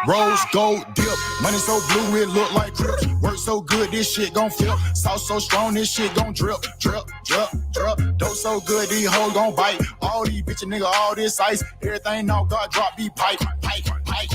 Rose gold dip. Money so blue it look like crips. Work so good this shit gon' flip. Sauce so strong this shit gon' drip, drip, drip, drip. Dope so good these hoes gon' bite. All these bitches nigga, all this ice. Everything now God drop be pipe, pipe, pipe, pipe,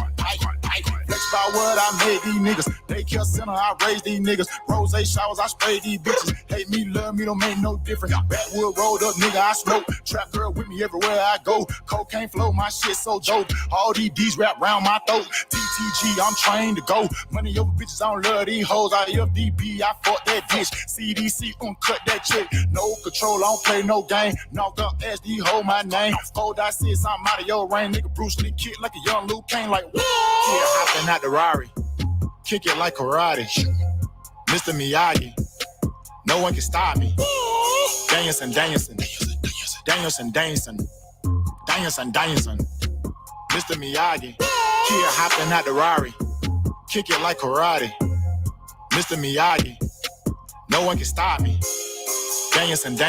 pipe. Flex by what I made these niggas. They kill center, I raise these niggas. Rose showers, I spray these bitches. Hate me, love me, don't make no difference. Backwood rolled up, nigga, I smoke. Trap girl with me everywhere I go. Cocaine flow, my shit so dope. All these D's wrap round my throat. TTG, I'm trained to go. Money over bitches, I don't love these hoes. I FDP, I fuck that bitch. CDC, cut that chick. No control, I don't play no game. Knocked up SD, hold my name. 4.6, I'm out of your range. Nigga Bruce Lee kick like a young Luke Kane. Like, yeah, hopping out the Rari. Kick it like karate. Mr. Miyagi. No one can stop me. Danielson. Mr. Miyagi. Kid hopping out the Rari. Kick it like karate. Mr. Miyagi. No one can stop me. Danielson.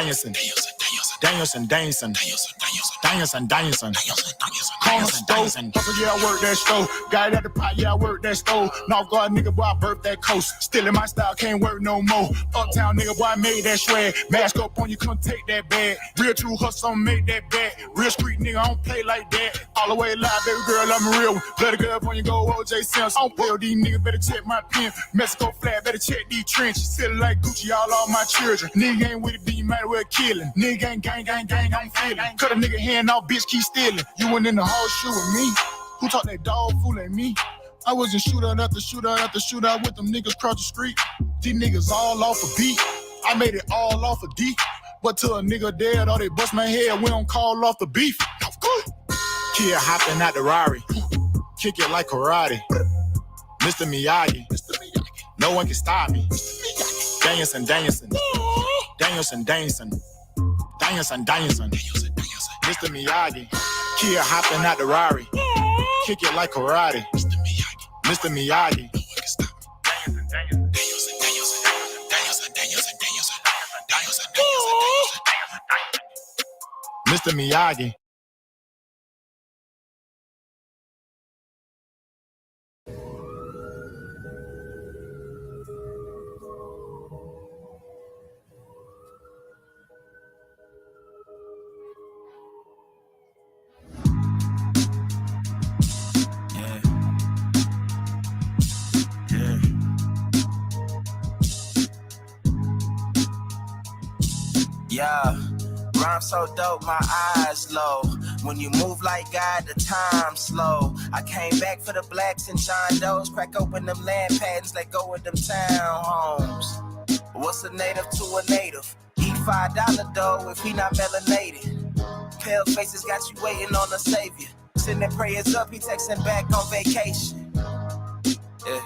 Corner stove, hustle, yeah, I work that stove. Got it at the pot, yeah, I work that stove. North Guard nigga, boy, I birthed that coast. Still in my style, can't work no more. Uptown nigga, boy, I made that swag. Mask up on you, couldn't take that bag. Real true hustle, make that bag. Real street nigga, I don't play like that. All the way live, baby girl, I'm a real one. Bloody girl up on you, go OJ Simpson. I don't play with these niggas, better check my pen. Mexico flat, better check these trenches. Still like Gucci, all my children. Nigga ain't with it, then you might as well kill him. Nigga ain't gang, I'm feeling. Cut a nigga hand off, bitch, keep stealing. You went in the horseshoe with me. Who talk that dog fool at me? I wasn't shootout after shootout with them niggas across the street. These niggas all off a beat. I made it all off a D. But till a nigga dead or they bust my head, we don't call off the beef. Good. Kid hopping out the Rari. Kick it like karate. Mr. Miyagi. No one can stop me. Danielson. Mr. Miyagi. Kid hopping out the Rari. Kick it like karate. Mr. Miyagi. Mr. Miyagi. Yeah, rhyme so dope, my eyes low. When you move like God, the time slow. I came back for the blacks and John Doe's. Crack open them land patents, let go of them townhomes. What's a native to a native? Eat $5 dough if he not melanated. Pale faces got you waiting on a savior. Sending prayers up, he texting back on vacation. Yeah.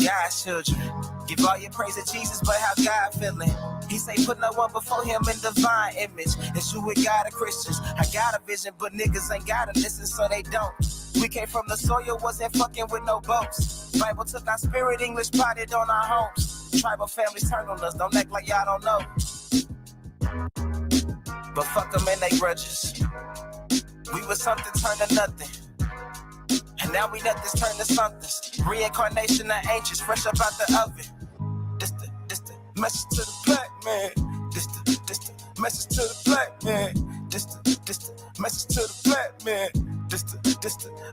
God's children, give all your praise to Jesus, but how God feeling? He say put no one before him in divine image. It's you with God and Christians. I got a vision, but niggas ain't gotta listen, so they don't. We came from the soil, wasn't fucking with no boats. Bible took our spirit, English potted on our homes. Tribal families turned on us, don't act like y'all don't know. But fuck them and they grudges. We was something turned to nothing. And now we let this turn to something. Reincarnation of ancients, fresh up out the oven. This the message to the black man. This the message to the black man. This the message to the black man. This the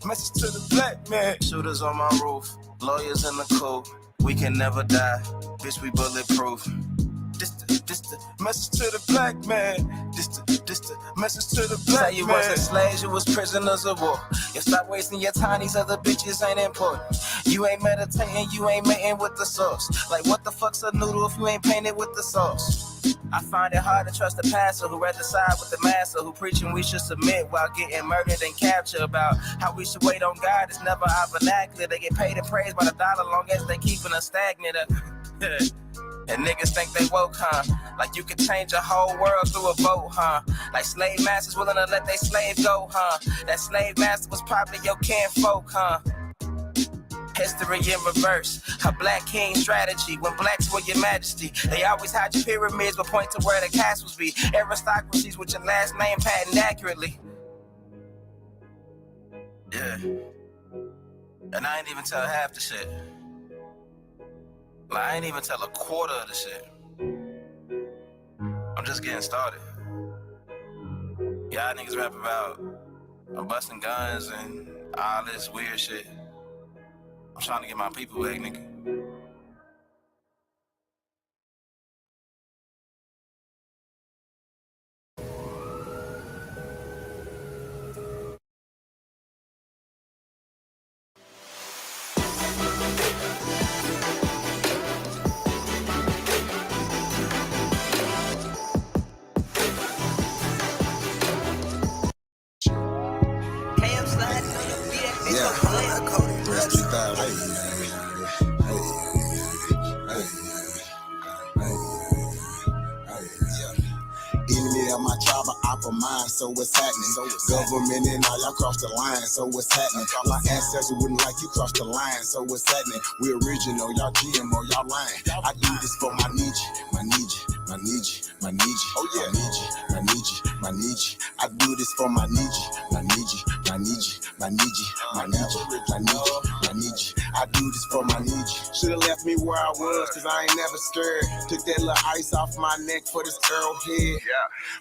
message to the black man. Shooters on my roof, lawyers in the coop. We can never die, bitch, we bulletproof. This the message to the black man. This the message to the black man. Say you wasn't slaves, you was prisoners of war. You stop wasting your time, these other bitches ain't important. You ain't meditating, you ain't mating with the sauce. Like what the fuck's a noodle if you ain't painted with the sauce? I find it hard to trust the pastor who rather side with the master, who preaching we should submit while getting murdered and captured. About how we should wait on God, it's never our vernacular. They get paid and praised by the dollar long as they keeping us stagnant. And niggas think they woke, huh? Like you could change a whole world through a vote, huh? Like slave masters willing to let they slave go, huh? That slave master was probably your kinfolk, huh? History in reverse, a black king strategy. When blacks were your majesty, they always hide your pyramids but point to where the castles be. Aristocracies with your last name patent accurately. Yeah. And I ain't even tell half the shit. Like, I ain't even tell a quarter of the shit. I'm just getting started. Y'all niggas rap about busting guns and all this weird shit. I'm trying to get my people back, nigga. Enemy of my tribe, I for mine, so what's happening? Government and all, y'all cross the line, so what's happening? My ancestors wouldn't like you cross the line, so what's happening? We original, y'all GMO, y'all lying. I do this for my Nietzsche, my Nietzsche, my Nietzsche, my Nietzsche, oh yeah, my Nietzsche, my Nietzsche. I do this for my Nietzsche, my Nietzsche, my Nietzsche, my Nietzsche, my Nietzsche, my Nietzsche, my Nietzsche. I do this for my Nietzsche. Should've left me where I was, cause I ain't never scared. Took that little ice off my neck for this girl head.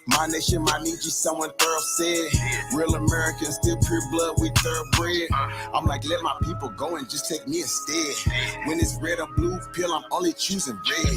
My nation, my Nietzsche, someone thorough said. Real Americans, still pure blood, we thoroughbred. I'm like, let my people go and just take me instead. When it's red or blue pill, I'm only choosing red.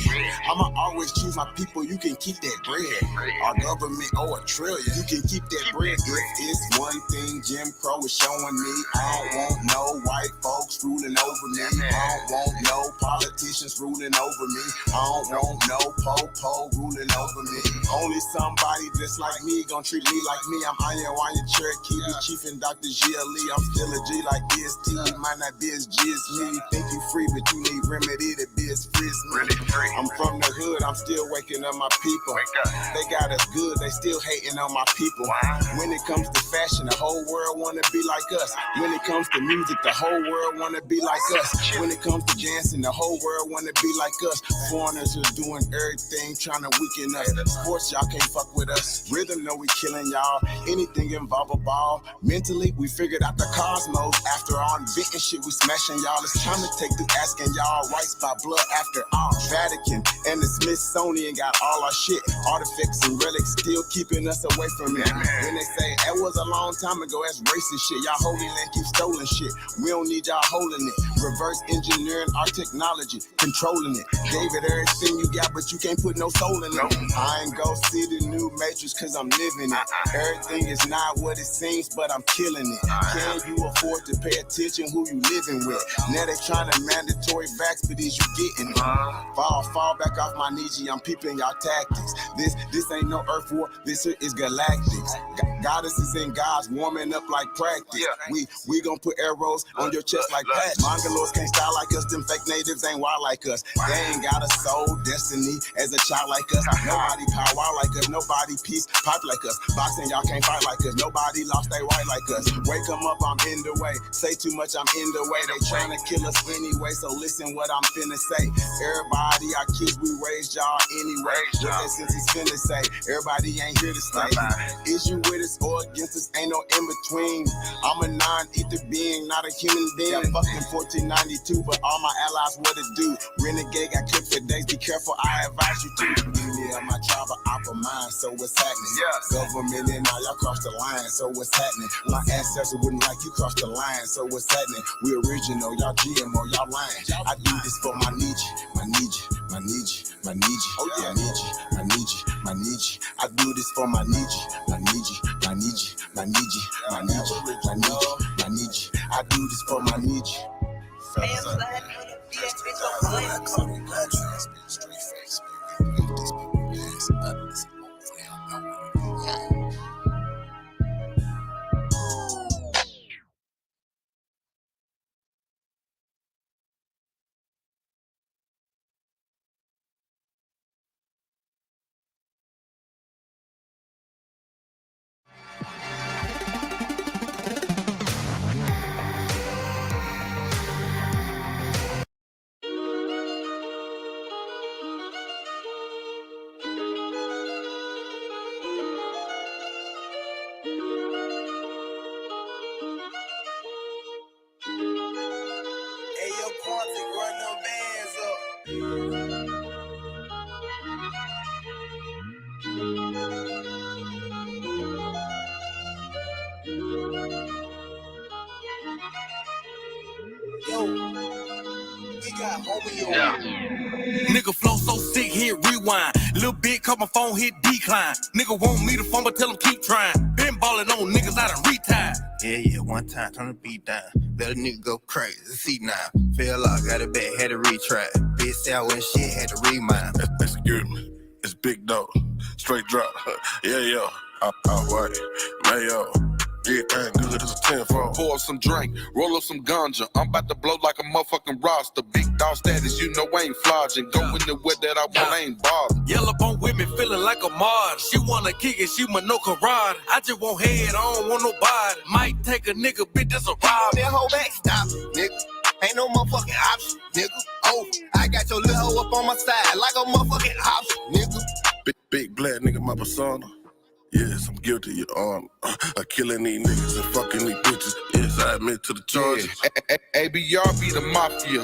I'ma always choose my people, you can keep that bread. Our government owe $1 trillion, you can keep that bread. If it's one thing Jim Crow is showing me, I don't want no white folks ruling over me. I don't want no politicians ruling over me. I don't want no po-po ruling over me. Only somebody just like me gon' treat me like me. I'm Iron Cherokee, the chief and Dr. GLE. I'm still a G like DST. You might not be as G as me. Think you free, but you need remedy to be as free as me. I'm from the hood, I'm still waking up my people. They got us good, they still hating on my people. When it comes to fashion, the whole world wanna be like us. When it comes to music, the whole world wanna be like us. When it comes to dancing, the whole world wanna be like us. Foreigners are doing everything, trying to weaken us. Sports, y'all can't fuck with us. Rhythm, know we killing y'all. Anything involve a ball. Mentally, we figured out the cosmos. After all inventing shit, we smashing y'all. It's time to take through asking y'all rights by blood after all. Vatican and the Smithsonian got all our shit. Artifacts and relics still keeping us away from it. When they say that was a long time ago, that's racist shit. Y'all holy land keep stolen shit. We don't need y'all holding it. Reverse engineering our technology, controlling it. Gave it everything you got, but you can't put no soul in it. I ain't go see the new Matrix cause I'm living it. Everything is not what it seems, but I'm killing it. Can you afford to pay attention who you living with? Now they trying to mandatory vax, but is you getting it? Fall back off my Nietzsche, I'm peeping y'all tactics. This ain't no earth war, this here is galactics. Goddesses and gods warming up like practice. We gon' put arrows on your chest like patches. Mongoloids can't style like us, them fake natives ain't wild like us. They ain't got a soul, destiny as a child like us. Nobody power like us, nobody peace pipe like us. Boxing, y'all can't fight like us, nobody lost their right like us. Wake 'em up, I'm in the way. Say too much, I'm in the way. They tryna kill us anyway, so listen what I'm finna say. Everybody, our kids, we raised y'all anyway. What that since he's finna say, everybody ain't here to stay. Is you with us or against us, ain't no in between. I'm a non-ether being, not a human being. I fucked in 1492, but all my allies what it do. Renegade got clipped for days, be careful, I advise you to. Yeah, my tribe are for mine, so what's happening? Government and all, y'all cross the line, so what's happening? My ancestors wouldn't like you cross the line, so what's happening? We original, y'all GMO, y'all lying. I do this for my Nietzsche, my Nietzsche, my Nietzsche, my Nietzsche, oh yeah, Nietzsche, my Nietzsche, my Nietzsche. I do this for my Nietzsche, my Nietzsche, my Nietzsche, my Nietzsche, my Nietzsche, my Nietzsche, my Nietzsche. I do this for my Nietzsche. Yeah. Nigga flow so sick, hit rewind. Little bit, call my phone, hit decline. Nigga want me to fumble, tell him keep trying. Been ballin' on niggas, I done retired. Yeah, one time, turn the beat down. Let a nigga go crazy, see now. Fell off, got it back, had to retry. Bitch out when shit, had to remind. Excuse me, it's big dog, straight drop. Yeah, alright, mayo. Everything good as a 10-4. Pour some drink, roll up some ganja. I'm about to blow like a motherfucking roster. Big dog status, you know I ain't flogging. Go in the way that I want, I ain't bothered. Yellow bone with me, feeling like a martyr. She wanna kick it, she want no karate. I just want head, I don't want nobody. Might take a nigga, bitch, that's a rob. That whole back stop, nigga. Ain't no motherfucking option, nigga. Oh, I got your little hoe up on my side like a motherfucking option, nigga. Big black nigga, my persona. Yes, I'm guilty, your honor. Of killing these niggas and fucking these bitches. Yes, I admit to the charges. ABR be the mafia.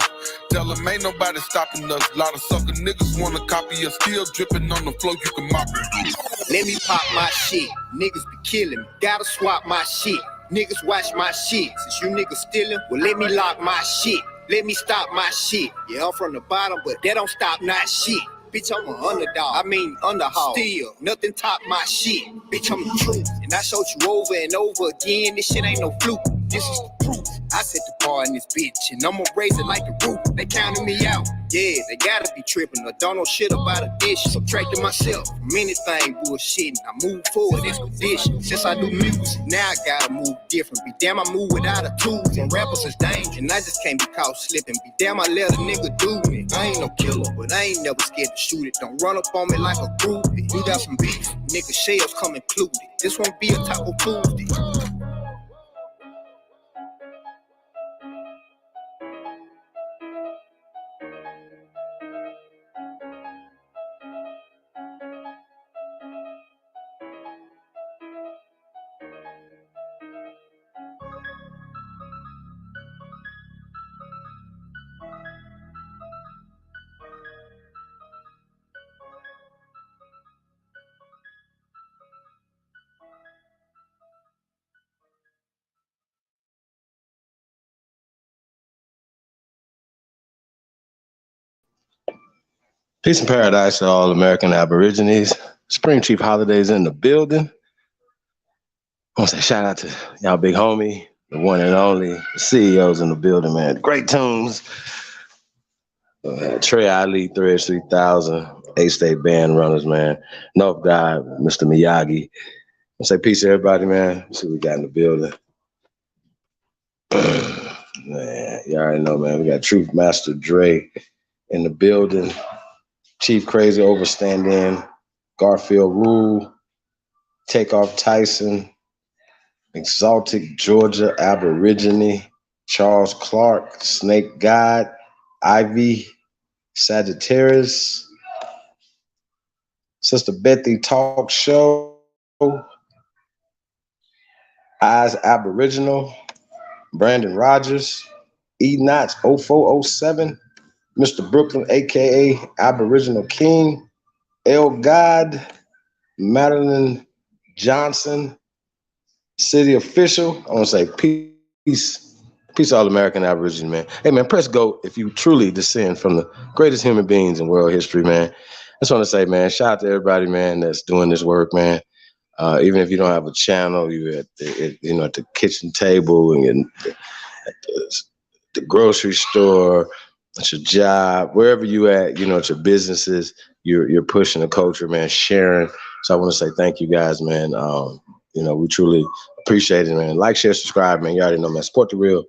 Tell them ain't nobody stopping us. Lot of sucker niggas wanna copy us. Still dripping on the floor, you can mop it. Let me pop my shit. Niggas be killing me. Gotta swap my shit. Niggas watch my shit. Since you niggas stealing, well, let me lock my shit. Let me stop my shit. Yeah, I'm from the bottom, but that don't stop not shit. Bitch, I'm an underdog. I mean, underhog. Still, nothing top my shit. Bitch, I'm the truth. And I showed you over and over again. This shit ain't no fluke. This is the proof. I set the bar in this bitch, and I'ma raise it like the roof. They counted me out. Yeah, they gotta be tripping. I don't know shit about addition. Subtracting myself from anything bullshitting. I move forward, expedition. Since I do music, now I gotta move different. Be damn, I move without a tools. And rappers is dangerous, and I just can't be caught slipping. Be damn, I let a nigga do me. I ain't no killer, but I ain't never scared to shoot it. Don't run up on me like a groupie. You got some beef, nigga, shells come included. This won't be a Taco Tuesday. Peace and paradise to all American Aborigines. Spring Chief holidays in the building. I want to say shout out to y'all big homie, the one and only, the CEOs in the building, man. Great tunes. Trey Ali, Threads 3000, A-State Band Runners, man. North God, Mr. Miyagi. I say peace to everybody, man. Let's see what we got in the building. Man, you already know, man. We got Truth Master Dre in the building. Chief Crazy Overstand-In, Garfield Rule, Takeoff Tyson, Exaltic Georgia Aborigine, Charles Clark, Snake God, Ivy, Sagittarius, Sister Bethy Talk Show, Eyes Aboriginal, Brandon Rogers, E Knots 0407, Mr. Brooklyn, aka Aboriginal King, El God, Madeline Johnson, City Official. I want to say peace all American Aborigines, man. Hey, man, press go if you truly descend from the greatest human beings in world history, man. I just want to say, man, shout out to everybody, man, that's doing this work, man. Even if you don't have a channel, you at the kitchen table and at the grocery store, at your job, wherever you at, at your businesses, you're pushing the culture, man, sharing. So I want to say thank you guys, man. We truly appreciate it, man. Like, share, subscribe, man. You already know, man. Support the real.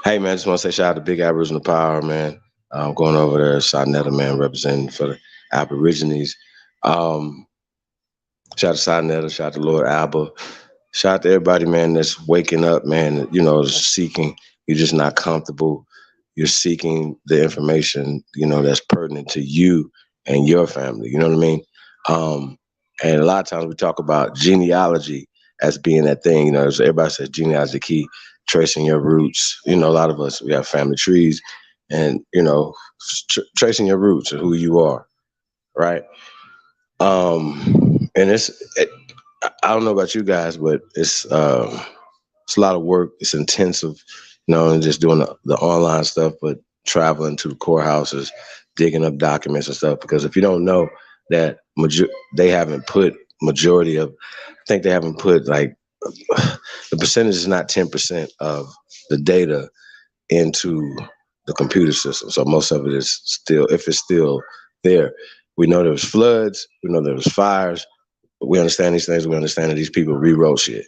Hey, man, I just want to say shout out to Big Aboriginal Power, man. Going over there, Sarnetta, man, representing for the Aborigines. Shout out to Sarnetta, shout out to Lord Abba. Shout out to everybody, man, that's waking up, man, seeking. You're just not comfortable. You're seeking the information, that's pertinent to you and your family. You know what I mean? And a lot of times we talk about genealogy as being that thing, so everybody says genealogy is the key, tracing your roots. A lot of us, we have family trees and, tracing your roots and who you are, right? And I don't know about you guys, but it's a lot of work. It's intensive. and just doing the online stuff, but traveling to the courthouses, digging up documents and stuff. Because if you don't know that they haven't put majority of, I think they haven't put like, the percentage is not 10% of the data into the computer system. So most of it is still, if it's still there. We know there was floods, we know there was fires, but we understand these things. We understand that these people rewrote shit.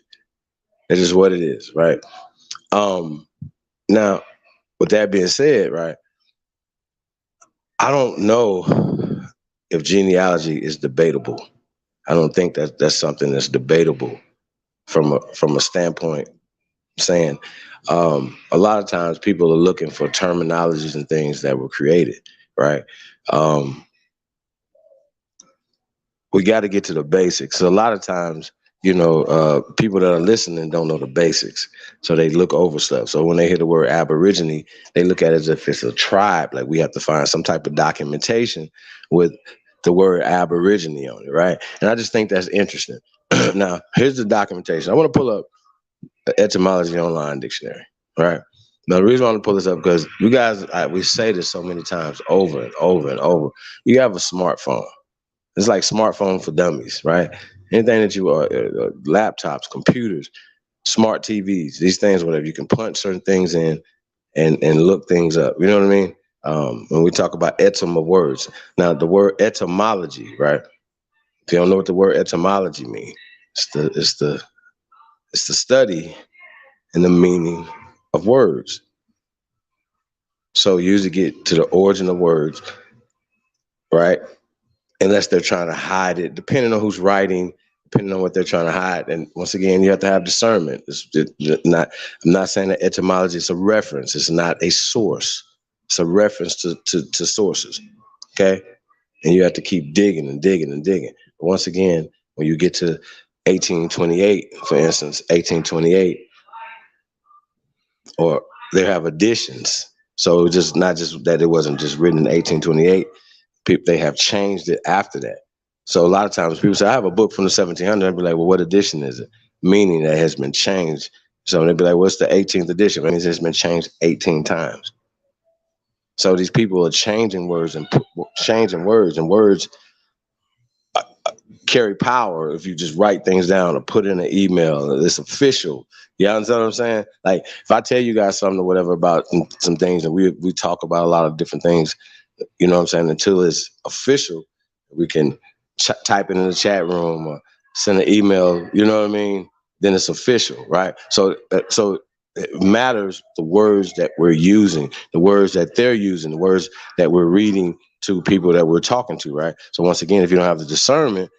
It's just what it is, right? Now, with that being said, right, I don't know if genealogy is debatable. I don't think that that's something that's debatable from a standpoint saying a lot of times people are looking for terminologies and things that were created, right? We got to get to the basics. So a lot of times, people that are listening don't know the basics. So they look over stuff. So when they hear the word Aborigine, they look at it as if it's a tribe. Like we have to find some type of documentation with the word Aborigine on it, right? And I just think that's interesting. Now, here's the documentation. I want to pull up the etymology online dictionary, right? Now, the reason I want to pull this up because you guys, we say this so many times over and over and over. You have a smartphone. It's like smartphone for dummies, right? Anything that you are, laptops, computers, smart TVs, these things, whatever, you can punch certain things in and look things up. You know what I mean? When we talk about etym of words. Now, the word etymology, right? If you don't know what the word etymology means, it's the study and the meaning of words. So you usually get to the origin of words, right? Unless they're trying to hide it, depending on who's writing, depending on what they're trying to hide. And once again, you have to have discernment. I'm not saying that etymology is a reference. It's not a source. It's a reference to sources, okay? And you have to keep digging and digging and digging. But once again, when you get to 1828, for instance, 1828, or they have additions. So just not just that it wasn't just written in 1828. They have changed it after that. So a lot of times people say, I have a book from the 1700s. I'd be like, well, what edition is it? Meaning that has been changed. So they'd be like, what's the 18th edition? That means it's been changed 18 times. So these people are changing words and words carry power if you just write things down or put in an email. It's official. You understand what I'm saying? Like if I tell you guys something or whatever about some things, and we talk about a lot of different things, you know what I'm saying? Until it's official, we can type it in the chat room or send an email, you know what I mean? Then it's official, right? So it matters the words that we're using, the words that they're using, the words that we're reading to people that we're talking to, right? So once again, if you don't have the discernment,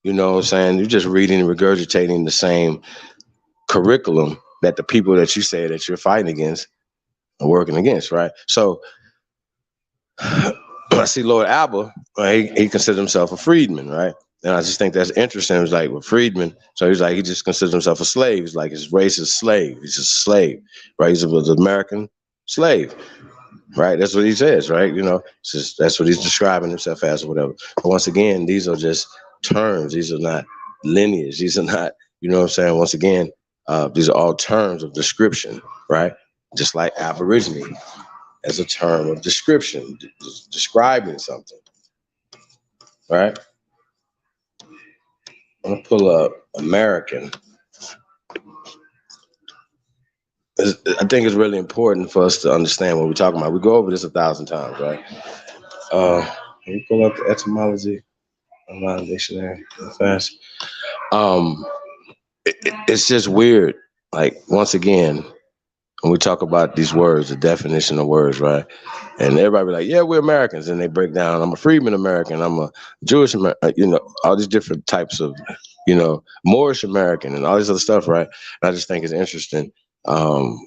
you know what I'm saying? You're just reading and regurgitating the same curriculum that the people that you say that you're fighting against are working against, right? So I see Lord Abba, he considers himself a freedman, right? And I just think that's interesting. It was like with freedman, so he's like, he just considers himself a slave. He's like, his race is slave. He's just a slave, right? He's an American slave, right? That's what he says, right? That's what he's describing himself as or whatever. But once again, these are just terms. These are not lineage. These are not, you know what I'm saying? Once again, these are all terms of description, right? Just like Aborigine as a term of description, describing something, right? I'm gonna pull up American. I think it's really important for us to understand what we're talking about. We go over this 1,000 times, right? Can you pull up the etymology online dictionary fast? It's just weird. Like once again, when we talk about these words, the definition of words, right? And everybody be like, yeah, we're Americans. And they break down, I'm a freedman American, I'm a Jewish American, all these different types of, Moorish American and all this other stuff, right? And I just think it's interesting when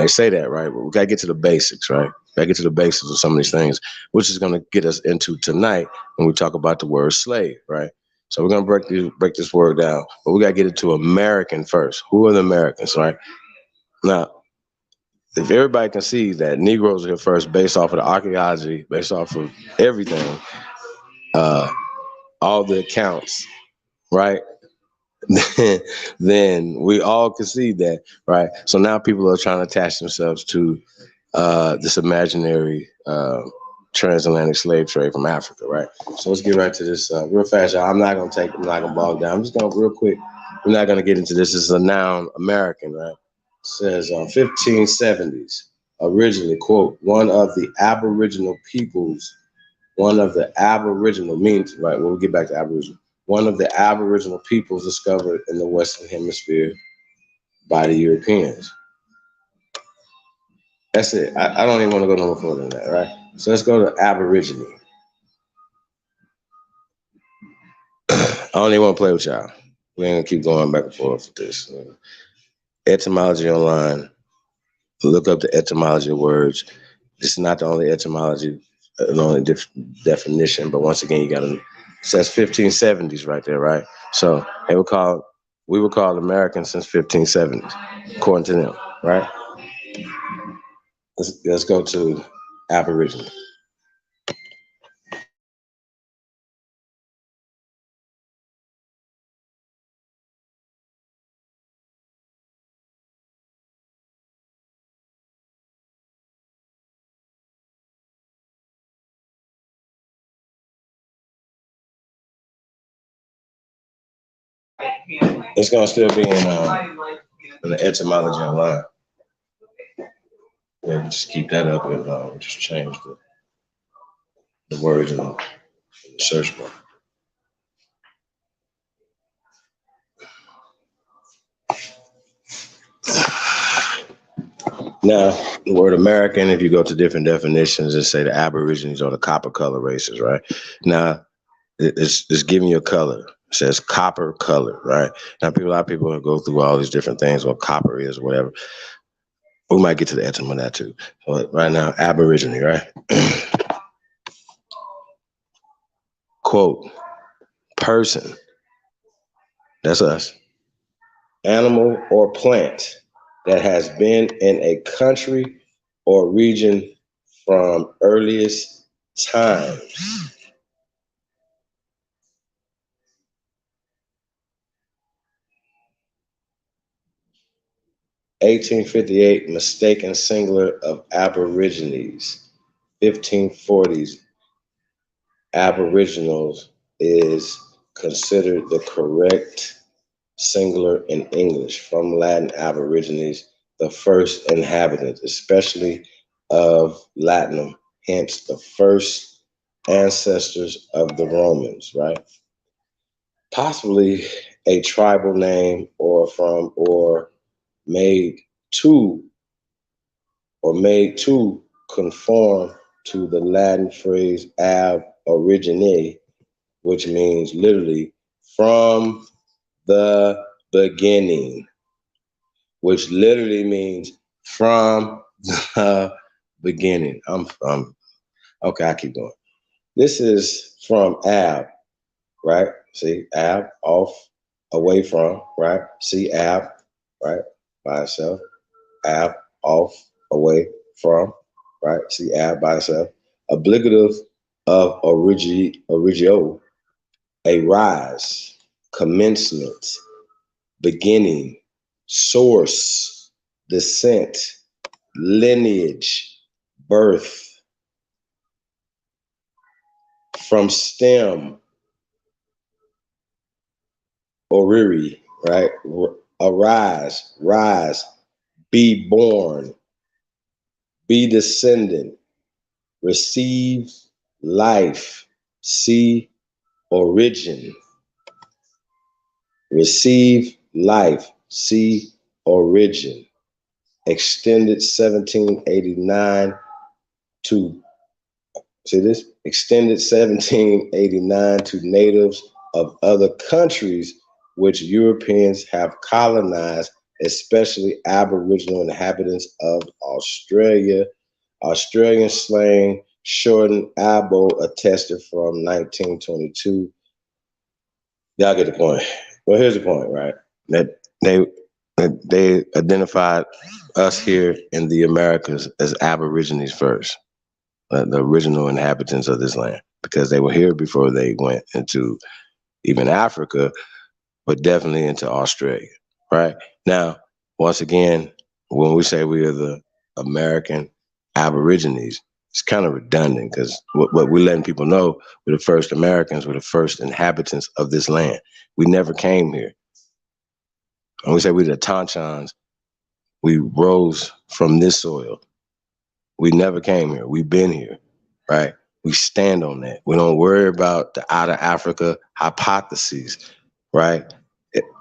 they say that, right? But we got to get to the basics, right? Got to get to the basics of some of these things, which is going to get us into tonight when we talk about the word slave, right? So we're going to break this word down, but we got to get it to American first. Who are the Americans, right? Now, if everybody can see that Negroes are here first based off of the archaeology, based off of everything, all the accounts, right? then we all concede that, right? So now people are trying to attach themselves to this imaginary transatlantic slave trade from Africa, right? So let's get right to this real fast, y'all. I'm not gonna bog down. I'm just gonna real quick. We're not gonna get into this. This is a noun, American, right? It says 1570s, originally, quote, one of the Aboriginal peoples, one of the Aboriginal means, right? We'll get back to Aboriginal. One of the Aboriginal peoples discovered in the Western Hemisphere by the Europeans. That's it. I don't even want to go no further than that, right? So let's go to Aborigine. I don't even want to play with y'all. We ain't gonna keep going back and forth with this. Etymology online. Look up the etymology of words. This is not the only etymology, the only definition, but once again, you got to. It says 1570s right there, right? So we were called Americans since 1570s, according to them, right? Let's go to Aboriginal. It's gonna still be in the etymology online. Yeah, just keep that up and just change the words in the search bar. Now, the word American, if you go to different definitions, and say the Aborigines or the copper color races, right? Now, it's giving you a color. It says copper color, right? Now, a lot of people go through all these different things, what copper is, or whatever. We might get to the etymology of that too. But right now, Aborigine, right? Quote, person, that's us, animal or plant that has been in a country or region from earliest times. (1858) mistaken singular of Aborigines. 1540s Aboriginals is considered the correct singular in English, from Latin Aborigines, the first inhabitants, especially of Latinum, hence the first ancestors of the Romans, right? Possibly a tribal name or made to conform to the Latin phrase ab origine, which means literally from the beginning, which literally means from the beginning. Okay, I keep going. This is from ab, right? See, ab, off, away from, right? See, ab, right? By itself. Ab, off, away from, right? See, ab by itself. Obligative of origio, a rise, commencement, beginning, source, descent, lineage, birth. From stem, oriri, right? Arise, rise, be born, be descendant, receive life, see origin. Receive life, see origin. Extended 1789 to, see this? Extended 1789 to natives of other countries which Europeans have colonized, especially Aboriginal inhabitants of Australia. Australian slang shortened Abo attested from 1922. Y'all get the point. Well, here's the point, right? That they identified us here in the Americas as Aborigines first, the original inhabitants of this land, because they were here before they went into even Africa. but definitely into Australia, right? Now, once again, when we say we are the American Aborigines, it's kind of redundant because what we're letting people know, we're the first Americans, we're the first inhabitants of this land. We never came here. When we say we're the Tonchons, we rose from this soil. We never came here. We've been here, right? We stand on that. We don't worry about the out of Africa hypotheses, right?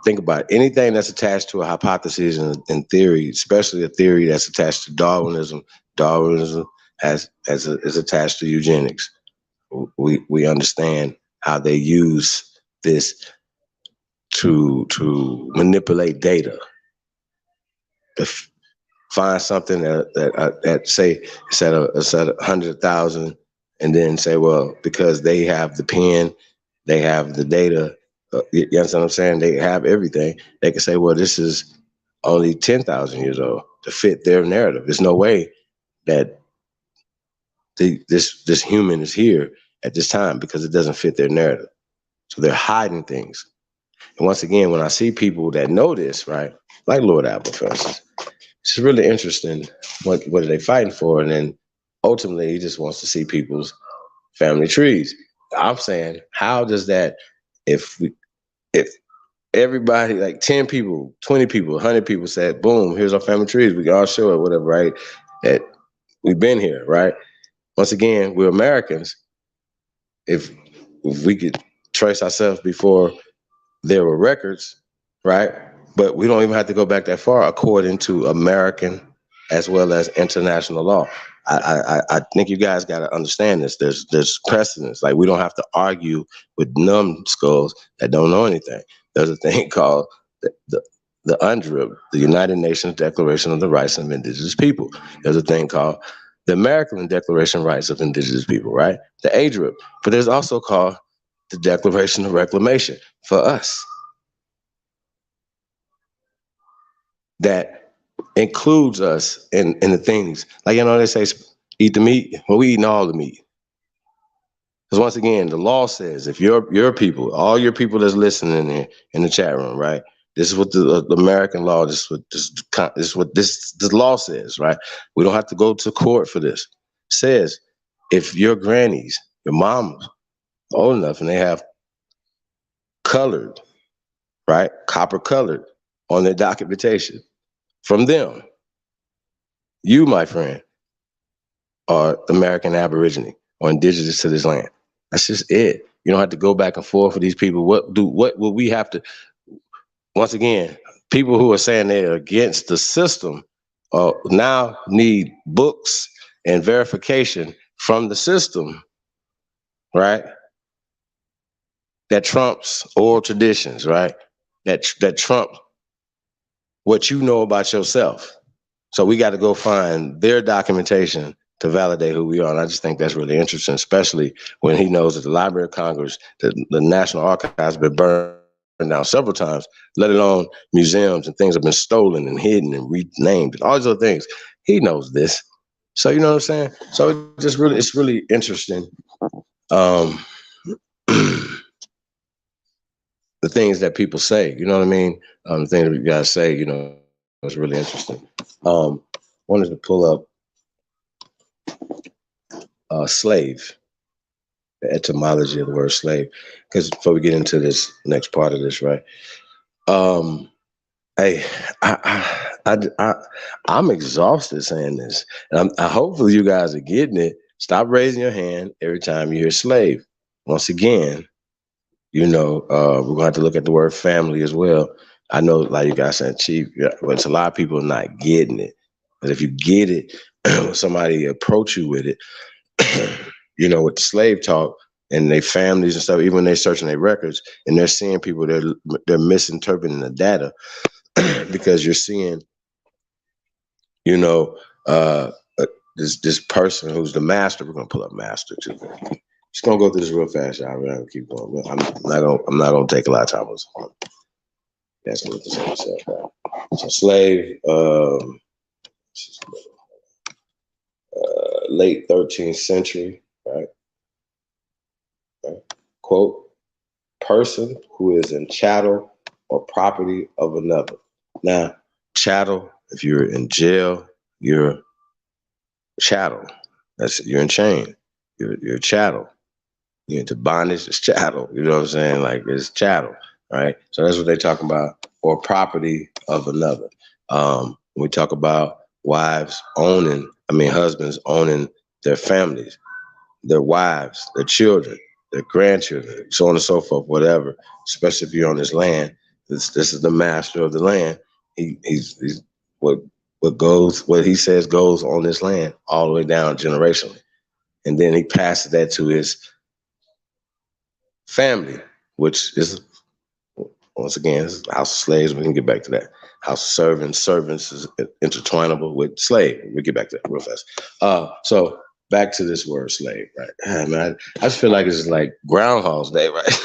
Think about it. Anything that's attached to a hypothesis and theory, especially a theory that's attached to Darwinism. Darwinism is attached to eugenics. We understand how they use this to manipulate data, to find something that say set a 100,000, and then say, well, because they have the pen, they have the data. You understand what I'm saying? They have everything. They can say, well, this is only 10,000 years old to fit their narrative. There's no way that this human is here at this time because it doesn't fit their narrative. So they're hiding things. And once again, when I see people that know this, right, like Lord Apple, for instance, it's really interesting. What are they fighting for? And then ultimately, he just wants to see people's family trees. I'm saying, how does that, if everybody, like 10 people, 20 people, 100 people said, boom, here's our family trees, we can all show it, whatever, right? That we've been here, right? Once again, we're Americans. If we could trace ourselves before there were records, right? But we don't even have to go back that far according to American as well as international law. I think you guys got to understand this. There's precedence. Like, we don't have to argue with numbskulls that don't know anything. There's a thing called the UNDRIP, the United Nations Declaration of the Rights of Indigenous People. There's a thing called the American Declaration of Rights of Indigenous People, right? The ADRIP. But there's also called the Declaration of Reclamation for us. That includes us in the things. Like, they say, eat the meat. Well, we eating all the meat. Because once again, the law says, if your people, all your people that's listening in the chat room, right? This is what the American law, this is what this law says, right? We don't have to go to court for this. It says, if your grannies, your moms, old enough and they have colored, right, copper colored on their documentation from them, you, my friend, are American Aborigine or indigenous to this land. That's just it. You don't have to go back and forth with these people. What will we have to? Once again, people who are saying they're against the system now need books and verification from the system, right? That trumps oral traditions, right? That trump what you know about yourself. So we got to go find their documentation to validate who we are. And I just think that's really interesting, especially when he knows that the Library of Congress, the National Archives have been burned down several times, let alone museums, and things have been stolen and hidden and renamed and all these other things. He knows this. So, you know what I'm saying? So it's really interesting. The things that people say, you know what I mean? The things that you guys say, it's really interesting. Wanted to pull up slave, the etymology of the word slave, because before we get into this next part of this, right? Hey, I'm exhausted saying this, and hopefully you guys are getting it. Stop raising your hand every time you hear slave. Once again, we're gonna have to look at the word family as well. I know, like you guys said, chief, but it's a lot of people not getting it. But if you get it, somebody approach you with it, with the slave talk and their families and stuff, even when they're searching their records and they're seeing people, they're misinterpreting the data because you're seeing, this person who's the master. We're gonna pull up master too. Just gonna go through this real fast, y'all. We're gonna keep going. I'm not gonna take a lot of time. That's what this is. So slave, late 13th century, right? Quote, person who is in chattel or property of another. Now, chattel, if you're in jail, you're chattel. You're in chain. You're chattel. You're into bondage, it's chattel. You know what I'm saying? Like, it's chattel, right? So that's what they're talking about, or property of another. We talk about husbands owning their families, their wives, their children, their grandchildren, so on and so forth, whatever. Especially if you're on this land, this is the master of the land. He's what he says goes on this land all the way down generationally, and then he passes that to his family, which is, once again, this is house of slaves. We can get back to that. House of servants is intertwinable with slave. We'll get back to that real fast. So back to this word slave, right? Man, I just feel like it's like Groundhog's Day, right?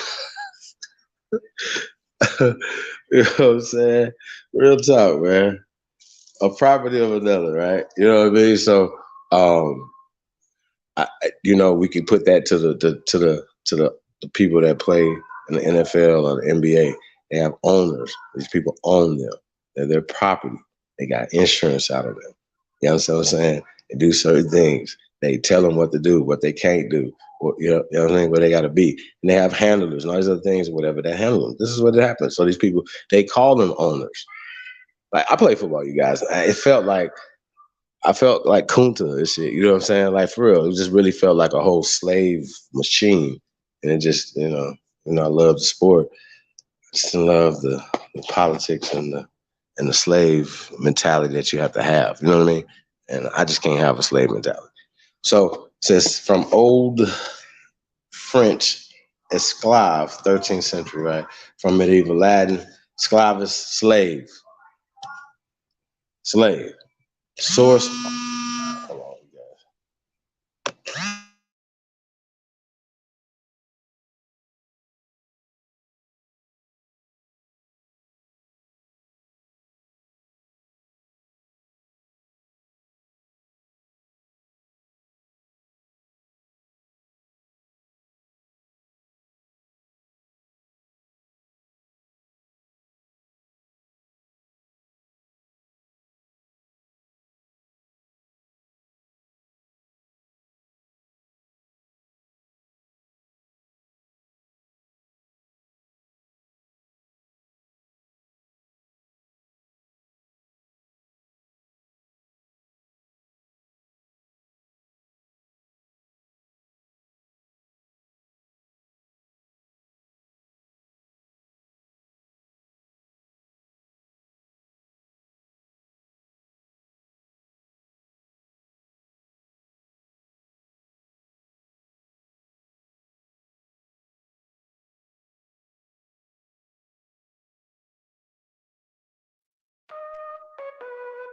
You know what I'm saying? Real talk, man. A property of another, right? You know what I mean? So, we can put that to the people that play in the NFL or the NBA. They have owners. These people own them. They're their property. They got insurance out of them. You understand what I'm saying? They do certain things. They tell them what to do, what they can't do, you know what I'm saying, where they got to be. And they have handlers and all these other things, whatever, that handle them. This is what happens. So these people, they call them owners. Like, I play football, you guys. I felt like Kunta and shit. You know what I'm saying? Like, for real, it just really felt like a whole slave machine. And it just, I love the sport. I just love the politics and the slave mentality that you have to have. You know what I mean? And I just can't have a slave mentality. So, since from old French, esclave, 13th century, right? From medieval Latin, sclavus, slave. Slave. Source. Hold on, you guys.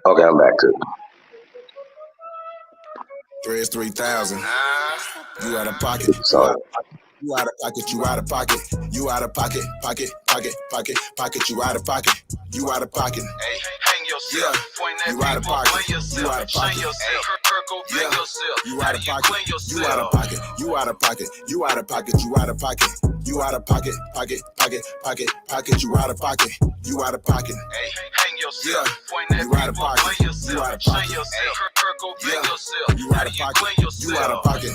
Okay, I'm back to it. Dreads 3000. You out of pocket. Sorry. You out of pocket. You out of pocket. You out of pocket. Pocket. You out of pocket. You out of pocket. Hey, hang yourself. Yeah. You out of pocket. You out of pocket. Yeah. You out of pocket. You out of pocket. You out of pocket. You out of pocket. You out of pocket. You out of pocket. Pocket. You out of pocket. You out of pocket. Hey, hang yourself. Yeah. You out of pocket. You out of pocket. Yeah. You out of pocket. You out of pocket.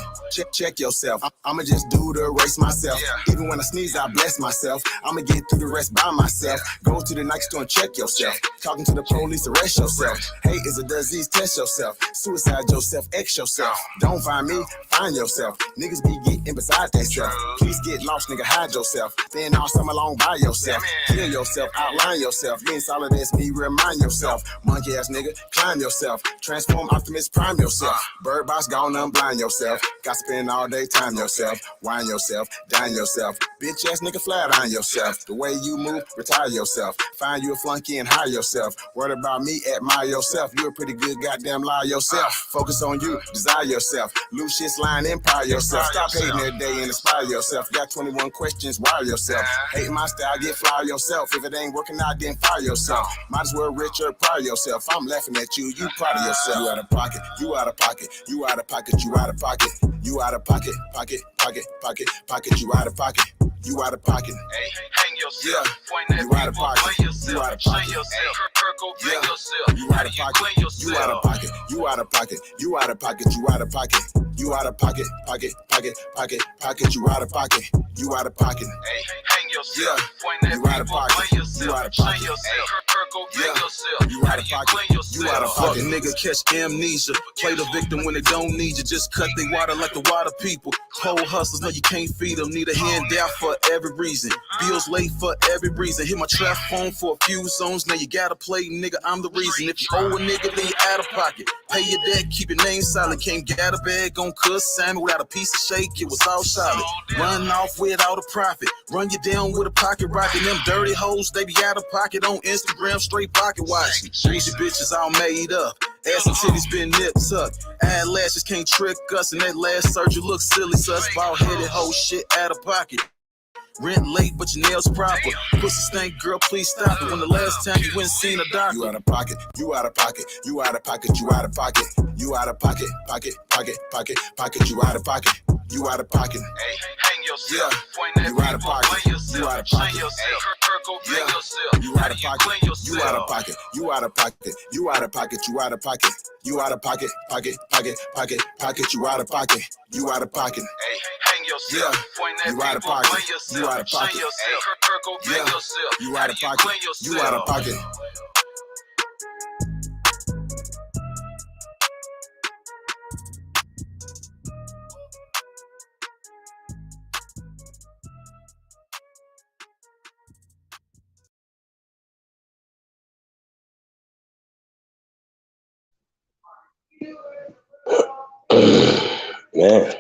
Check yourself. I'ma just do the race myself. Even when I sneeze, I bless myself. I'ma get through the rest by myself. Go to the Nike store and check yourself. Talking to the police, arrest yourself. Hate is a disease, test yourself. Suicide yourself, X yourself. Don't find me, find yourself. Niggas be getting beside themselves. Please get lost, nigga, hide yourself. Then all summer long by yourself. Kill yourself, outline yourself. Being solid as me, remind yourself. Monkey ass nigga, climb yourself. Transform, Optimus Prime yourself. Bird box gone, unblind yourself. Got to spend all day time yourself. Wine yourself, dine yourself. Bitch ass nigga, flat on yourself. The way you move, retire yourself. Find you a flunky and hire yourself. Worried about me, admire yourself. You a pretty good goddamn lie yourself. Focus on you, desire yourself. Loose shit's line, empire yourself. Stop hating every day and inspire yourself. Got 21 questions, wire yourself. Hate my style, get fly yourself. If it ain't working out, then fire yourself. Might as well rich or proud yourself. I'm laughing at you, you proud of yourself. You out of pocket, you out of pocket, you out of pocket, you out of pocket, you out of pocket, pocket, pocket, pocket, pocket, you out of pocket. You out of pocket. Hey, hang yourself. Yeah. Point that You out of people, pocket. play yourself. You out of Shame pocket. yourself. Kirk, go bang Yeah. yourself. You How out do of you pocket. clean yourself? You out of pocket. You out of pocket. You out of pocket. You out of pocket. You out of pocket. Pocket. Pocket. Pocket. Pocket. You out of pocket. You out of pocket. Hey, hang yourself. Yeah. Point that You out of people, pocket. play yourself. You out of Shame pocket. yourself. Kirk, go bang Yeah. yourself. You How out do of you pocket. clean yourself? You out of Fuck pocket. nigga, catch amnesia. Play the victim when they don't need you. Just cut they water like the water people. Cold hustlers, no, you can't feed them. Need a handout for every reason. Bills late for every reason. Hit my trap phone for a few zones. Now you gotta play, nigga, I'm the reason. If you owe a nigga, then you out of pocket. Pay your debt, keep your name silent. Can't get a bag on cuss salmon without a piece of shake. It was all solid. Run off without a profit. Run you down with a pocket rocket. Them dirty hoes, they be out of pocket on Instagram, straight pocket watching. Bougie bitches all made up. Ass and titties been nipped tucked. Eyelashes can't trick us, and that last surgery looks silly. Sus bald headed hoe shit out of pocket. Rent late, but your nails proper. Pussy stink, girl, please stop it. When the last time you went and seen a doctor? You out of pocket, you out of pocket, you out of pocket, you out of pocket, you out of pocket, pocket, pocket, pocket, pocket, you out of pocket, you out of pocket. Hey, hang yourself. Yeah. Point that You out of people, pocket. play yourself. You out of Shame pocket. yourself. Kirk, go bang Yeah. yourself. You How out do of you pocket, clean yourself? you out of pocket, you out of pocket, you out of pocket, you out of pocket, you out of pocket, pocket, pocket, pocket, pocket, you out of pocket, you out of pocket. Hey, hang yourself. Yeah. Point that You out of people, pocket. play yourself. You out of pocket. Shame yourself. Kirk, go bang Yeah. yourself. You How out do of you pocket, clean yourself? you out of pocket. Man,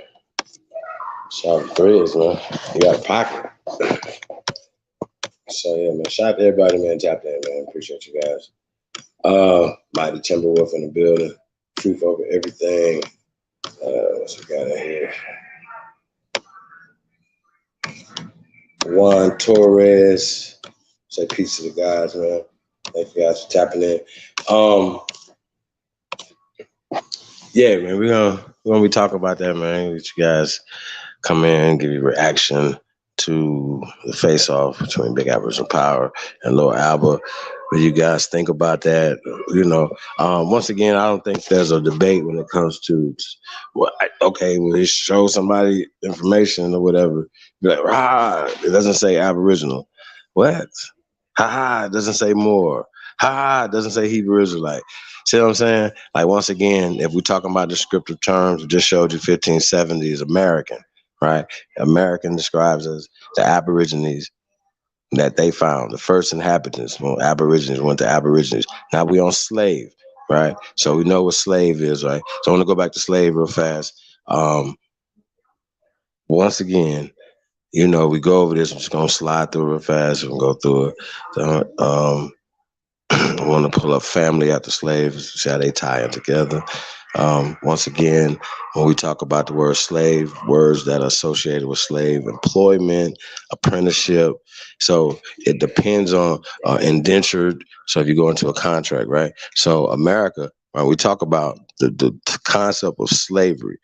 shout out to Threads, man. You got a pocket. So yeah, man. Shout out to everybody, man. Tap in, man. Appreciate you guys. Mighty Timberwolf in the building. Truth over everything. What's we got in here? Juan Torres. Say peace to the guys, man. Thank you guys for tapping in. Yeah, man, we're gonna be talking about that, man. Let you guys come in, give you reaction to the face-off between Big Aboriginal Power and Lil Alba. What you guys think about that? You know, once again, I don't think there's a debate when it comes to, well, we show somebody information or whatever. Be like, it doesn't say Aboriginal. What? It doesn't say more. It doesn't say Hebrew Israelite. See what I'm saying? Like, once again, if we're talking about descriptive terms, we just showed you 1570 is American, right? American describes as the Aborigines that they found, the first inhabitants. Well, Aborigines went to Aborigines. Now we on slave, right? So we know what slave is, right? So I want to go back to slave real fast. Once again, you know, we go over this. I'm just gonna slide through real fast and go through it. I want to pull up family after slaves, see how they tie in together. Once again, when we talk about the word slave, words that are associated with slave employment, apprenticeship. So it depends on indentured. So if you go into a contract, right? So America, when we talk about the concept of slavery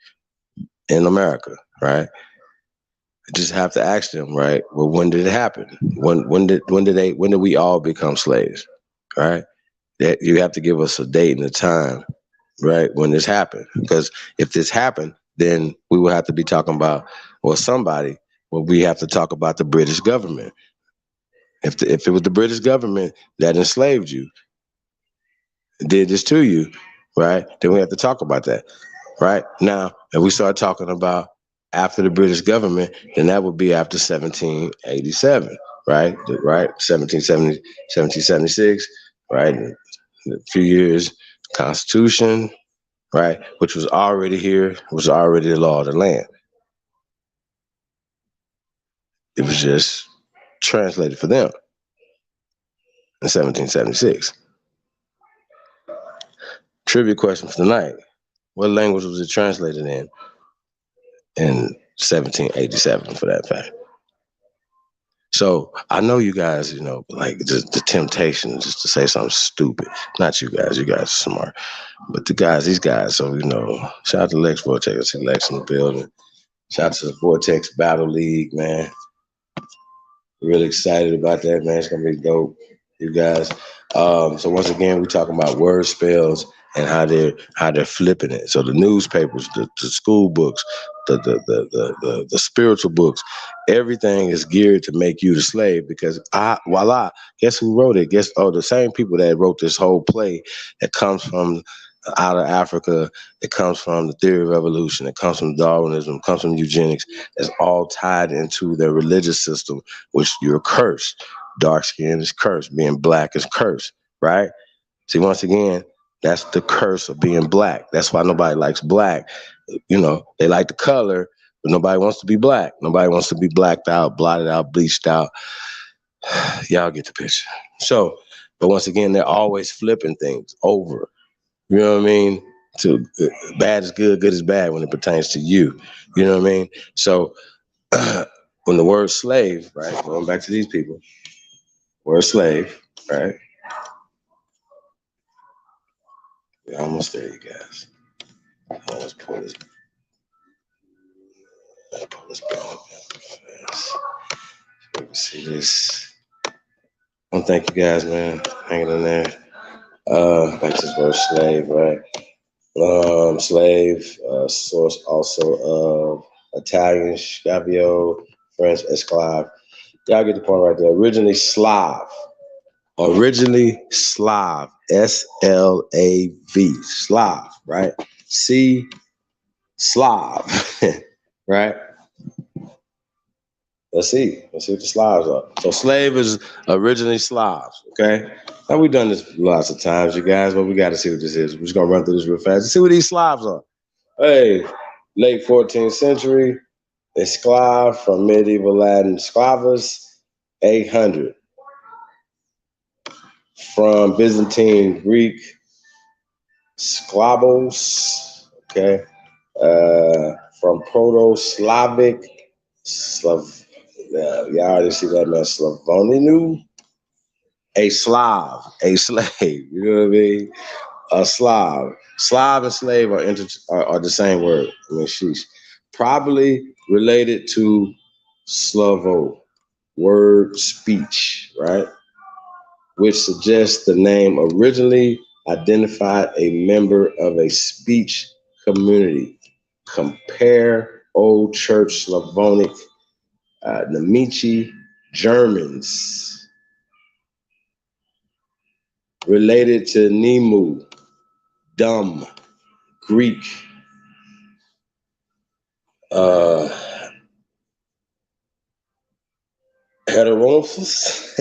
in America, right? You just have to ask them, right? Well, when did it happen? When did we all become slaves? Right? That you have to give us a date and a time, right, when this happened. Because if this happened, then we will have to be talking about, we have to talk about the British government. If it was the British government that enslaved you, did this to you, right, then we have to talk about that. Right? Now, if we start talking about after the British government, then that would be after 1787, right? 1770, 1776, right? A few years, Constitution, right? Which was already here, was already the law of the land. It was just translated for them in 1776. Trivia question for tonight. What language was it translated in 1787, for that fact? So I know you guys, like the temptation just to say something stupid. Not you guys are smart. But these guys, so shout out to Lex Vortex. I see Lex in the building. Shout out to the Vortex Battle League, man. Really excited about that, man. It's gonna be dope, you guys. So once again, we're talking about word spells and how they're flipping it. So the newspapers, the school books, the spiritual books, everything is geared to make you the slave because voila, guess who wrote it? The same people that wrote this whole play that comes from out of Africa, it comes from the theory of evolution, it comes from Darwinism, it comes from eugenics. It's all tied into their religious system, which you're cursed. Dark skin is cursed. Being black is cursed, right? See, once again, that's the curse of being black. That's why nobody likes black. They like the color, but nobody wants to be black. Nobody wants to be blacked out, blotted out, bleached out. Y'all get the picture. So, but once again, they're always flipping things over. You know what I mean? To bad is good, good is bad when it pertains to you. You know what I mean? So when the word slave, right? Going back to these people, word slave, right? We're almost there, you guys. Let's pull this back up fast. So we can see this. I want to thank you guys, man, hanging in there. Back to this word slave, right? Slave, source also of Italian, scabio, French, esclave. Y'all get the point right there. Originally Slav, S-L-A-V, Slav, right? C, Slav, right? Let's see what the Slavs are. So slave is originally Slavs, okay? Now we've done this lots of times, you guys, but we got to see what this is. We're just gonna run through this real fast and see what these Slavs are. Hey, late 14th century, esclave from medieval Latin sclavus, 800. From Byzantine Greek, sklavos, okay? From Proto-Slavic, y'all already see that, man, Slavoninu, a Slav, a slave, you know what I mean? A Slav. Slav and slave are the same word. I mean, sheesh. Probably related to Slavo, word speech, right? Which suggests the name originally identified a member of a speech community. Compare Old Church Slavonic, Nemichi, Germans. Related to Nemu, dumb, Greek. Heterophilus.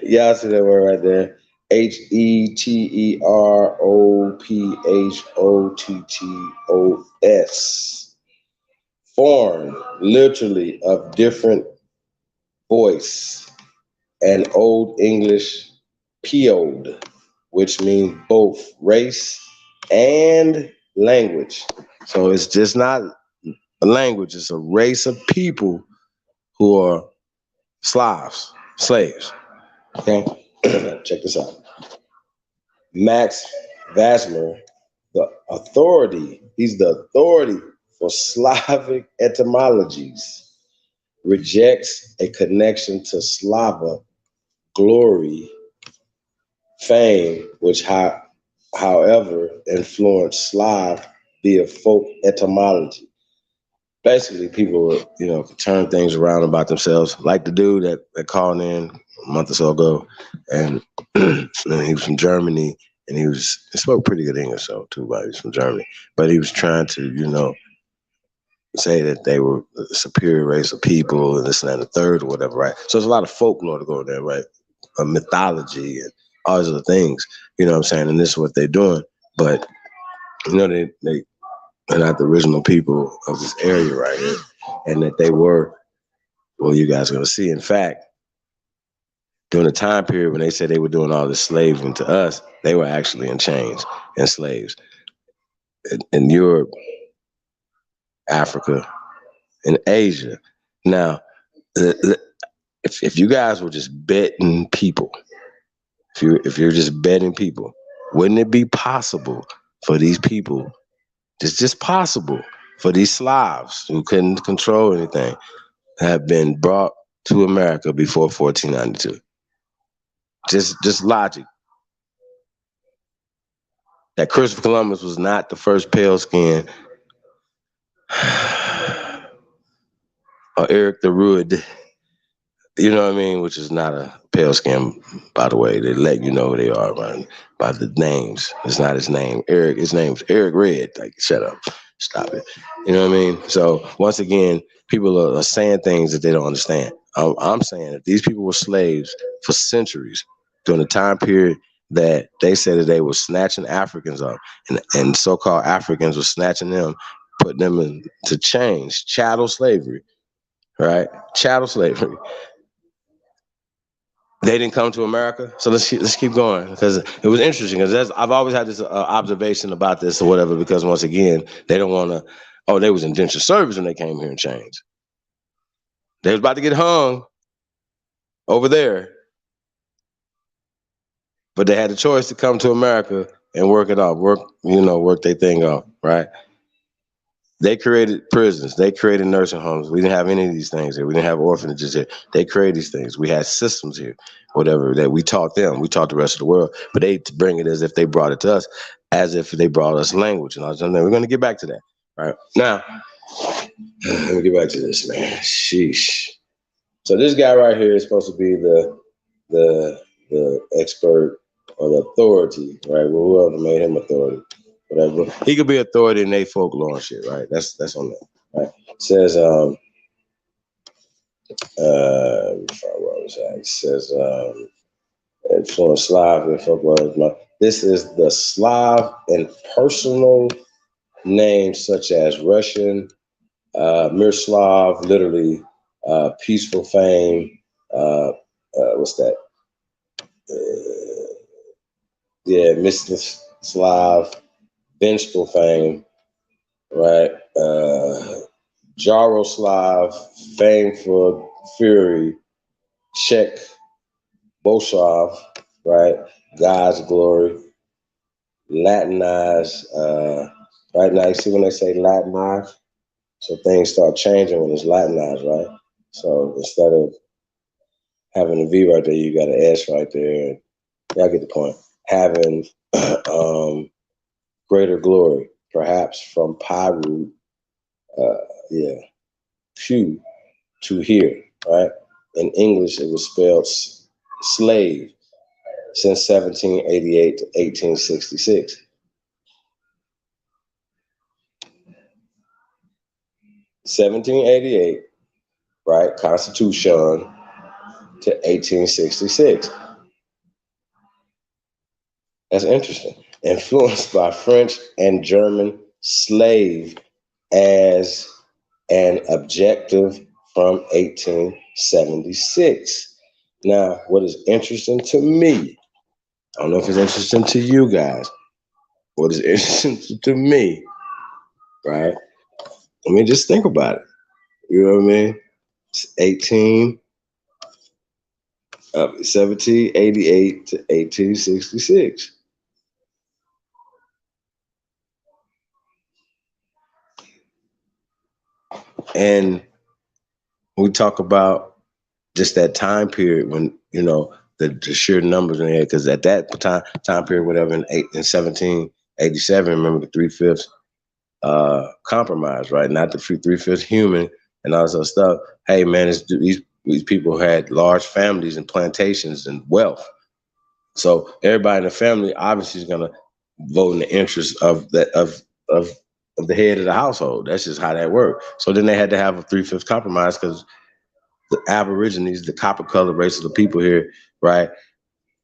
Y'all see that word right there. Heterophottos. Foreign, literally of different voice, and Old English peod, which means both race and language. So it's just not a language, it's a race of people who are Slavs, slaves. Okay, check this out. Max Vasmer, he's the authority for Slavic etymologies, rejects a connection to Slava glory, fame, which however influenced Slav via folk etymology. Basically, people could turn things around about themselves, like the dude that called in a month or so ago, and he was from Germany, and he spoke pretty good English, though, too, but he was from Germany. But he was trying to, say that they were a superior race of people, and this and that, and the third, or whatever, right? So there's a lot of folklore to go there, right? Mythology and all these other things, you know what I'm saying? And this is what they're doing. But, they're not the original people of this area right here. And that they were, well, you guys are going to see. In fact, during the time period when they said they were doing all this slaving to us, they were actually in chains and slaves. In Europe, Africa, and Asia. Now, if you guys were just betting people, if you're just betting people, wouldn't it be possible for these people, it's just possible for these Slavs who couldn't control anything, have been brought to America before 1492? Just logic. That Christopher Columbus was not the first pale skin, or Eric the Rude, you know what I mean? Which is not a pale skin, by the way. They let you know who they are by the names. It's not his name. His name's Eric Red. Like, shut up. Stop it. You know what I mean? So once again, people are saying things that they don't understand. I'm saying that these people were slaves for centuries during the time period that they said that they were snatching Africans up, and so-called Africans were snatching them, putting them into chains, chattel slavery, right? Chattel slavery. They didn't come to America, so let's keep going, because it was interesting. Because I've always had this observation about this or whatever. Because once again, they don't want to. Oh, they was indentured service when they came here in chains. They was about to get hung over there, but they had the choice to come to America and work it off, work their thing off, right? They created prisons. They created nursing homes. We didn't have any of these things here. We didn't have orphanages here. They created these things. We had systems here, whatever, that we taught them. We taught the rest of the world. But they bring it as if they brought it to us, as if they brought us language. And all that. We're going to get back to that. All right. Now, let me get back to this, man. Sheesh. So this guy right here is supposed to be the expert or the authority, right? Well, whoever made him authority. Whatever. He could be authority in their folklore and shit, right? That's on that. Right. It says it says influence Slav and folklore. This is the Slav and personal names such as Russian, Mirslav, literally peaceful fame. What's that? Mstislav, vengeful fame, right? Jaroslav, fame for fury. Czech, Bosov, right? God's glory. Latinized, right now, you see when they say Latinized? So things start changing when it's Latinized, right? So instead of having a V right there, you got an S right there. Y'all get the point. Having greater glory, perhaps from pi root, pew, to here, right? In English, it was spelled slave since 1788 to 1866. (1788), right? Constitution to 1866. That's interesting. Influenced by French and German slave as an objective from 1876. Now, what is interesting to me, I don't know if it's interesting to you guys, what is interesting to me, right? I mean, just think about it. You know what I mean? It's 1788 to 1866. And we talk about just that time period when, the sheer numbers in here, because at that time period, whatever, in 1787, remember the 3/5 compromise, right? Not the 3/5 human and all this other stuff. Hey, man, these people had large families and plantations and wealth. So everybody in the family obviously is going to vote in the interest of the head of the household. That's just how that worked. So then they had to have a 3/5 compromise, because the Aborigines, the copper-colored race of the people here, right?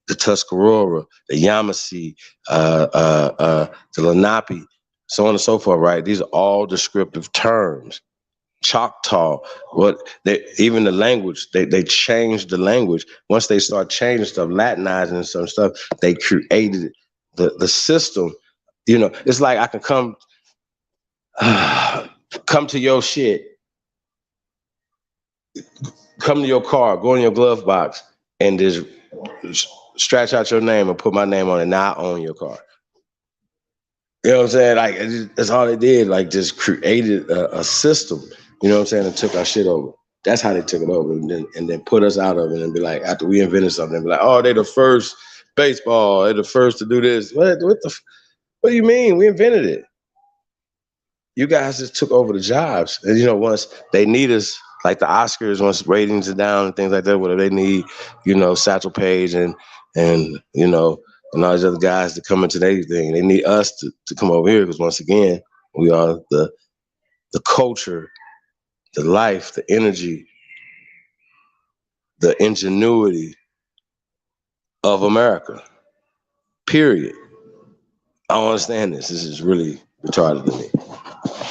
The Tuscarora, the Yamasee, the Lenape, so on and so forth, right? These are all descriptive terms. Choctaw, even the language, they changed the language. Once they start changing stuff, Latinizing and some stuff, they created the system. It's like I can come to your shit come to your car, go in your glove box, and just scratch out your name and put my name on it. Now I own your car. You know what I'm saying? Like, that's all they did. Like, just created a system. You know what I'm saying? And took our shit over. That's how they took it over, and then put us out of it, and be like, after we invented something, be like, oh, they the first baseball. They're the first to do this. What do you mean? We invented it. You guys just took over the jobs. And, you know, once they need us, like the Oscars, once ratings are down and things like that, whatever they need, you know, Satchel Paige and you know, and all these other guys to come into their thing. They need us to come over here because, once again, we are the culture, the life, the energy, the ingenuity of America. Period. I don't understand this. This is really retarded to me.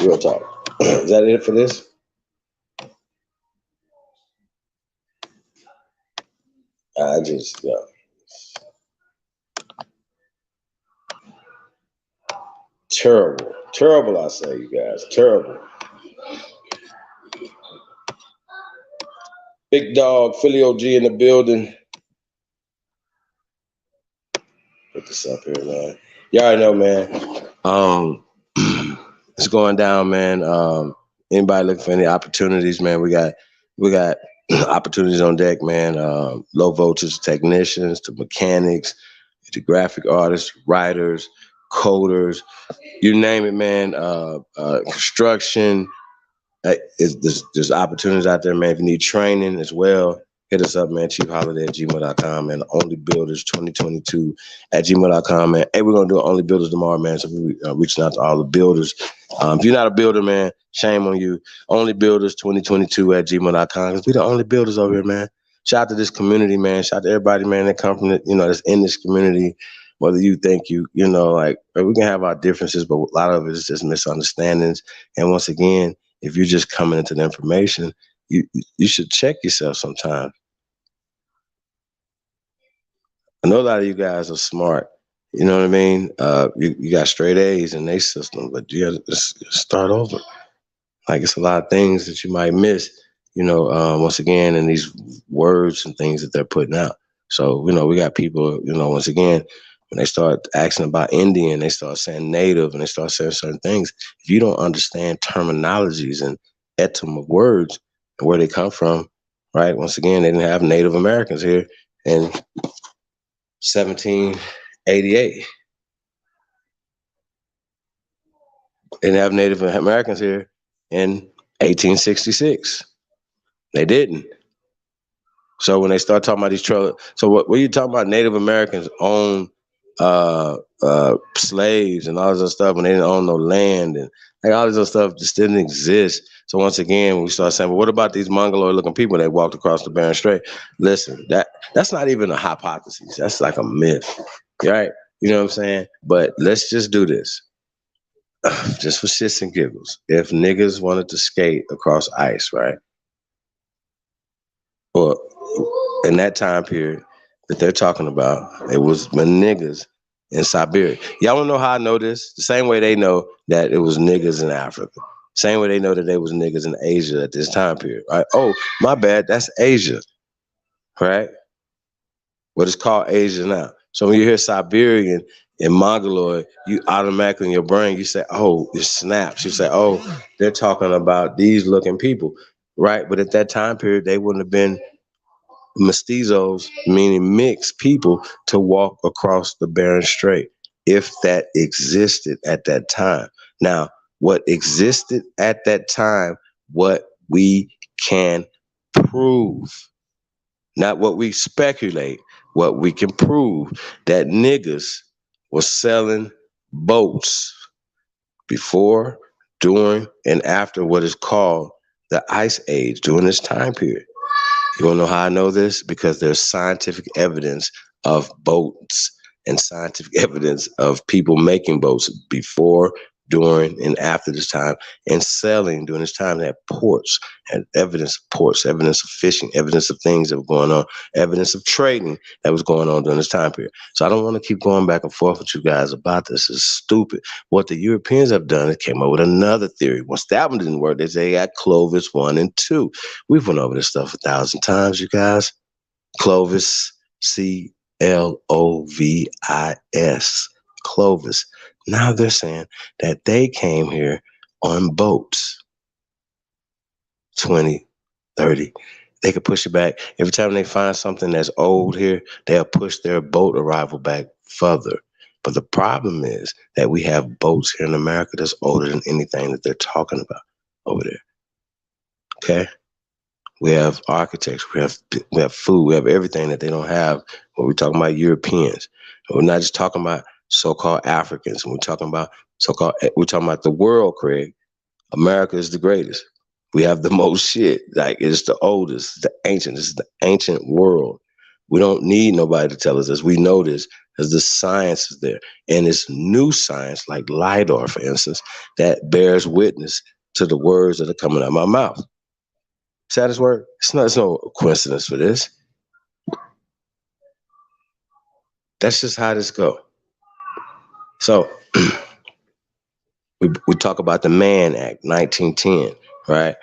Real talk. Is that it for this? Yeah. Terrible, I say, you guys. Terrible. Big dog, Philly OG in the building. Put this up here, man. You already know, man. It's going down, man. Anybody looking for any opportunities, man? We got opportunities on deck, man. Low voltage technicians to mechanics, to graphic artists, writers, coders, you name it, man. Construction. There's opportunities out there, man. If you need training as well, hit us up, man. chiefholiday@gmail.com, man. Only Builders 2022 @gmail.com, man. Hey, we're gonna do Only Builders tomorrow, man. So we're reaching out to all the builders. If you're not a builder, man, shame on you. Only Builders 2022 @gmail.com, because we the only builders over here, man. Shout out to this community, man. Shout out to everybody, man, that come from that's in this community. Whether you think like, we can have our differences, but a lot of it is just misunderstandings. And once again, if you're just coming into the information, you should check yourself sometimes. I know a lot of you guys are smart. You know what I mean? You got straight A's in their system, but you got to start over. Like, it's a lot of things that you might miss, once again, in these words and things that they're putting out. So, we got people, once again, when they start asking about Indian, they start saying Native, and they start saying certain things. If you don't understand terminologies and etym of words and where they come from, right? Once again, they didn't have Native Americans here in 1788. They didn't have Native Americans here in 1866. They didn't. So when they start talking about these so what you talking about? Native Americans own slaves and all this other stuff when they didn't own no land, and like all this other stuff just didn't exist. So once again, we start saying, well, what about these mongoloid looking people that walked across the Bering Strait? Listen, that's not even a hypothesis. That's like a myth, right? You know what I'm saying? But let's just do this. Just for shits and giggles. If niggas wanted to skate across ice, right? Well, in that time period that they're talking about, it was my niggas in Siberia. Y'all wanna know how I know this? The same way they know that it was niggas in Africa. Same way they know that there was niggas in Asia at this time period, right? Oh, my bad, that's Asia, right? What is called Asia now. So when you hear Siberian and Mongoloid, you automatically in your brain, you say, oh, it snaps. You say, oh, they're talking about these looking people, right? But at that time period, they wouldn't have been mestizos, meaning mixed people, to walk across the Bering Strait, if that existed at that time. Now, what existed at that time, what we can prove, not what we speculate, what we can prove, that niggas was selling boats before, during, and after what is called the Ice Age, during this time period. You wanna know how I know this? Because there's scientific evidence of boats and scientific evidence of people making boats before, during and after this time, and selling during this time. They had ports, and evidence of ports, evidence of fishing, evidence of things that were going on, evidence of trading that was going on during this time period. So I don't want to keep going back and forth with you guys about this. It's stupid. What the Europeans have done is came up with another theory. Once that one didn't work, they say they got Clovis 1 and 2. We've went over this stuff 1,000 times, you guys. Clovis, Clovis, Clovis. Now they're saying that they came here on boats 20, 30. They could push it back. Every time they find something that's old here, they'll push their boat arrival back further. But the problem is that we have boats here in America that's older than anything that they're talking about over there. Okay? We have architects, we have food, we have everything that they don't have when we're talking about Europeans. And we're not just talking about so-called Africans. We're talking about the world, Craig. America is the greatest. We have the most shit. Like, it's the oldest, the ancient. This is the ancient world. We don't need nobody to tell us this. We know this because the science is there. And it's new science, like LIDAR, for instance, that bears witness to the words that are coming out of my mouth. Saddest word? It's no coincidence for this. That's just how this go. So we talk about the Mann Act, 1910, right?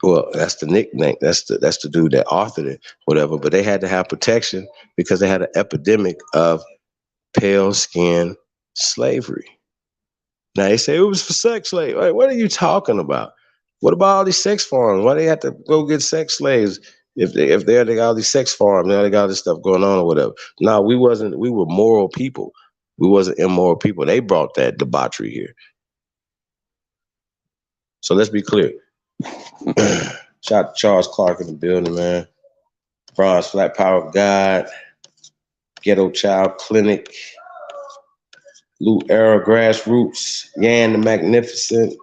Well, that's the nickname. That's the dude that authored it, whatever. But they had to have protection because they had an epidemic of pale skin slavery. Now they say it was for sex slaves. Like, what are you talking about? What about all these sex farms? Why they have to go get sex slaves if they got all these sex farms, they got all this stuff going on or whatever? No, we were moral people. We wasn't immoral people. They brought that debauchery here. So let's be clear. Shout out to Charles Clark in the building, man. Bronze Flat Power of God, Ghetto Child Clinic, Lou Era Grassroots, Yan the Magnificent.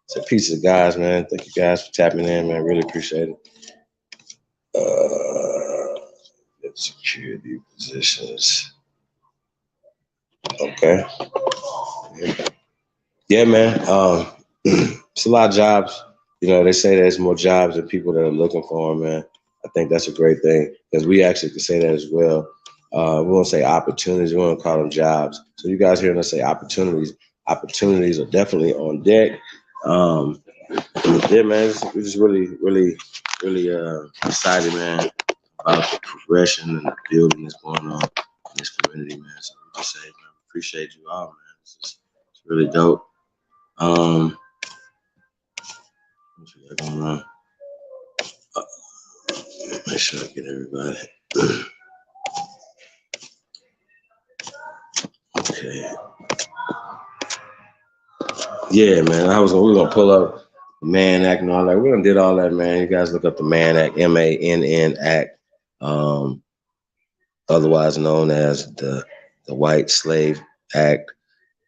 It's a piece of guys, man. Thank you guys for tapping in, man. Really appreciate it. Security positions. Okay. Yeah, man. It's a lot of jobs. You know, they say there's more jobs than people that are looking for them, man. I think that's a great thing because we actually can say that as well. We won't say opportunities. We won't call them jobs. So you guys hearing us say opportunities. Opportunities are definitely on deck. Yeah, man, we're just really, really, really excited, man, about the progression and the building that's going on in this community, man. So we just say, man, appreciate you all, man. It's really dope. What's we got going on? Make sure I get everybody. Okay. Yeah, man. We're gonna pull up the Mann Act and all that. We're gonna did all that, man. You guys look up the Mann Act, MANN Act, otherwise known as the White Slave Act,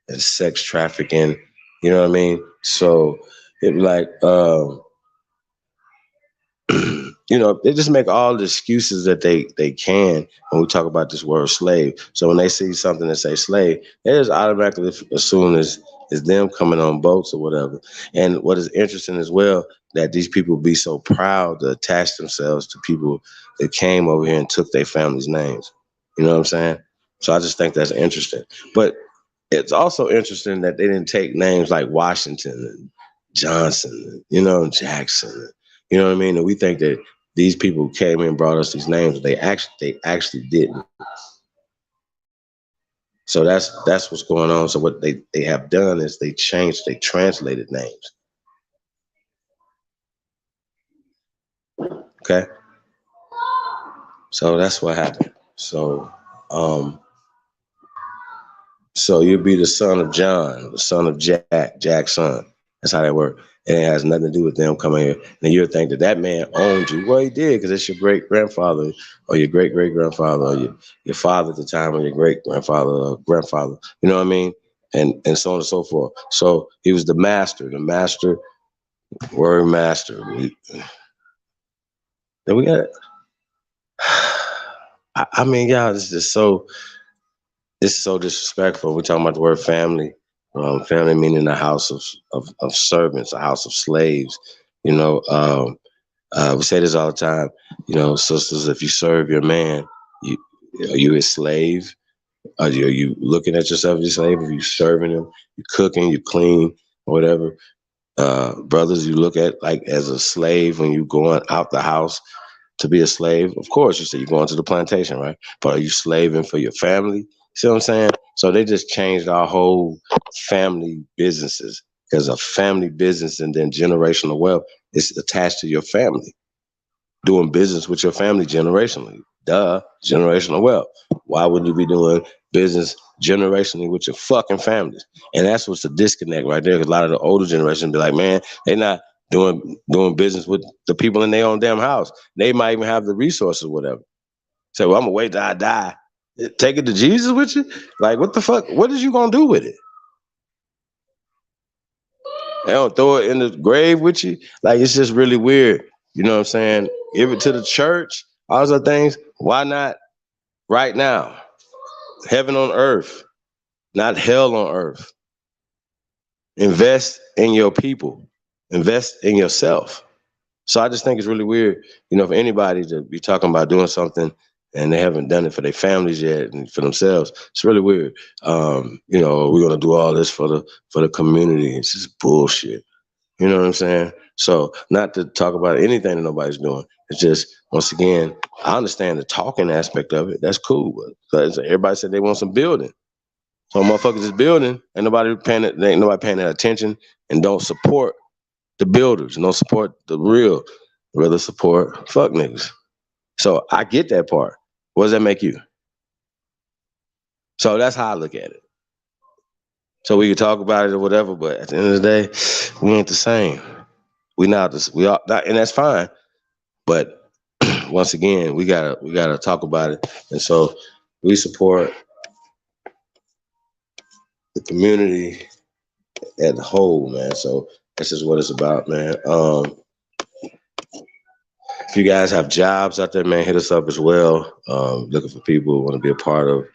and sex trafficking. You know what I mean? So it like you know, they just make all the excuses that they can when we talk about this word slave. So when they see something that say slave, they just automatically assume it's them coming on boats or whatever. And what is interesting as well, that these people be so proud to attach themselves to people that came over here and took their family's names. You know what I'm saying? So I just think that's interesting. But it's also interesting that they didn't take names like Washington and Johnson, you know, and Jackson. You know what I mean? And we think that these people came in and brought us these names. They actually didn't. So that's what's going on. So what they have done is they translated names. Okay. So that's what happened. So so you'll be the son of John, the son of Jack's son. That's how that works. And it has nothing to do with them coming here. And you'll think that man owned you. Well, he did, because it's your great-grandfather or your great-great-grandfather or your father at the time or your great-grandfather or grandfather. You know what I mean? And so on and so forth. So he was the master, word master. Then we got it. I mean, y'all, it's just so, This is so disrespectful. We're talking about the word family. Family meaning a house of servants, a house of slaves. You know, we say this all the time. You know, sisters, if you serve your man, you are you his slave? Are you looking at yourself as a slave? Are you serving him? You cooking, you clean, or whatever. Brothers, you look at like as a slave when you going out the house to be a slave. Of course, you say you're going to the plantation, right? But are you slaving for your family? See what I'm saying? So they just changed our whole family businesses because a family business and then generational wealth is attached to your family. Doing business with your family generationally. Duh, generational wealth. Why wouldn't you be doing business generationally with your fucking families? And that's what's the disconnect right there. Because a lot of the older generation be like, man, they're not doing business with the people in their own damn house. They might even have the resources, or whatever. Say, well, I'm gonna wait till I die. Take it to Jesus with you? Like, what the fuck? What is you gonna do with it? They don't throw it in the grave with you. Like, it's just really weird. You know what I'm saying? Give it to the church, all those other things. Why not right now? Heaven on earth, not hell on earth. Invest in your people. Invest in yourself. So I just think it's really weird, you know, for anybody to be talking about doing something and they haven't done it for their families yet and for themselves. It's really weird. You know, we're gonna do all this for the community. It's just bullshit. You know what I'm saying? So not to talk about anything that nobody's doing. It's just, once again, I understand the talking aspect of it. That's cool. But 'cause everybody said they want some building. So motherfuckers is building, ain't nobody paying that attention and don't support the builders and don't support the real, rather support fuck niggas. So I get that part. What does that make you? So that's how I look at it. So we can talk about it or whatever, but at the end of the day, we ain't the same. We are not, and that's fine. But once again, we gotta talk about it. And so we support the community as a whole, man. So that's just what it's about, man. If you guys have jobs out there, man, hit us up as well. Looking for people who want to be a part of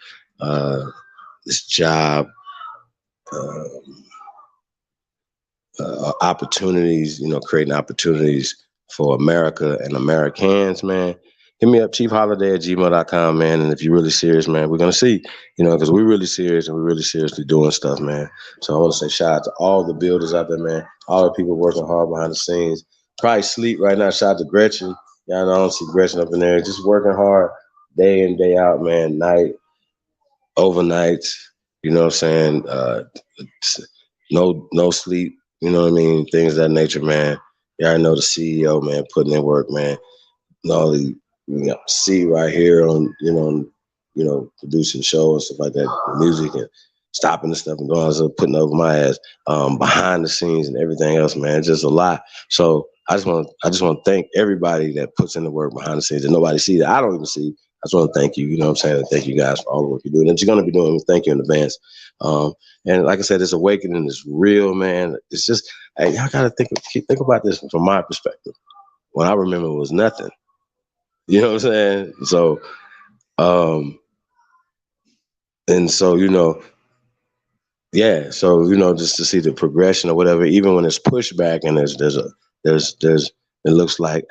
this job. Opportunities, you know, creating opportunities for America and Americans, man. Hit me up, chiefholiday@gmail.com, man. And if you're really serious, man, we're going to see, you know, because we're really serious and we're really seriously doing stuff, man. So I want to say shout out to all the builders out there, man. All the people working hard behind the scenes. Probably sleep right now. Shout out to Gretchen. Y'all know I don't see Gretchen up in there. Just working hard day in, day out, man. Night, overnight, you know what I'm saying? No sleep. You know what I mean? Things of that nature, man. Y'all know the CEO, man, putting in work, man. And all the see right here on, producing shows and stuff like that, the music and stopping the stuff and going so putting over my ass, behind the scenes and everything else, man. It's just a lot. So I just want to thank everybody that puts in the work behind the scenes that nobody sees, that I don't even see. I just want to thank you. You know what I'm saying? And thank you guys for all the work you're doing. And you're going to be doing. Thank you in advance. And like I said, this awakening is real, man. It's just, hey, y'all got to think about this from my perspective. When I remember, it was nothing. You know what I'm saying? So, and so, yeah. So, just to see the progression or whatever, even when there's pushback and there's it looks like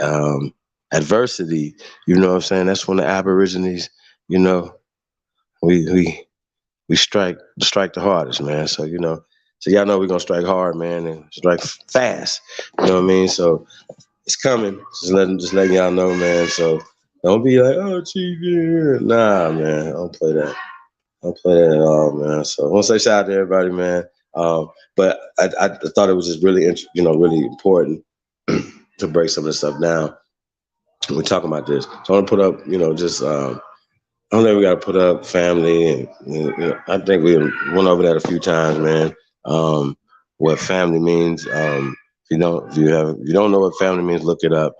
adversity, you know what I'm saying? That's when the Aborigines, we strike the hardest, man. So, so y'all know we're gonna strike hard, man, and strike fast. You know what I mean? So it's coming. Just letting y'all know, man. So don't be like, oh, Chief, yeah. Nah, man. I don't play that. I don't play that at all, man. So I want to say shout out to everybody, man. But I thought it was just really, really important to break some of this stuff down. We're talking about this. So I want to put up, I don't think we got to put up family, and I think we went over that a few times, man. What family means. If you don't know what family means, look it up.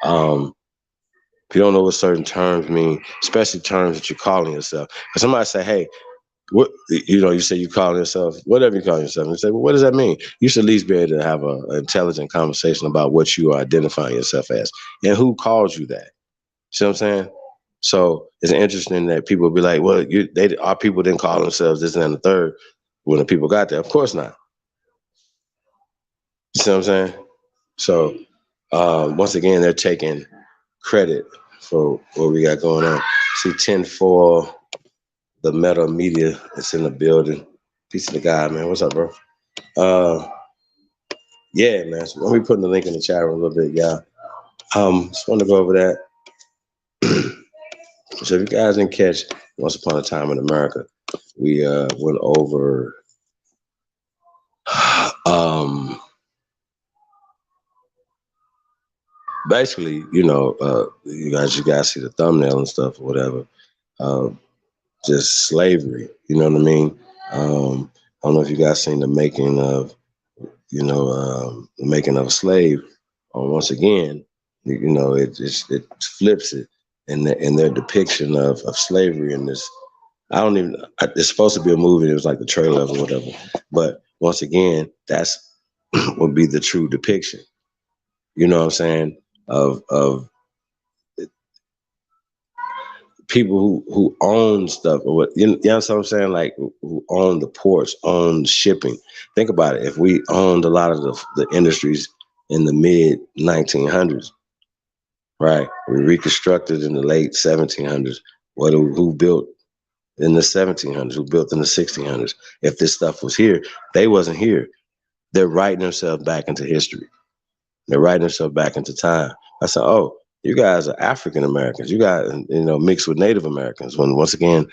If you don't know what certain terms mean, especially terms that you're calling yourself, because somebody say, "Hey, what?" You say you call yourself whatever you call yourself, and you say, "Well, what does that mean?" You should at least be able to have an intelligent conversation about what you are identifying yourself as and who calls you that. See what I'm saying? So it's interesting that people be like, well, our people didn't call themselves this and the third when the people got there. Of course not. You see what I'm saying? So once again, they're taking credit for what we got going on. See 10-4, the Meta Media is in the building. Peace to the guy, man. What's up, bro? Yeah, man. So let me put the link in the chat room a little bit, y'all. Just want to go over that. So if you guys didn't catch Once Upon a Time in America, we went over basically, you guys see the thumbnail and stuff or whatever. Just slavery, you know what I mean? I don't know if you guys seen the making of, the making of a slave. Once again, it flips it in their depiction of slavery in this. It's supposed to be a movie. It was like the trailer or whatever. But once again, that's would be the true depiction. You know what I'm saying? Of people who own stuff or what, you know what I'm saying? Like who own the ports, own shipping. Think about it. If we owned a lot of the industries in the mid 1900s, right? We reconstructed in the late 1700s. Who built in the 1700s? Who built in the 1600s? If this stuff was here, they wasn't here. They're writing themselves back into history. They're writing themselves back into time. I said, oh, you guys are African Americans. You guys, mixed with Native Americans. When once again,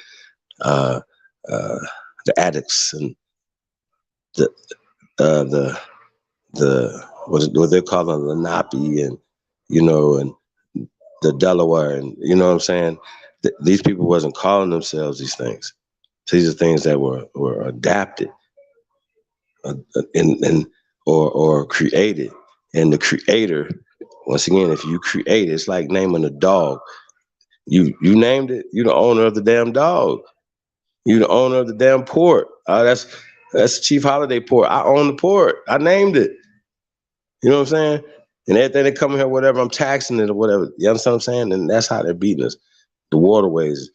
the addicts and the what they're calling the Lenape and and the Delaware and you know what I'm saying. These people wasn't calling themselves these things. So these are things that were adapted or created. And the creator, once again, if you create, it's like naming a dog. You named it. You're the owner of the damn dog. You're the owner of the damn port. That's Chief Holiday Port. I own the port. I named it. You know what I'm saying? And everything that come here, whatever, I'm taxing it or whatever. You understand what I'm saying? And that's how they're beating us. The waterways,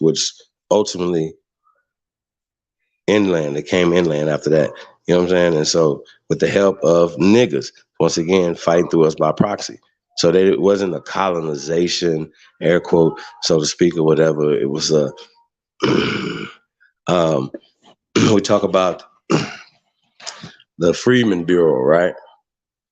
which ultimately inland. They came inland after that. You know what I'm saying? And so with the help of niggas, once again, fighting through us by proxy. So it wasn't a colonization, air quote, so to speak, or whatever. It was a, we talk about the Freedmen Bureau, right?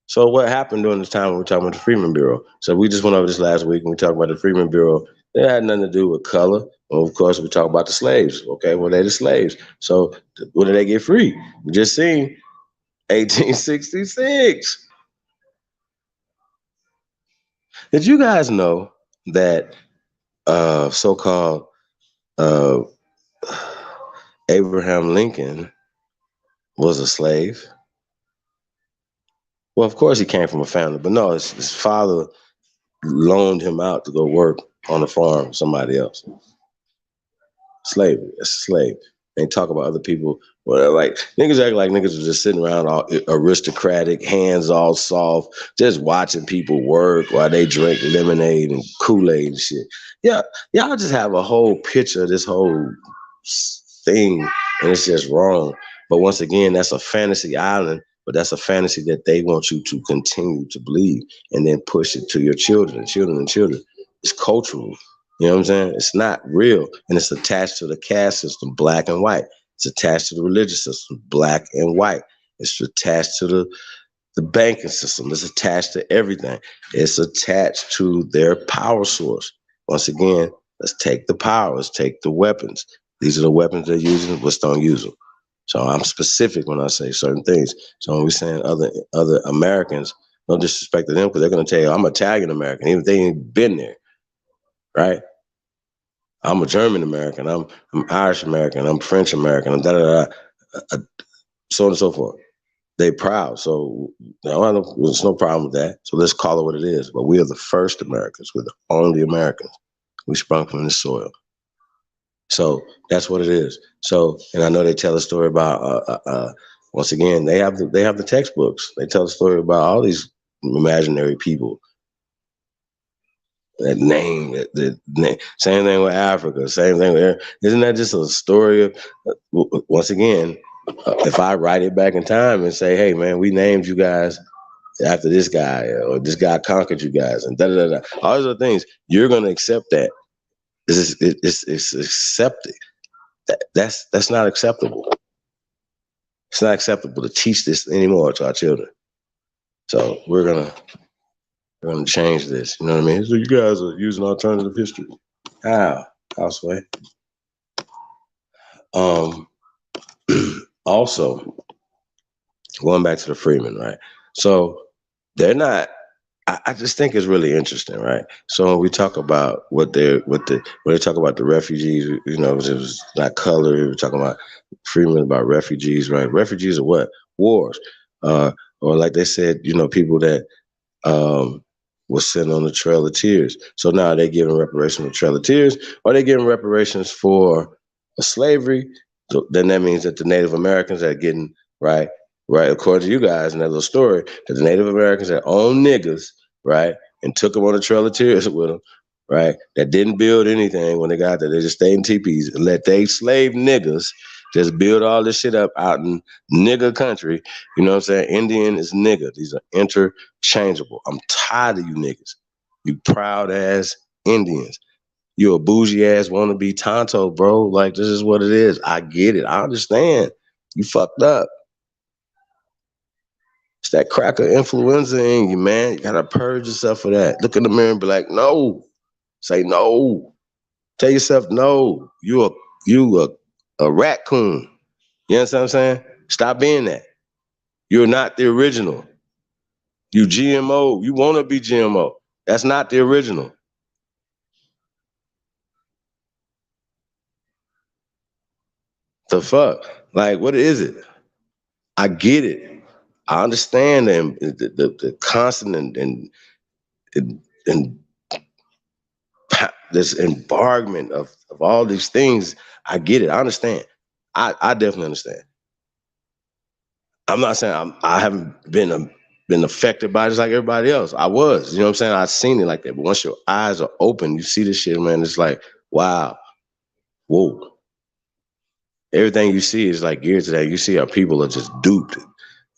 So what happened during this time when we're talking about the Freedmen Bureau? So we just went over this last week and we talked about the Freedmen Bureau. It had nothing to do with color. Well, of course, we talk about the slaves. Okay, well, they're the slaves. So when did they get free? We just seen 1866. Did you guys know that so-called Abraham Lincoln was a slave? Well, of course he came from a family, but no, his father loaned him out to go work on the farm with somebody else. Slavery, it's a slave. They talk about other people. Well, like niggas act like niggas are just sitting around all aristocratic, hands all soft, just watching people work while they drink lemonade and Kool-Aid and shit. Yeah, y'all just have a whole picture of this whole thing, and it's just wrong. But once again, that's a fantasy island, but that's a fantasy that they want you to continue to believe and then push it to your children. It's cultural. You know what I'm saying? It's not real. And it's attached to the caste system, black and white. It's attached to the religious system, black and white. It's attached to the banking system. It's attached to everything. It's attached to their power source. Once again, let's take the power. Let's take the weapons. These are the weapons they're using. Let's don't use them. So I'm specific when I say certain things. So when we're saying other Americans, no disrespect to them, because they're going to tell you, I'm Italian American, even if they ain't been there. Right? I'm a German American. I'm Irish American. I'm French American. I'm so on and so forth. They proud. So there's no problem with that. So let's call it what it is. But we are the first Americans. We're the only Americans. We sprung from this soil. So that's what it is. So, and I know they tell a story about, once again, they have the textbooks. They tell a story about all these imaginary people. That name, the name. Same thing with Africa. Same thing with. Isn't that just a story of? Once again, if I write it back in time and say, "Hey, man, we named you guys after this guy, or this guy conquered you guys," and da da da, all those other things, you're gonna accept that. It's accepted. That's not acceptable. It's not acceptable to teach this anymore to our children. So we're gonna change this. You know what I mean? So you guys are using alternative history. How? Houseway. Also, going back to the Freemen, right? So they're not. I just think it's really interesting, right? So when we talk about when they talk about the refugees, you know, it was not color. We were talking about Freemen about refugees, right? Refugees are what? Wars, or like they said, you know, people that was sent on the Trail of Tears. So now they're giving reparations for Trail of Tears, or they're giving reparations for slavery. So then that means that the Native Americans are getting right, according to you guys in that little story, that the Native Americans that own niggas, right, and took them on the Trail of Tears with them, right, that didn't build anything when they got there. They just stayed in teepees and let they slave niggas just build all this shit up out in nigga country. You know what I'm saying? Indian is nigga. These are interchangeable. I'm tired of you niggas. You proud ass Indians. You a bougie ass wannabe Tonto, bro. Like, this is what it is. I get it. I understand. You fucked up. It's that cracker influenza in you, man. You gotta purge yourself of that. Look in the mirror and be like, no. Say no. Tell yourself no. You a raccoon. You understand what I'm saying? Stop being that. You're not the original. You GMO. You want to be GMO. That's not the original. The fuck? Like, what is it? I get it. I understand the constant and this embargement of all these things. I get it. I understand. I definitely understand. I'm not saying I haven't been affected by it just like everybody else. I was, you know what I'm saying? I've seen it like that. But once your eyes are open, you see this shit, man. It's like, wow, whoa. Everything you see is like geared to that. You see how people are just duped.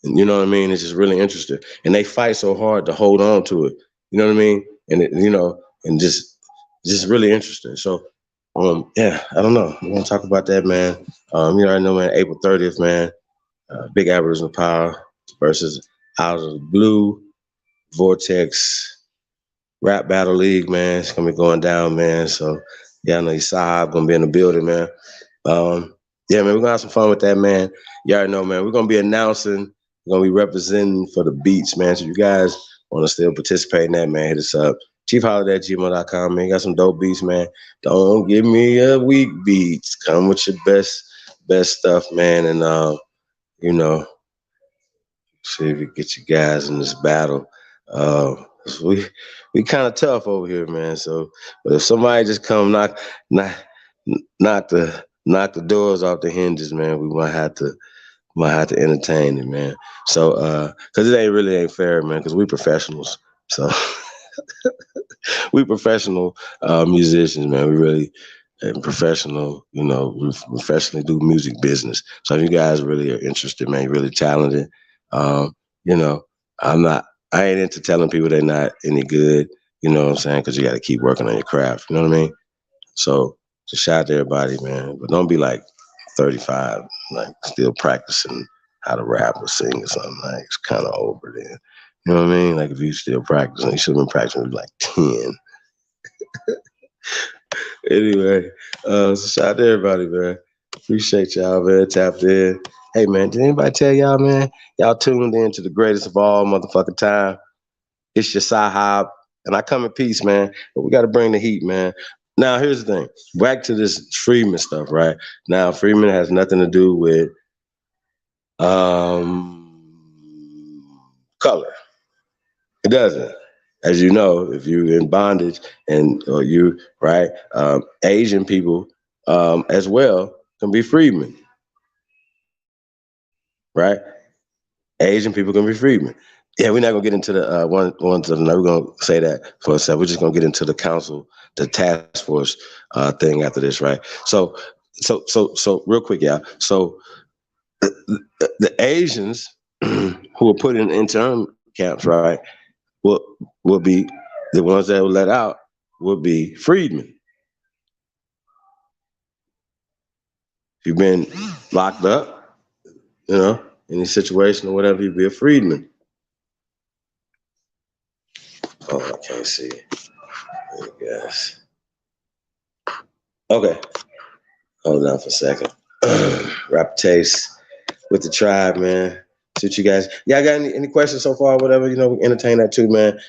And you know what I mean? It's just really interesting. And they fight so hard to hold on to it. You know what I mean? And it, you know, and just really interesting. So yeah, I don't know. We're gonna talk about that, man. You already know, man, April 30th, man. Big Aboriginal Power versus Out of the Blue Vortex Rap Battle League, man. It's gonna be going down, man. So yeah, I know Sahab gonna be in the building, man. Yeah, man, we're gonna have some fun with that, man. You already know, man. We're gonna be announcing, we're gonna be representing for the beats, man. So you guys wanna still participate in that, man, hit us up. ChiefHoliday@gmail.com, man. You got some dope beats, man. Don't give me a weak beats. Come with your best stuff, man. And you know, see if we get you guys in this battle. We kind of tough over here, man. So, but if somebody just come knock the doors off the hinges, man, we might have to entertain it, man. So, cause it ain't fair, man. Cause we professionals. So we professional musicians, man. We really professional, you know, we professionally do music business. So if you guys really are interested, man, you're really talented. You know, I ain't into telling people they're not any good, you know what I'm saying? Cause you got to keep working on your craft. You know what I mean? So just shout out to everybody, man. But don't be like 35, like still practicing how to rap or sing or something. Like, it's kind of over then. You know what I mean? Like, if you still practicing, you should have been practicing when you were like 10. Anyway, so shout out to everybody, man. Appreciate y'all, man. Tapped in. Hey, man, did anybody tell y'all, man? Y'all tuned in to the greatest of all motherfucking time. It's your Sahab, and I come in peace, man. But we got to bring the heat, man. Now, here's the thing. Back to this Freeman stuff, right? Now, Freeman has nothing to do with color. It doesn't. As you know, if you're in bondage or you, right, Asian people as well can be freedmen, right? Asian people can be freedmen. Yeah, we're not gonna get into the ones of the night. We're gonna say that for a second. We're just gonna get into the council, the task force thing after this, right? So real quick, yeah. So the Asians who were put in intern camps, right, will be the ones that were let out will be freedmen. If you've been locked up, you know, in a situation or whatever, you'd be a freedman. Oh, I can't see. I guess. Okay. Hold on for a second. Rap taste with the tribe, man. See what you guys. Yeah, I got any questions so far? Whatever, you know, we entertain that too, man.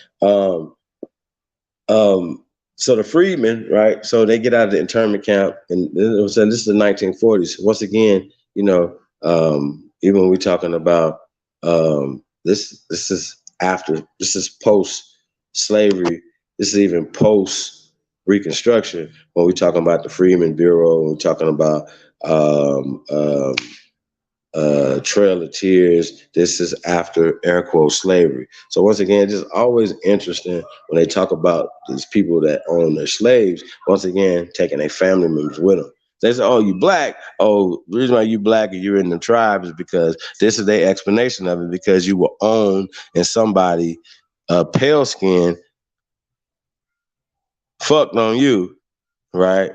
So the freedmen, right? So they get out of the internment camp, and this is the 1940s. Once again, you know, even when we're talking about this is after, this is post slavery. This is even post Reconstruction. When we're talking about the Freedmen Bureau, when we're talking about Trail of Tears. This is after air quote slavery. So once again, it's just always interesting when they talk about these people that own their slaves. Once again, taking their family members with them. They say, "Oh, you black? Oh, the reason why you black and you're in the tribe is because this is their explanation of it. Because you were owned and somebody pale skin fucked on you, right?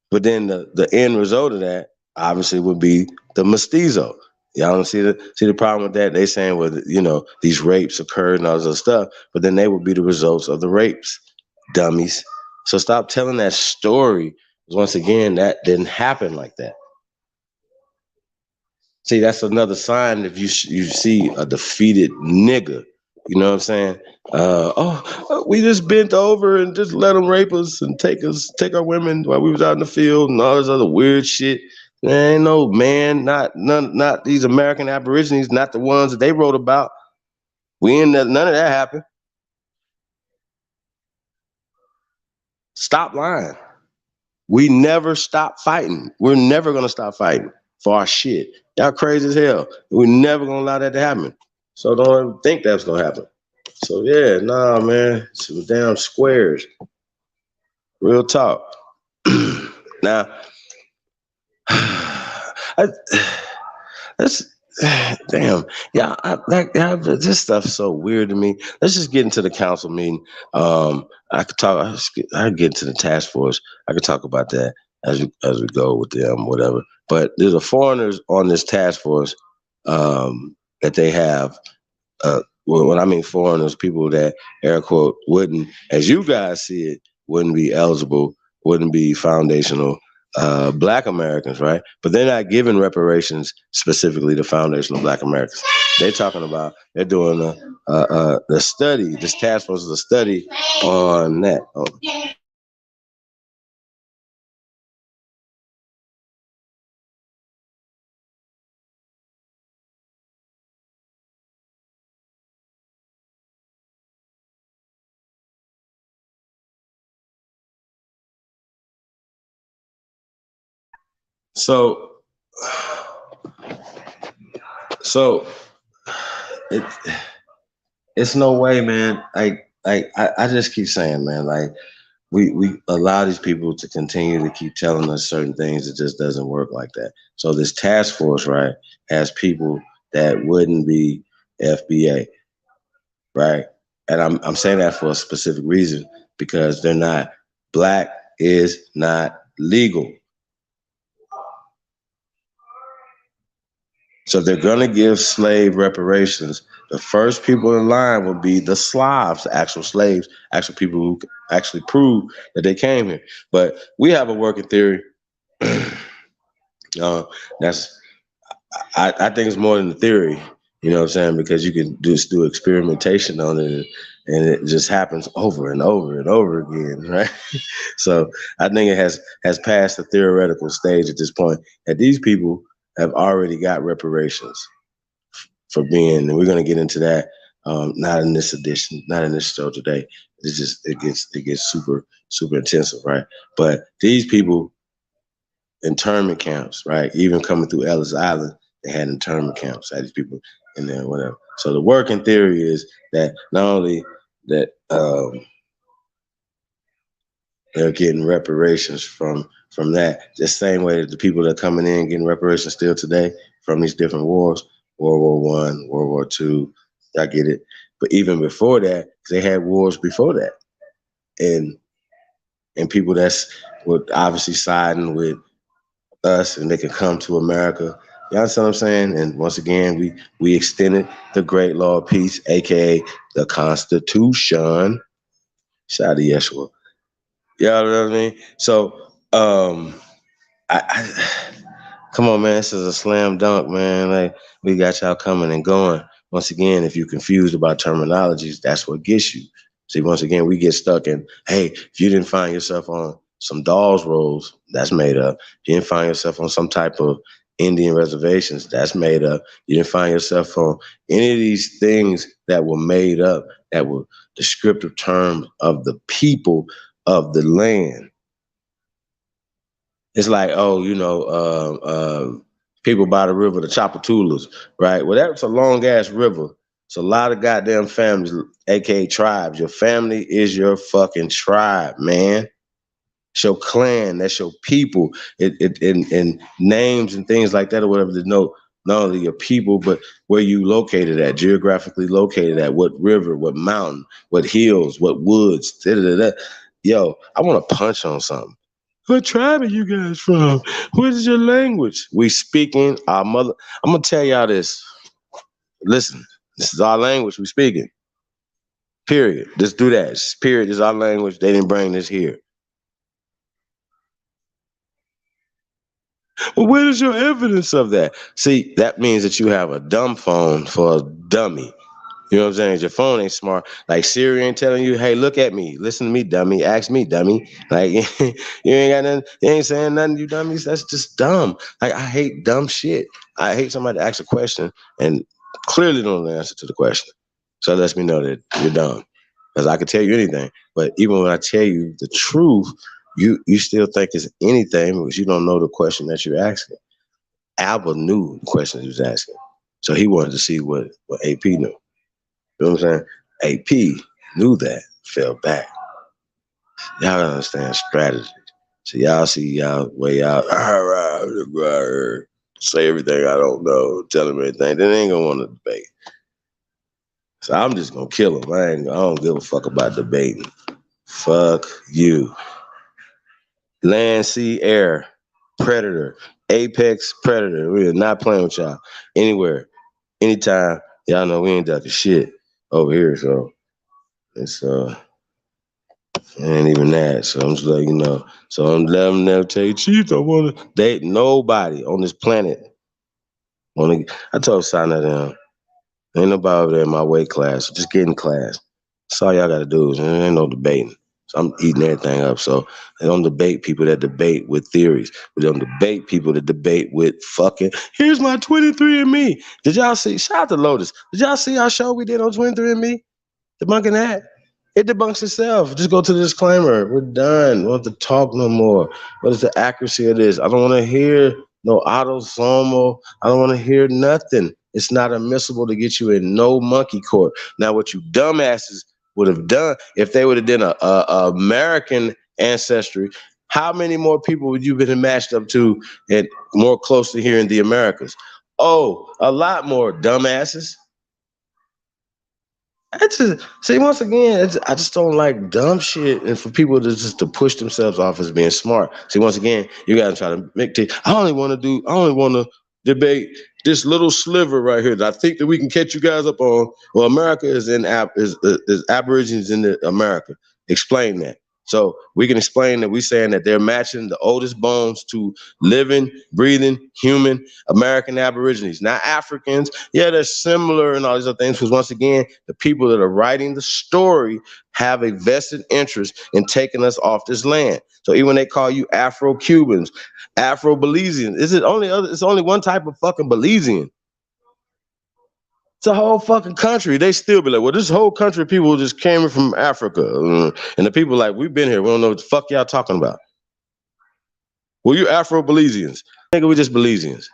But then the end result of that obviously would be the mestizo. Y'all don't see the problem with that? They saying, well, you know, these rapes occurred and all this other stuff, but then they would be the results of the rapes, dummies. So stop telling that story. Once again, that didn't happen like that. See, that's another sign if you see a defeated nigga. You know what I'm saying? We just bent over and just let them rape us and take our women while we was out in the field and all this other weird shit. There ain't no man, not these American Aborigines, not the ones that they wrote about. None of that happened. Stop lying. We never stop fighting. We're never gonna stop fighting for our shit. Y'all crazy as hell. We're never gonna allow that to happen. So don't ever think that's gonna happen. So yeah, nah, man, some damn squares. Real talk. Now, that's damn. Yeah, this stuff's so weird to me. Let's just get into the council meeting. I could get into the task force. I could talk about that as we go with them, whatever. But there's a foreigners on this task force that they have. Well, when I mean foreigners, people that air quote wouldn't, as you guys see it, wouldn't be eligible, wouldn't be foundational Black Americans, right? But they're not giving reparations specifically to foundational Black Americans. They're doing the study. This task force is a study on that. Oh. So it's no way, man. I just keep saying, man, like we allow these people to continue to keep telling us certain things. It just doesn't work like that. So this task force, right, has people that wouldn't be FBA, right? And I'm saying that for a specific reason, because they're not. Black is not legal. So if they're going to give slave reparations, the first people in line will be the Slavs, the actual slaves, actual people who actually prove that they came here. But we have a working theory. That's I think it's more than the theory. You know what I'm saying? Because you can just do experimentation on it, and it just happens over and over and over again, right? So I think it has passed the theoretical stage at this point that these people have already got reparations for being, and we're going to get into that. Not in this edition, not in this show today. It gets super intensive, right? But these people, internment camps, right? Even coming through Ellis Island, They had internment camps, had these people in there, whatever. So the working theory is that not only that they're getting reparations from that, the same way that the people that are coming in getting reparations still today from these different wars, World War I, World War II, I get it. But even before that, they had wars before that. And people that's were obviously siding with us and they can come to America. You understand what I'm saying? And once again, we extended the Great Law of Peace, aka the Constitution. Shout out to Yeshua. You know what I mean? So I come on, man, this is a slam dunk, man. Like, we got y'all coming and going. Once again, if you're confused about terminologies, that's what gets you. See, once again, we get stuck in, hey, if you didn't find yourself on some Dawes Rolls, that's made up. If you didn't find yourself on some type of Indian reservations, that's made up. You didn't find yourself on any of these things that were made up, that were descriptive terms of the people of the land. It's like, people by the river, the Chapatulas, right? Well, that's a long ass river. It's a lot of goddamn families, aka tribes. Your family is your fucking tribe, man. It's your clan, that's your people. And names and things like that or whatever denote not only your people, but where you located at, geographically located at, what river, what mountain, what hills, what woods, da-da-da-da. Yo, I want to punch on something. What tribe are you guys from? What is your language? We speaking our mother. I'm gonna tell y'all this. Listen, this is our language we speaking. Period. Just do that. Period is our language. They didn't bring this here. Well, where is your evidence of that? See, that means that you have a dumb phone for a dummy. You know what I'm saying? Your phone ain't smart. Like Siri ain't telling you, hey, look at me. Listen to me, dummy. Ask me, dummy. Like, you ain't got nothing. You ain't saying nothing, you dummies. That's just dumb. Like, I hate dumb shit. I hate somebody to ask a question and clearly don't know the answer to the question. So that lets me know that you're dumb. Because I could tell you anything. But even when I tell you the truth, you still think it's anything because you don't know the question that you're asking. Albert knew the question he was asking. So he wanted to see what AP knew. You know what I'm saying? AP knew that, fell back. Y'all gotta understand strategy. So y'all see y'all way out, say everything I don't know, tell them everything. Then they ain't gonna want to debate. So I'm just gonna kill them. I don't give a fuck about debating. Fuck you. Land, sea, air, predator, apex predator. We're not playing with y'all anywhere, anytime. Y'all know we ain't ducking shit over here, so it's it ain't even that. So I'm just letting you know. So I'm letting them tell you, Chief, I want to date nobody on this planet. I told Sana them, ain't nobody over there in my weight class. Just get in class. That's all y'all got to do. There ain't no debating. So I'm eating everything up. So they don't debate people that debate with theories. We don't debate people that debate with fucking, here's my 23andMe. Did y'all see? Shout out to Lotus. Did y'all see our show we did on 23andMe? Debunking that. It debunks itself. Just go to the disclaimer. We're done. We don't have to talk no more. What is the accuracy of this? I don't want to hear no autosomal. I don't want to hear nothing. It's not admissible to get you in no monkey court. Now, what you dumbasses would have done if they would have done a American ancestry, how many more people would you have been matched up to and more closely here in the Americas? Oh, a lot more, dumbasses. See, once again, I just don't like dumb shit, and for people to push themselves off as being smart. See, once again, you gotta try to make. I only want to debate this little sliver right here that I think that we can catch you guys up on. Well, America is Aborigines in America. Explain that. So we can explain that we're saying that they're matching the oldest bones to living, breathing, human American Aborigines, not Africans. Yeah, they're similar and all these other things because once again, the people that are writing the story have a vested interest in taking us off this land. So even when they call you Afro-Cubans, Afro-Belizeans, it's only one type of fucking Belizean. It's a whole fucking country. They still be like, well, this whole country of people just came from Africa. And the people like, we've been here. We don't know what the fuck y'all talking about. Well, you Afro-Belizeans. Nigga, we just Belizeans.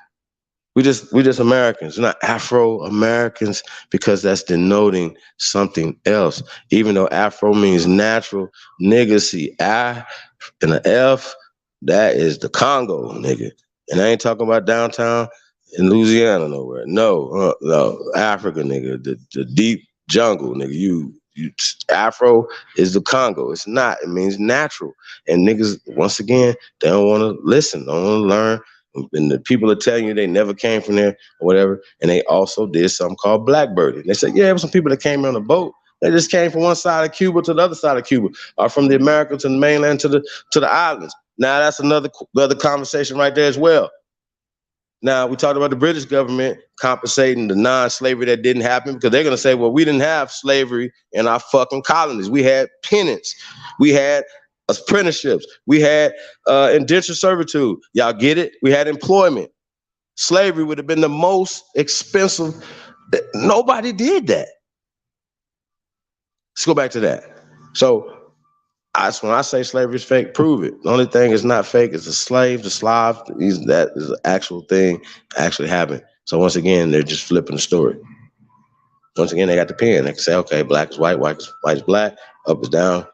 We just Americans. We're not Afro Americans because that's denoting something else. Even though Afro means natural, niggas see I and an F, that is the Congo, nigga. And I ain't talking about downtown in Louisiana nowhere. No, Africa, nigga. The deep jungle, nigga. You Afro is the Congo. It's not. It means natural. And niggas, once again, they don't want to listen, don't want to learn. And the people are telling you they never came from there or whatever. And they also did something called blackbirding. They said, yeah, there were some people that came on a boat. They just came from one side of Cuba to the other side of Cuba, or from the Americas to the mainland to the islands. Now that's another conversation right there as well. Now we talked about the British government compensating the non-slavery that didn't happen, because they're gonna say, well, we didn't have slavery in our fucking colonies. We had penance, we had apprenticeships, we had indentured servitude. Y'all get it? We had employment. Slavery would have been the most expensive. Nobody did that. Let's go back to that. So when I say slavery is fake, prove it. The only thing is not fake is the slave, the Slav. That is an actual thing actually happened. So once again, they're just flipping the story. Once again, they got the pen. They can say, okay, black is white, white is black, up is down,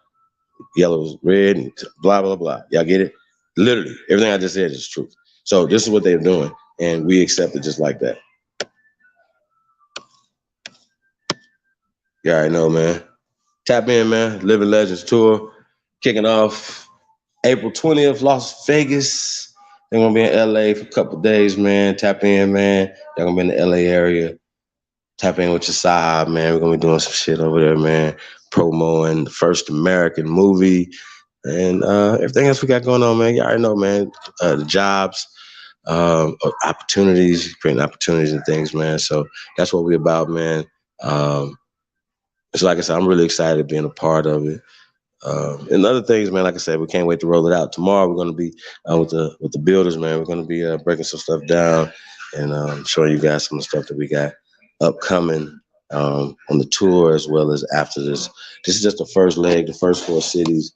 yellow is red, and blah, blah, blah. Y'all get it? Literally, everything I just said is truth. So this is what they're doing, and we accept it just like that. You already know, man. Tap in, man. Living Legends Tour. Kicking off April 20th, Las Vegas. They're going to be in LA for a couple of days, man. Tap in, man. They're going to be in the LA area. Tap in with your side, man. We're going to be doing some shit over there, man. Promoing the first American movie and everything else we got going on, man. You already know, man. The jobs, opportunities, creating opportunities and things, man. So that's what we're about, man. So like I said, I'm really excited being a part of it. And other things, man, like I said, we can't wait to roll it out. Tomorrow we're going to be with the builders, man. We're going to be breaking some stuff down and showing you guys some of the stuff that we got upcoming on the tour, as well as after this. This is just the first leg, the first 4 cities.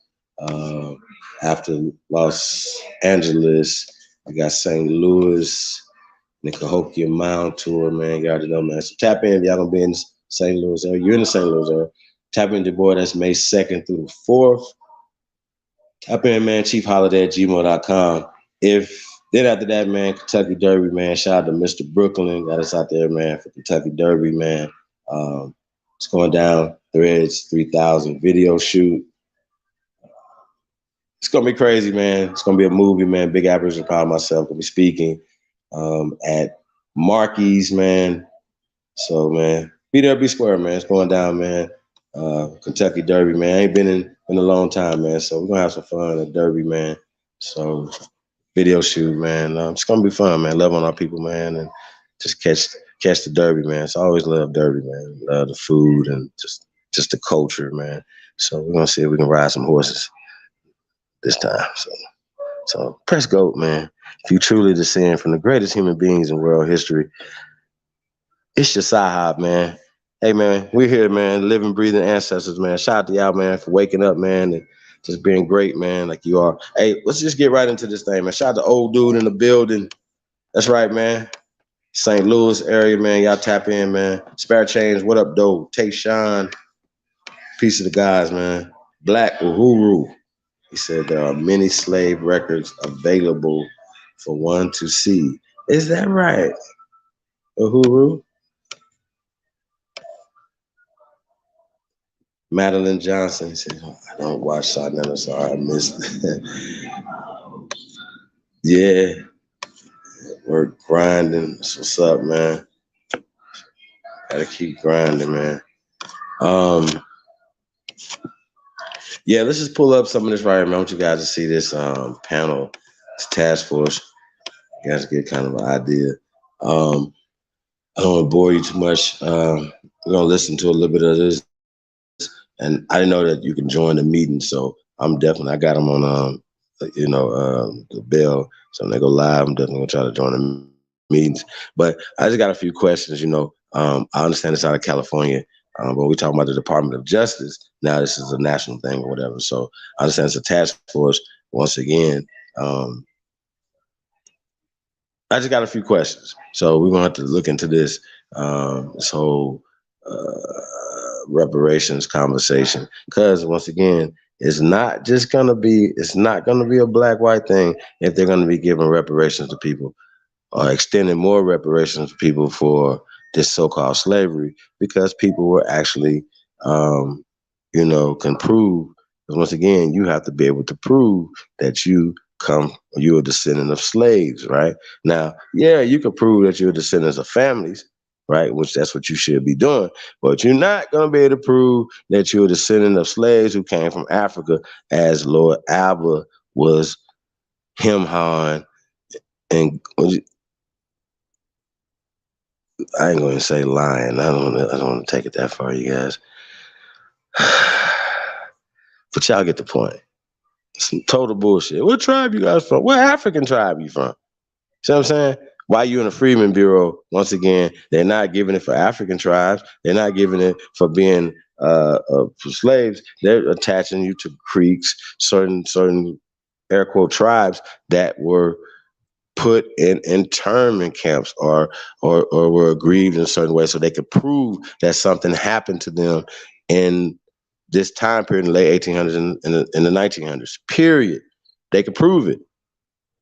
After Los Angeles, we got St. Louis, the Cahokia Mound tour, man. You already know, man. So tap in if y'all gonna be in St. Louis area. You're in the St. Louis area. Tap into your boy. That's May 2nd through the 4th. Tap in, man. chiefholiday@gmail.com. Then after that, man, Kentucky Derby, man. Shout out to Mr. Brooklyn. Got us out there, man, for Kentucky Derby, man. It's going down. Threads 3000 video shoot. It's gonna be crazy, man. It's gonna be a movie, man. Big Aboriginal Power myself gonna be speaking at Marquis, man. So, man, be there, be square, man. It's going down, man. Kentucky Derby, man. I ain't been in a long time, man. So we're gonna have some fun at Derby, man. So video shoot, man. It's gonna be fun, man. Love on our people, man, and just catch the Derby, man. So I always love Derby, man. Love the food and just the culture, man. So we're gonna see if we can ride some horses this time. So press GOAT, man. If you truly descend from the greatest human beings in world history, it's your Sahab, man. Hey, man, we're here, man. Living, breathing ancestors, man. Shout out to y'all, man, for waking up, man, and just being great, man, like you are. Hey, let's just get right into this thing, man. Shout out to old dude in the building. That's right, man. St. Louis area, man. Y'all tap in, man. Spare Change, what up, though? Tay Sean. Peace of the guys, man. Black Uhuru. He said there are many slave records available for one to see. Is that right, Uhuru? Madeline Johnson said, I don't watch Sarnetta, sorry, I missed it. Yeah, we're grinding. That's what's up, man. Gotta keep grinding, man. Yeah, let's just pull up some of this right here, man. I want you guys to see this panel, this task force. You guys get kind of an idea. I don't want to bore you too much. We're gonna listen to a little bit of this. And I didn't know that you can join the meeting, so I got them on, the bell. So when they go live, I'm definitely gonna try to join the meetings. But I just got a few questions. I understand it's out of California, but we're talking about the Department of Justice. Now this is a national thing or whatever. So I understand it's a task force. Once again, I just got a few questions. So we're gonna have to look into this whole reparations conversation, because once again, it's not gonna be a black white thing if they're gonna be giving reparations to people or extending more reparations to people for this so-called slavery, because people were actually, um, can prove. Because once again, you have to be able to prove that you're a descendant of slaves, right? Now, yeah, you can prove that you're descendants of families, right? Which that's what you should be doing. But you're not going to be able to prove that you're a descendant of slaves who came from Africa, as Lord Alba was him hawing. And I ain't going to say lying. I don't want to take it that far, you guys. But y'all get the point. Some total bullshit. What tribe you guys from? What African tribe you from? See what I'm saying? Why you in the Freedmen Bureau? Once again, they're not giving it for African tribes. They're not giving it for being for slaves. They're attaching you to creeks, certain air quote tribes that were put in internment camps or were aggrieved in a certain way, so they could prove that something happened to them in this time period in the late 1800s and in the 1900s. Period. They could prove it.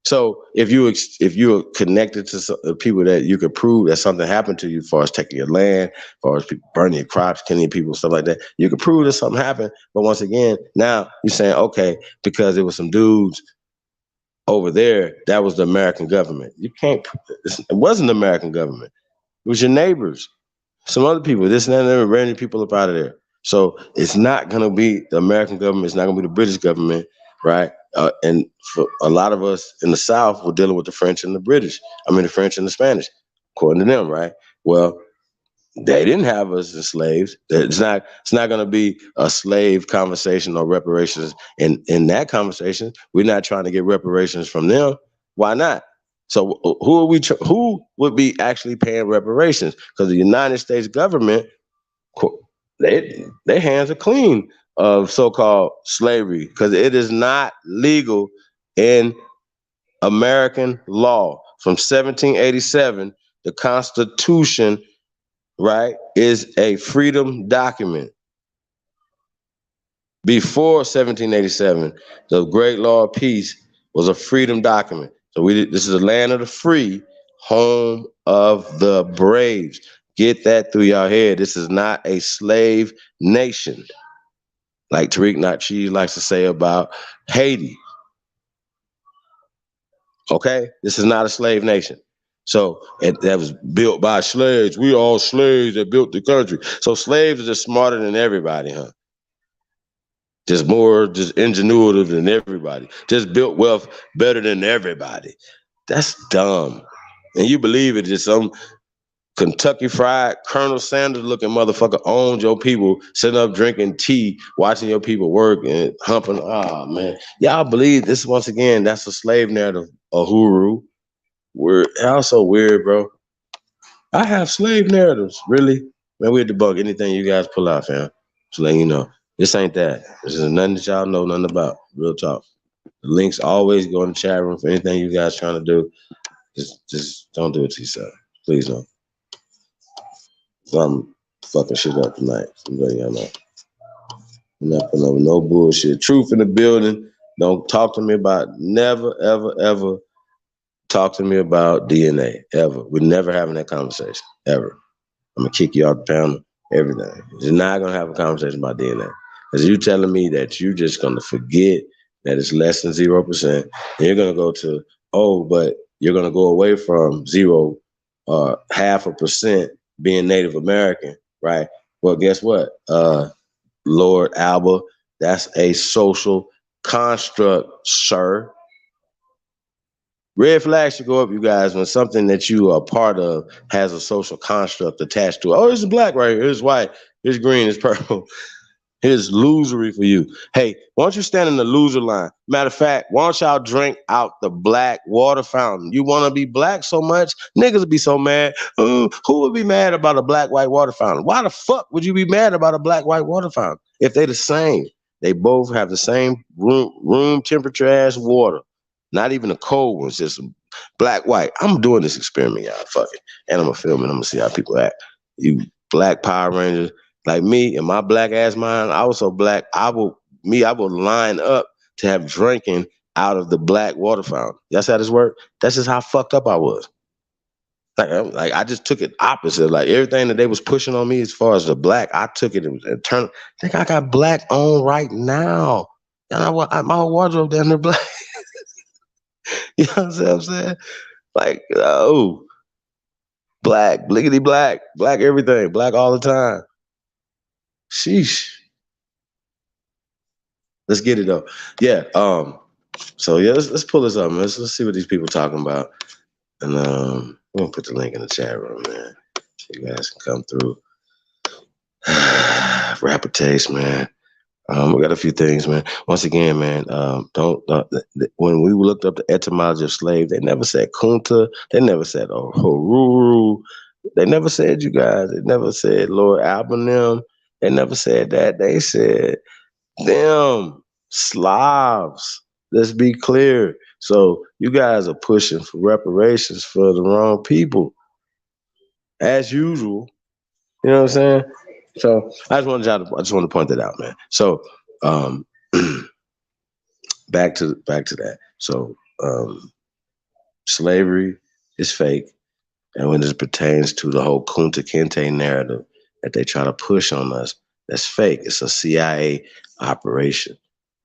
So if you're connected to people that you could prove that something happened to you, as far as taking your land, as far as people burning your crops, killing people, stuff like that, you could prove that something happened. But once again, now you're saying, okay, because there was some dudes over there, that was the American government. You can't. It wasn't the American government. It was your neighbors, some other people. This and that, and they were random people up out of there. So it's not going to be the American government. It's not going to be the British government, right? And for a lot of us in the South, we're dealing with the French and the British. I mean, the French and the Spanish, according to them, right? Well, they didn't have us as slaves. It's not going to be a slave conversation or reparations. In that conversation, we're not trying to get reparations from them. Why not? So who would be actually paying reparations? Because the United States government, their hands are clean of so-called slavery, because it is not legal in American law. From 1787, the Constitution, right, is a freedom document. Before 1787, the Great Law of Peace was a freedom document. So this is the land of the free, home of the braves. Get that through your head. This is not a slave nation, like Tariq Nasheed likes to say about Haiti. Okay? This is not a slave nation. So that was built by slaves. We all slaves that built the country. So slaves are just smarter than everybody, huh? Just ingenuitive than everybody. Just built wealth better than everybody. That's dumb. And you believe it, just some Kentucky Fried Colonel Sanders looking motherfucker owned your people, sitting up drinking tea, watching your people work and humping. Oh man. Y'all believe this once again, that's a slave narrative, a hooroo. We're also weird, bro. I have slave narratives, really. Man, we'll debunk anything you guys pull out, fam. Just letting you know. This ain't that. This is nothing that y'all know nothing about. Real talk. The links always go in the chat room for anything you guys trying to do. Just don't do it to yourself. Please don't. I'm fucking shit up tonight. I'm letting y'all know. I'm not putting up no bullshit. Truth in the building. Don't talk to me about, never, ever, ever talk to me about DNA. Ever. We're never having that conversation. Ever. I'm going to kick you out the panel. Everything. You're not going to have a conversation about DNA. Because you telling me that you're just going to forget that it's less than 0%. And you're going to go to, but you're going to go away from 0 or 0.5% being Native American, right? Well, guess what? Lord Alba, that's a social construct, sir. Red flags should go up, you guys, when something that you are part of has a social construct attached to it. Oh, this is black right here. This is white. This is green. This is purple. Here's losery for you. Hey, why don't you stand in the loser line? Matter of fact, why don't y'all drink out the black water fountain? You want to be black so much? Niggas would be so mad. Who would be mad about a black-white water fountain? Why the fuck would you be mad about a black-white water fountain if they the same? They both have the same room temperature as water. Not even the cold ones, just black, white. I'm doing this experiment, y'all. Fuck it. And I'm gonna film it. I'm gonna see how people act. You black Power Rangers, like me and my black ass mind, I was so black, I will line up to have drinking out of the black water fountain. That's how this worked. That's just how fucked up I was. Like I just took it opposite. Like everything that they was pushing on me as far as the black, I took it and turned. I think I got black on right now. And my whole wardrobe down there black. You know what I'm saying? Like, oh, black, bliggity black, black everything, black all the time. Sheesh. Let's get it though. Yeah. So yeah, let's pull this up, man. Let's see what these people talking about. And we're gonna put the link in the chat room, man. So you guys can come through. Rapper taste, man. We got a few things, man. Once again, man, when we looked up the etymology of slave, they never said Kunta, they never said Horuru, they never said you guys, they never said Lord Albanim, they never said that. They said them Slavs. Let's be clear. So you guys are pushing for reparations for the wrong people, as usual. You know what I'm saying? So I just wanted to point that out, man. So back to that. So slavery is fake, and when it pertains to the whole Kunta Kinte narrative that they try to push on us, that's fake. It's a CIA operation.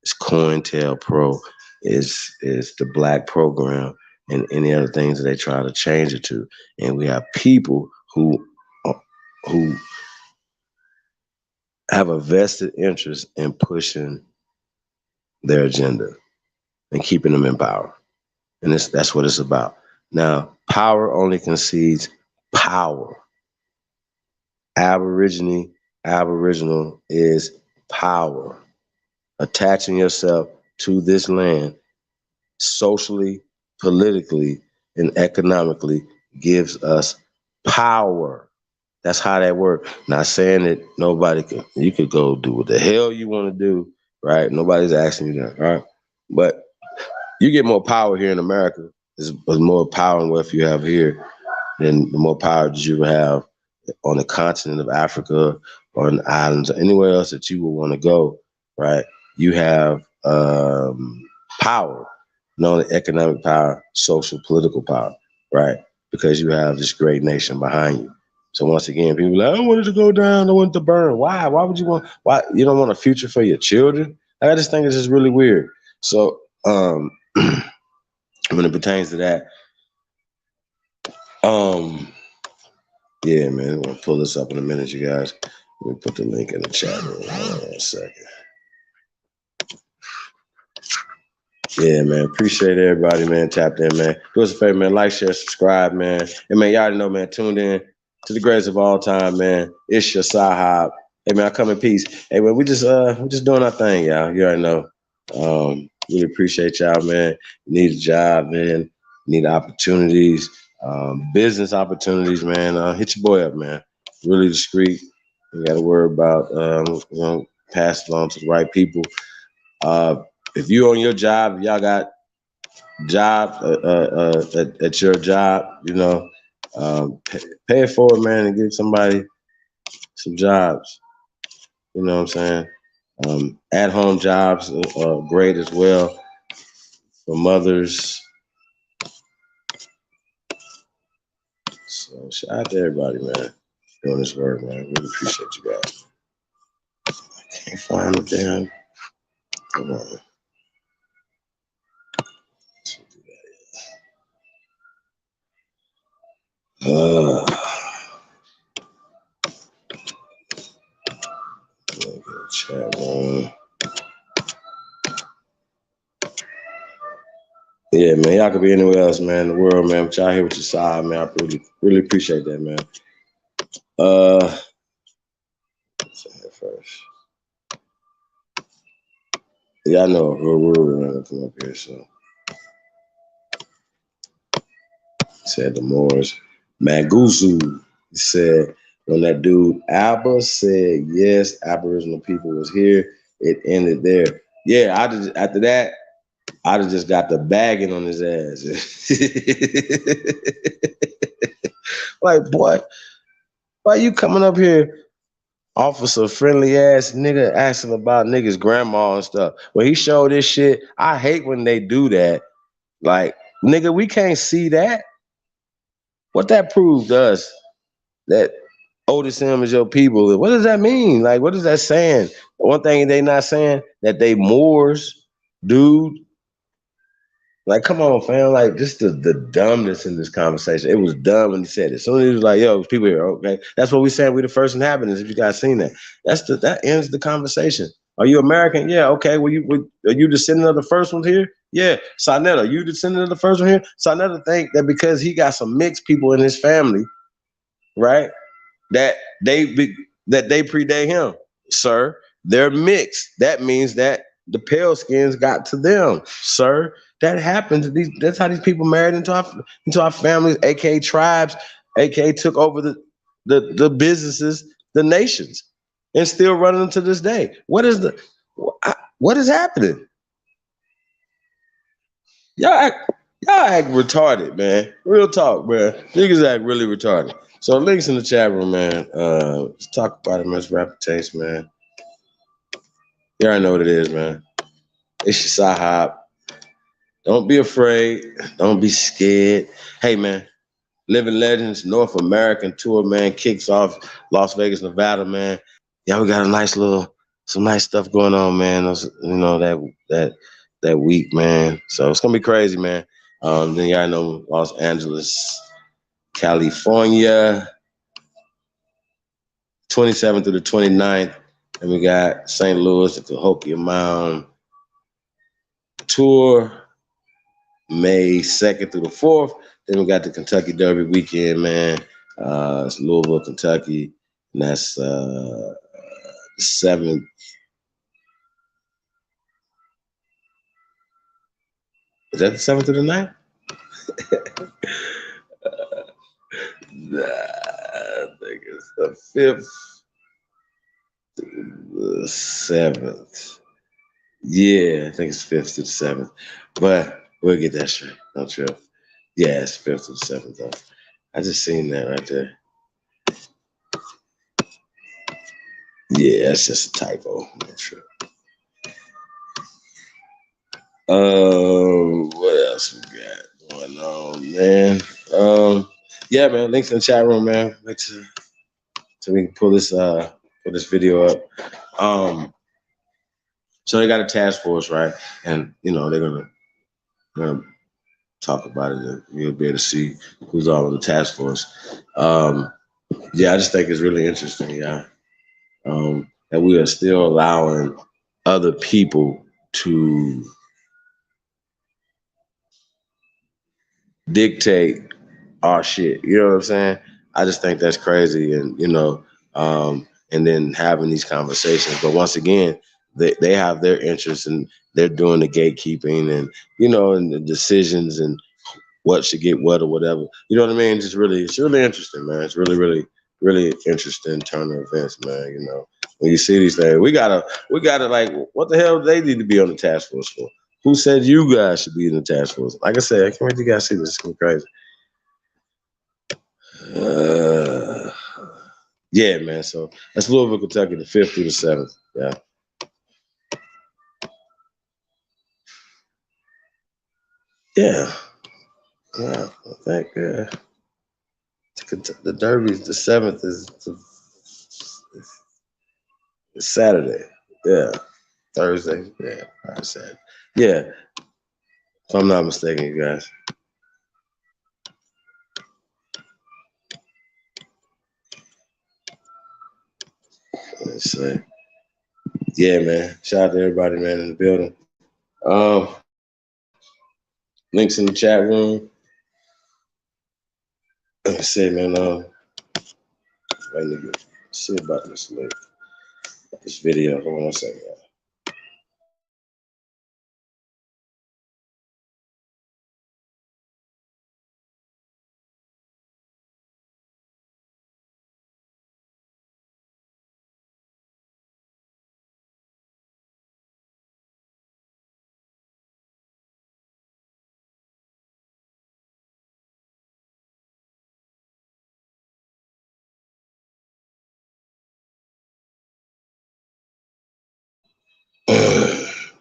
It's COINTELPRO, is the black program, and any other things that they try to change it to. And we have people who have a vested interest in pushing their agenda and keeping them in power. And that's what it's about. Now, power only concedes power. Aboriginal is power. Attaching yourself to this land socially, politically, and economically gives us power. That's how that works. Not saying that you could go do what the hell you want to do, right? Nobody's asking you that, right? But you get more power here in America. There's more power in what you have here than the more power that you have on the continent of Africa or in the islands or anywhere else that you would want to go, right? You have power, not only economic power, social, political power, right? Because you have this great nation behind you. So once again, people are like, I wanted to go down, I wanted to burn. Why? Why would you want? Why you don't want a future for your children? I just think it's just really weird. So when it pertains to that, yeah, man, I'm gonna pull this up in a minute, you guys. Let me put the link in the chat room. Hold on a second. Yeah, man. Appreciate everybody, man. Tapped in, man. Do us a favor, man. Like, share, subscribe, man. And man, y'all already know, man. Tuned in to the greatest of all time, man. It's your Sahab. Hey, man, I come in peace. Hey, man, we just doing our thing, y'all. You already know. Really appreciate y'all, man. You need a job, man. You need opportunities, business opportunities, man. Hit your boy up, man. Really discreet. You got to worry about, pass it on to the right people. If you on your job, if y'all got jobs at your job, pay it forward, man, and give somebody some jobs. You know what I'm saying? At-home jobs are great as well for mothers. So shout out to everybody, man, doing this work, man. Really appreciate you guys. I can't find the damn. Come on. Chat room. Yeah, man, y'all could be anywhere else, man, in the world, man. But y'all here with your side, man. I really appreciate that, man. First. Yeah, I know we're gonna come up here, so. Said the Moors. Maguzu said, when that dude Alba said yes, Aboriginal people was here, it ended there. Yeah, after that, I'd have just got the bagging on his ass. Like, boy, why you coming up here, officer friendly ass nigga, asking about niggas' grandma and stuff? When he showed this shit, I hate when they do that. Like, nigga, we can't see that. What that proved to us, that Otis Sims is your people. What does that mean? Like, what is that saying? One thing they not saying that they Moors, dude. Like, come on, fam. Like, just the dumbness in this conversation. It was dumb when he said it. As soon as he was like, yo, people here, okay. That's what we saying. We the first inhabitants, if you guys seen that. That ends the conversation. Are you American? Yeah, okay. Are you descendant of the first ones here? Yeah. Sonetta, you descendant of the first one here? Sonetta think that because he got some mixed people in his family, right? That they predate him, sir. They're mixed. That means that the pale skins got to them, sir. That happens. That's how these people married into our families, aka tribes, aka took over the businesses, the nations, and still running them to this day. What is happening? Y'all act retarded, man. Real talk, man. Niggas act really retarded. So links in the chat room, man. Let's talk about it, man. It's Reparations, man. You already know what it is, man. It's your Sahab. Don't be afraid. Don't be scared. Hey, man. Living Legends North American tour, man, kicks off Las Vegas, Nevada, man. Yeah, we got some nice stuff going on, man. You know, that week, man. So it's gonna be crazy, man. Then y'all know Los Angeles, California, 27th through the 29th. And we got St. Louis, the Cahokia Mound tour, May 2nd through the 4th. Then we got the Kentucky Derby weekend, man. It's Louisville, Kentucky, and that's the 7th. Is that the 7th to the 9th? I think it's the 5th to the 7th. Yeah, I think it's 5th to the 7th. But we'll get that straight. No trip. Yeah, it's 5th to the 7th, though. I just seen that right there. Yeah, that's just a typo. No trip. What else we got going on, man? Yeah, man. Links in the chat room, man. Make sure so we can pull this video up. So they got a task force, right? And you know they're gonna talk about it, and you'll be able to see who's all on the task force. Yeah, I just think it's really interesting, yeah. That we are still allowing other people to dictate our shit. You know what I'm saying? I just think that's crazy, and and then having these conversations. But once again, they have their interests, and they're doing the gatekeeping, and and the decisions, and what should get what or whatever. You know what I mean? It's really interesting, man. It's really, really, really interesting turn of events, man. When you see these things, we gotta like, what the hell do they need to be on the task force for? Who said you guys should be in the task force? Like I said, I can't wait till you guys see this. It's gonna be crazy. Yeah, man. So that's Louisville, Kentucky, the 5th through the 7th. Yeah. Yeah. Yeah. I think the Derby's the 7th is Saturday. Yeah. Thursday. Yeah. I said. Yeah. If I'm not mistaken, you guys. Let's see. Yeah, man. Shout out to everybody, man, in the building. Links in the chat room. Let me see, man. Wait a minute. See about this link. This video. Hold on a second.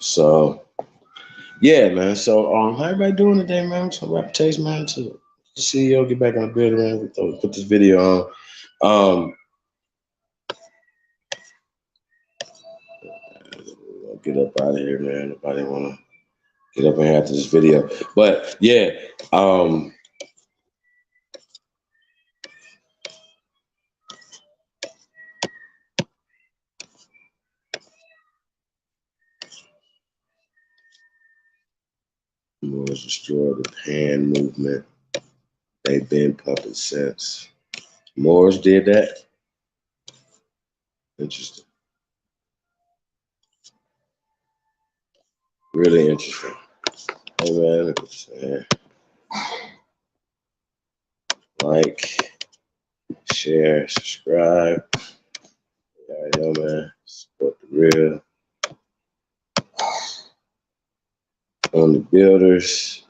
So yeah, man. So how everybody doing today, man? So Reparations, man. To the CEO get back in the building, man. We put this video on. Get up out of here, man. Nobody wanna get up in here after this video. But yeah, Moors destroyed the pan movement. They've been puppets since. Moors did that. Interesting. Really interesting. Hey man, like, share, subscribe. Yeah, yo, man. Support the real. On the builders.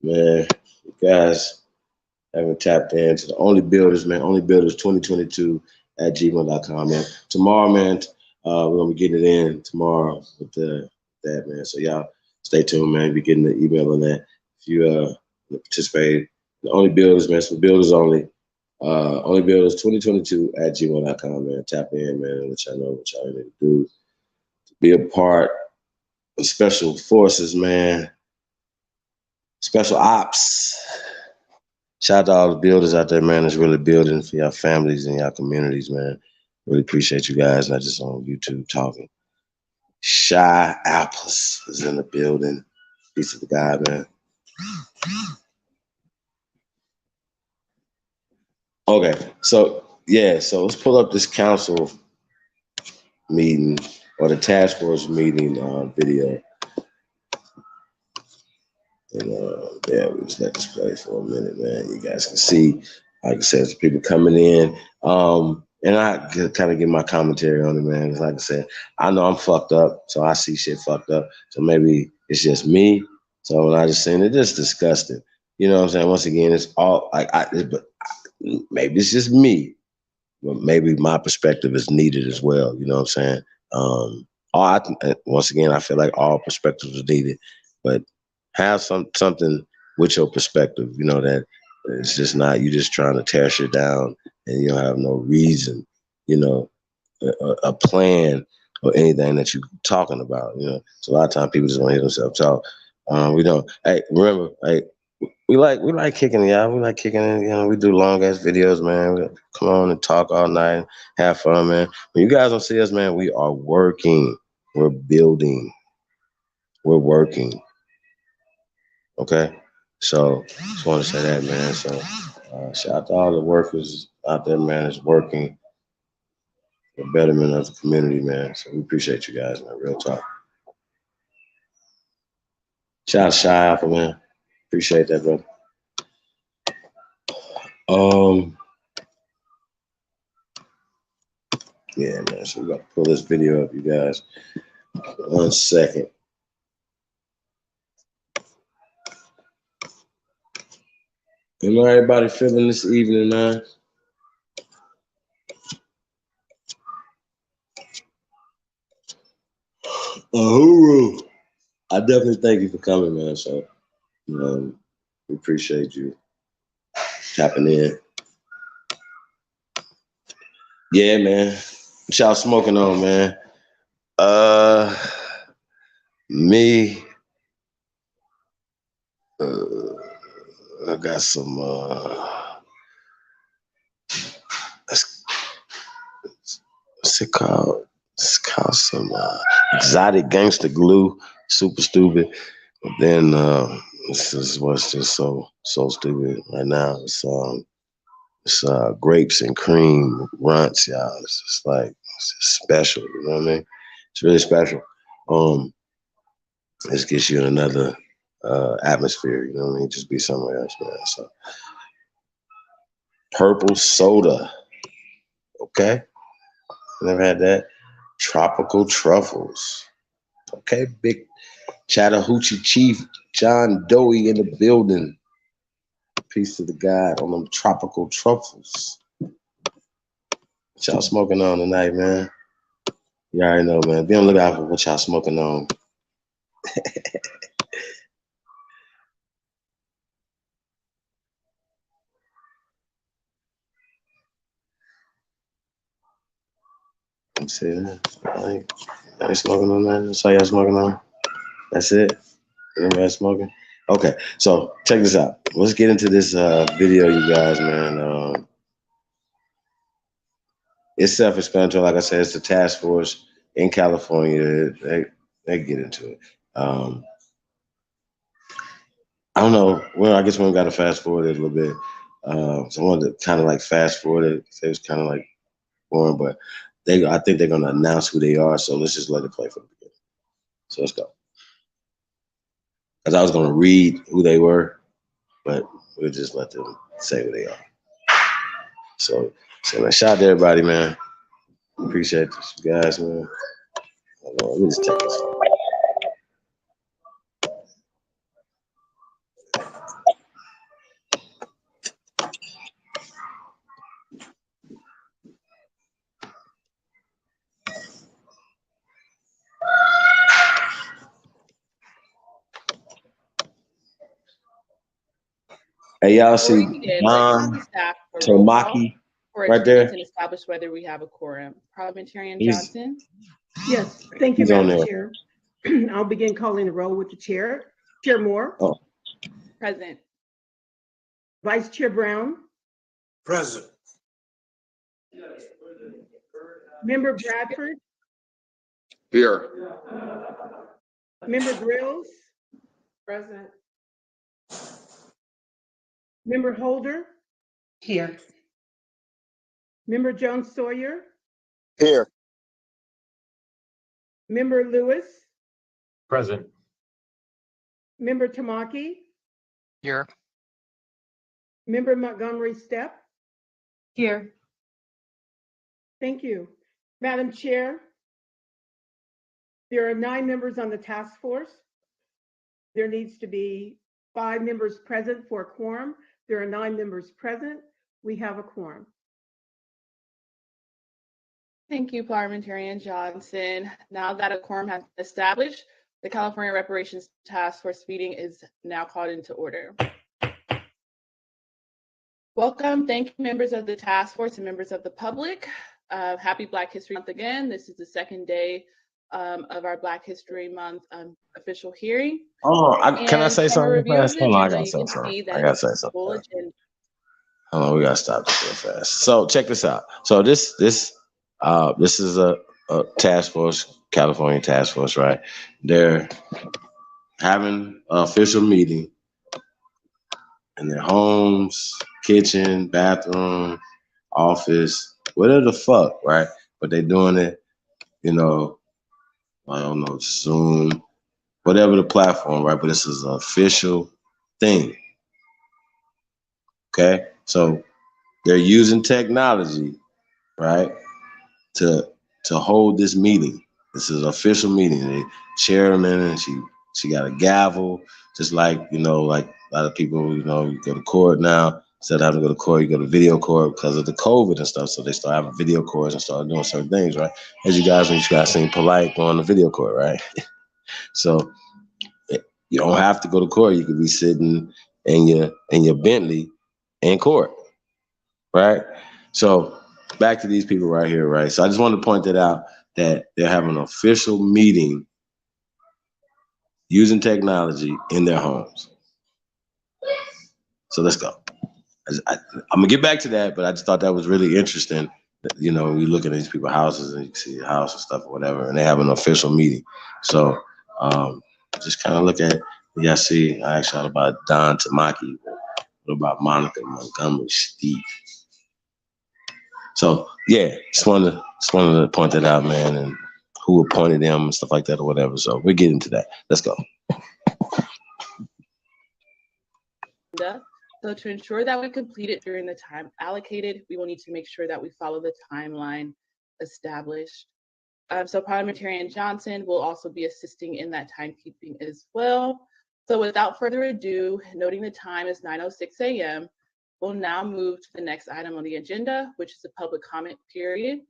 Man, you guys haven't tapped into the Only Builders, man. Only Builders 2022 at gmail.com, man. Tomorrow, man, we're gonna be getting it in tomorrow with that, man. So y'all stay tuned, man. Be getting the email on that. If you participate, the Only Builders, man. So builders only. Only Builders 2022 at gmail.com, man. Tap in, man, and let y'all know what y'all need to do to be a part of Special Forces, man. Special Ops. Shout out to all the builders out there, man, that's really building for your families and your communities, man. Really appreciate you guys, not just on YouTube talking. Shy Apples is in the building. Peace of the God, man. Okay, so yeah, so let's pull up this council meeting or the task force meeting video. And yeah, we just let this play for a minute, man. You guys can see, like I said, people coming in. And I kind of give my commentary on it, man. Like I said, I know I'm fucked up, so I see shit fucked up. So maybe it's just me. So when I just saying it, just disgusting. You know what I'm saying? Once again, it's all like but maybe it's just me. But maybe my perspective is needed as well. You know what I'm saying? Once again, I feel like all perspectives are needed, but have something with your perspective, you know, that it's just not you just trying to tear shit down and you don't have no reason, you know, a plan or anything that you're talking about, you know. So a lot of times people just want to hear themselves talk. We don't. Hey, remember, hey, we like kicking it, y'all. We like kicking it. You know, we do long ass videos, man. We come on and talk all night, have fun, man. When you guys don't see us, man, we are working. We're building. We're working. Okay, so just want to say that, man. So shout out to all the workers out there, man, that's working for the betterment of the community, man. So we appreciate you guys, man. Real talk. Shout out to Shy Apple, man. Appreciate that, brother. Yeah, man. So we got to pull this video up, you guys. 1 second. You know everybody feeling this evening, man? Uhuru. I definitely thank you for coming, man. So, we appreciate you tapping in. Yeah, man. What y'all smoking on, man? Me. I got some. What's it called? It's called some exotic gangster glue. Super stupid. But then this is what's just so stupid right now. It's grapes and cream runts, y'all. It's just like it's just special. You know what I mean? It's really special. This gets you in another atmosphere. You know what I mean? Just be somewhere else, man. So purple soda. Okay. Never had that. Tropical truffles. Okay, big Chattahoochee Chief John Doe in the building. Peace to the God on them tropical truffles. What y'all smoking on tonight, man? You already know, man. Be on the lookout for what y'all smoking on. Let's see. I ain't smoking on that. That's all y'all smoking on. That's it. Anybody smoking? Okay, so check this out. Let's get into this video, you guys, man. It's self-explanatory. Like I said, it's the task force in California. They get into it. I don't know. Well, I guess we got to fast forward it a little bit. So I wanted to kind of like fast forward it. It was kind of like boring, but I think they're going to announce who they are. So let's just let it play for the beginning. So let's go. Because I was going to read who they were, but we'll just let them say who they are. So man, shout out to everybody, man. Appreciate this, guys, man. Let me just check this out. Hey, y'all see John Tomaki right there? And establish whether we have a quorum. Parliamentarian Johnson? Yes, thank you, He's on Madam there. Chair. I'll begin calling the roll with the chair. Chair Moore. Oh. Present. Vice Chair Brown. Present. Member Bradford. Here. Member Grills. Present. Member Holder. Here. Member Jones Sawyer. Here. Member Lewis. Present. Member Tamaki. Here. Member Montgomery Stepp. Here. Thank you. Madam Chair, there are 9 members on the task force. There needs to be 5 members present for a quorum. There are 9 members present. We have a quorum. Thank you, Parliamentarian Johnson. Now that a quorum has been established, the California Reparations Task Force meeting is now called into order. Welcome. Thank you, members of the task force and members of the public. Happy Black History Month again. This is the second day of our Black History Month official hearing. Oh, can I say something fast? Hold on, I gotta say something. Hold on, we gotta stop this real fast. So check this out. So this is a task force, California task force, right? They're having an official meeting in their homes, kitchen, bathroom, office, whatever the fuck, right? But they're doing it, I don't know, Zoom, whatever the platform, right? But this is an official thing. Okay? So they're using technology, right, to hold this meeting. This is an official meeting. The chairman, and she got a gavel, just like, like a lot of people, you go to court now. Instead of having to go to court, you go to video court because of the COVID and stuff. So they start having video courts and start doing certain things, right? As you guys seen Polite going to video court, right? So you don't have to go to court. You could be sitting in your Bentley in court, right? So back to these people right here, right? So I just wanted to point that out, that they're having an official meeting using technology in their homes. So let's go. I'm gonna get back to that, but I just thought that was really interesting. When you look at these people's houses and you see a house and stuff or whatever, and they have an official meeting. So just kind of look at it. Yeah, see, I asked y'all about Don Tamaki. What about Monica Montgomery Steve? So yeah, just wanted to point that out, man, and who appointed them and stuff like that or whatever. So we'll get into that. Let's go. So to ensure that we complete it during the time allocated, we will need to make sure that we follow the timeline established. So Parliamentarian Johnson will also be assisting in that timekeeping as well. So without further ado, noting the time is 9:06 a.m., we'll now move to the next item on the agenda, which is the public comment period,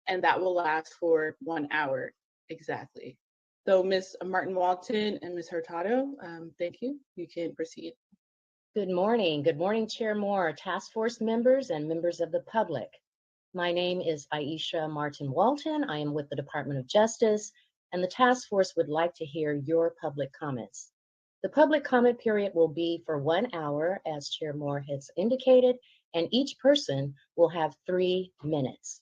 and that will last for 1 hour exactly. So Ms. Martin Walton and Ms. Hurtado, thank you. You can proceed. Good morning. Good morning, Chair Moore, task force members, and members of the public. My name is Aisha Martin Walton. I am with the Department of Justice, and the task force would like to hear your public comments. The public comment period will be for 1 hour, as Chair Moore has indicated, and each person will have 3 minutes.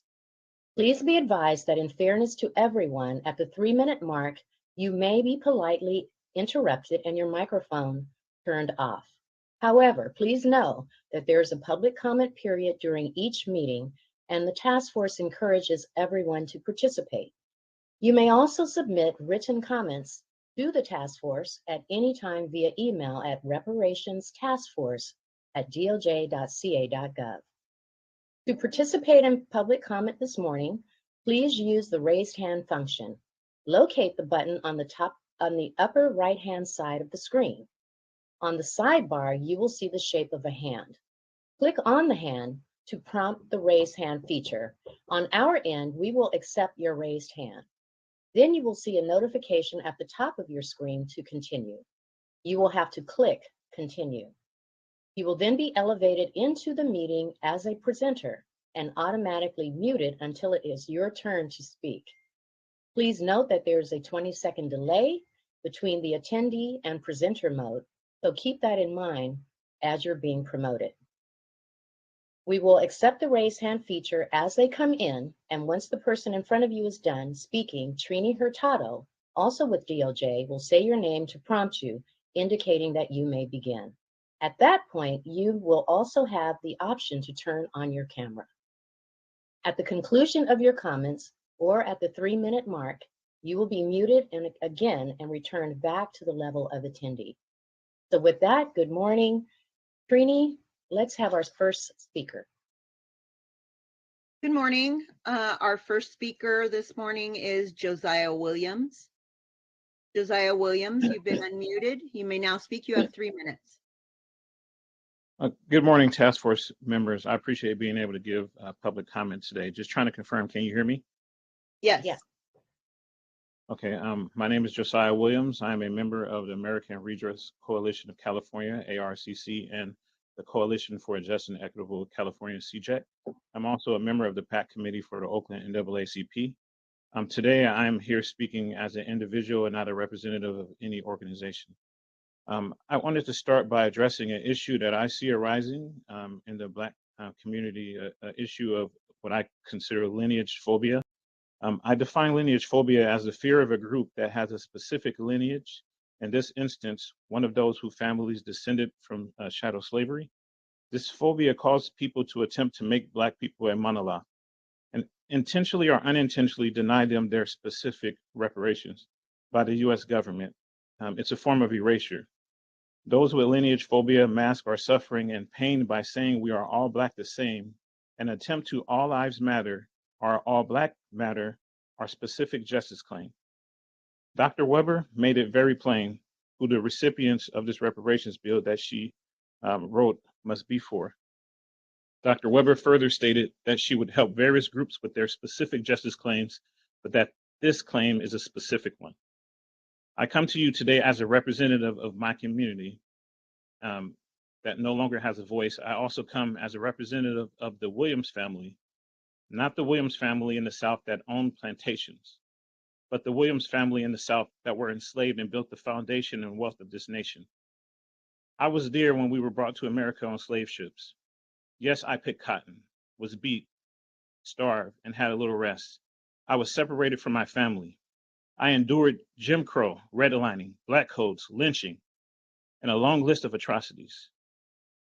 Please be advised that in fairness to everyone, at the 3-minute mark, you may be politely interrupted and your microphone turned off. However, please know that there is a public comment period during each meeting, and the task force encourages everyone to participate. You may also submit written comments to the task force at any time via email at reparationstaskforce@doj.ca.gov. To participate in public comment this morning, please use the raised hand function. Locate the button on the upper right-hand side of the screen. On the sidebar, you will see the shape of a hand. Click on the hand to prompt the raise hand feature. On our end, we will accept your raised hand. Then you will see a notification at the top of your screen to continue. You will have to click continue. You will then be elevated into the meeting as a presenter and automatically muted until it is your turn to speak. Please note that there is a 20-second delay between the attendee and presenter mode, so keep that in mind as you're being promoted. We will accept the raise hand feature as they come in, and once the person in front of you is done speaking, Trini Hurtado, also with DOJ, will say your name to prompt you, indicating that you may begin. At that point, you will also have the option to turn on your camera. At the conclusion of your comments, or at the 3-minute mark, you will be muted again and returned back to the level of attendee. So with that, good morning. Trini, let's have our first speaker. Good morning. Our first speaker this morning is Josiah Williams. Josiah Williams, you've been unmuted. You may now speak. You have 3 minutes. Good morning, task force members. I appreciate being able to give public comment today. Just trying to confirm, can you hear me? Yes. Yes. Okay, my name is Josiah Williams. I am a member of the American Redress Coalition of California, ARCC, and the Coalition for a Just and Equitable California, CJEC. I'm also a member of the PAC Committee for the Oakland NAACP. Today, I am here speaking as an individual and not a representative of any organization. I wanted to start by addressing an issue that I see arising in the Black community, an issue of what I consider lineage phobia. I define lineage phobia as the fear of a group that has a specific lineage. In this instance, one of those whose families descended from chattel slavery. This phobia causes people to attempt to make Black people a monolith and intentionally or unintentionally deny them their specific reparations by the US government. It's a form of erasure. Those with lineage phobia mask our suffering and pain by saying we are all Black the same, and attempt to all lives matter or all Black matter our specific justice claim. Dr. Weber made it very plain who the recipients of this reparations bill that she wrote must be for. Dr. Weber further stated that she would help various groups with their specific justice claims, but that this claim is a specific one. I come to you today as a representative of my community that no longer has a voice. I also come as a representative of the Williams family, not the Williams family in the South that owned plantations, but the Williams family in the South that were enslaved and built the foundation and wealth of this nation. I was there when we were brought to America on slave ships. Yes, I picked cotton, was beat, starved, and had a little rest. I was separated from my family. I endured Jim Crow, redlining, Black codes, lynching, and a long list of atrocities.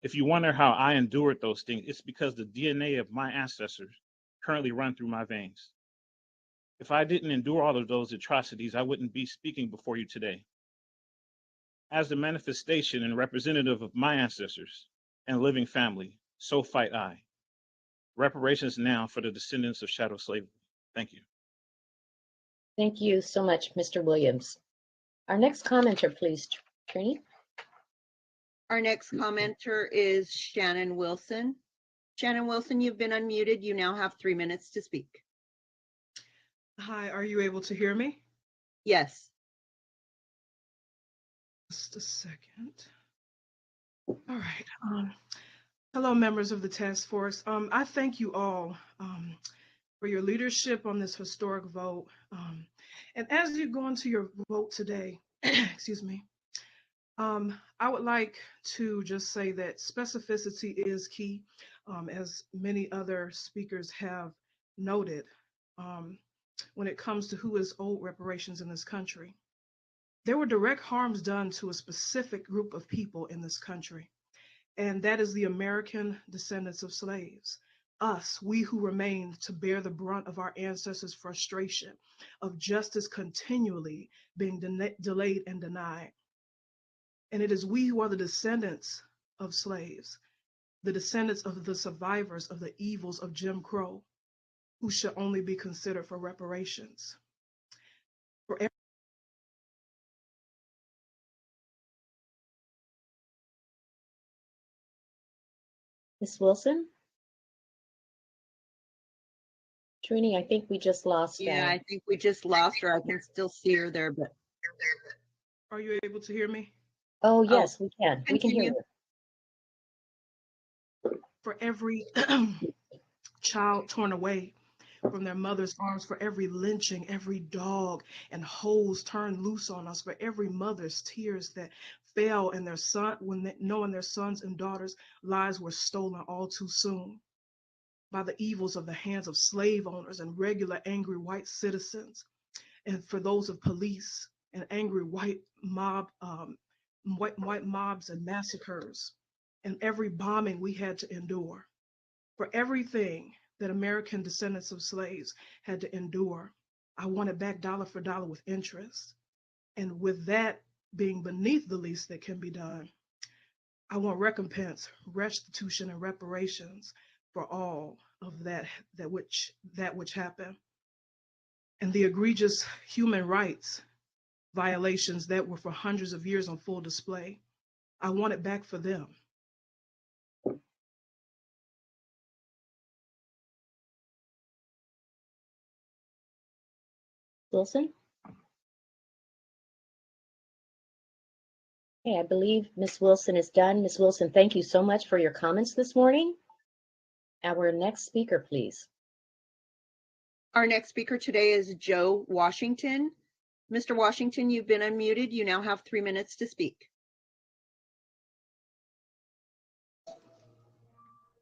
If you wonder how I endured those things, it's because the DNA of my ancestors currently run through my veins. If I didn't endure all of those atrocities, I wouldn't be speaking before you today. As the manifestation and representative of my ancestors and living family, so fight I. Reparations now for the descendants of chattel slavery. Thank you. Thank you so much, Mr. Williams. Our next commenter, please, Trini. Our next commenter is Shannon Wilson. Shannon Wilson, you've been unmuted. You now have 3 minutes to speak. Hi, are you able to hear me? Yes. Just a second. All right. Hello, members of the task force. I thank you all for your leadership on this historic vote. And as you go into your vote today, excuse me, I would like to just say that specificity is key, as many other speakers have noted, when it comes to who is owed reparations in this country. There were direct harms done to a specific group of people in this country, and that is the American descendants of slaves. Us, we who remain to bear the brunt of our ancestors' frustration of justice continually being delayed and denied. And it is we who are the descendants of slaves, the descendants of the survivors of the evils of Jim Crow, who should only be considered for reparations. Ms. Wilson? Trini, I think we just lost. Yeah, I think we just lost her. I can still see her there, but. Are you able to hear me? Oh, yes, we can. We can hear continue. you. For every child torn away from their mother's arms, for every lynching, every dog and hose turned loose on us, for every mother's tears that fell in their son when knowing their sons and daughters' lives were stolen all too soon by the evils of the hands of slave owners and regular angry white citizens, and for those of police and angry white mobs and massacres, and every bombing we had to endure, for everything that American descendants of slaves had to endure. I want it back dollar for dollar with interest. And with that being beneath the least that can be done, I want recompense, restitution, and reparations for all of that which happened. And the egregious human rights violations that were for hundreds of years on full display. I want it back for them. Wilson? Okay, I believe Ms. Wilson is done. Ms. Wilson, thank you so much for your comments this morning. Our next speaker, please. Our next speaker today is Joe Washington. Mr. Washington, you've been unmuted. You now have 3 minutes to speak.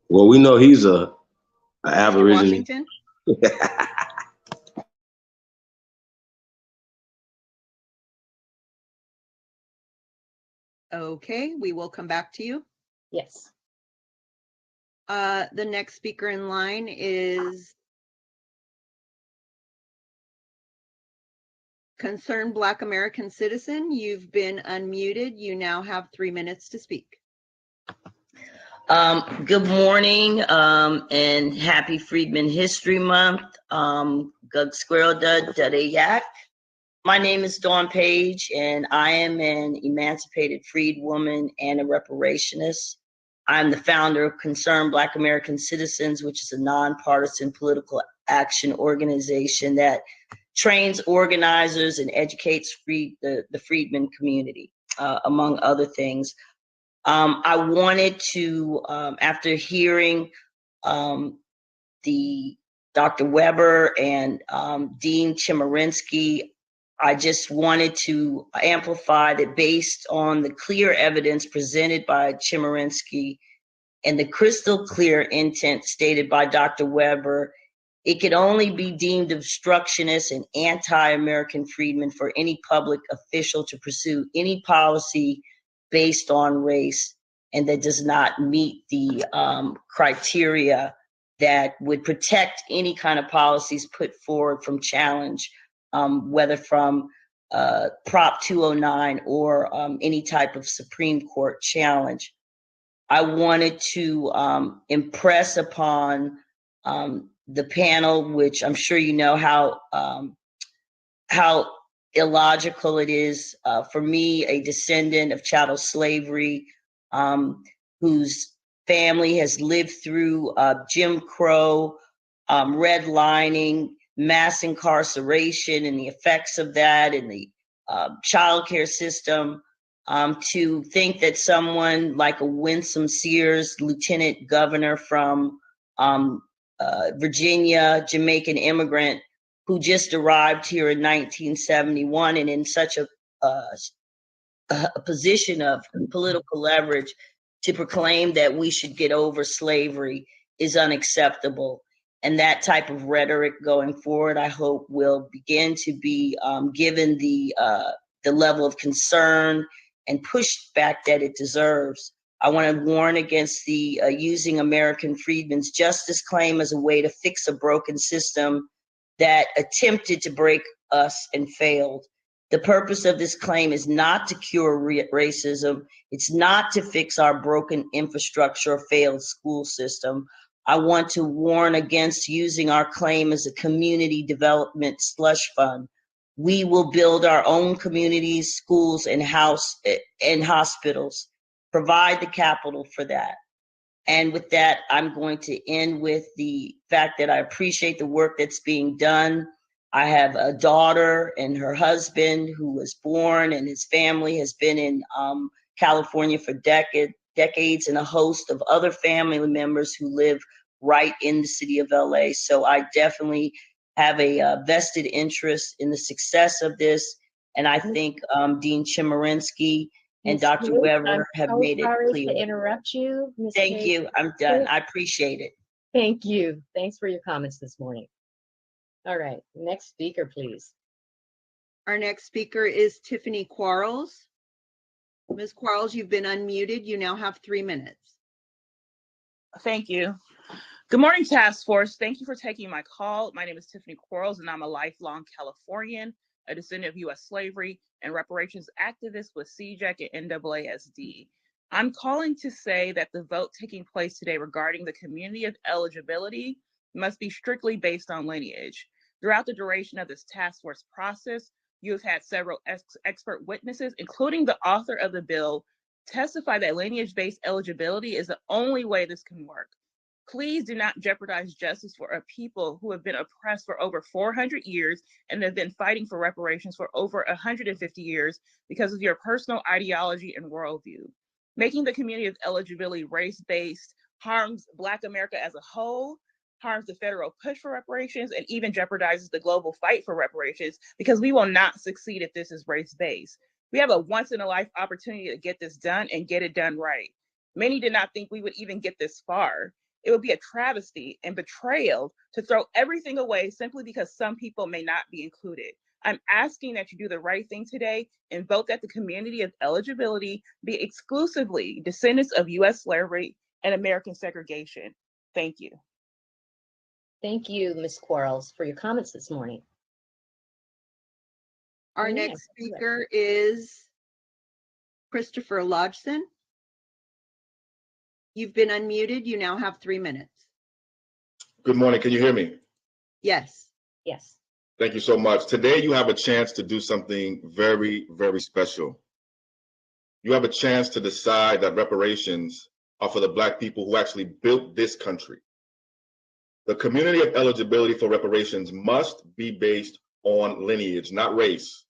Well, we know he's an Aborigine. Washington? Okay, we will come back to you. Yes. The next speaker in line is Concerned Black American Citizen. You've been unmuted. You now have 3 minutes to speak. Good morning, and happy Freedmen History Month. Gug Squirrel Yak. My name is Dawn Page, and I am an emancipated freed woman and a reparationist. I'm the founder of Concerned Black American Citizens, which is a nonpartisan political action organization that trains organizers and educates the freedmen community, among other things. I wanted to, after hearing the Dr. Weber and Dean Chemerinsky, I just wanted to amplify that based on the clear evidence presented by Chemerinsky and the crystal clear intent stated by Dr. Weber, it could only be deemed obstructionist and anti-American freedmen for any public official to pursue any policy based on race and that does not meet the criteria that would protect any kind of policies put forward from challenge, whether from Prop 209 or any type of Supreme Court challenge. I wanted to impress upon the panel, which I'm sure you know how illogical it is for me, a descendant of chattel slavery, whose family has lived through Jim Crow, redlining, mass incarceration, and the effects of that, and the childcare system. To think that someone like a Winsome Sears, lieutenant governor from Virginia, Jamaican immigrant, who just arrived here in 1971 and in such a position of political leverage, to proclaim that we should get over slavery is unacceptable. And that type of rhetoric going forward, I hope, will begin to be given the level of concern and pushback that it deserves. I want to warn against the using American freedmen's justice claim as a way to fix a broken system that attempted to break us and failed. The purpose of this claim is not to cure racism. It's not to fix our broken infrastructure or failed school system. I want to warn against using our claim as a community development slush fund. We will build our own communities, schools, and hospitals, provide the capital for that. And with that, I'm going to end with the fact that I appreciate the work that's being done. I have a daughter and her husband who was born, and his family has been in California for decades, and a host of other family members who live right in the city of LA. So I definitely have a vested interest in the success of this. And I think Dean Chemerinsky and Dr. Weber have made it clear. To interrupt you, Ms. Thank you. I'm done. I appreciate it. Thank you. Thanks for your comments this morning. All right, next speaker, please. Our next speaker is Tiffany Quarles. Ms. Quarles, you've been unmuted. You now have 3 minutes. Thank you. Good morning, Task Force. Thank you for taking my call. My name is Tiffany Quarles, and I'm a lifelong Californian, a descendant of U.S. slavery and reparations activist with CJEC and NAASD. I'm calling to say that the vote taking place today regarding the community of eligibility must be strictly based on lineage. Throughout the duration of this task force process, you have had several expert witnesses, including the author of the bill, testify that lineage-based eligibility is the only way this can work. Please do not jeopardize justice for a people who have been oppressed for over 400 years and have been fighting for reparations for over 150 years because of your personal ideology and worldview. Making the community of eligibility race-based harms Black America as a whole, harms the federal push for reparations, and even jeopardizes the global fight for reparations, because we will not succeed if this is race-based. We have a once-in-a-life opportunity to get this done and get it done right. Many did not think we would even get this far. It would be a travesty and betrayal to throw everything away simply because some people may not be included. I'm asking that you do the right thing today and vote that the community of eligibility be exclusively descendants of U.S. slavery and American segregation. Thank you. Thank you, Ms. Quarles, for your comments this morning. Our next speaker is Christopher Lodgson. You've been unmuted. You now have 3 minutes. Good morning. Can you hear me? Yes. Yes. Thank you so much. Today, you have a chance to do something very, very special. You have a chance to decide that reparations are for the Black people who actually built this country. The community of eligibility for reparations must be based on lineage, not race.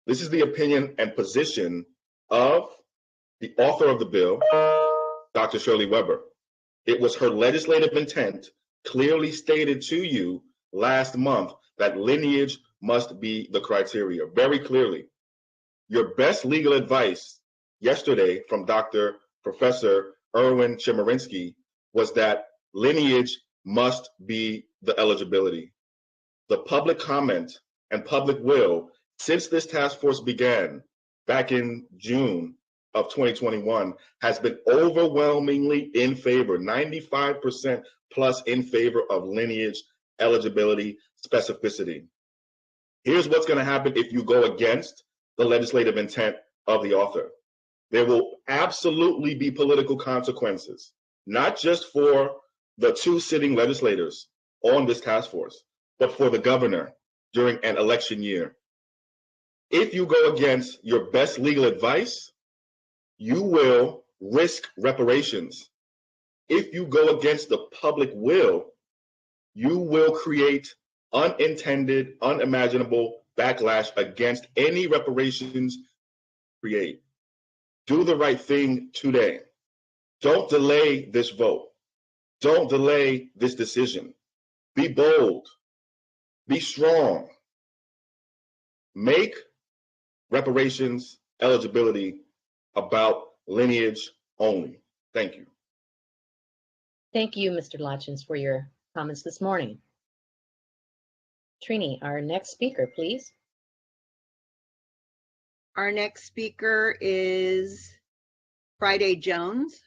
This is the opinion and position of the author of the bill, Dr. Shirley Weber. It was her legislative intent clearly stated to you last month that lineage must be the criteria, very clearly. Your best legal advice yesterday from Professor Erwin Chemerinsky was that lineage must be the eligibility. The public comment and public will since this task force began back in June of 2021 has been overwhelmingly in favor, 95% plus in favor of lineage eligibility specificity. Here's what's going to happen if you go against the legislative intent of the author. There will absolutely be political consequences, not just for the 2 sitting legislators on this task force, but for the governor during an election year. If you go against your best legal advice, you will risk reparations. If you go against the public will, you will create unintended, unimaginable backlash against any reparations create. Do the right thing today. Don't delay this vote. Don't delay this decision. Be bold. Be strong. Make reparations eligibility about lineage only. Thank you. Thank you, Mr. Lotchins, for your comments this morning. Trini, our next speaker, please. Our next speaker is Friday Jones.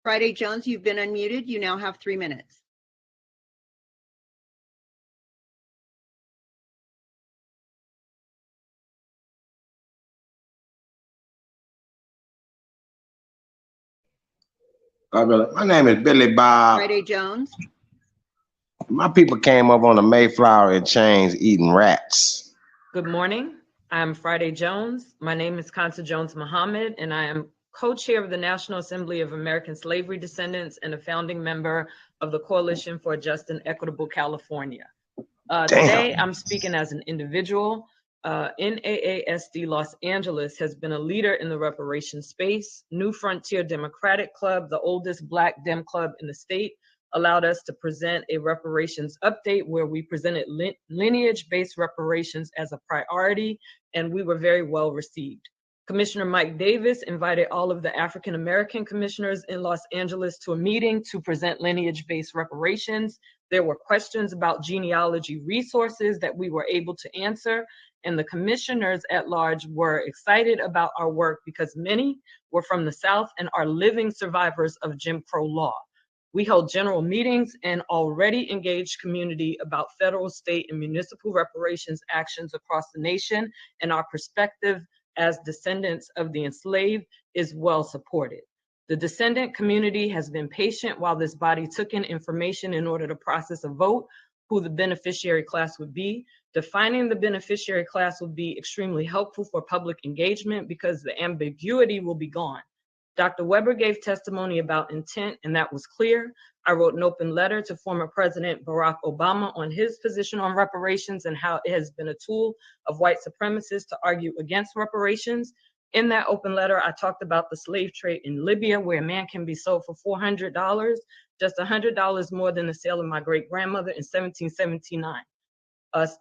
Friday Jones, you've been unmuted. You now have 3 minutes. My name is Billy Bob. Friday Jones. My people came up on the Mayflower in chains eating rats. Good morning. I'm Friday Jones. My name is Kansa Jones Muhammad, and I am co-chair of the National Assembly of American Slavery Descendants and a founding member of the Coalition for a Just and Equitable California. Today, I'm speaking as an individual. NAASD Los Angeles has been a leader in the reparations space. New Frontier Democratic Club, the oldest Black Dem club in the state, allowed us to present a reparations update where we presented lineage-based reparations as a priority, and we were very well received. Commissioner Mike Davis invited all of the African-American commissioners in Los Angeles to a meeting to present lineage-based reparations. There were questions about genealogy resources that we were able to answer, and the commissioners at large were excited about our work because many were from the South and are living survivors of Jim Crow law. We held general meetings and already engaged community about federal, state, and municipal reparations actions across the nation, and our perspective as descendants of the enslaved is well supported. The descendant community has been patient while this body took in information in order to process a vote who the beneficiary class would be. Defining the beneficiary class will be extremely helpful for public engagement because the ambiguity will be gone. Dr. Weber gave testimony about intent, and that was clear. I wrote an open letter to former President Barack Obama on his position on reparations and how it has been a tool of white supremacists to argue against reparations. In that open letter, I talked about the slave trade in Libya, where a man can be sold for $400, just $100 more than the sale of my great-grandmother in 1779.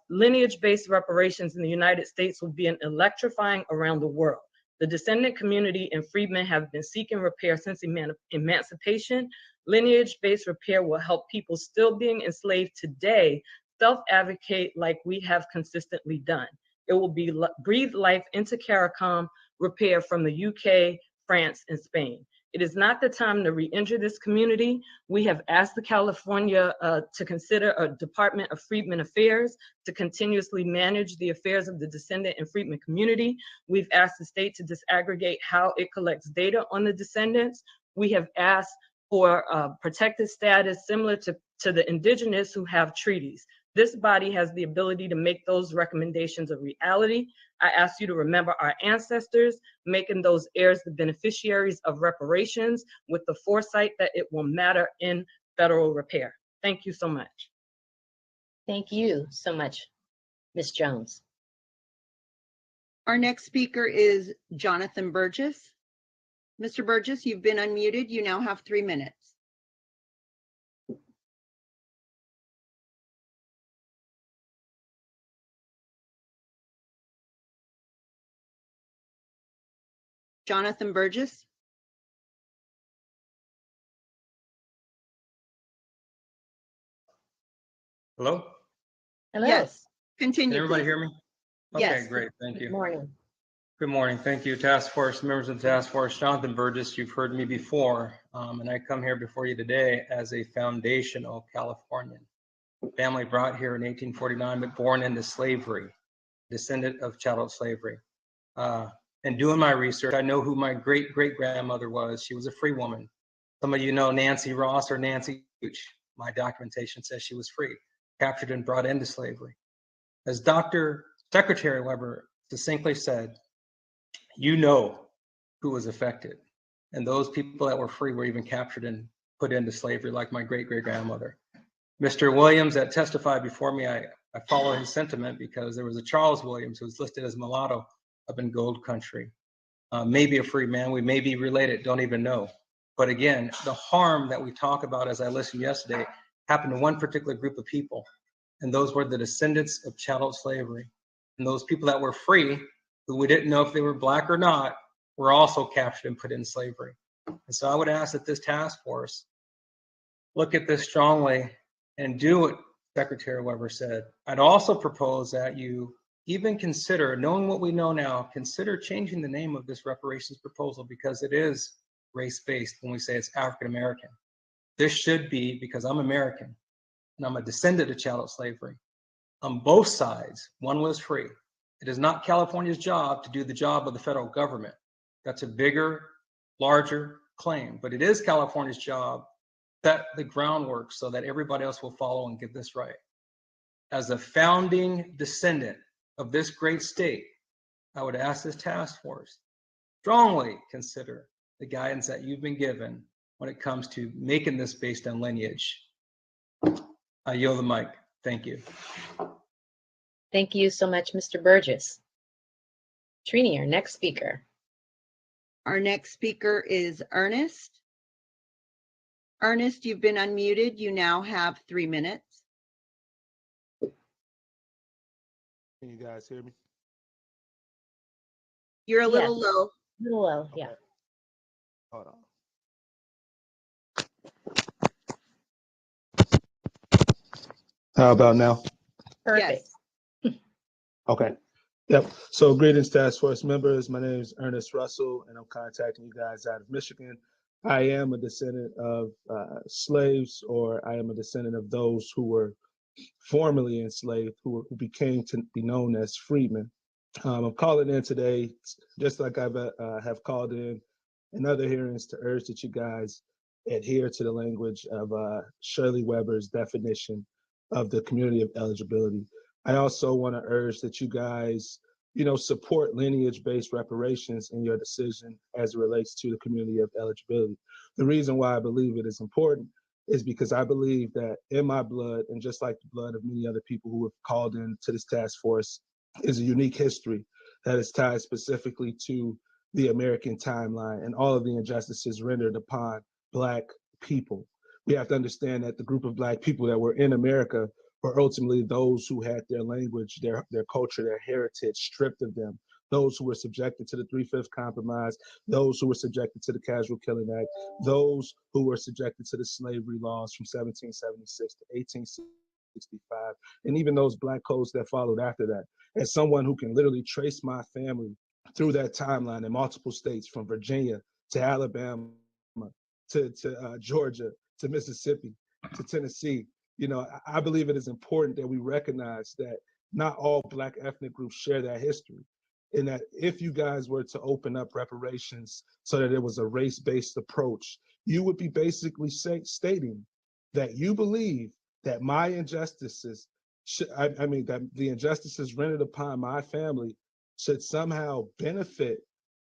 Lineage-based reparations in the United States will be electrifying around the world. The descendant community and freedmen have been seeking repair since emancipation. Lineage-based repair will help people still being enslaved today self-advocate like we have consistently done. It will be breathe life into CARICOM repair from the UK, France, and Spain. It is not the time to re-injure this community. We have asked the California to consider a Department of Freedmen Affairs to continuously manage the affairs of the descendant and freedmen community. We've asked the state to disaggregate how it collects data on the descendants. We have asked for protected status similar to the indigenous who have treaties. This body has the ability to make those recommendations a reality. I ask you to remember our ancestors, making those heirs the beneficiaries of reparations with the foresight that it will matter in federal repair. Thank you so much. Thank you so much, Ms. Jones. Our next speaker is Jonathan Burgess. Mr. Burgess, you've been unmuted. You now have 3 minutes. Jonathan Burgess. Hello? Hello. Yes, continue. Can everybody please. hear me? Okay, Yes. great, thank you. Good morning. Good morning, thank you, Task Force, members of the Task Force. Jonathan Burgess, you've heard me before, and I come here before you today as a foundational Californian. Family brought here in 1849, but born into slavery, descendant of chattel slavery. And doing my research, I know who my great-great-grandmother was. She was a free woman. Some of you know Nancy Ross or Nancy Gooch. My documentation says she was free, captured and brought into slavery. As Dr. Secretary Weber succinctly said, you know who was affected. And those people that were free were even captured and put into slavery, like my great-great-grandmother. Mr. Williams that testified before me, I follow his sentiment because there was a Charles Williams who was listed as mulatto up in Gold Country. Maybe a free man, we may be related, don't even know. But again, the harm that we talk about, as I listened yesterday, happened to one particular group of people. And those were the descendants of chattel slavery. And those people that were free, who we didn't know if they were Black or not, were also captured and put in slavery. And so I would ask that this task force look at this strongly and do what Secretary Weber said. I'd also propose that you even consider, knowing what we know now, consider changing the name of this reparations proposal, because it is race-based when we say it's African-American. This should be, because I'm American and I'm a descendant of chattel slavery. On both sides, one was free. It is not California's job to do the job of the federal government. That's a bigger, larger claim, but it is California's job to set the groundwork so that everybody else will follow and get this right. As a founding descendant of this great state, I would ask this task force strongly consider the guidance that you've been given when it comes to making this based on lineage. I yield the mic. Thank you. Thank you so much, Mr. Burgess. Trini, our next speaker. Our next speaker is Ernest. Ernest, you've been unmuted. You now have 3 minutes. Can you guys hear me? You're a little Yes. low. A little low, yeah. Hold on. How about now? Perfect. Okay. Yep. So greetings, task force members. My name is Ernest Russell, and I'm contacting you guys out of Michigan. I am a descendant of slaves, or I am a descendant of those who were formerly enslaved, who became to be known as freedmen. I'm calling in today, just like I have called in other hearings, to urge that you guys adhere to the language of Shirley Weber's definition of the community of eligibility. I also want to urge that you guys, support lineage-based reparations in your decision as it relates to the community of eligibility. The reason why I believe it is important is because I believe that in my blood, and just like the blood of many other people who have called in to this task force, is a unique history that is tied specifically to the American timeline and all of the injustices rendered upon Black people. We have to understand that the group of Black people that were in America were ultimately those who had their language, their culture, their heritage stripped of them, those who were subjected to the 3/5 Compromise, those who were subjected to the Casual Killing Act, those who were subjected to the slavery laws from 1776 to 1865, and even those Black codes that followed after that. As someone who can literally trace my family through that timeline in multiple states, from Virginia to Alabama to Georgia to Mississippi to Tennessee, I believe it is important that we recognize that not all Black ethnic groups share that history. And that if you guys were to open up reparations so that it was a race-based approach, you would be basically stating that you believe that my injustices, that the injustices rendered upon my family should somehow benefit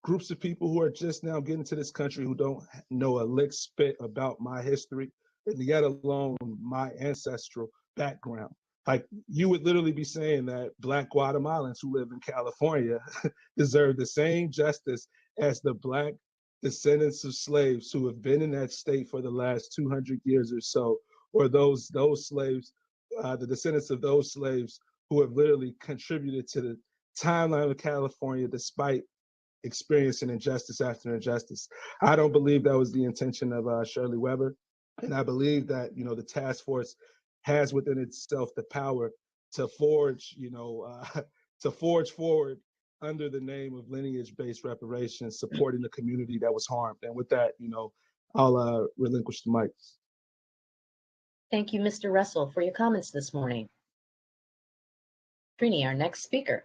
groups of people who are just now getting to this country, who don't know a lick spit about my history, and yet alone my ancestral background. Like, you would literally be saying that Black Guatemalans who live in California deserve the same justice as the Black descendants of slaves who have been in that state for the last 200 years or so, or those slaves, the descendants of those slaves who have literally contributed to the timeline of California despite experiencing injustice after injustice. I don't believe that was the intention of Shirley Weber. And I believe that, the task force has within itself the power to forge, to forge forward under the name of lineage-based reparations, supporting the community that was harmed. And with that, I'll relinquish the mic. Thank you, Mr. Russell, for your comments this morning. Trini, our next speaker.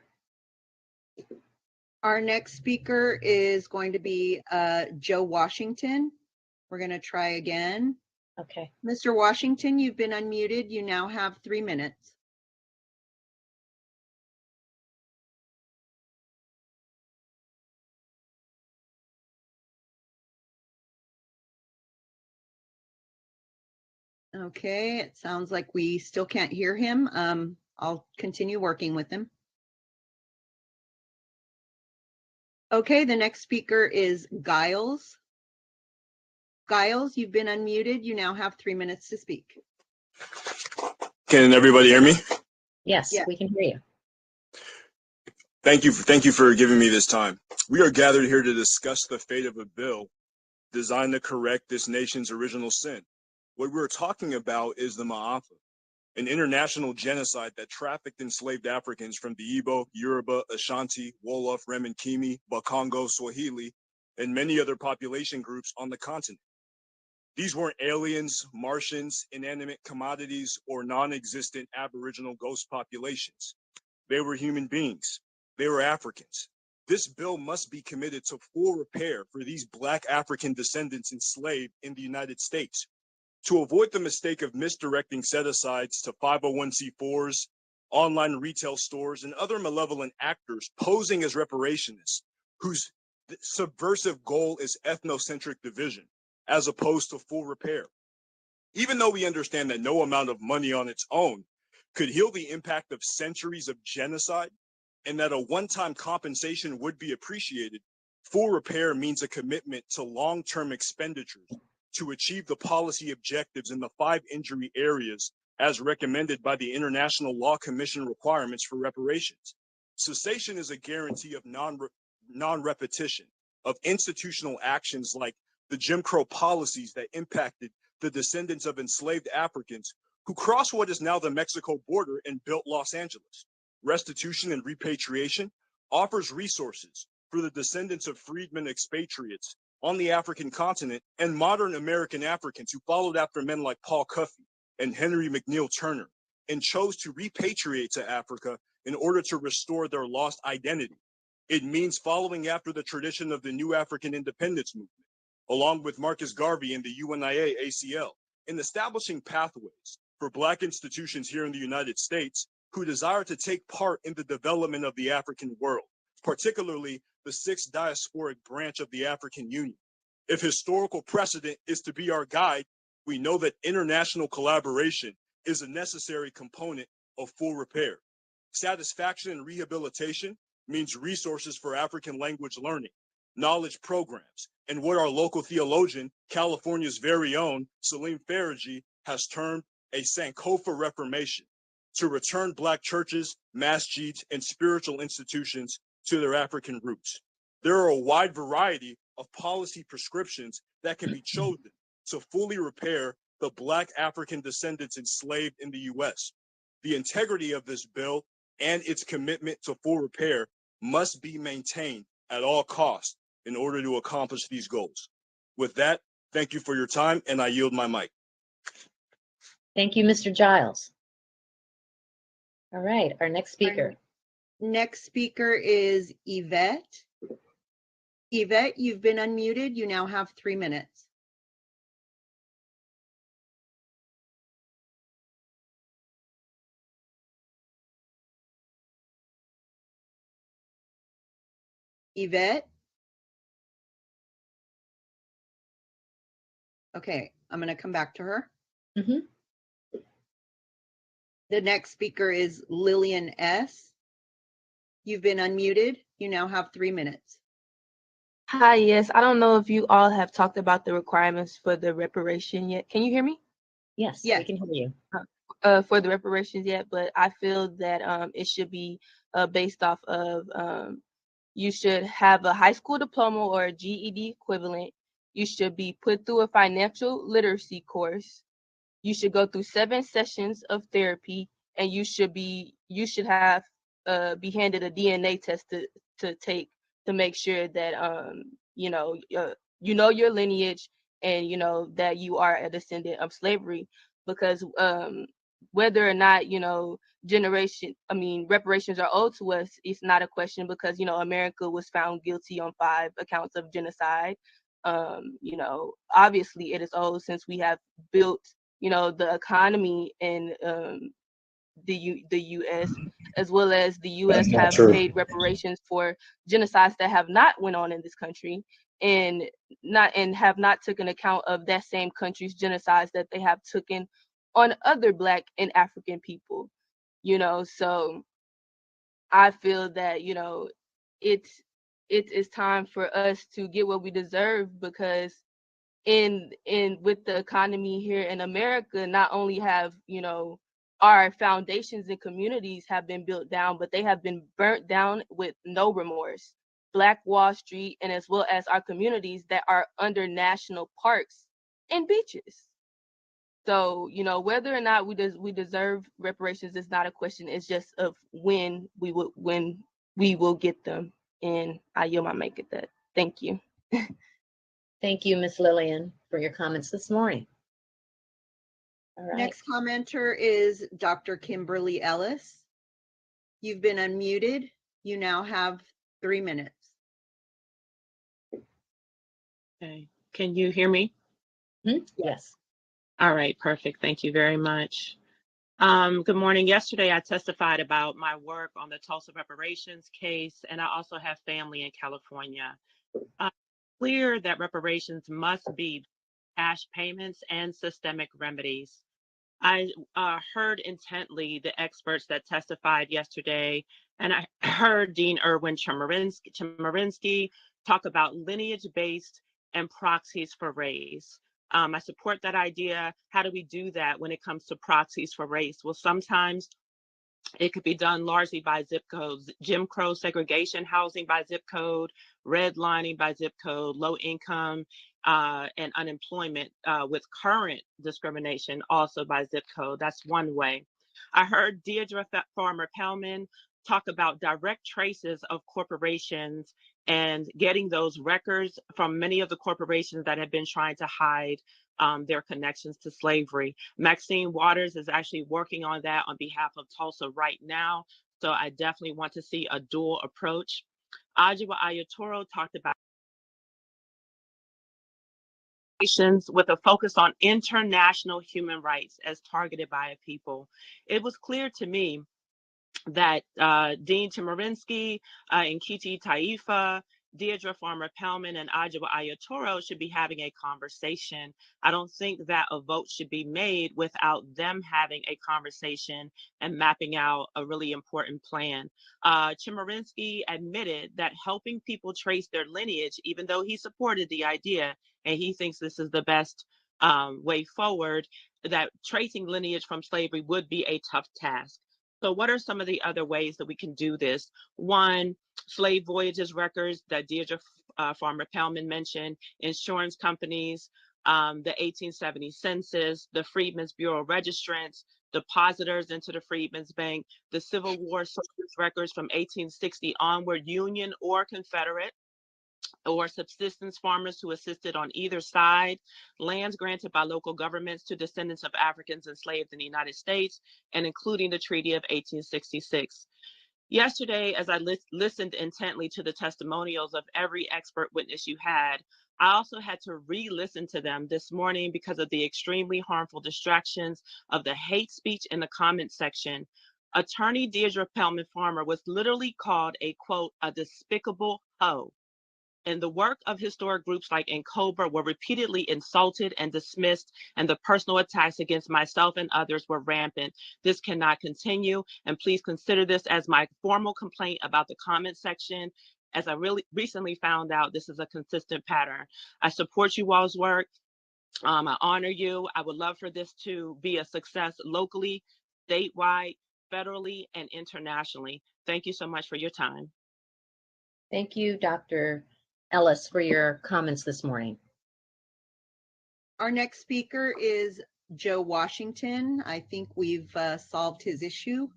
Our next speaker is going to be Joe Washington. We're going to try again. Okay. Mr. Washington, you've been unmuted. You now have 3 minutes. Okay, it sounds like we still can't hear him. I'll continue working with him. Okay, the next speaker is Giles. Giles, you've been unmuted. You now have 3 minutes to speak. Can everybody hear me? Yes, we can hear you. Thank you for giving me this time. We are gathered here to discuss the fate of a bill designed to correct this nation's original sin. What we're talking about is the Ma'afa, an international genocide that trafficked enslaved Africans from the Igbo, Yoruba, Ashanti, Wolof, Remenkimi, Bakongo, Swahili, and many other population groups on the continent. These weren't aliens, Martians, inanimate commodities, or non-existent Aboriginal ghost populations. They were human beings. They were Africans. This bill must be committed to full repair for these Black African descendants enslaved in the United States. To avoid the mistake of misdirecting set-asides to 501c4s, online retail stores, and other malevolent actors posing as reparationists, whose subversive goal is ethnocentric division, as opposed to full repair. Even though we understand that no amount of money on its own could heal the impact of centuries of genocide, and that a one-time compensation would be appreciated, full repair means a commitment to long-term expenditures to achieve the policy objectives in the 5 injury areas as recommended by the International Law Commission requirements for reparations. Cessation is a guarantee of non-repetition of institutional actions like the Jim Crow policies that impacted the descendants of enslaved Africans who crossed what is now the Mexico border and built Los Angeles. Restitution and repatriation offers resources for the descendants of freedmen expatriates on the African continent and modern American Africans who followed after men like Paul Cuffey and Henry McNeil Turner and chose to repatriate to Africa in order to restore their lost identity. It means following after the tradition of the New African Independence Movement, along with Marcus Garvey and the UNIA ACL, in establishing pathways for Black institutions here in the United States who desire to take part in the development of the African world, particularly the 6th diasporic branch of the African Union. If historical precedent is to be our guide, we know that international collaboration is a necessary component of full repair. Satisfaction and rehabilitation means resources for African language learning, knowledge programs, and what our local theologian, California's very own Salim Faraji, has termed a Sankofa Reformation, to return Black churches, masjids, and spiritual institutions to their African roots. There are a wide variety of policy prescriptions that can be chosen to fully repair the Black African descendants enslaved in the U.S. The integrity of this bill and its commitment to full repair must be maintained at all costs in order to accomplish these goals. With that, thank you for your time, and I yield my mic. Thank you, Mr. Giles. All right, our next speaker. Next speaker is Yvette. Yvette, you've been unmuted. You now have 3 minutes. Yvette? Okay, I'm going to come back to her. The next speaker is Lillian S. You've been unmuted. You now have 3 minutes. Hi, yes. I don't know if you all have talked about the requirements for the reparation yet. Can you hear me? Yes, we can hear you. For the reparations yet, but I feel that it should be based off of you should have a high school diploma or a GED equivalent. You should be put through a financial literacy course. You should go through 7 sessions of therapy, and you should have be handed a DNA test to take to make sure that you know your lineage and you know that you are a descendant of slavery, because whether or not reparations are owed to us, it's not a question, because America was found guilty on 5 accounts of genocide. Obviously it is owed, since we have built the economy in the U.S., as well as the U.S. have paid reparations for genocides that have not went on in this country. and have not taken account of that same country's genocides that they have taken on other Black and African people, you know. So I feel that, you know, it's time for us to get what we deserve, because in with the economy here in America, not only have, you know, our foundations and communities have been built down, but they have been burnt down with no remorse. Black Wall Street, and as well as our communities that are under national parks and beaches. So, you know, whether or not we deserve reparations is not a question. It's just of when we will get them. And I yield my mic at that. Thank you. Thank you, Ms. Lillian, for your comments this morning. All right. Next commenter is Dr. Kimberly Ellis. You've been unmuted. You now have 3 minutes. Okay, can you hear me? Yes. All right, perfect. Thank you very much. Good morning. Yesterday, I testified about my work on the Tulsa reparations case, and I also have family in California. Clear that reparations must be cash payments and systemic remedies. I heard intently the experts that testified yesterday, and I heard Dean Erwin Chemerinsky talk about lineage-based and proxies for race. I support that idea. How do we do that when it comes to proxies for race? Well, sometimes it could be done largely by zip codes, Jim Crow segregation housing by zip code, redlining by zip code, low income and unemployment with current discrimination also by zip code. That's one way. I heard Deirdre Farmer-Pellman talk about direct traces of corporations and getting those records from many of the corporations that have been trying to hide their connections to slavery. Maxine Waters is actually working on that on behalf of Tulsa right now. So I definitely want to see a dual approach. Ajiwa Ayatoro talked about with a focus on international human rights as targeted by a people. It was clear to me that Dean Chemerinsky and Kiti Taifa, Deirdre Farmer-Pellman, and Ajiwa Ayatoro should be having a conversation. I don't think that a vote should be made without them having a conversation and mapping out a really important plan. Chemerinsky admitted that helping people trace their lineage, even though he supported the idea and he thinks this is the best way forward, that tracing lineage from slavery would be a tough task. So what are some of the other ways that we can do this? One, slave voyages records that Deirdre Farmer-Pellman mentioned, insurance companies, the 1870 census, the Freedmen's Bureau registrants, depositors into the Freedmen's Bank, the Civil War soldiers records from 1860 onward, Union or Confederate, or subsistence farmers who assisted on either side, lands granted by local governments to descendants of Africans enslaved in the United States, and including the Treaty of 1866. Yesterday, as I listened intently to the testimonials of every expert witness you had, I also had to re-listen to them this morning because of the extremely harmful distractions of the hate speech in the comment section. Attorney Deirdre Pellman-Farmer was literally called a, quote, a despicable hoe. And the work of historic groups like NCOBRA were repeatedly insulted and dismissed, and the personal attacks against myself and others were rampant. This cannot continue, and please consider this as my formal complaint about the comment section. As I really recently found out, this is a consistent pattern. I support you all's work. I honor you. I would love for this to be a success locally, statewide, federally, and internationally. Thank you so much for your time. Thank you, Dr. Ellis, for your comments this morning. Our next speaker is Joe Washington. I think we've solved his issue.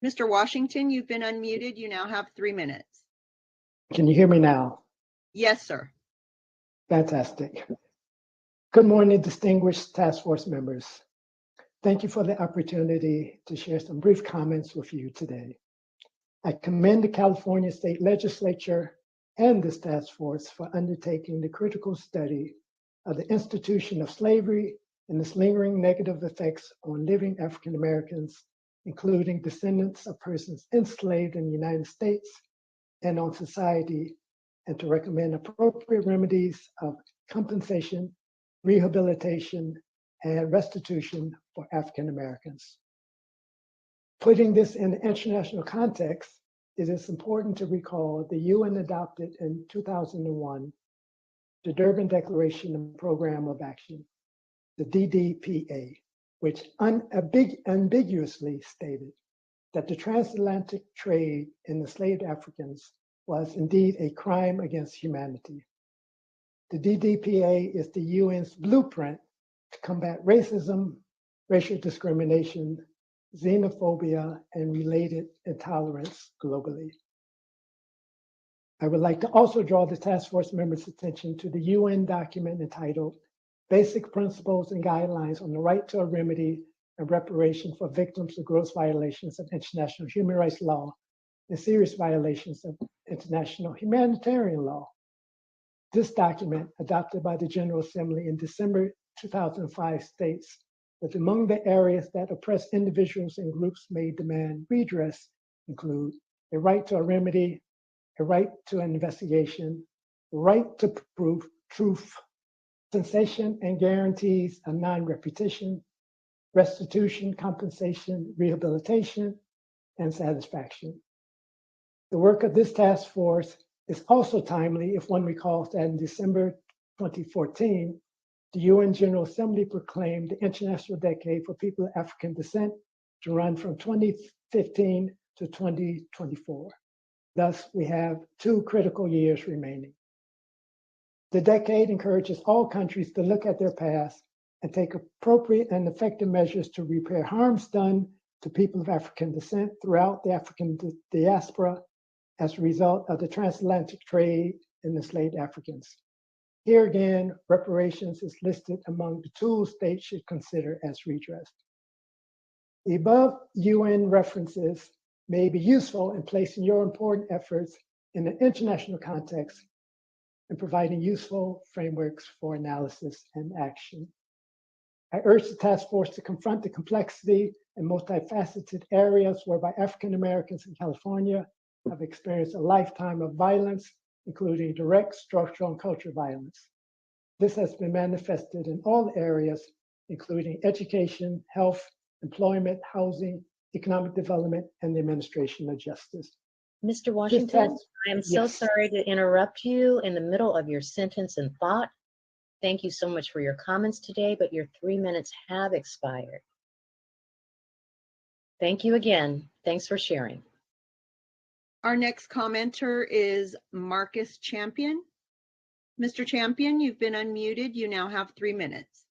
Mr. Washington, you've been unmuted. You now have 3 minutes. Can you hear me now? Yes, sir. Fantastic. Good morning, distinguished task force members. Thank you for the opportunity to share some brief comments with you today. I commend the California State Legislature and this task force for undertaking the critical study of the institution of slavery and its lingering negative effects on living African Americans, including descendants of persons enslaved in the United States, and on society and to recommend appropriate remedies of compensation, rehabilitation, and restitution for African Americans. Putting this in an international context, it is important to recall the UN adopted in 2001 the Durban Declaration and Program of Action, the DDPA, which unambiguously stated that the transatlantic trade in enslaved Africans was indeed a crime against humanity. The DDPA is the UN's blueprint to combat racism, racial discrimination, xenophobia, and related intolerance globally. I would like to also draw the task force members' attention to the UN document entitled Basic Principles and Guidelines on the Right to a Remedy and Reparation for Victims of Gross Violations of International Human Rights Law and Serious Violations of International Humanitarian Law. This document, adopted by the General Assembly in December 2005, states that among the areas that oppressed individuals and groups may demand redress include a right to a remedy, a right to an investigation, the right to prove truth, sensation and guarantees of non-repetition, restitution, compensation, rehabilitation, and satisfaction. The work of this task force is also timely if one recalls that in December 2014, the UN General Assembly proclaimed the International Decade for People of African Descent to run from 2015 to 2024. Thus, we have 2 critical years remaining. The decade encourages all countries to look at their past and take appropriate and effective measures to repair harms done to people of African descent throughout the African diaspora as a result of the transatlantic trade in enslaved Africans. Here again, reparations is listed among the tools states should consider as redress. The above UN references may be useful in placing your important efforts in an international context and providing useful frameworks for analysis and action. I urge the task force to confront the complexity and multifaceted areas whereby African Americans in California have experienced a lifetime of violence, including direct, structural, and cultural violence. This has been manifested in all areas, including education, health, employment, housing, economic development, and the administration of justice. Mr. Washington, I am so sorry to interrupt you in the middle of your sentence and thought. Thank you so much for your comments today, but your 3 minutes have expired. Thank you again. Thanks for sharing. Our next commenter is Marcus Champion. Mr. Champion, you've been unmuted. You now have 3 minutes.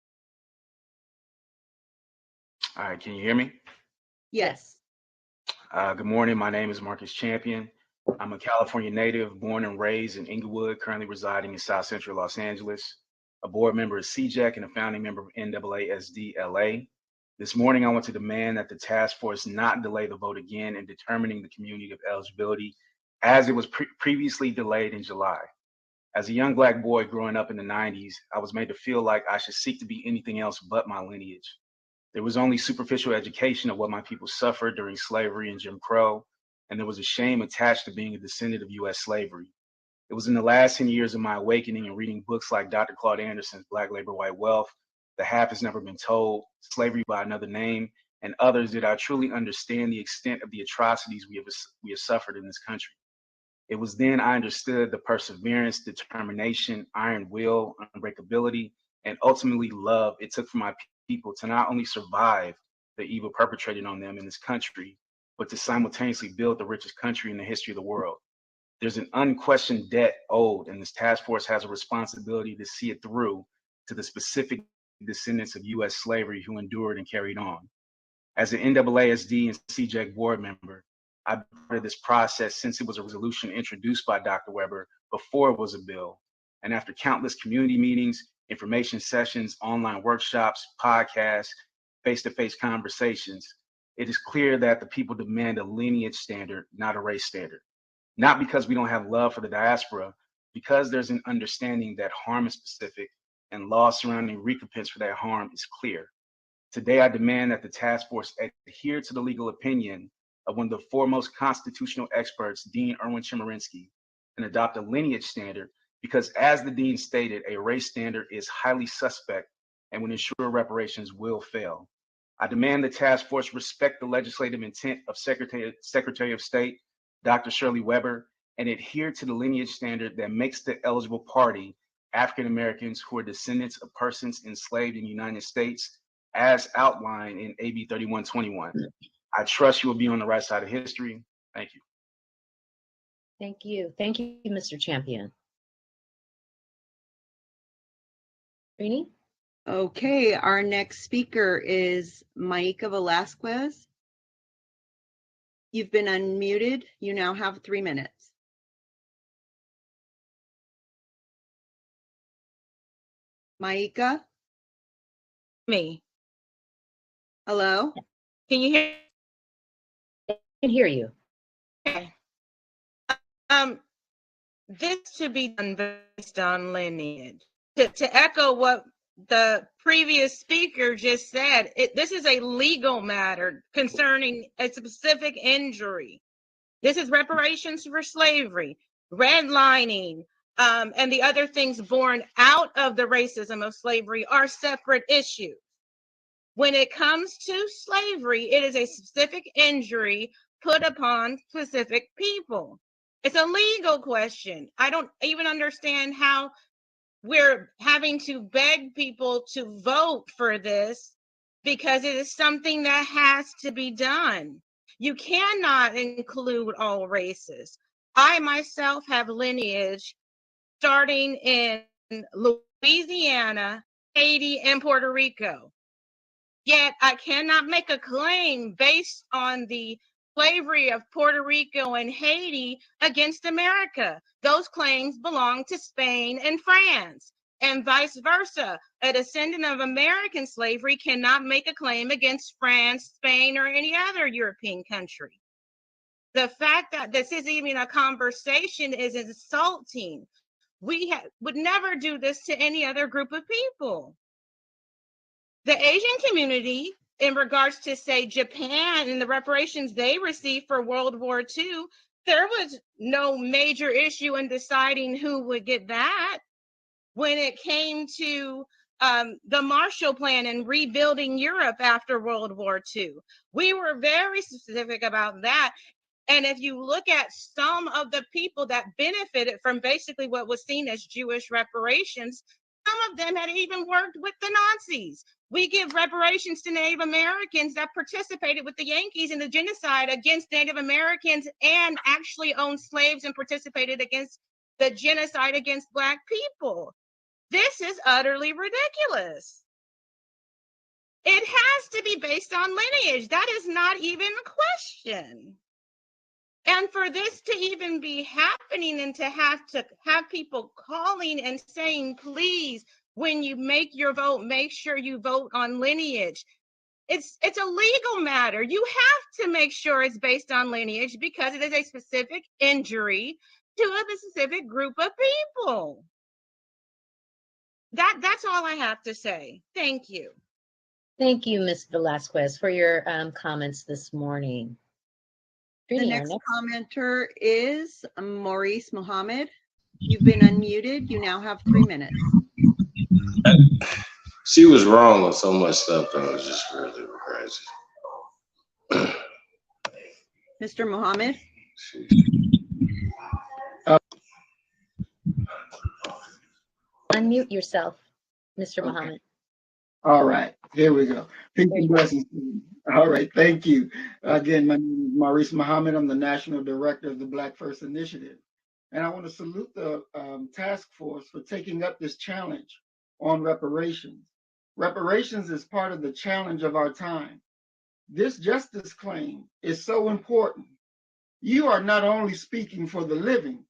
All right, can you hear me? Yes. Good morning. My name is Marcus Champion. I'm a California native, born and raised in Inglewood, currently residing in South Central Los Angeles, a board member of CJEC and a founding member of NAASD LA. This morning, I want to demand that the task force not delay the vote again in determining the community of eligibility as it was previously delayed in July. As a young Black boy growing up in the 90s, I was made to feel like I should seek to be anything else but my lineage. There was only superficial education of what my people suffered during slavery and Jim Crow, and there was a shame attached to being a descendant of US slavery. It was in the last 10 years of my awakening and reading books like Dr. Claude Anderson's Black Labor, White Wealth, The Half Has Never Been Told, Slavery by Another Name, and others did I truly understand the extent of the atrocities we have suffered in this country. It was then I understood the perseverance, determination, iron will, unbreakability, and ultimately love it took for my people to not only survive the evil perpetrated on them in this country, but to simultaneously build the richest country in the history of the world. There's an unquestioned debt owed, and this task force has a responsibility to see it through to the specific descendants of US slavery who endured and carried on. As an NAASD and CJEC board member, I've been part of this process since it was a resolution introduced by Dr. Weber before it was a bill. And after countless community meetings, information sessions, online workshops, podcasts, face-to-face conversations, it is clear that the people demand a lineage standard, not a race standard. Not because we don't have love for the diaspora, because there's an understanding that harm is specific and law surrounding recompense for that harm is clear. Today, I demand that the task force adhere to the legal opinion of one of the foremost constitutional experts, Dean Erwin Chemerinsky, and adopt a lineage standard because, as the dean stated, a race standard is highly suspect and would ensure reparations will fail. I demand the task force respect the legislative intent of Secretary of State, Dr. Shirley Weber, and adhere to the lineage standard that makes the eligible party African Americans who are descendants of persons enslaved in the United States, as outlined in AB 3121. I trust you will be on the right side of history. Thank you. Thank you. Thank you, Mr. Champion. Rini? Okay, our next speaker is Maika Velasquez. You've been unmuted. You now have 3 minutes. Maika? Me. Hello? Can you hear? I can hear you. Okay. This should be done based on lineage. To echo what the previous speaker just said, this is a legal matter concerning a specific injury. This is reparations for slavery, redlining, and the other things born out of the racism of slavery are separate issues. When it comes to slavery, it is a specific injury put upon specific people. It's a legal question. I don't even understand how we're having to beg people to vote for this because it is something that has to be done. You cannot include all races. I myself have lineage starting in Louisiana, Haiti, and Puerto Rico. Yet I cannot make a claim based on the slavery of Puerto Rico and Haiti against America. Those claims belong to Spain and France, and vice versa. A descendant of American slavery cannot make a claim against France, Spain, or any other European country. The fact that this is even a conversation is insulting. We would never do this to any other group of people. The Asian community, in regards to, say, Japan and the reparations they received for World War II, there was no major issue in deciding who would get that. When it came to the Marshall Plan and rebuilding Europe after World War II, we were very specific about that. And if you look at some of the people that benefited from basically what was seen as Jewish reparations, some of them had even worked with the Nazis. We give reparations to Native Americans that participated with the Yankees in the genocide against Native Americans and actually owned slaves and participated against the genocide against Black people. This is utterly ridiculous. It has to be based on lineage. That is not even a question. And for this to even be happening and to have people calling and saying, please, when you make your vote, make sure you vote on lineage. It's a legal matter. You have to make sure it's based on lineage because it is a specific injury to a specific group of people. That's all I have to say. Thank you. Thank you, Ms. Velasquez, for your comments this morning. The Trini, next commenter is Maurice Muhammad. You've been unmuted. You now have 3 minutes. She was wrong on so much stuff that was just really crazy. Mr. Muhammad? Unmute yourself, Mr. Okay. Muhammad. All right, here we go. Peace and blessings. All right, thank you. Again, my name is Maurice Muhammad. I'm the National Director of the Black First Initiative. And I want to salute the task force for taking up this challenge on reparations. Reparations is part of the challenge of our time. This justice claim is so important. You are not only speaking for the living,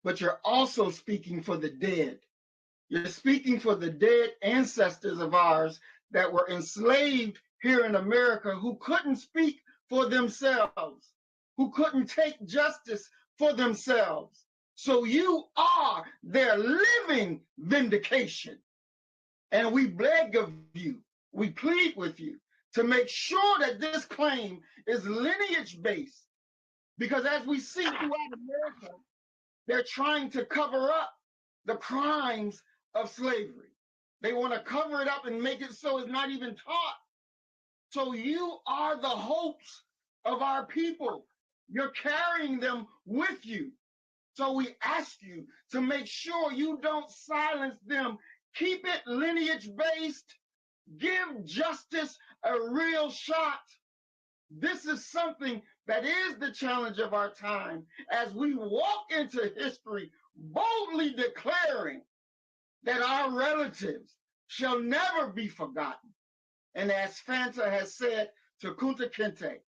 but you're also speaking for the dead. You're speaking for the dead ancestors of ours that were enslaved here in America who couldn't speak for themselves, who couldn't take justice for themselves. So you are their living vindication. And we beg of you, we plead with you to make sure that this claim is lineage based. Because as we see throughout America, They're trying to cover up the crimes of slavery. They want to cover it up and make it so it's not even taught. So you are the hopes of our people. You're carrying them with you. So we ask you to make sure you don't silence them. Keep it lineage-based. Give justice a real shot. This is something that is the challenge of our time as we walk into history boldly declaring that our relatives shall never be forgotten. And as Fanta has said to Kunta Kinte,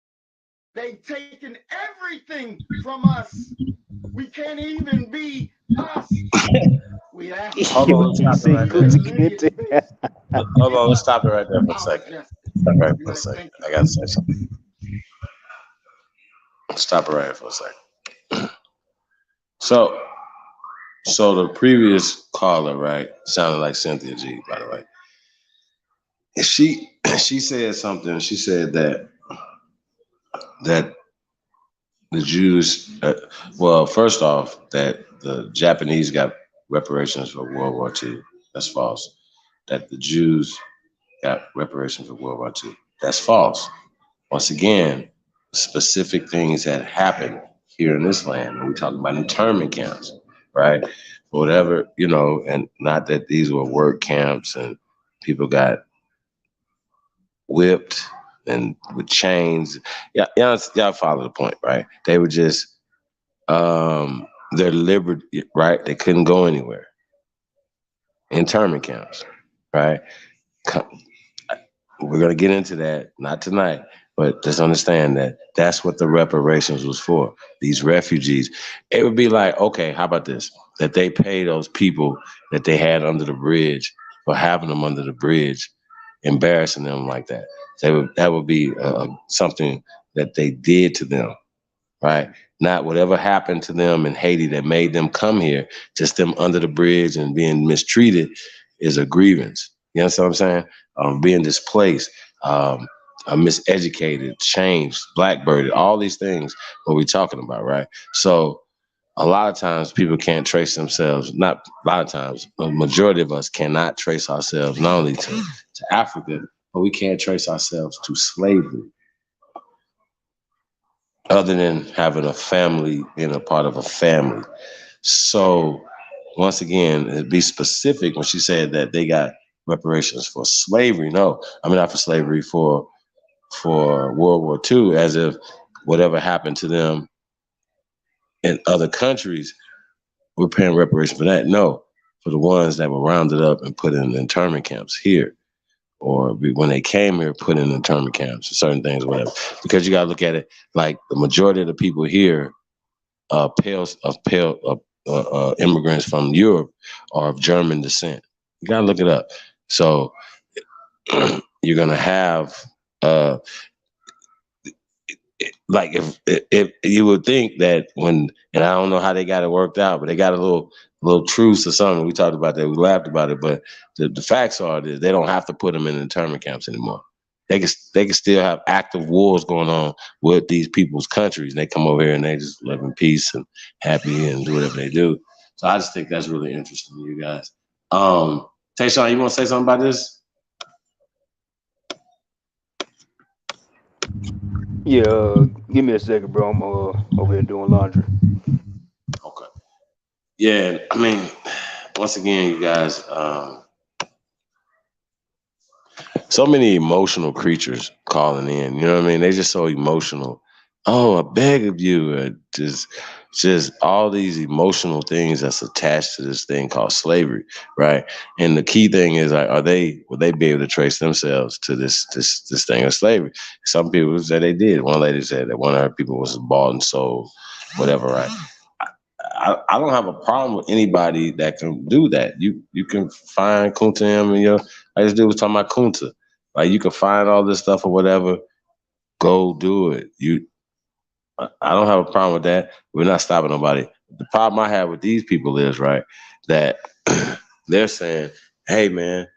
they've taken everything from us. We can't even be us. We ask Hold on, let's stop it right there. Hold on, let's stop it right there for a second. Stop right for a second. I gotta say something. Stop it right here for a second. So the previous caller, right, sounded like Cynthia G, by the way. And she said something. She said that the Jews, well, first off, that the Japanese got reparations for World War II. That's false. That the Jews got reparations for World War II. That's false. Once again, specific things that happened here in this land. And we talk about internment camps, right? Whatever, you know, and not that these were work camps and people got whipped and with chains. Yeah, y'all follow the point, right? They were just their liberty, right? They couldn't go anywhere. Internment camps, right? We're gonna get into that, not tonight, but just understand that that's what the reparations was for. These refugees. It would be like, okay, how about this? That they pay those people that they had under the bridge for having them under the bridge, embarrassing them like that. That would be something that they did to them, right? Not whatever happened to them in Haiti that made them come here, just them under the bridge and being mistreated is a grievance. You know what I'm saying? Being displaced, miseducated, changed, blackbirded, all these things what we're talking about, right? So a lot of times people can't trace themselves, not a lot of times, a majority of us cannot trace ourselves not only to Africa, but we can't trace ourselves to slavery. Other than having a family, being a part of a family. So once again, be specific when she said that they got reparations for slavery. No, I mean, not for slavery, for World War II, as if whatever happened to them in other countries, we're paying reparations for that. No, for the ones that were rounded up and put in internment camps here, or when they came here, put in internment camps, certain things, whatever. Because you got to look at it like the majority of the people here, immigrants from Europe, are of German descent. You got to look it up. So you're gonna have like if you would think that when, and I don't know how they got it worked out, but they got a little truce or something. We talked about that. We laughed about it, but the facts are that they don't have to put them in internment camps anymore. They can still have active wars going on with these people's countries. And they come over here and they just live in peace and happy and do whatever they do. So I just think that's really interesting, you guys. Tayshawn, you want to say something about this? Yeah, give me a second, bro. I'm over here doing laundry. Okay. Yeah, I mean, once again, you guys, so many emotional creatures calling in. You know what I mean? They're just so emotional. Oh, I beg of you. Just all these emotional things that's attached to this thing called slavery, right? And the key thing is, would they be able to trace themselves to this thing of slavery? Some people said they did. One lady said that one of her people was bought and sold, whatever, right? I don't have a problem with anybody that can do that. You can find Kunta and I just was talking about Kunta. Like you can find all this stuff or whatever, go do it. I don't have a problem with that. We're not stopping nobody. The problem I have with these people is, right, that they're saying, hey man,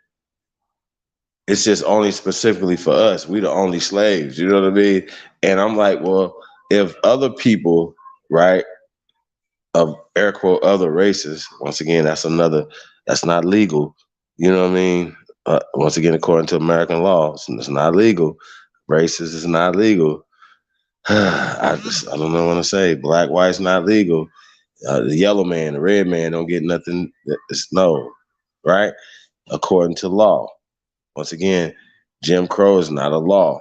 it's just only specifically for us. We the only slaves, you know what I mean? And I'm like, well, if other people, right, of air quote other races. Once again, that's not legal. You know what I mean? Once again, according to American laws, it's not legal. Racist is not legal. I don't know what to say. Black, white's not legal. The yellow man, the red man don't get nothing. It's no, right? According to law. Once again, Jim Crow is not a law.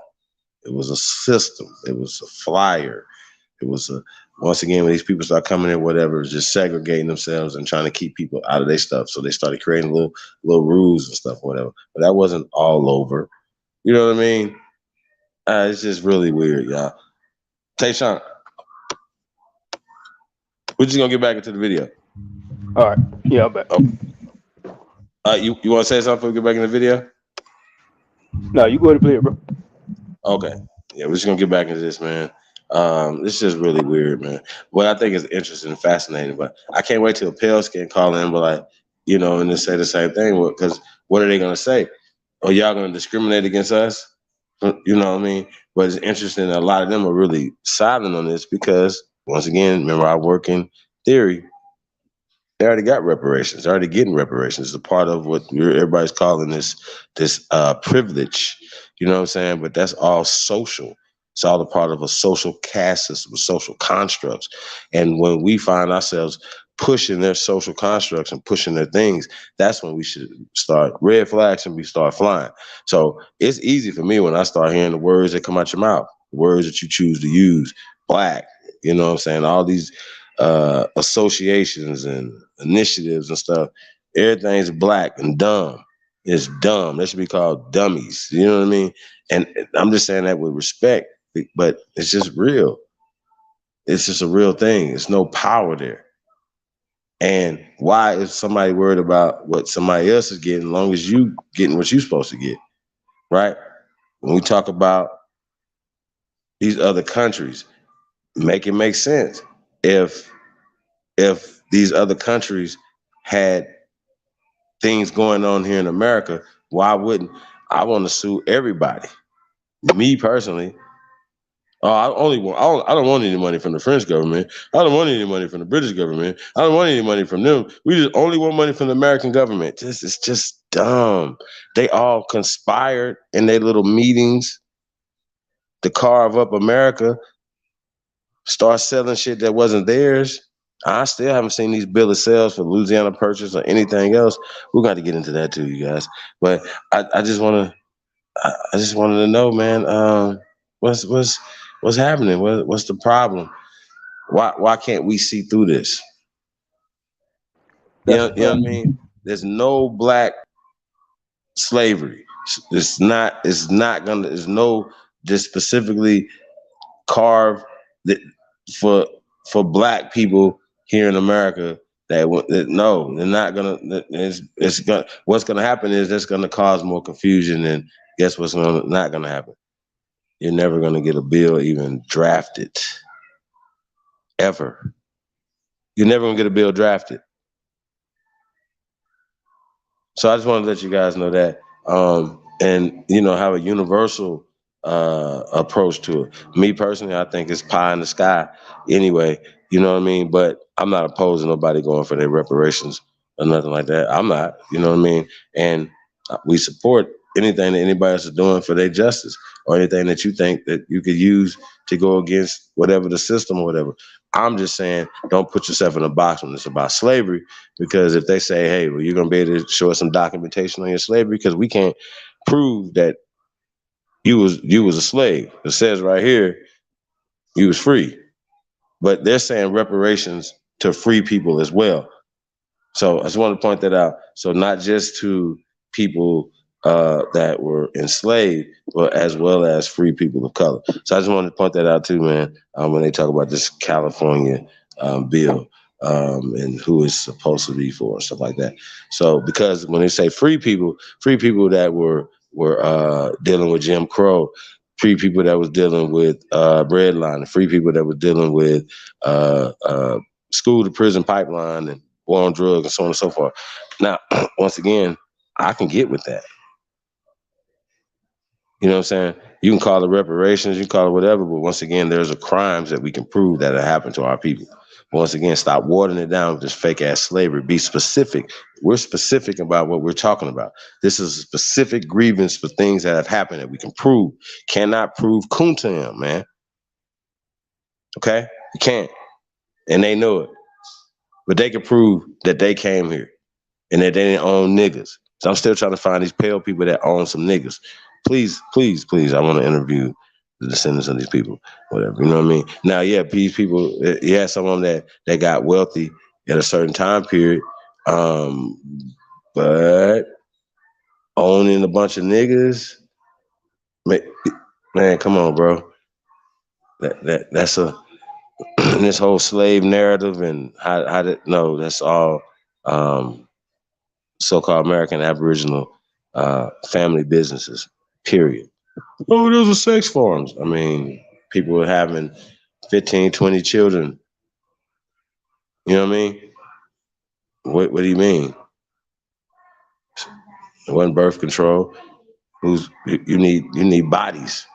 It was a system. It was a flyer. It was once again, when these people start coming in, whatever, just segregating themselves and trying to keep people out of their stuff. So they started creating little rules and stuff, whatever. But that wasn't all over. You know what I mean? It's just really weird, y'all. Tayshawn, we're just gonna get back into the video. All right. Yeah, I'm back. Oh. You want to say something before we get back in the video? No, you go ahead and play it, bro. Okay. Yeah, we're just gonna get back into this, man. It's just really weird, man. What I think is interesting and fascinating, but I can't wait till Pale Skin call in, but like, and they say the same thing. Because what are they gonna say? Oh, y'all gonna discriminate against us? You know what I mean? But it's interesting that a lot of them are really silent on this because, once again, remember, I work in theory. They already got reparations. They're already getting reparations. It's a part of what everybody's calling this privilege. You know what I'm saying? But that's all social. It's all a part of a social caste system, social constructs. And when we find ourselves pushing their social constructs and pushing their things, that's when we should start red flags and we start flying. So it's easy for me when I start hearing the words that come out your mouth, the words that you choose to use, black, you know what I'm saying? All these associations and initiatives and stuff, everything's black and dumb. It's dumb. That should be called dummies. You know what I mean? And I'm just saying that with respect, but it's just real. It's just a real thing. There's no power there. And why is somebody worried about what somebody else is getting as long as you getting what you're supposed to get, right? When we talk about these other countries, make it make sense. If these other countries had things going on here in America, why wouldn't I want to sue everybody? Me personally, I don't want any money from the French government. I don't want any money from the British government. I don't want any money from them. We just only want money from the American government. It's just dumb. They all conspired in their little meetings to carve up America, start selling shit that wasn't theirs. I still haven't seen these bill of sales for Louisiana Purchase or anything else. We're going to get into that too, you guys. But I just wanted to know, man, what's happening? What's the problem? Why can't we see through this? You know what I mean? There's no black slavery. There's no just specifically carved that for black people here in America that no, they're not gonna. What's gonna happen is that's gonna cause more confusion, and guess what's not gonna happen? You're never gonna get a bill even drafted, ever. You're never gonna get a bill drafted. So I just want to let you guys know that, and have a universal approach to it. Me personally, I think it's pie in the sky anyway, you know what I mean? But I'm not opposed to nobody going for their reparations or nothing like that. I'm not, you know what I mean? And we support anything that anybody else is doing for their justice or anything that you think that you could use to go against whatever the system or whatever. I'm just saying, don't put yourself in a box when it's about slavery, because if they say, hey, well, you're going to be able to show us some documentation on your slavery, because we can't prove that you was a slave. It says right here, you was free. But they're saying reparations to free people as well. So I just want to point that out. So not just to people that were enslaved, but as well as free people of color. So I just wanted to point that out too, man, when they talk about this California bill and who it's supposed to be for and stuff like that. So because when they say free people that were dealing with Jim Crow, free people that was dealing with breadline, free people that were dealing with school to prison pipeline and war on drugs and so on and so forth. Now, once again, I can get with that. You know what I'm saying? You can call it reparations, you can call it whatever, but once again, there's crimes that we can prove that have happened to our people. Once again, stop watering it down with this fake ass slavery. Be specific. We're specific about what we're talking about. This is a specific grievance for things that have happened that we can prove. Cannot prove Kunta, man. Okay? You can't. And they know it. But they can prove that they came here and that they didn't own niggas. So I'm still trying to find these pale people that own some niggas. Please, please, please, I want to interview the descendants of these people, whatever. You know what I mean? Now, yeah, these people, yeah, some of them that got wealthy at a certain time period, but owning a bunch of niggas, man, come on, bro. That's a this whole slave narrative and how did no, that's all so-called American Aboriginal family businesses, period. Oh, those are sex farms. I mean, people were having 15, 20 children. You know what I mean? What do you mean? It wasn't birth control. You need bodies.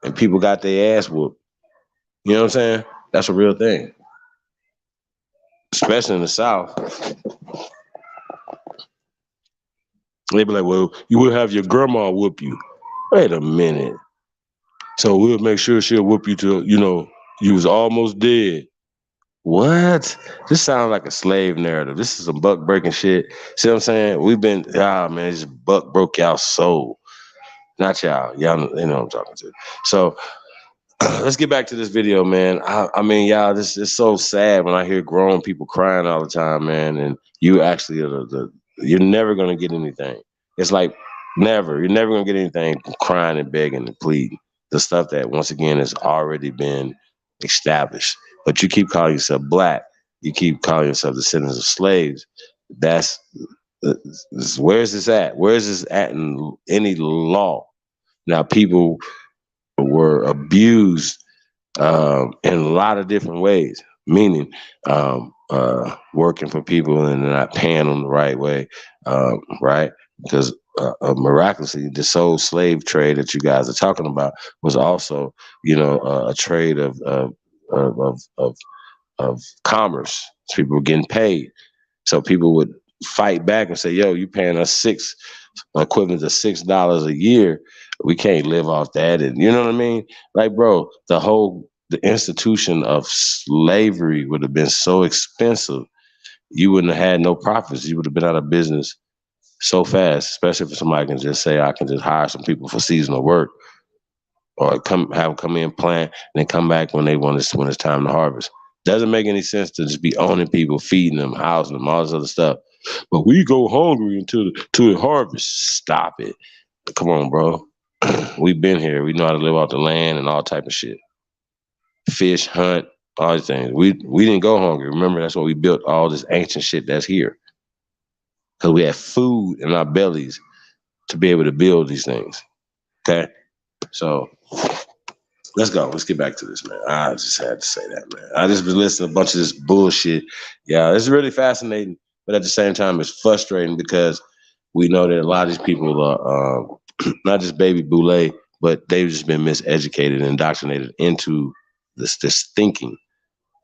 And people got their ass whooped. You know what I'm saying? That's a real thing. Especially in the South. They be like, well, you will have your grandma whoop you. Wait a minute. So we'll make sure she'll whoop you till, you was almost dead. What? This sounds like a slave narrative. This is some buck breaking shit. See what I'm saying? We've been, man, this buck broke y'all soul. Not y'all. Y'all know what I'm talking to. So let's get back to this video, man. I mean, y'all, this is so sad when I hear grown people crying all the time, man. And you actually you're never gonna get anything. It's like never. You're never gonna get anything crying and begging and pleading. The stuff that once again has already been established. But you keep calling yourself black. You keep calling yourself descendants of slaves. That's where's this at? Where is this at in any law? Now people were abused in a lot of different ways, meaning working for people and not paying them the right way, right? Because miraculously, this whole slave trade that you guys are talking about was also, a trade of commerce. People were getting paid, so people would fight back and say, "Yo, you paying us equivalent to $6 a year? We can't live off that." And you know what I mean? Like, bro, the institution of slavery would have been so expensive, you wouldn't have had no profits. You would have been out of business so fast, especially if somebody can just say, I can just hire some people for seasonal work or have them come in, plant, and then come back when when it's time to harvest. Doesn't make any sense to just be owning people, feeding them, housing them, all this other stuff. But we go hungry until the harvest. Stop it. Come on, bro. We've been here. We know how to live off the land and all type of shit. Fish, hunt, all these things. We didn't go hungry. Remember, that's why we built all this ancient shit that's here. Because we had food in our bellies to be able to build these things. Okay? So let's go. Let's get back to this, man. I just had to say that, man. I just been listening to a bunch of this bullshit. Yeah, it's really fascinating, but at the same time, it's frustrating because we know that a lot of these people are not just baby boule, but they've just been miseducated and indoctrinated into this thinking.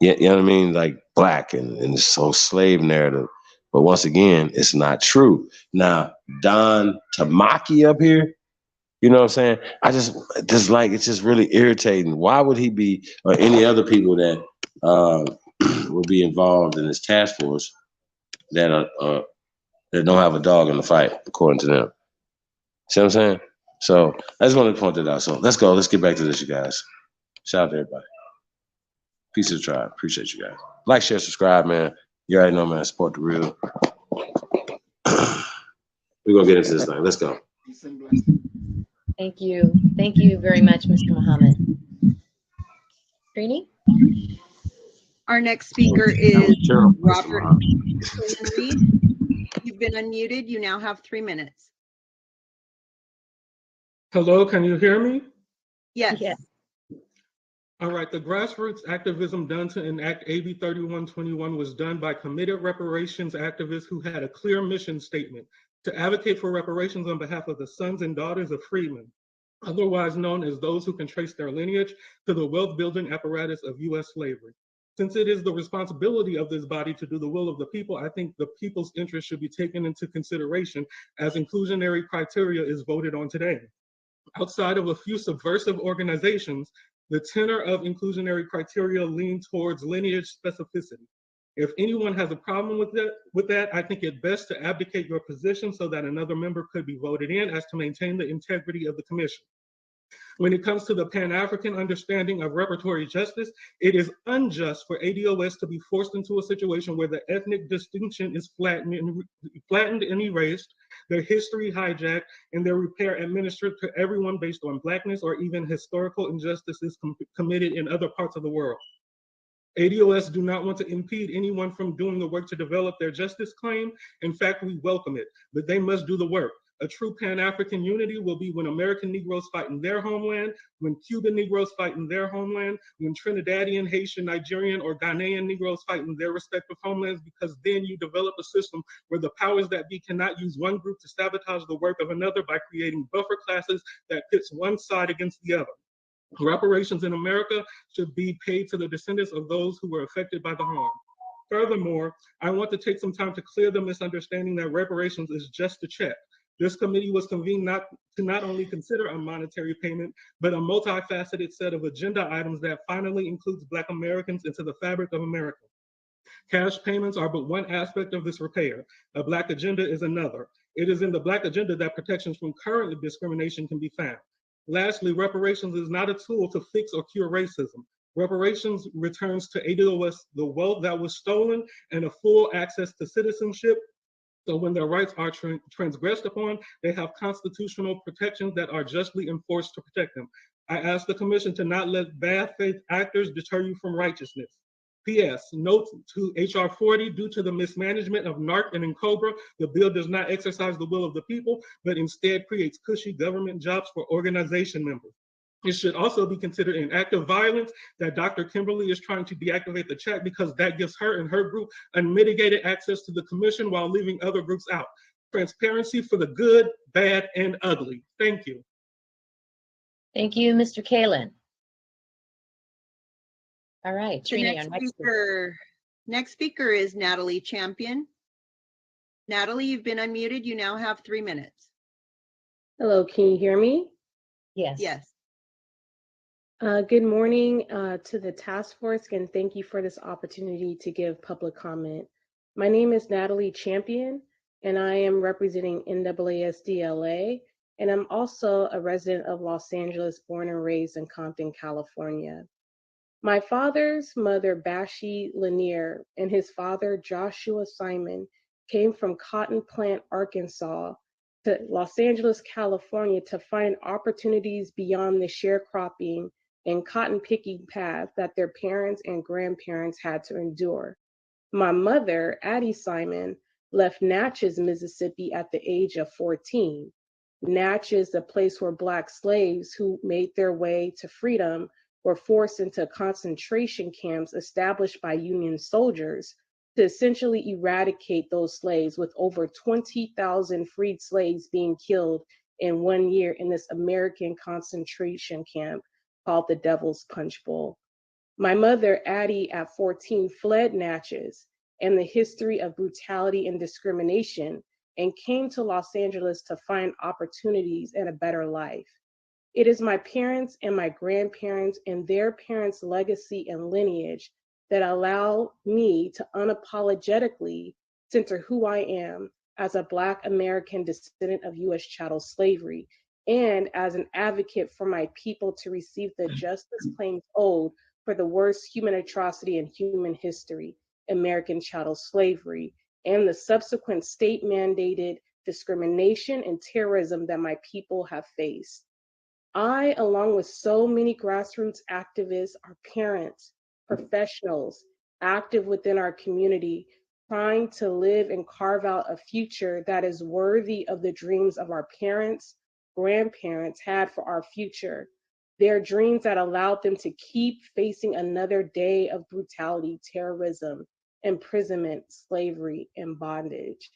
You know what I mean? Like black and this whole slave narrative. But once again, it's not true. Now, Don Tamaki up here, you know what I'm saying? It's just really irritating. Why would he be, or any other people that will be involved in this task force that don't have a dog in the fight, according to them? See what I'm saying? So I just wanted to point that out. So let's go. Let's get back to this, you guys. Shout out to everybody. Peace to the tribe. Appreciate you guys. Like, share, subscribe, man. You already know, man. Support the real. We're going to get into this thing. Let's go. Thank you. Thank you very much, Mr. Muhammad. Trini? Our next speaker is Robert Reed. You've been unmuted. You now have 3 minutes. Hello, can you hear me? Yes. All right, the grassroots activism done to enact AB 3121 was done by committed reparations activists who had a clear mission statement to advocate for reparations on behalf of the sons and daughters of freedmen, otherwise known as those who can trace their lineage to the wealth-building apparatus of U.S. slavery. Since it is the responsibility of this body to do the will of the people, I think the people's interest should be taken into consideration as inclusionary criteria is voted on today. Outside of a few subversive organizations, the tenor of inclusionary criteria lean towards lineage specificity. If anyone has a problem with that, I think it best to abdicate your position so that another member could be voted in as to maintain the integrity of the commission. When it comes to the Pan-African understanding of reparatory justice, it is unjust for ADOS to be forced into a situation where the ethnic distinction is flattened and erased, their history hijacked, and their repair administered to everyone based on Blackness or even historical injustices committed in other parts of the world. ADOS do not want to impede anyone from doing the work to develop their justice claim. In fact, we welcome it, but they must do the work. A true Pan-African unity will be when American Negroes fight in their homeland, when Cuban Negroes fight in their homeland, when Trinidadian, Haitian, Nigerian, or Ghanaian Negroes fight in their respective homelands, because then you develop a system where the powers that be cannot use one group to sabotage the work of another by creating buffer classes that pits one side against the other. Reparations in America should be paid to the descendants of those who were affected by the harm. Furthermore, I want to take some time to clear the misunderstanding that reparations is just a check. This committee was convened to not only consider a monetary payment, but a multifaceted set of agenda items that finally includes Black Americans into the fabric of America. Cash payments are but one aspect of this repair. A Black agenda is another. It is in the Black agenda that protections from current discrimination can be found. Lastly, reparations is not a tool to fix or cure racism. Reparations returns to ADOS the wealth that was stolen and a full access to citizenship. So when their rights are transgressed upon, they have constitutional protections that are justly enforced to protect them. I ask the commission to not let bad faith actors deter you from righteousness. P.S. Note to H.R. 40, due to the mismanagement of NARC and NCOBRA, the bill does not exercise the will of the people, but instead creates cushy government jobs for organization members. It should also be considered an act of violence that Dr. Kimberly is trying to deactivate the chat because that gives her and her group unmitigated access to the commission while leaving other groups out. Transparency for the good, bad, and ugly. Thank you. Thank you, Mr. Kalin. All right, The Trini, our next speaker. next speaker is Natalie Champion. Natalie, you've been unmuted. You now have 3 minutes. Hello, can you hear me? Yes. Yes. Good morning to the task force, and thank you for this opportunity to give public comment. My name is Natalie Champion, and I am representing NAASD-LA, and I'm also a resident of Los Angeles, born and raised in Compton, California. My father's mother, Bashi Lanier, and his father, Joshua Simon, came from Cotton Plant, Arkansas, to Los Angeles, California to find opportunities beyond the sharecropping and cotton picking path that their parents and grandparents had to endure. My mother, Addie Simon, left Natchez, Mississippi at the age of 14. Natchez, the place where Black slaves who made their way to freedom were forced into concentration camps established by Union soldiers to essentially eradicate those slaves, with over 20,000 freed slaves being killed in 1 year in this American concentration camp called the Devil's Punch Bowl. My mother, Addie, at 14, fled Natchez and the history of brutality and discrimination and came to Los Angeles to find opportunities and a better life. It is my parents and my grandparents and their parents' legacy and lineage that allow me to unapologetically center who I am as a Black American descendant of U.S. chattel slavery, and as an advocate for my people to receive the justice claims owed for the worst human atrocity in human history, American chattel slavery, and the subsequent state-mandated discrimination and terrorism that my people have faced. I, along with so many grassroots activists, are parents, professionals, active within our community, trying to live and carve out a future that is worthy of the dreams of our parents, grandparents had for our future. Their dreams that allowed them to keep facing another day of brutality, terrorism, imprisonment, slavery, and bondage.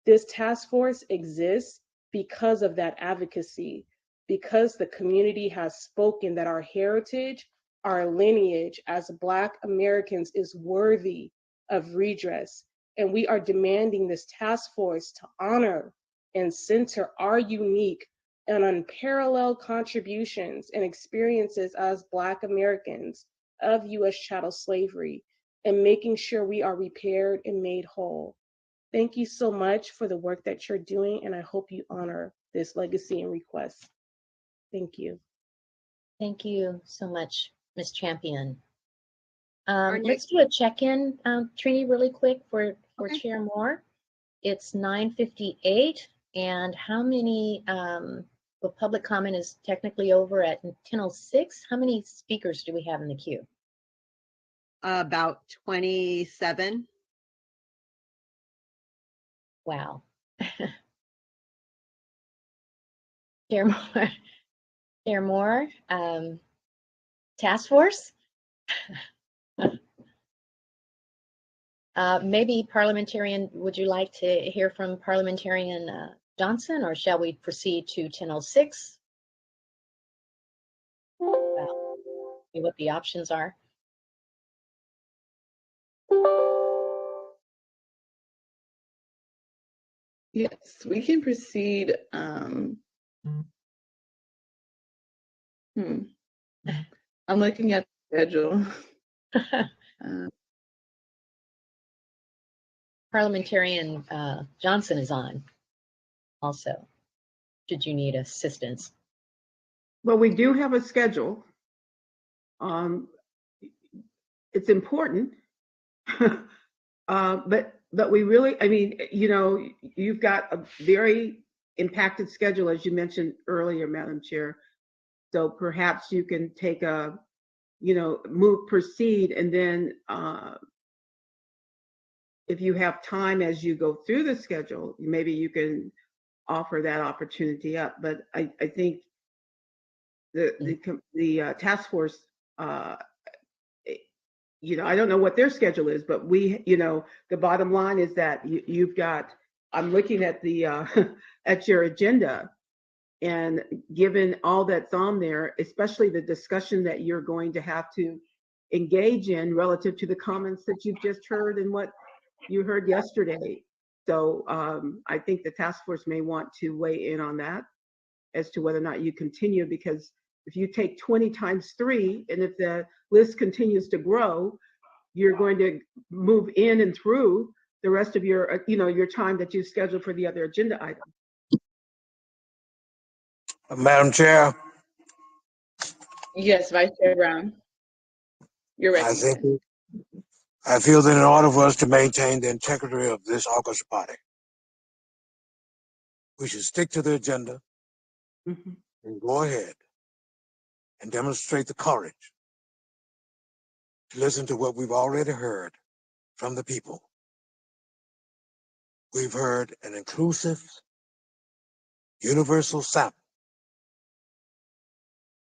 This task force exists because of that advocacy, because the community has spoken that our heritage, our lineage as Black Americans is worthy of redress. And we are demanding this task force to honor and center our unique and unparalleled contributions and experiences as Black Americans of U.S. chattel slavery, and making sure we are repaired and made whole. Thank you so much for the work that you're doing, and I hope you honor this legacy and request. Thank you. Thank you so much, Ms. Champion. Our Let's do a check-in, Trini, really quick for Chair Moore. It's 9:58, and how many, well, public comment is technically over at 10:06. How many speakers do we have in the queue? About 27. Wow. Chair Moore, Chair Moore, task force? Maybe parliamentarian, would you like to hear from parliamentarian Johnson, or shall we proceed to 10:06? See what the options are. Yes, we can proceed. I'm looking at the schedule. Parliamentarian Johnson is on also, should you need assistance. Well, we do have a schedule. It's important, but we really, I mean, you know, you've got a very impacted schedule, as you mentioned earlier, Madam Chair. So perhaps you can take a, you know, proceed, and then if you have time as you go through the schedule, maybe you can offer that opportunity up. But I think the task force, you know, I don't know what their schedule is, but we, you know, the bottom line is that you've got, I'm looking at the at your agenda, and given all that's on there, especially the discussion that you're going to have to engage in relative to the comments that you've just heard and what you heard yesterday. So I think the task force may want to weigh in on that as to whether or not you continue, because if you take 20 times 3, and if the list continues to grow, you're going to move in and through the rest of your, you know, your time that you've scheduled for the other agenda item. Madam Chair. Yes, Vice Chair Brown. You're ready. I feel that in order for us to maintain the integrity of this August body, we should stick to the agenda and go ahead and demonstrate the courage to listen to what we've already heard from the people. We've heard an inclusive, universal sample.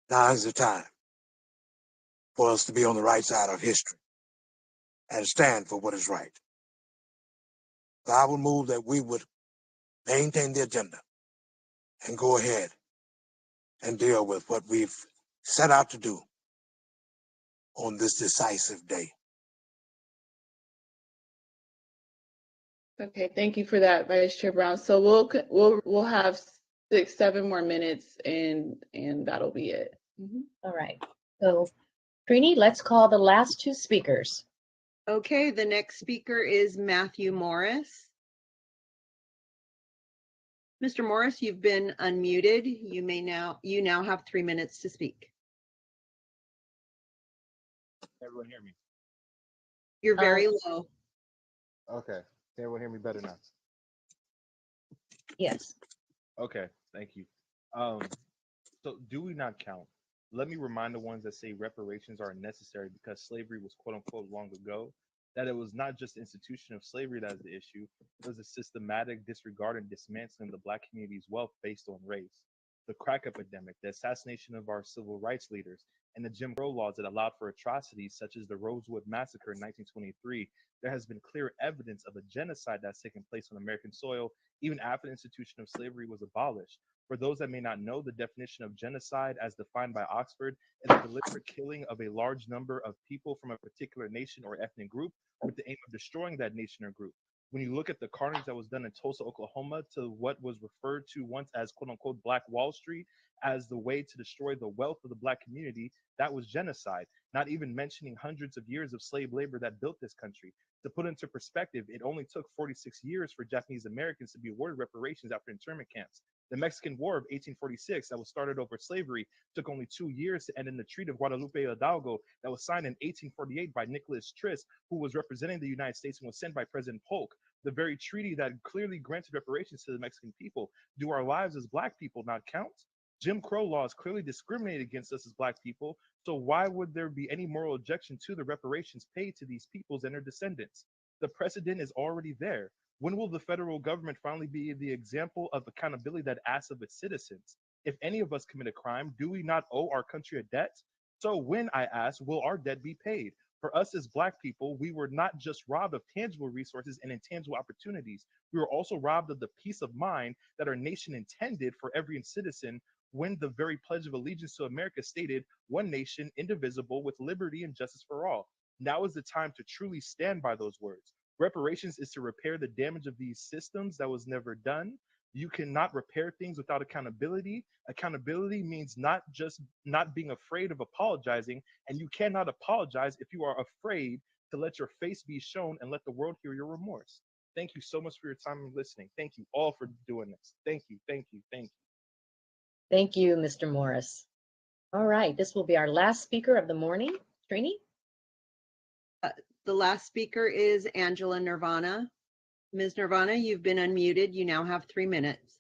Now is the time for us to be on the right side of history and stand for what is right. So I would move that we would maintain the agenda and go ahead and deal with what we've set out to do on this decisive day. Okay, thank you for that, Vice Chair Brown. So we'll have 6-7 more minutes, and that'll be it. All right. So, Trini, let's call the last 2 speakers. Okay, the next speaker is Matthew Morris. Mr. Morris, you've been unmuted. You now have 3 minutes to speak. Everyone hear me? You're very low. Okay. Can everyone hear me better now? Yes. Okay, thank you. So do we not count? Let me remind the ones that say reparations are necessary because slavery was quote unquote long ago, that it was not just the institution of slavery that is the issue, it was a systematic disregard and dismantling of the Black community's wealth based on race. the crack epidemic, the assassination of our civil rights leaders, and the Jim Crow laws that allowed for atrocities such as the Rosewood Massacre in 1923, there has been clear evidence of a genocide that's taken place on American soil even after the institution of slavery was abolished. For those that may not know, the definition of genocide as defined by Oxford is the deliberate killing of a large number of people from a particular nation or ethnic group with the aim of destroying that nation or group. When you look at the carnage that was done in Tulsa, Oklahoma, to what was referred to once as quote unquote Black Wall Street as the way to destroy the wealth of the Black community, that was genocide, not even mentioning hundreds of years of slave labor that built this country. To put into perspective, it only took 46 years for Japanese Americans to be awarded reparations after internment camps. The Mexican War of 1846 that was started over slavery took only 2 years to end in the Treaty of Guadalupe Hidalgo that was signed in 1848 by Nicholas Tris, who was representing the United States and was sent by President Polk. The very treaty that clearly granted reparations to the Mexican people. Do our lives as Black people not count? Jim Crow laws clearly discriminate against us as Black people, so why would there be any moral objection to the reparations paid to these peoples and their descendants? The precedent is already there. When will the federal government finally be the example of accountability that asks of its citizens? If any of us commit a crime, do we not owe our country a debt? So when, I ask, will our debt be paid? For us as Black people, we were not just robbed of tangible resources and intangible opportunities. We were also robbed of the peace of mind that our nation intended for every citizen when the very Pledge of Allegiance to America stated, "One nation, indivisible, with liberty and justice for all." Now is the time to truly stand by those words. Reparations is to repair the damage of these systems that was never done. You cannot repair things without accountability. Accountability means not just not being afraid of apologizing, and you cannot apologize if you are afraid to let your face be shown and let the world hear your remorse. Thank you so much for your time and listening. Thank you all for doing this. Thank you, thank you, thank you. Thank you, Mr. Morris. All right, this will be our last speaker of the morning. Trini? The last speaker is Angela Nirvana. Ms. Nirvana, you've been unmuted. You now have 3 minutes.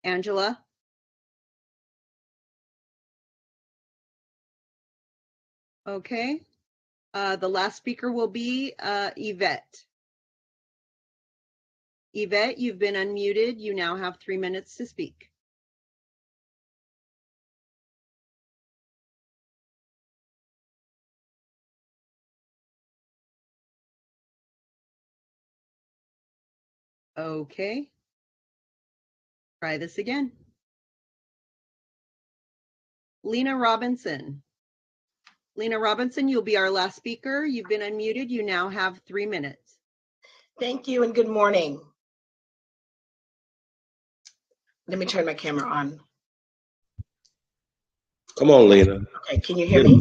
Angela? Okay. The last speaker will be Yvette. Yvette, you've been unmuted. You now have 3 minutes to speak. Okay. Try this again. Lena Robinson. Lena Robinson, you'll be our last speaker. You've been unmuted. You now have 3 minutes. Thank you and good morning. Let me turn my camera on. Come on, Lena. Okay, can you hear me?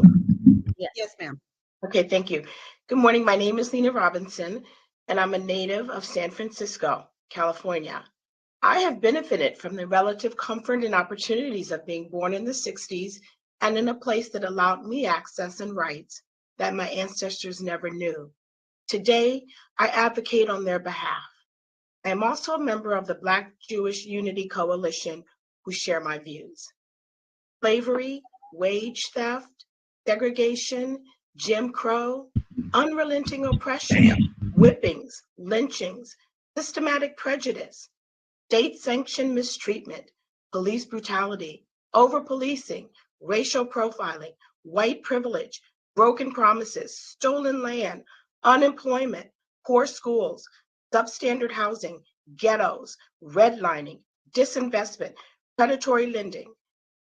Yes, ma'am. Okay, thank you. Good morning. My name is Lena Robinson, and I'm a native of San Francisco, California. I have benefited from the relative comfort and opportunities of being born in the 60s and in a place that allowed me access and rights that my ancestors never knew. Today, I advocate on their behalf. I am also a member of the Black Jewish Unity Coalition who share my views. Slavery, wage theft, segregation, Jim Crow, unrelenting oppression, whippings, lynchings, systematic prejudice, state-sanctioned mistreatment, police brutality, over-policing, racial profiling, white privilege, broken promises, stolen land, unemployment, poor schools, substandard housing, ghettos, redlining, disinvestment, predatory lending.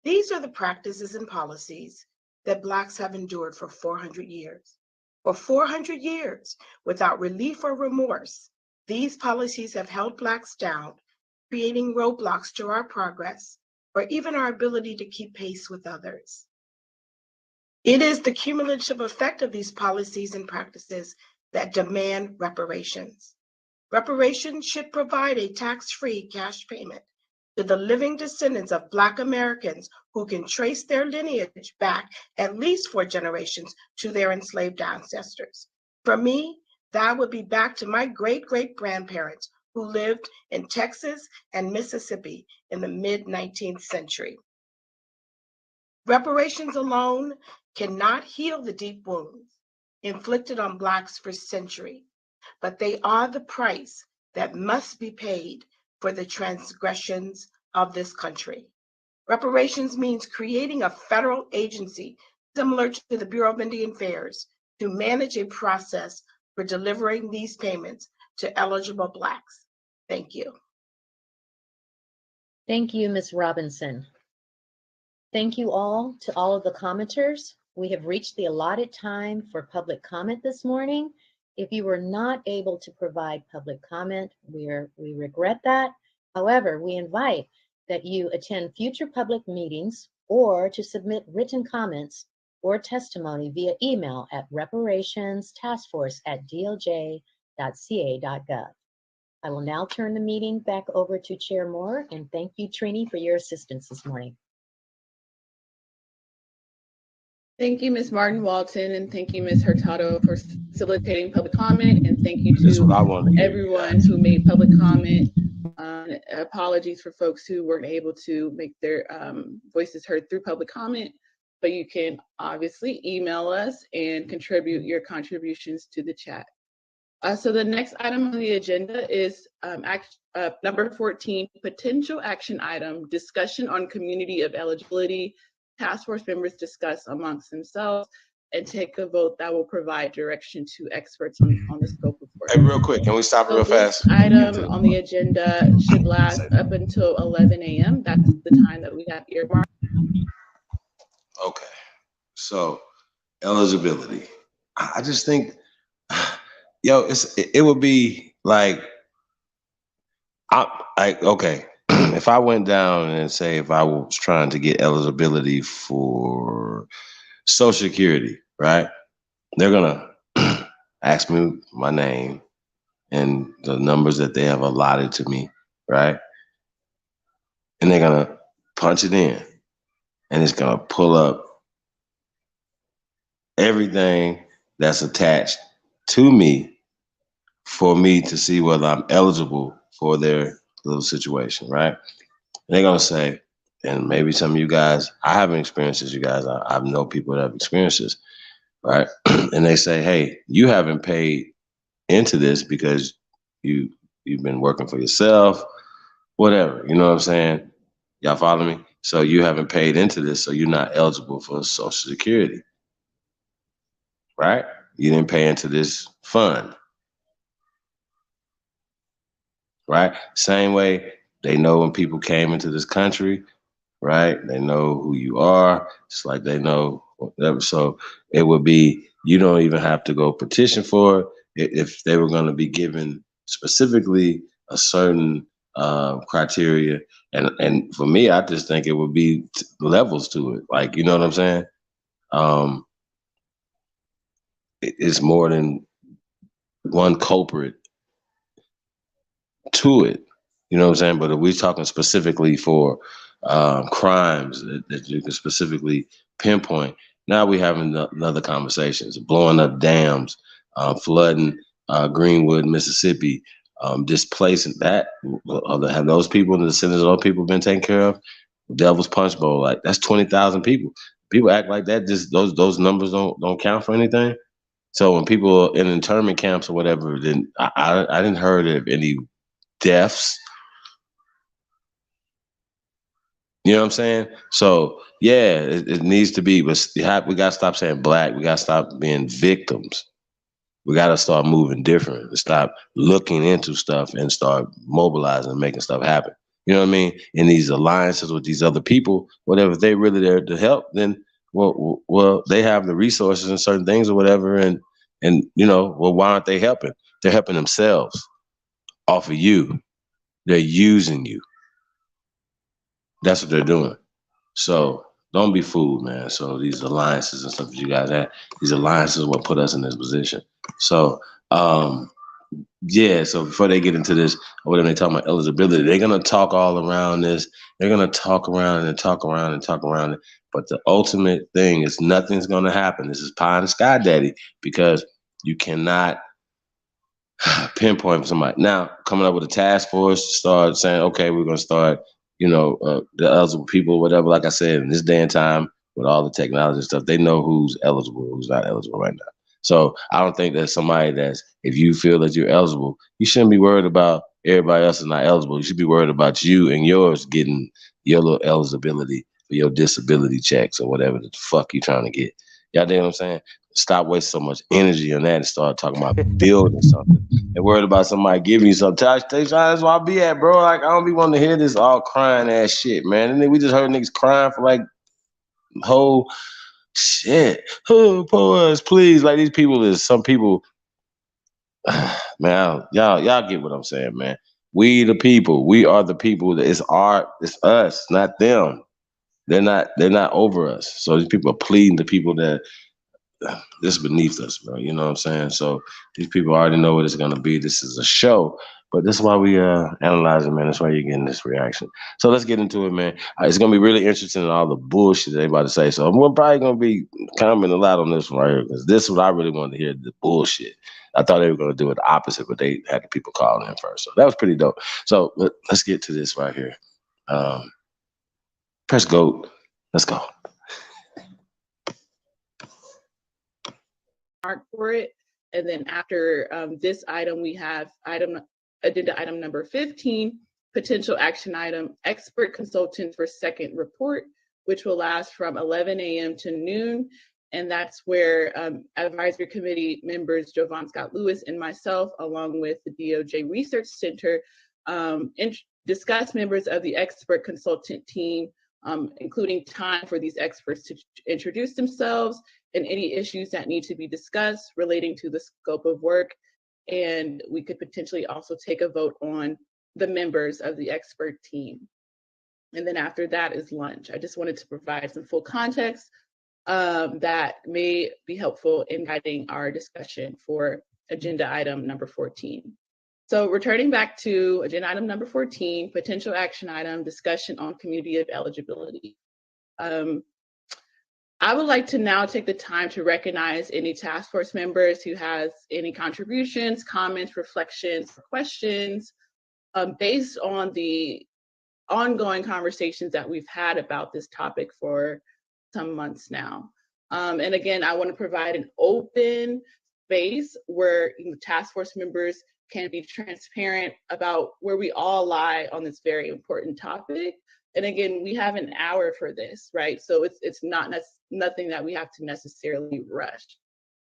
These are the practices and policies that Blacks have endured for 400 years. For 400 years, without relief or remorse, these policies have held Blacks down, creating roadblocks to our progress or even our ability to keep pace with others. It is the cumulative effect of these policies and practices that demand reparations. Reparations should provide a tax-free cash payment to the living descendants of Black Americans who can trace their lineage back at least 4 generations to their enslaved ancestors. For me, that would be back to my great-great-grandparents who lived in Texas and Mississippi in the mid-19th century. Reparations alone cannot heal the deep wounds inflicted on Blacks for centuries. but they are the price that must be paid for the transgressions of this country. Reparations means creating a federal agency similar to the Bureau of Indian Affairs to manage a process for delivering these payments to eligible Blacks. Thank you. Thank you, Ms. Robinson. Thank you all to all of the commenters. We have reached the allotted time for public comment this morning. If you were not able to provide public comment, we regret that. However, we invite that you attend future public meetings or to submit written comments or testimony via email at reparationstaskforce@doj.ca.gov. I will now turn the meeting back over to Chair Moore, and thank you, Trini, for your assistance this morning. Thank you, Ms. Martin Walton, and thank you, Ms. Hurtado, for facilitating public comment, and thank you to everyone who made public comment. Apologies for folks who weren't able to make their voices heard through public comment, but you can obviously email us and contribute your contributions to the chat. So the next item on the agenda is number 14, potential action item, discussion on community of eligibility. Task force members discuss amongst themselves and take a vote that will provide direction to experts on the scope of work. Hey, real quick, can we stop real fast? This item on the agenda should last up until 11 a.m. That's the time that we have earmarked. Okay, so eligibility. I just think, yo, it would be like, okay, if I went down and say if I was trying to get eligibility for Social Security, right? They're gonna ask me my name and the numbers that they have allotted to me, right? And they're gonna punch it in, and it's gonna pull up everything that's attached to me for me to see whether I'm eligible for their little situation, right? And they're gonna say, and maybe some of you guys, I haven't experienced this, you guys, I know people that have experienced this, right? And they say, hey, you haven't paid into this because you've been working for yourself, whatever, you know what I'm saying? Y'all follow me? So you haven't paid into this, so you're not eligible for Social Security, right? You didn't pay into this fund, right? Same way they know when people came into this country, right? They know who you are. It's like they know whatever. So it would be, you don't even have to go petition for it if they were going to be given specifically a certain criteria. And for me, I just think it would be levels to it. Like, you know what I'm saying? It's more than one culprit to it. You know what I'm saying? But if we're talking specifically for crimes that you can specifically pinpoint, now we having another conversations, blowing up dams, flooding Greenwood, Mississippi, displacing that. Have those people, the descendants of those people been taken care of? Devil's Punch Bowl, like that's 20,000 people. People act like that. Just those numbers don't count for anything. So when people are in internment camps or whatever, then I didn't heard of any deaths. You know what I'm saying? So yeah, it needs to be, but we got to stop saying Black. We got to stop being victims. We got to start moving different and stop looking into stuff and start mobilizing and making stuff happen. You know what I mean? In these alliances with these other people, whatever, if they really there to help, then well, they have the resources and certain things or whatever, and you know, well, why aren't they helping? They're helping themselves off of you. They're using you. That's what they're doing. So don't be fooled, man. So these alliances and stuff that you guys have, these alliances are what put us in this position. So yeah, so before they get into this, when they talk about eligibility, they're gonna talk all around this. They're gonna talk around and talk around and talk around it. But the ultimate thing is nothing's gonna happen. This is pie in the sky, daddy, because you cannot pinpoint for somebody. Now, coming up with a task force, start saying, okay, we're gonna start, you know, the eligible people, whatever. Like I said, in this day and time, with all the technology and stuff, they know who's eligible, who's not eligible right now. So I don't think that somebody that's, if you feel that you're eligible, you shouldn't be worried about everybody else is not eligible. You should be worried about you and yours getting your little eligibility for your disability checks or whatever the fuck you trying to get. Y'all know what I'm saying? Stop wasting so much energy on that and start talking about building something and worried about somebody giving you something. That's where I be at, bro. Like, I don't be wanting to hear this all crying ass shit, man. And then we just heard niggas crying for like whole shit. Oh, poor us, please. Like, these people is some people, man, y'all get what I'm saying, man. We the people. We are the people. It's it's us, not them. They're not over us. So these people are pleading to people that this is beneath us, bro. You know what I'm saying? So these people already know what it's gonna be. This is a show, but this is why we analyzing, man. That's why you're getting this reaction. So let's get into it, man. It's gonna be really interesting in all the bullshit they about to say. So we're probably gonna be commenting a lot on this one right here because this is what I really wanted to hear, the bullshit. I thought they were gonna do it the opposite, but they had the people calling in first. So that was pretty dope. So let's get to this right here. Press go. Let's go. For it. And then after this item, we have agenda item number 15, potential action item, expert consultant for second report, which will last from 11 a.m. to noon. And that's where advisory committee members Jovan Scott Lewis and myself, along with the DOJ Research Center, discuss members of the expert consultant team, including time for these experts to introduce themselves and any issues that need to be discussed relating to the scope of work. And we could potentially also take a vote on the members of the expert team. And then after that is lunch. I just wanted to provide some full context that may be helpful in guiding our discussion for agenda item number 14. So returning back to agenda item number 14, potential action item, discussion on community of eligibility. I would like to now take the time to recognize any task force members who has any contributions, comments, reflections, or questions based on the ongoing conversations that we've had about this topic for some months now. And again, I want to provide an open space where task force members can be transparent about where we all lie on this very important topic. And again, we have an hour for this, right? So it's not nothing that we have to necessarily rush.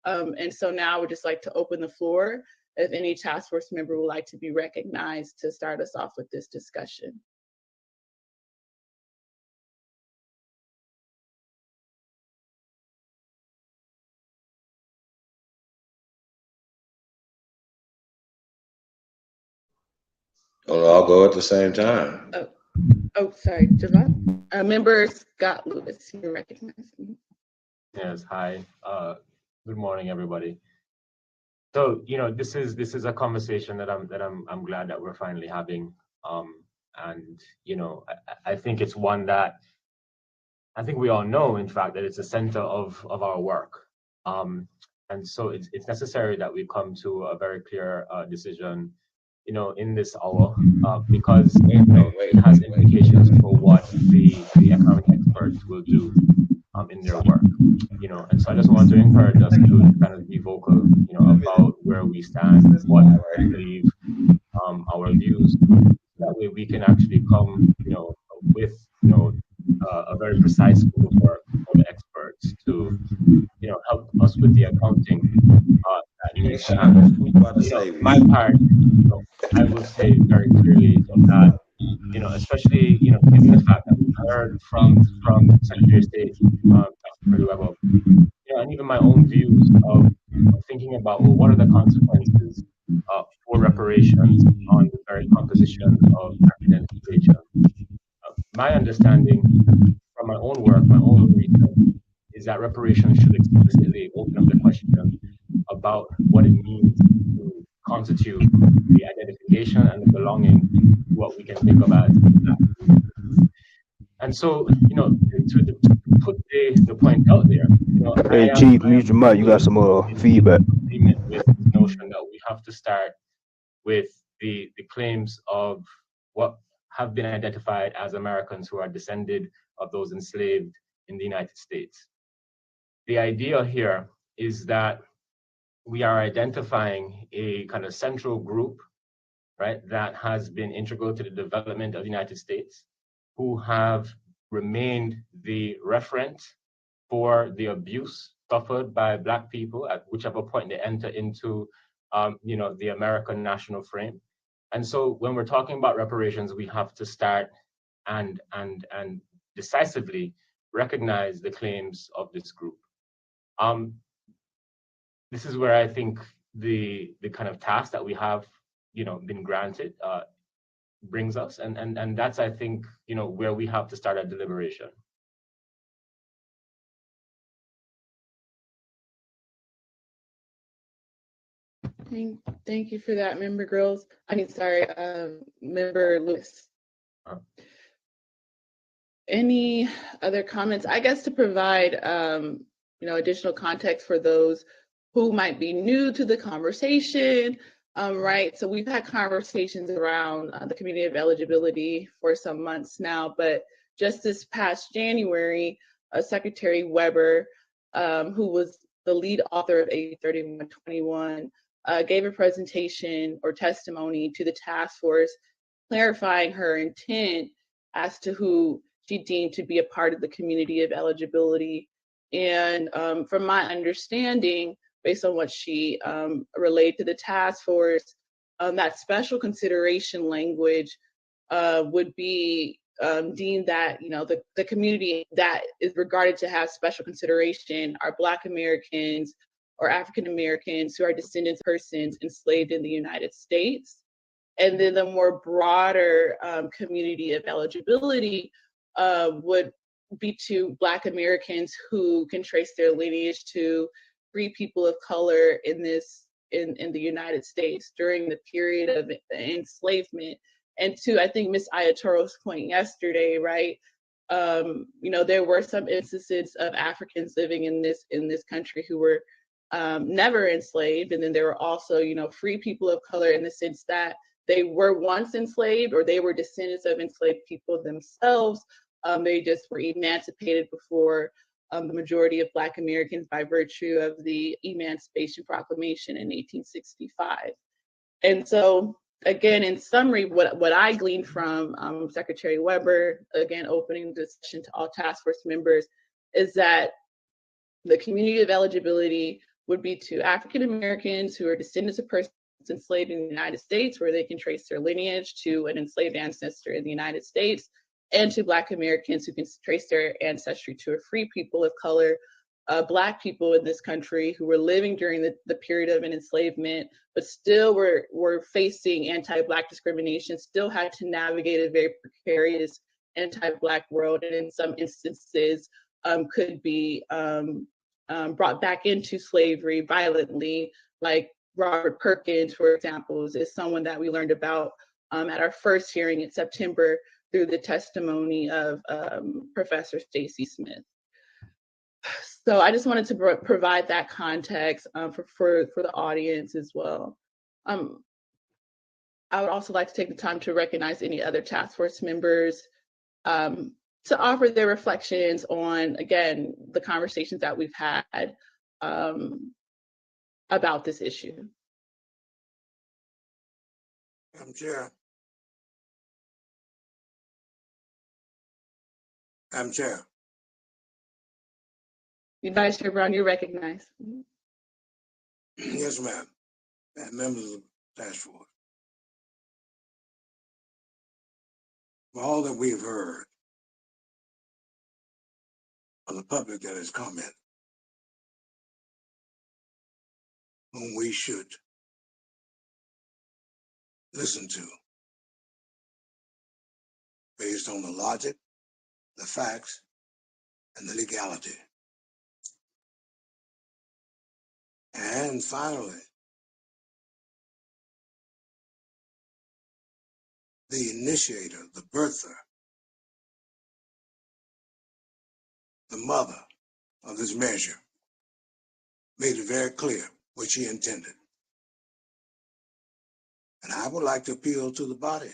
And so now I would just like to open the floor if any task force member would like to be recognized to start us off with this discussion. I'll go at the same time. Oh, sorry, Javon. Member Scott Lewis, you're recognized. Yes, hi. Good morning, everybody. So, this is a conversation that I'm glad that we're finally having. And I think it's one that I think we all know, in fact, that it's the center of our work. And so it's necessary that we come to a very clear decision, in this hour, because it has implications for what the economic experts will do in their work. And so I just want to encourage us to kind of be vocal, about where we stand, what we believe, our views. That way we can actually come, with, a very precise scope of work for the experts to, help us with the accounting that needs to happen. My part, I will say very clearly that, especially, given the fact that we've heard from Secretary of State, Dr. Webber, and even my own views of thinking about, well, what are the consequences for reparations on the very composition of identification. My understanding from my own work, my own research, is that reparations should explicitly open up the question about what it means to constitute the identification and the belonging to what we can think of as that. And so, to put the point out there, Hey, Chief, mute your mic. You got some feedback. With the notion that we have to start with the claims of what have been identified as Americans who are descended of those enslaved in the United States. The idea here is that we are identifying a kind of central group, right, that has been integral to the development of the United States, who have remained the referent for the abuse suffered by Black people at whichever point they enter into, the American national frame. And so when we're talking about reparations, we have to start and decisively recognize the claims of this group. This is where I think the kind of task that we have, been granted brings us, and that's, I think, where we have to start our deliberation. Thank you for that, Member Girls. Member Lewis. Any other comments? I guess to provide, additional context for those who might be new to the conversation, right? So we've had conversations around the community of eligibility for some months now, but just this past January, Secretary Weber, who was the lead author of AB 3121, gave a presentation or testimony to the task force, clarifying her intent as to who she deemed to be a part of the community of eligibility. And from my understanding, based on what she relayed to the task force, that special consideration language would be deemed that, the community that is regarded to have special consideration are Black Americans or African Americans who are descendants of persons enslaved in the United States. And then the more broader community of eligibility would be to Black Americans who can trace their lineage to free people of color in the United States during the period of enslavement. And to, I think, Ms. Ayatoro's point yesterday, right? There were some instances of Africans living in this country who were never enslaved, and then there were also, free people of color in the sense that they were once enslaved or they were descendants of enslaved people themselves. They just were emancipated before the majority of Black Americans by virtue of the Emancipation Proclamation in 1865. And so, again, in summary, what I gleaned from Secretary Weber, again, opening the session to all task force members, is that the community of eligibility would be to African Americans who are descendants of persons enslaved in the United States, where they can trace their lineage to an enslaved ancestor in the United States, and to Black Americans who can trace their ancestry to a free people of color, Black people in this country who were living during the period of an enslavement, but still were facing anti-Black discrimination, still had to navigate a very precarious anti-Black world, and in some instances could be brought back into slavery violently, like Robert Perkins, for example, is someone that we learned about at our first hearing in September through the testimony of Professor Stacy Smith. So I just wanted to provide that context for the audience as well. I would also like to take the time to recognize any other task force members to offer their reflections on, again, the conversations that we've had about this issue. Madam Chair. Madam Chair. Vice Chair Brown, you're recognized. Yes, ma'am. And members of the task force. For all that we've heard of the public that has commented, whom we should listen to based on the logic, the facts, and the legality. And finally, the initiator, the birther, the mother of this measure made it very clear what she intended. And I would like to appeal to the body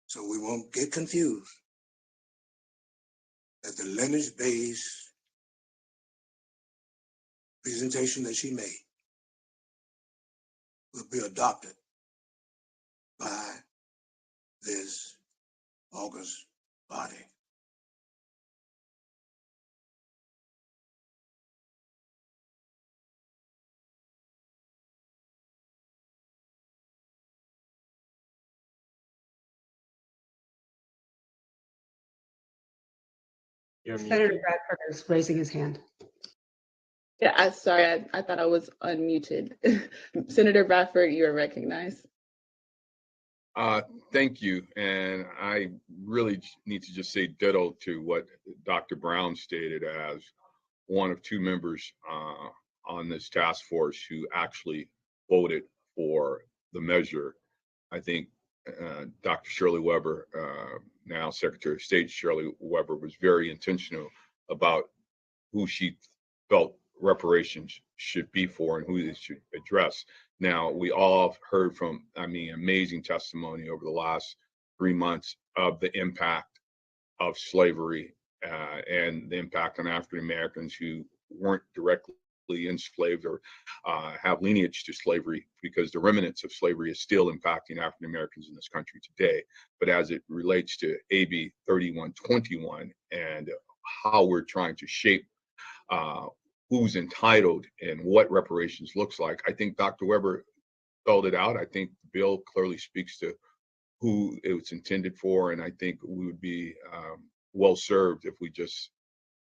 so we won't get confused that the lineage-based presentation that she made will be adopted by this August body. Senator Bradford is raising his hand. Yeah, sorry, I thought I was unmuted. Senator Bradford, you are recognized. Thank you. And I really need to just say ditto to what Dr. Brown stated as one of two members on this task force who actually voted for the measure. I think Dr. Shirley Weber, now Secretary of State Shirley Weber, was very intentional about who she felt reparations should be for and who it should address. Now, we all have heard from, amazing testimony over the last 3 months of the impact of slavery and the impact on African Americans who weren't directly enslaved or have lineage to slavery, because the remnants of slavery is still impacting African Americans in this country today. But as it relates to AB 3121 and how we're trying to shape who's entitled and what reparations looks like, I think Dr. Weber spelled it out. I think the bill clearly speaks to who it was intended for, and I think we would be well served if we just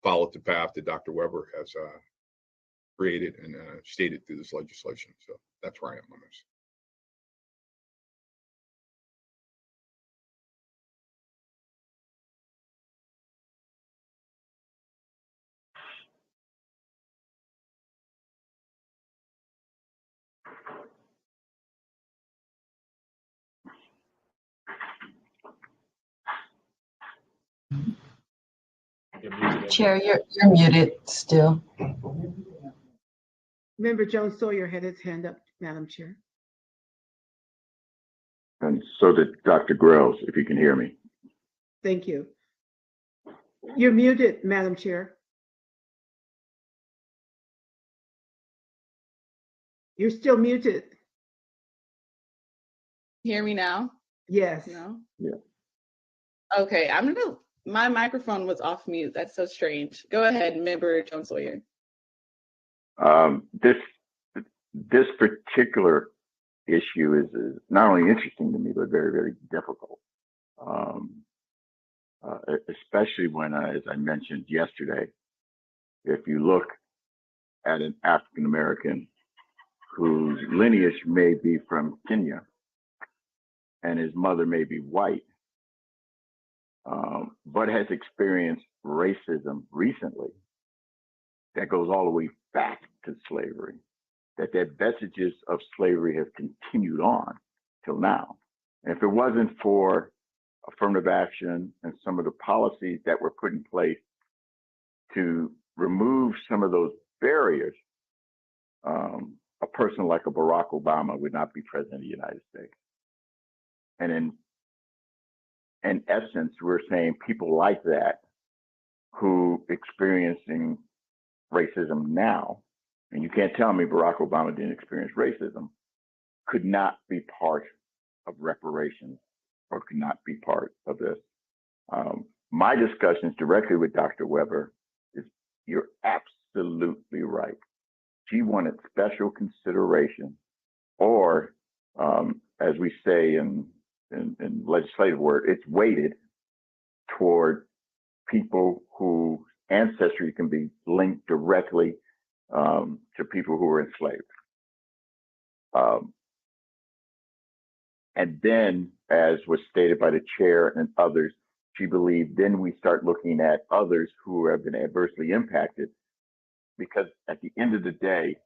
followed the path that Dr. Weber has created and stated through this legislation. So that's where I am on this. Chair, you're muted still. Member Jones Sawyer had his hand up, Madam Chair. And so did Dr. Groves, if you can hear me. Thank you. You're muted, Madam Chair. You're still muted. Hear me now? Yes. No? Yeah. Okay, my microphone was off mute. That's so strange. Go ahead, Member Jones Sawyer. This particular issue is not only interesting to me, but very, very difficult. Especially when, as I mentioned yesterday, if you look at an African American whose lineage may be from Kenya and his mother may be white, but has experienced racism recently that goes all the way back to slavery, that vestiges of slavery have continued on till now. And if it wasn't for affirmative action and some of the policies that were put in place to remove some of those barriers, a person like a Barack Obama would not be president of the United States. And in essence, we're saying people like that who experiencing racism now, and you can't tell me Barack Obama didn't experience racism, could not be part of reparations or could not be part of this. My discussions directly with Dr. Weber is you're absolutely right. She wanted special consideration, or as we say in legislative word, it's weighted toward people whose ancestry can be linked directly to people who were enslaved. And then, as was stated by the chair and others, she believed then we start looking at others who have been adversely impacted, because at the end of the day,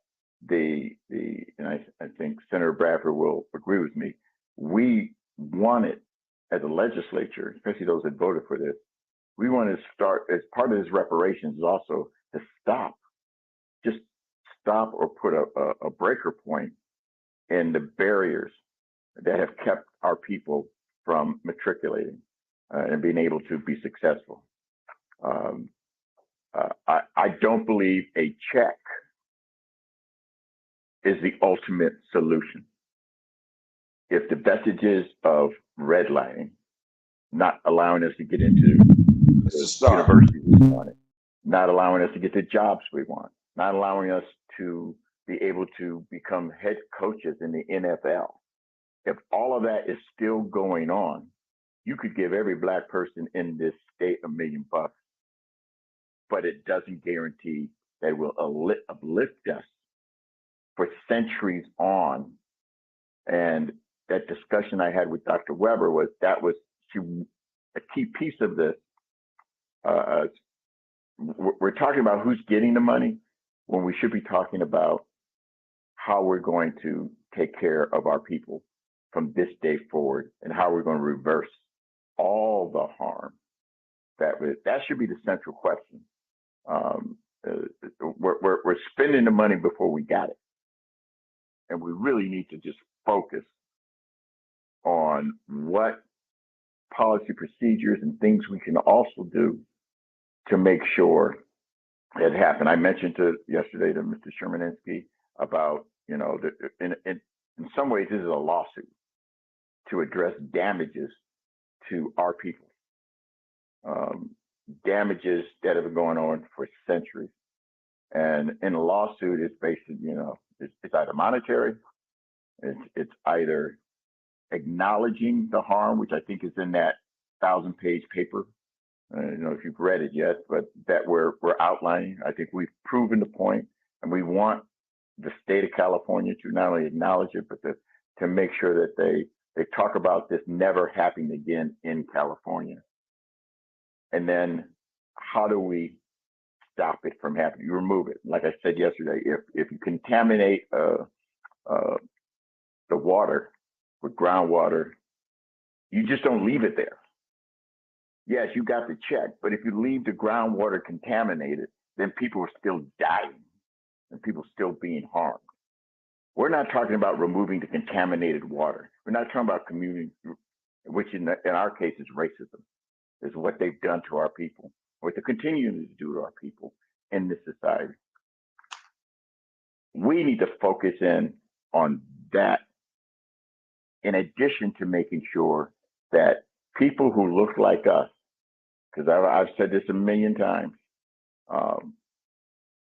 and I think Senator Bradford will agree with me, we wanted as a legislature, especially those that voted for this, we want to start, as part of this reparations, is also to just stop or put a breaker point in the barriers that have kept our people from matriculating and being able to be successful. I don't believe a check is the ultimate solution. If the vestiges of redlining, not allowing us to get into the universities we wanted, not allowing us to get the jobs we want, not allowing us to be able to become head coaches in the NFL. If all of that is still going on, you could give every Black person in this state $1 million, but it doesn't guarantee that it will uplift us for centuries on. And that discussion I had with Dr. Weber was a key piece of this. We're talking about who's getting the money when we should be talking about how we're going to take care of our people from this day forward and how we're going to reverse all the harm. That should be the central question. We're spending the money before we got it. And we really need to just focus on what policy procedures and things we can also do to make sure it happen. I mentioned yesterday to Mr. Shermaninsky about, in some ways this is a lawsuit to address damages to our people. Damages that have been going on for centuries. And in a lawsuit, it's basically, it's either monetary, it's either acknowledging the harm, which I think is in that 1,000-page paper. I don't know if you've read it yet, but that we're outlining. I think we've proven the point, and we want the state of California to not only acknowledge it, but to make sure that they talk about this never happening again in California. And then how do we stop it from happening? You remove it. Like I said yesterday, if you contaminate the water with groundwater, you just don't leave it there. Yes, you got the check, but if you leave the groundwater contaminated, then people are still dying and people still being harmed. We're not talking about removing the contaminated water. We're not talking about community, which in our case is racism, is what they've done to our people, what they're continuing to do to our people in this society. We need to focus in on that, in addition to making sure that people who look like us, because I've said this 1 million times,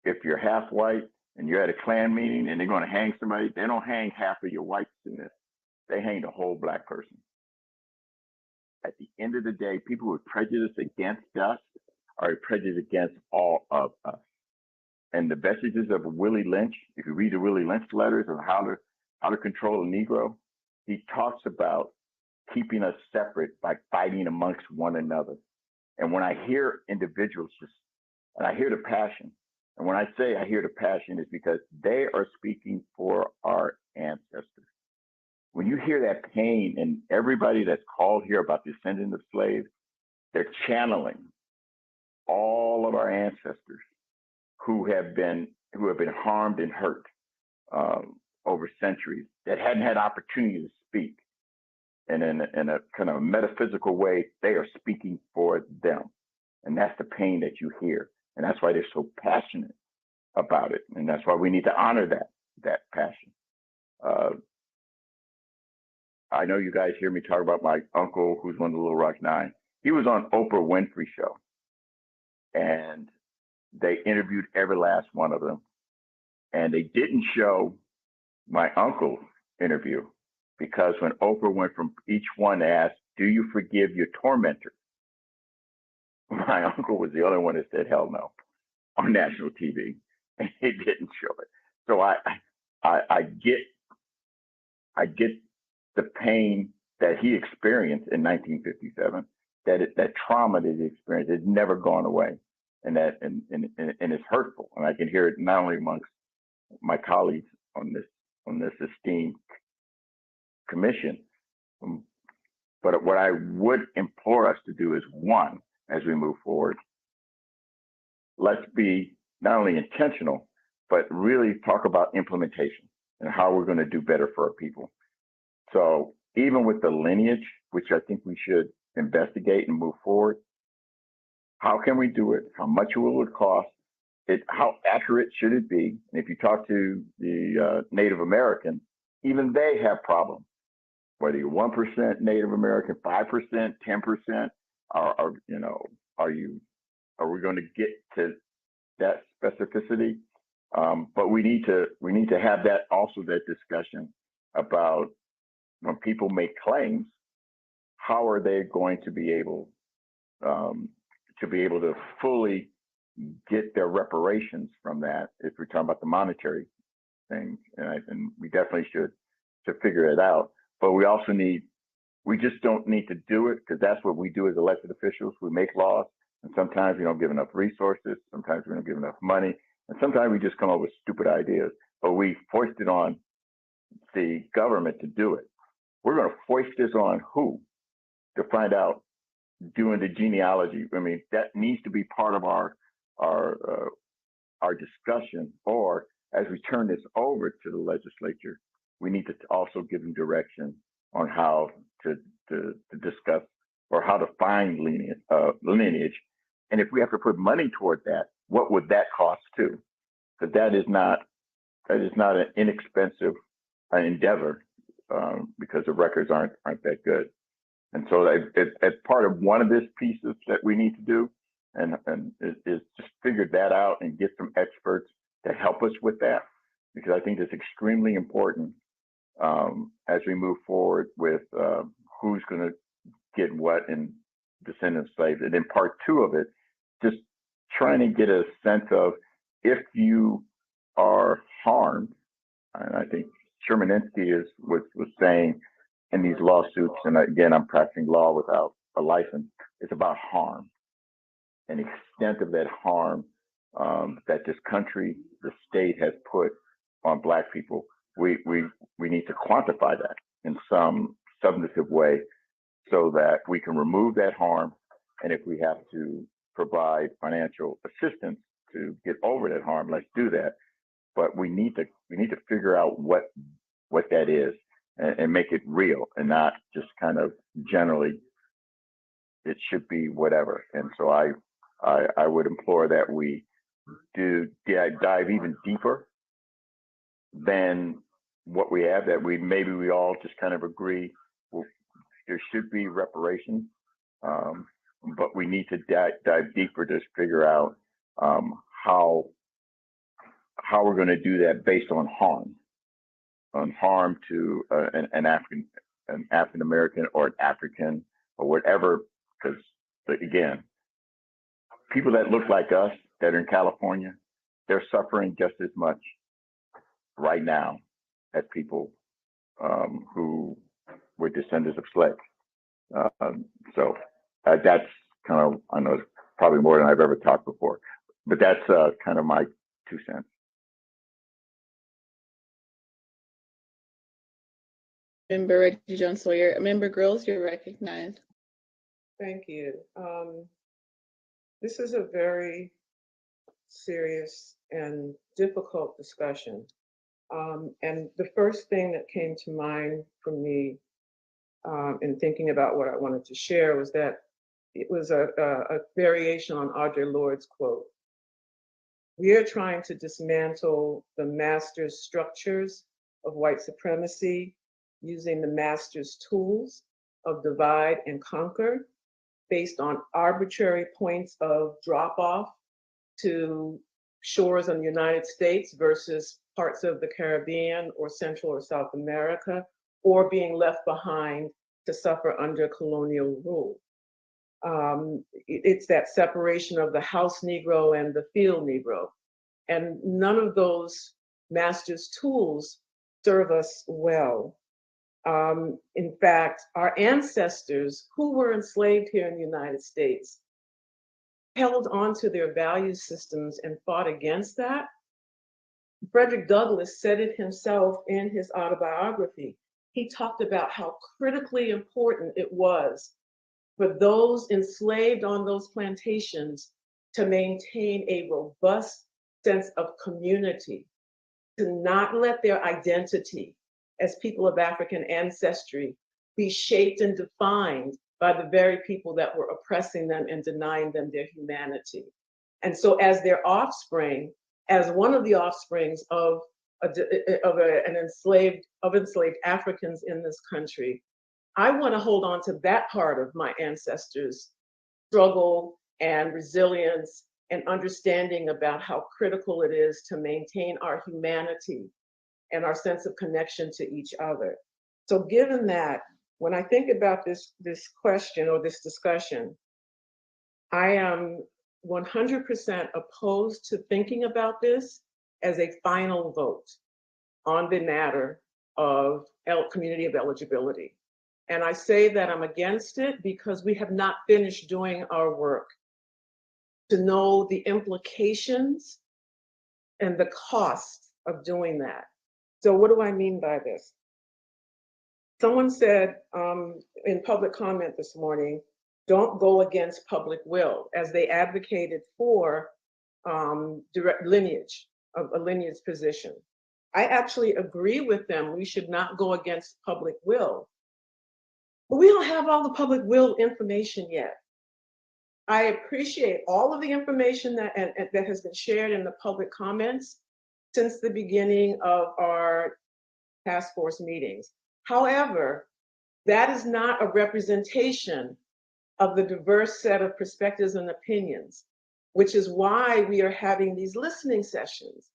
if you're half white and you're at a Klan meeting and they're going to hang somebody, they don't hang half of your whites in this. They hang the whole Black person. At the end of the day, people who are prejudiced against us are prejudiced against all of us. And the vestiges of Willie Lynch, if you read the Willie Lynch letters on how to control a Negro, he talks about keeping us separate by fighting amongst one another. And when I hear individuals and I hear the passion, and when I say I hear the passion, it's because they are speaking for our ancestors. When you hear that pain, and everybody that's called here about the descendants of slaves, they're channeling all of our ancestors who have been harmed and hurt over centuries, that hadn't had opportunity to speak. And in a kind of metaphysical way, they are speaking for them. And that's the pain that you hear. And that's why they're so passionate about it. And that's why we need to honor that passion. I know you guys hear me talk about my uncle, who's one of the Little Rock Nine. He was on Oprah Winfrey show. And they interviewed every last one of them. And they didn't show my uncle's interview, because when Oprah went from each one asked, "Do you forgive your tormentor?" My uncle was the only one that said, "Hell no," on national TV, and he didn't show it. So I get the pain that he experienced in 1957, that trauma that he experienced has never gone away, and it's hurtful, and I can hear it not only amongst my colleagues on this esteemed commission, but what I would implore us to do is, one, as we move forward, let's be not only intentional, but really talk about implementation and how we're going to do better for our people. So even with the lineage, which I think we should investigate and move forward, how can we do it? How much will it cost? how accurate should it be? And if you talk to the Native American, even they have problems. Whether you're 1% Native American, 5%, 10%, are we going to get to that specificity? But we need to have that also, that discussion about when people make claims, how are they going to be able to fully get their reparations from that? If we're talking about the monetary thing, and we definitely should figure it out. But we just don't need to do it, because that's what we do as elected officials. We make laws, and sometimes we don't give enough resources, sometimes we don't give enough money, and sometimes we just come up with stupid ideas. But we foist it on the government to do it. We're going to foist this on who? To find out, doing the genealogy. I mean, that needs to be part of our discussion. Or as we turn this over to the legislature, we need to also give them direction on how to discuss, or how to find lineage. And if we have to put money toward that, what would that cost too? Because that is not an inexpensive endeavor, because the records aren't that good. And so as part of one of these pieces that we need to do, and is just figure that out and get some experts to help us with that, because I think it's extremely important as we move forward with who's going to get what in descendant slaves. And then part two of it, just trying to get a sense of, if you are harmed, and I think Sherman Ensky was saying in these lawsuits, and again, I'm practicing law without a license, it's about harm and extent of that harm that this country, the state, has put on Black people. We need to quantify that in some substantive way, so that we can remove that harm. And if we have to provide financial assistance to get over that harm, let's do that. But we need to figure out what that is, and make it real, and not just kind of generally, it should be whatever. And so I would implore that we do dive even deeper than what we have, that we all just kind of agree, well, there should be reparations, but we need to dive deeper to figure out how we're going to do that based on harm to an African American or an African or whatever. Because again, people that look like us that are in California, they're suffering just as much right now as people who were descendants of slaves. So that's kind of, I know it's probably more than I've ever talked before, but that's kind of my 2 cents. Member Reggie John Sawyer. Member Grills, you're recognized. Thank you. This is a very serious and difficult discussion. And the first thing that came to mind for me in thinking about what I wanted to share was that it was a variation on Audre Lorde's quote. We are trying to dismantle the master's structures of white supremacy using the master's tools of divide and conquer based on arbitrary points of drop off to shores in the United States versus parts of the Caribbean or Central or South America, or being left behind to suffer under colonial rule. It's that separation of the house Negro and the field Negro. And none of those master's tools serve us well. In fact, our ancestors who were enslaved here in the United States held on to their value systems and fought against that. Frederick Douglass said it himself in his autobiography. He talked about how critically important it was for those enslaved on those plantations to maintain a robust sense of community, to not let their identity as people of African ancestry be shaped and defined by the very people that were oppressing them and denying them their humanity. And so as their offspring, as one of the offsprings of enslaved Africans in this country, I want to hold on to that part of my ancestors' struggle and resilience and understanding about how critical it is to maintain our humanity and our sense of connection to each other. So given that, when I think about this question or this discussion, I am 100% opposed to thinking about this as a final vote on the matter of community of eligibility. And I say that I'm against it because we have not finished doing our work to know the implications and the cost of doing that. So what do I mean by this? Someone said in public comment this morning, don't go against public will, as they advocated for direct lineage, a lineage position. I actually agree with them. We should not go against public will. But we don't have all the public will information yet. I appreciate all of the information that has been shared in the public comments since the beginning of our task force meetings. However, that is not a representation of the diverse set of perspectives and opinions, which is why we are having these listening sessions.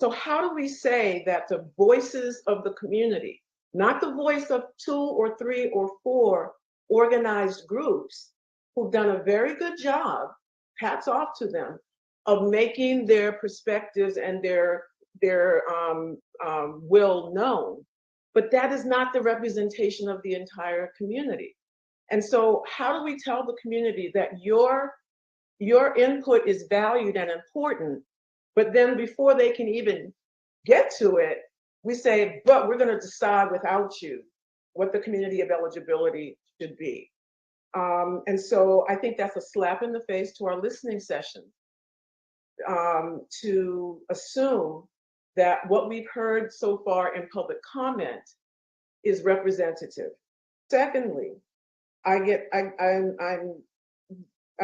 So how do we say that the voices of the community, not the voice of 2 or 3 or 4 organized groups who've done a very good job, hats off to them, of making their perspectives and their will known, but that is not the representation of the entire community. And so how do we tell the community that your input is valued and important, but then before they can even get to it, we say, but we're going to decide without you what the community of eligibility should be. And so I think that's a slap in the face to our listening session, to assume that what we've heard so far in public comment is representative. Secondly, I'm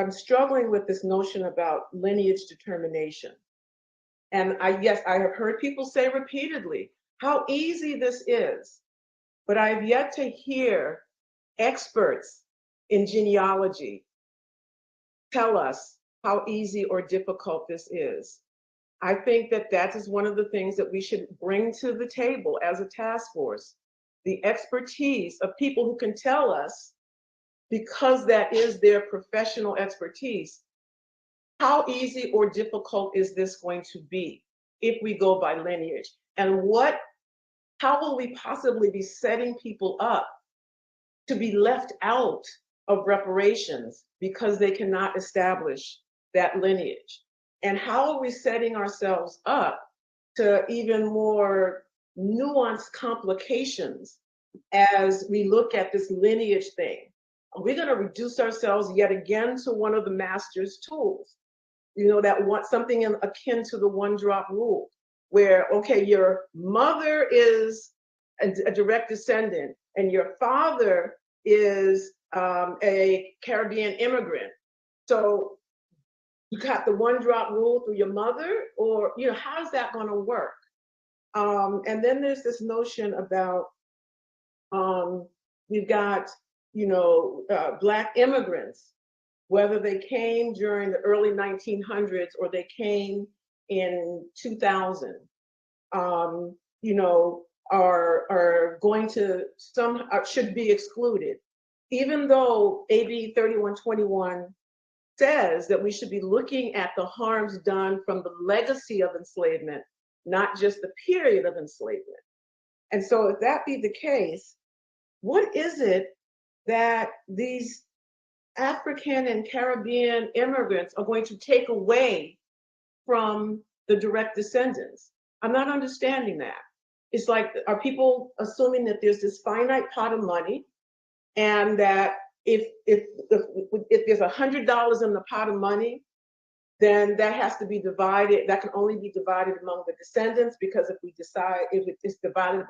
struggling with this notion about lineage determination. And yes, I have heard people say repeatedly how easy this is, but I've yet to hear experts in genealogy tell us how easy or difficult this is. I think that is one of the things that we should bring to the table as a task force, the expertise of people who can tell us, because that is their professional expertise, how easy or difficult is this going to be if we go by lineage? And how will we possibly be setting people up to be left out of reparations because they cannot establish that lineage? And how are we setting ourselves up to even more nuanced complications as we look at this lineage thing? We're going to reduce ourselves yet again to one of the master's tools, that want something akin to the one-drop rule, where, okay, your mother is a direct descendant and your father is a Caribbean immigrant. So you got the one-drop rule through your mother, or, how's that going to work? And then there's this notion about we've got, Black immigrants, whether they came during the early 1900s or they came in 2000, are going to should be excluded, even though AB 3121 says that we should be looking at the harms done from the legacy of enslavement, not just the period of enslavement. And so if that be the case, what is it that these African and Caribbean immigrants are going to take away from the direct descendants? I'm not understanding that. It's like, are people assuming that there's this finite pot of money, and that if there's $100 in the pot of money, then that has to be divided, that can only be divided among the descendants, because if it's divided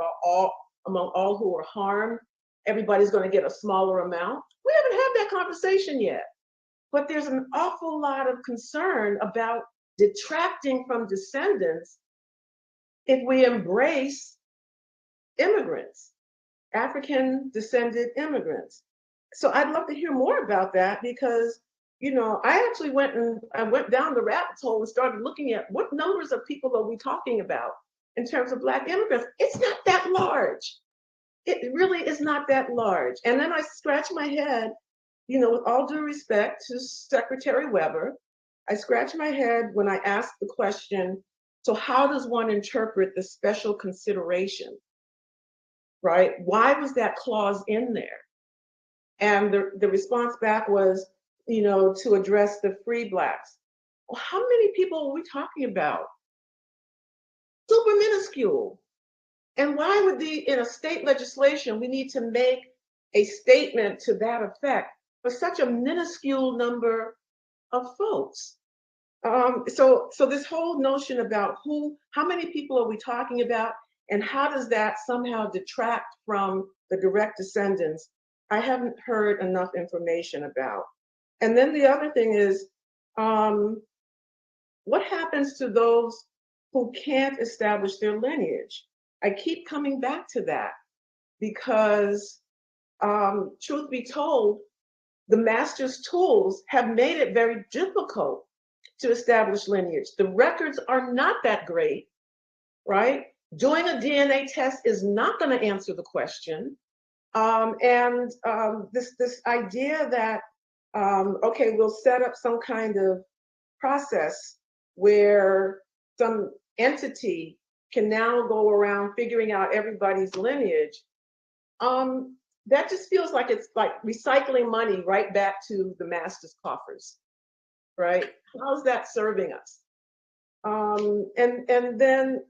among all who are harmed, everybody's going to get a smaller amount? We haven't had that conversation yet. but there's an awful lot of concern about detracting from descendants if we embrace immigrants, African descended immigrants. So I'd love to hear more about that because, you know, I actually went down the rabbit hole and started looking at what numbers of people are we talking about in terms of Black immigrants. It's not that large. It really is not that large. And then I scratched my head, you know, with all due respect to Secretary Weber, I scratched my head when I asked the question, so how does one interpret the special consideration, right? Why was that clause in there? And the response back was, you know, to address the free Blacks. Well, how many people are we talking about? Super minuscule. And why would in a state legislation, we need to make a statement to that effect for such a minuscule number of folks? So this whole notion about how many people are we talking about, and how does that somehow detract from the direct descendants, I haven't heard enough information about. And then the other thing is, what happens to those who can't establish their lineage? I keep coming back to that because, truth be told, the master's tools have made it very difficult to establish lineage. The records are not that great, right? Doing a DNA test is not going to answer the question. This idea that, okay, we'll set up some kind of process where some entity can now go around figuring out everybody's lineage, that just feels like it's like recycling money right back to the master's coffers, right? How's that serving us? And then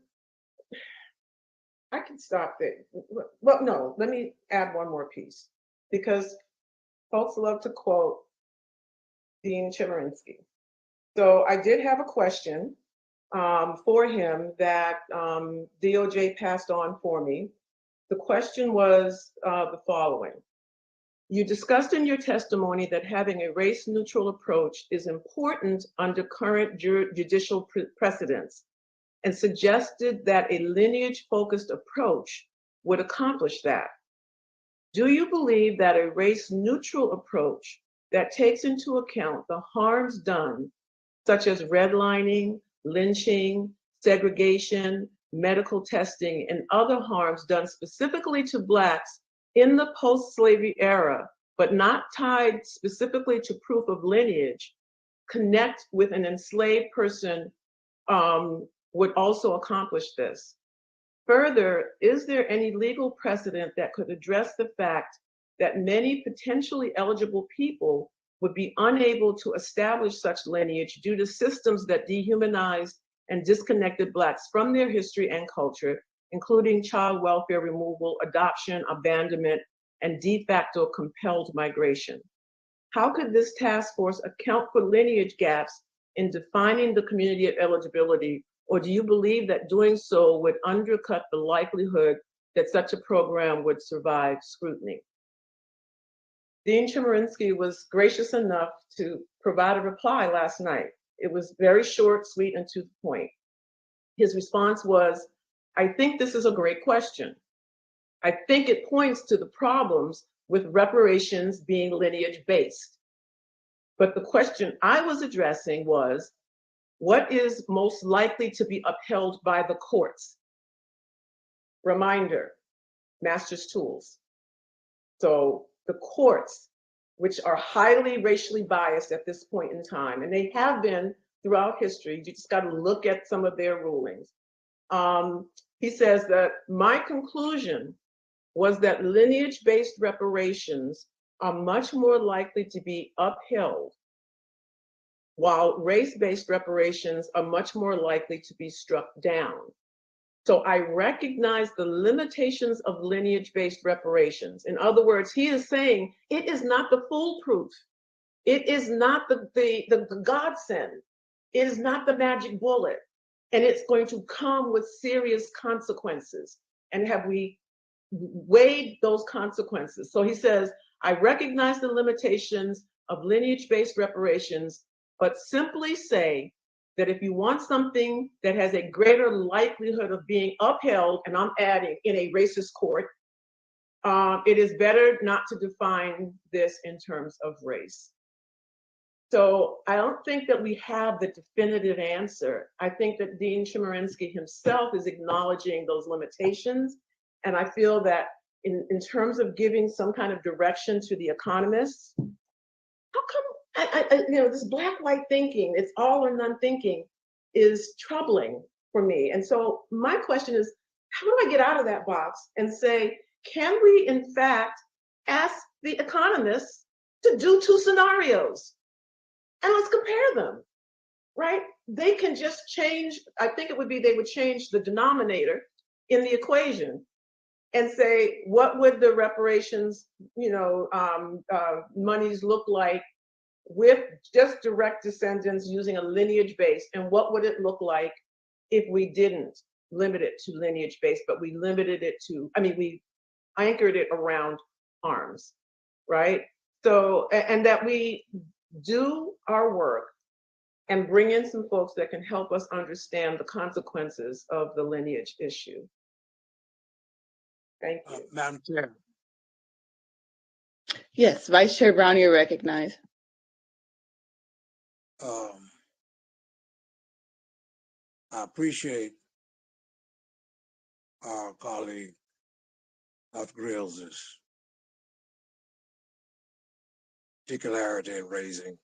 I can stop there. Well, no, let me add one more piece because folks love to quote Dean Chemerinsky. So I did have a question for him that DOJ passed on for me. The question was the following. You discussed in your testimony that having a race-neutral approach is important under current judicial precedents and suggested that a lineage-focused approach would accomplish that. Do you believe that a race-neutral approach that takes into account the harms done, such as redlining, lynching, segregation, medical testing, and other harms done specifically to Blacks in the post-slavery era, but not tied specifically to proof of lineage, connect with an enslaved person would also accomplish this? Further, is there any legal precedent that could address the fact that many potentially eligible people would be unable to establish such lineage due to systems that dehumanized and disconnected Blacks from their history and culture, including child welfare removal, adoption, abandonment, and de facto compelled migration? How could this task force account for lineage gaps in defining the community of eligibility, or do you believe that doing so would undercut the likelihood that such a program would survive scrutiny? Dean Chemerinsky was gracious enough to provide a reply last night. It was very short, sweet, and to the point. His response was, I think this is a great question. I think it points to the problems with reparations being lineage-based. But the question I was addressing was, what is most likely to be upheld by the courts? Reminder, master's tools. So the courts, which are highly racially biased at this point in time, and they have been throughout history, you just got to look at some of their rulings. He says that my conclusion was that lineage-based reparations are much more likely to be upheld, while race-based reparations are much more likely to be struck down. So I recognize the limitations of lineage-based reparations. In other words, he is saying it is not the foolproof. It is not the godsend. It is not the magic bullet. And it's going to come with serious consequences. And have we weighed those consequences? So he says, I recognize the limitations of lineage-based reparations, but simply say that if you want something that has a greater likelihood of being upheld, and I'm adding in a racist court, it is better not to define this in terms of race. So I don't think that we have the definitive answer. I think that Dean Chemerinsky himself is acknowledging those limitations. And I feel that in terms of giving some kind of direction to the economists, how come, this black-white thinking, it's all or none thinking, is troubling for me. And so my question is, how do I get out of that box and say, can we in fact ask the economists to do two scenarios? And let's compare them, right? They can just change, I think it would be, they would change the denominator in the equation and say, what would the reparations, monies look like with just direct descendants using a lineage base? And what would it look like if we didn't limit it to lineage base, but we limited it to, we anchored it around arms, right? So, and that we do our work and bring in some folks that can help us understand the consequences of the lineage issue. Thank you. Madam Chair. Yes, Vice Chair Brown, you're recognized. I appreciate our colleague, Dr. Grills' particularity in raising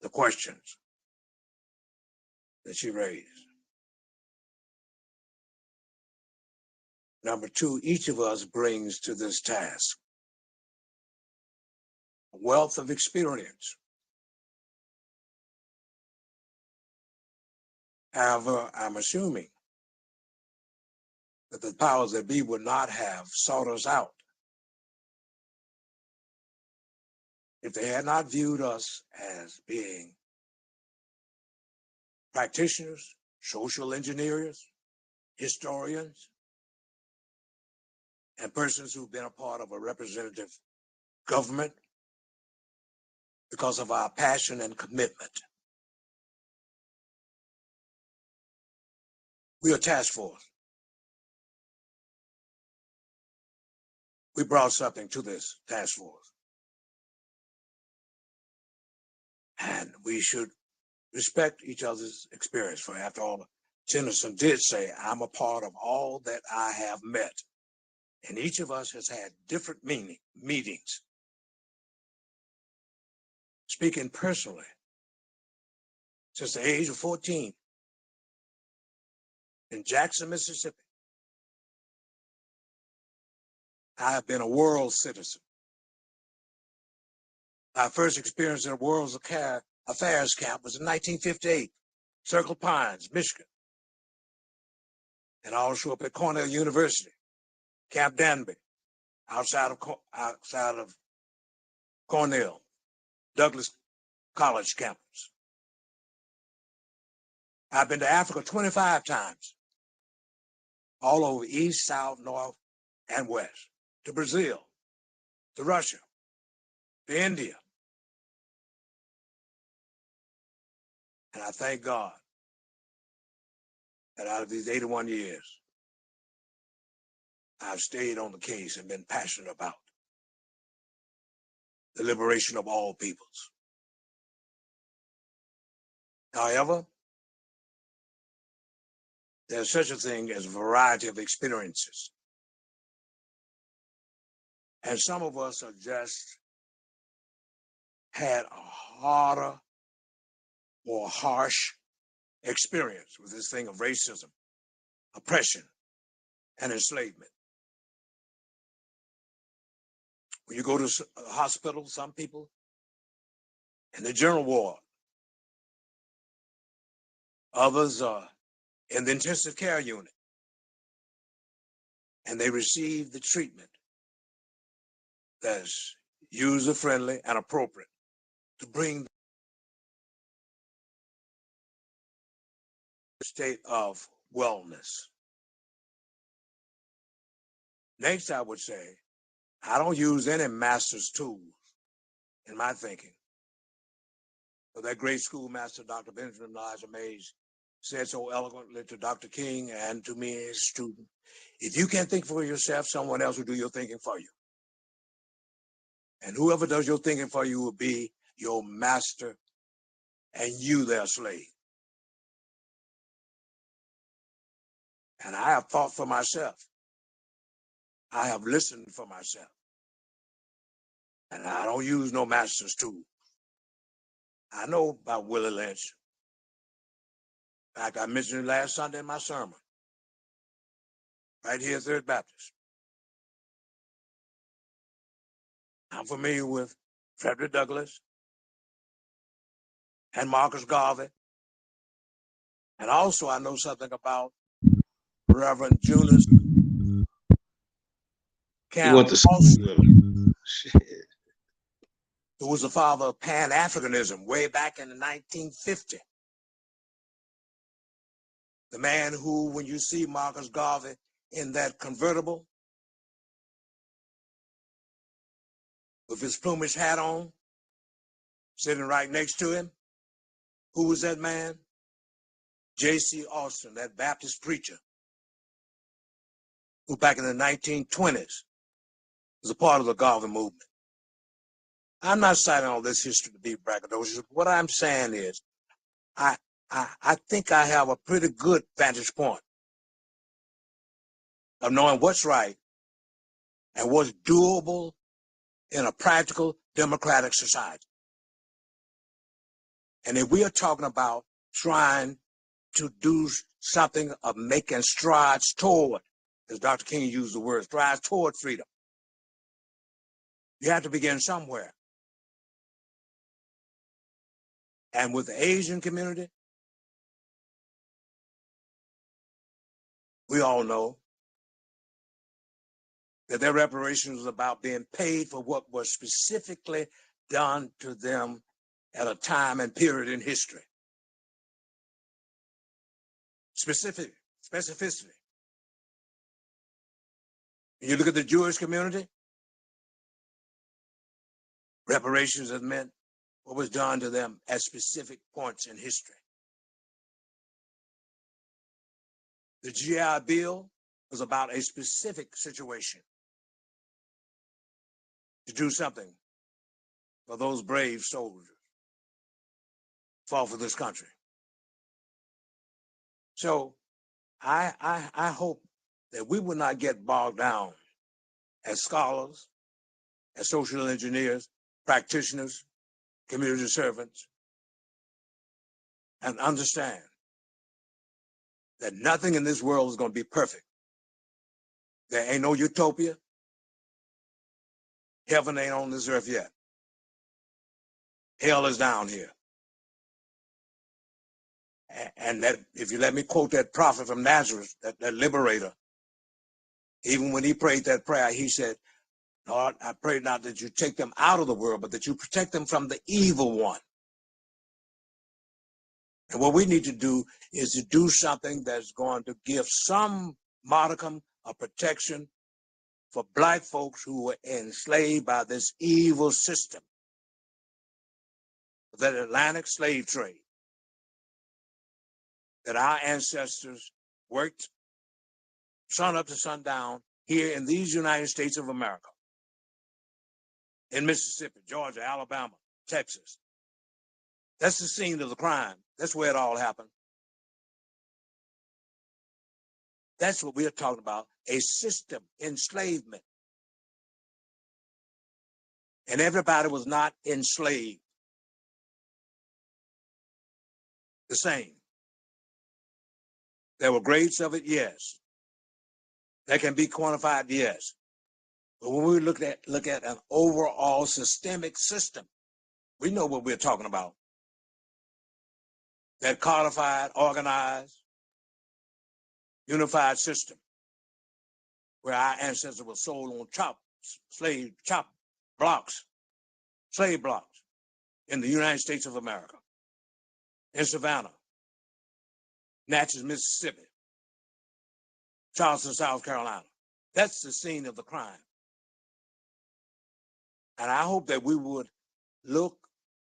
the questions that she raised. Number two, each of us brings to this task a wealth of experience. However, I'm assuming that the powers that be would not have sought us out if they had not viewed us as being practitioners, social engineers, historians, and persons who've been a part of a representative government because of our passion and commitment. We are a task force. We brought something to this task force. And we should respect each other's experience. For after all, Tennyson did say, I'm a part of all that I have met. And each of us has had different meetings. Speaking personally, since the age of 14, in Jackson, Mississippi, I have been a world citizen. My first experience in a World Affairs camp was in 1958, Circle Pines, Michigan. And also up at Cornell University, Camp Danby, outside of Cornell, Douglas College campus. I've been to Africa 25 times, all over East, South, North, and West, to Brazil, to Russia, to India. And I thank God that out of these 81 years, I've stayed on the case and been passionate about the liberation of all peoples. However, there's such a thing as a variety of experiences. And some of us have just had a harder or harsh experience with this thing of racism, oppression, and enslavement. When you go to a hospital, some people in the general ward, others are in the intensive care unit, and they receive the treatment that's user-friendly and appropriate to bring the state of wellness. Next, I would say, I don't use any master's tools in my thinking. But that great schoolmaster, Dr. Benjamin Elijah Mays, said so eloquently to Dr. King and to me as a student, if you can't think for yourself, someone else will do your thinking for you. And whoever does your thinking for you will be your master and you their slave. And I have thought for myself. I have listened for myself. And I don't use no master's tool. I know about Willie Lynch. In fact, I mentioned it last Sunday in my sermon, right here at Third Baptist. I'm familiar with Frederick Douglass and Marcus Garvey. And also I know something about Reverend Jonas Camp Austin, who was the father of Pan-Africanism way back in 1950. The man who, when you see Marcus Garvey in that convertible with his plumage hat on, sitting right next to him, who was that man? J.C. Austin, that Baptist preacher, who back in the 1920s was a part of the Garvey movement. I'm not citing all this history to be braggadocious. What I'm saying is, I think I have a pretty good vantage point of knowing what's right and what's doable in a practical democratic society. And if we are talking about trying to do something of making strides toward, as Dr. King used the word, strides toward freedom, you have to begin somewhere. And with the Asian community, we all know that their reparations was about being paid for what was specifically done to them at a time and period in history. Specificity. When you look at the Jewish community, reparations have meant what was done to them at specific points in history. The GI Bill was about a specific situation to do something for those brave soldiers who fought for this country. So I hope that we will not get bogged down as scholars, as social engineers, practitioners, community servants, and understand that nothing in this world is going to be perfect. There ain't no utopia. Heaven ain't on this earth yet. Hell is down here. And that, if you let me quote that prophet from Nazareth, that liberator, even when he prayed that prayer, he said, Lord, I pray not that you take them out of the world, but that you protect them from the evil one. And what we need to do is to do something that's going to give some modicum of protection for Black folks who were enslaved by this evil system, that Atlantic slave trade, that our ancestors worked sun up to sundown here in these United States of America, in Mississippi, Georgia, Alabama, Texas. That's the scene of the crime. That's where it all happened. That's what we're talking about, a system, enslavement. And everybody was not enslaved the same. There were grades of it, yes. That can be quantified, yes. But when we look at an overall systemic system, we know what we're talking about. That codified, organized, unified system where our ancestors were sold on slave blocks in the United States of America, in Savannah, Natchez, Mississippi, Charleston, South Carolina. That's the scene of the crime. And I hope that we would look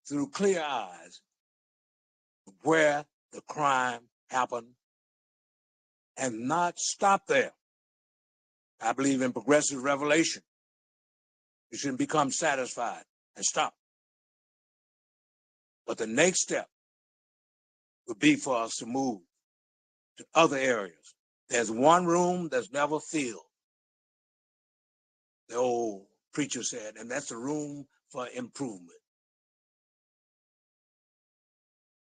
through clear eyes where the crime happened and not stop there. I believe in progressive revelation. You shouldn't become satisfied and stop. But the next step would be for us to move to other areas. There's one room that's never filled, the old preacher said, and that's the room for improvement.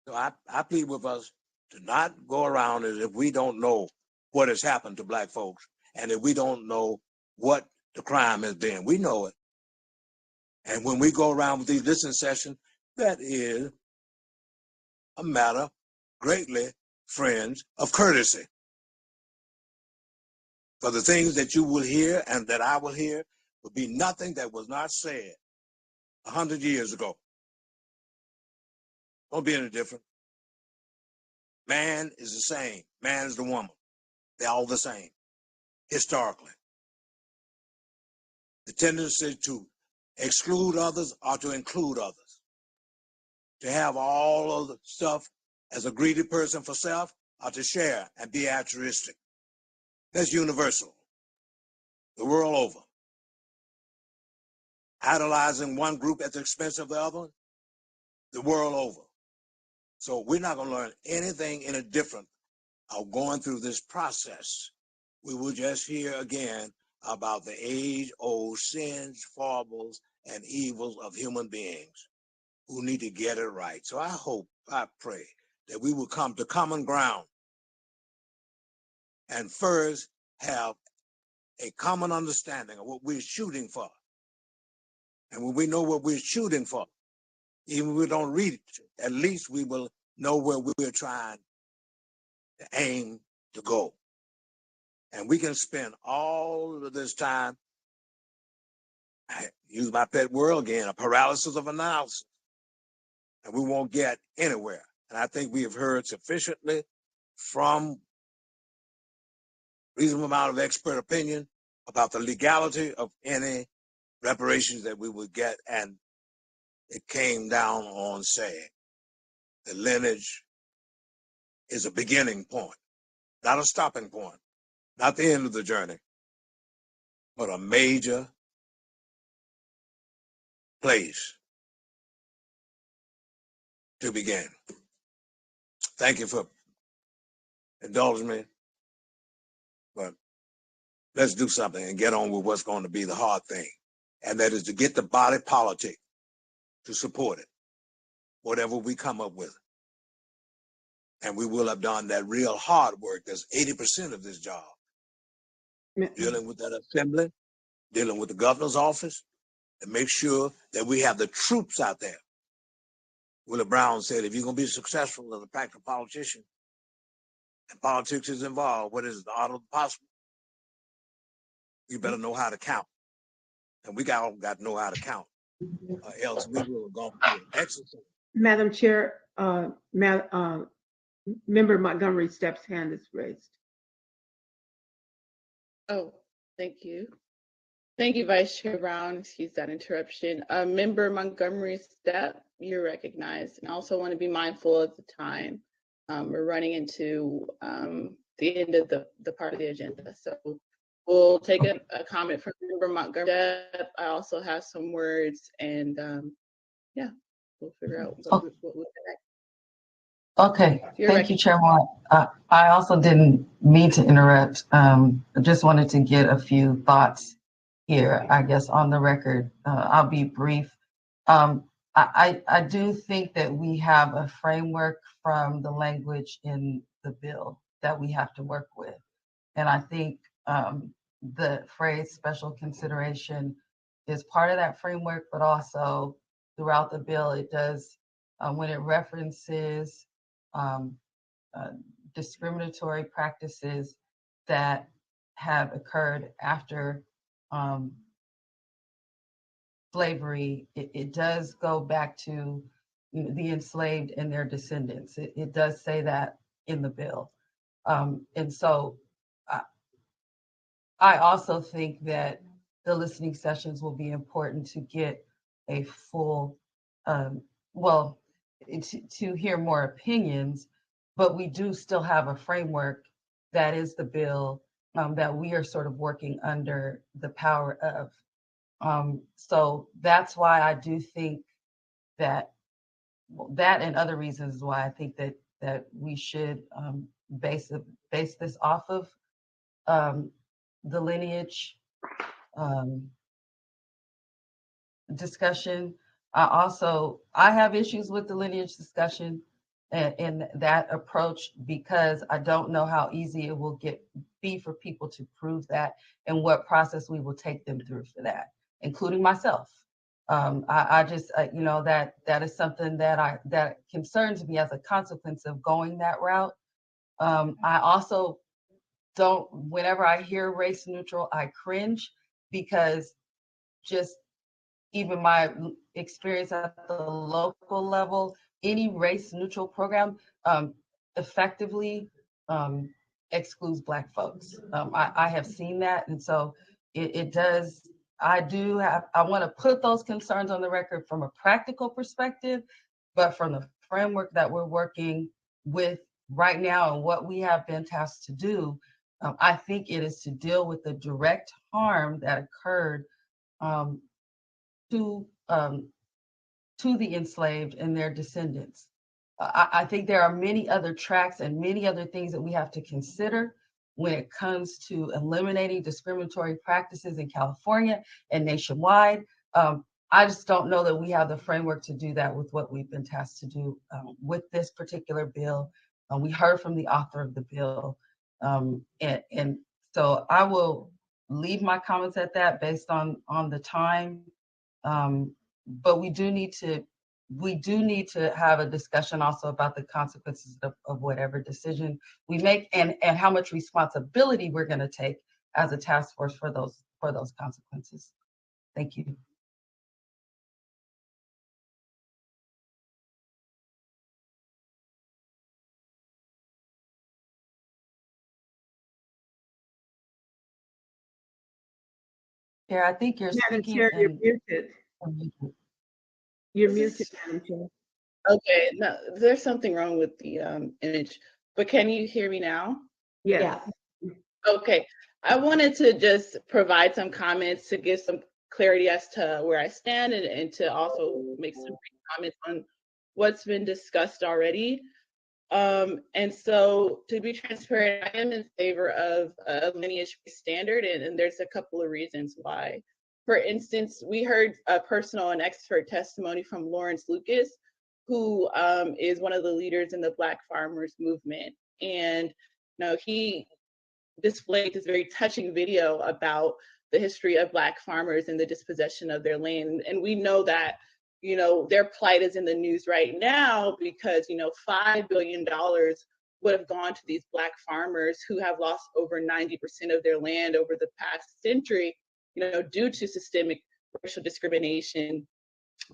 So I plead with us to not go around as if we don't know what has happened to Black folks and if we don't know what the crime has been. We know it. And when we go around with these listening sessions, that is a matter greatly, friends, of courtesy. For the things that you will hear and that I will hear will be nothing that was not said 100 years ago. Don't be any different. Man is the same. Man is the woman. They're all the same, historically. The tendency to exclude others or to include others. To have all of the stuff as a greedy person for self or to share and be altruistic. That's universal. The world over. Idolizing one group at the expense of the other, the world over. So we're not going to learn anything any different of going through this process. We will just hear again about the age-old sins, foibles, and evils of human beings who need to get it right. So I hope, I pray that we will come to common ground and first have a common understanding of what we're shooting for. And when we know what we're shooting for, even if we don't read it, at least we will know where we're trying to aim to go. And we can spend all of this time, I use my pet word again, a paralysis of analysis, and we won't get anywhere. And I think we have heard sufficiently from reasonable amount of expert opinion about the legality of any reparations that we would get. And it came down on saying the lineage is a beginning point, not a stopping point, not the end of the journey, but a major place to begin. Thank you for indulging me, but let's do something and get on with what's going to be the hard thing. And that is to get the body politic to support it, whatever we come up with. And we will have done that real hard work. That's 80% of this job. Dealing with that assembly, dealing with the governor's office, and make sure that we have the troops out there. Willie Brown said, if you're going to be successful as a practical politician, and politics is involved, what is it, the art of the possible? You better know how to count. And we got to know how to count. Else we will go through an exercise. Madam Chair, Member Montgomery Stepp's hand is raised. Oh, thank you. Thank you, Vice Chair Brown. Excuse that interruption. Member Montgomery Stepp, you're recognized. And I also want to be mindful of the time. We're running into the end of the part of the agenda. So we'll take a comment from Member Montgomery Stepp. I also have some words, and yeah, we'll figure out what we'll do next. Okay, thank you, Chairman. I also didn't mean to interrupt. I just wanted to get a few thoughts here, I guess, on the record. I'll be brief. I do think that we have a framework from the language in the bill that we have to work with. And I think the phrase special consideration is part of that framework, but also throughout the bill, it does, when it references discriminatory practices that have occurred after slavery, it does go back to the enslaved and their descendants. It does say that in the bill. And so I also think that the listening sessions will be important to get a full, to hear more opinions, but we do still have a framework that is the bill that we are sort of working under the power of. So that's why I do think that and other reasons why I think that we should base this off of the lineage discussion. I have issues with the lineage discussion and that approach, because I don't know how easy it will be for people to prove that, and what process we will take them through for that, including myself. I just, that is something that concerns me as a consequence of going that route. I also don't, whenever I hear race neutral, I cringe, because just even my experience at the local level, any race neutral program effectively excludes Black folks. I have seen that. And so it does, I want to put those concerns on the record from a practical perspective, but from the framework that we're working with right now and what we have been tasked to do, I think it is to deal with the direct harm that occurred to the enslaved and their descendants. I think there are many other tracks and many other things that we have to consider when it comes to eliminating discriminatory practices in California and nationwide. I just don't know that we have the framework to do that with what we've been tasked to do with this particular bill. We heard from the author of the bill. And so I will leave my comments at that based on the time. But we do need to have a discussion also about the consequences of whatever decision we make, and how much responsibility we're going to take as a task force for those consequences. Thank you. Chair, I think you're Madam speaking. Chair, you're muted. You're muted, Madam Chair. Okay, no, there's something wrong with the image, but can you hear me now? Yes. Okay, I wanted to just provide some comments to give some clarity as to where I stand, and to also make some comments on what's been discussed already. And so, to be transparent, I am in favor of a lineage-based standard, and there's a couple of reasons why. For instance, we heard a personal and expert testimony from Lawrence Lucas, who is one of the leaders in the Black Farmers Movement. And he displayed this very touching video about the history of Black farmers and the dispossession of their land. And we know that their plight is in the news right now because, $5 billion would have gone to these Black farmers who have lost over 90% of their land over the past century, due to systemic racial discrimination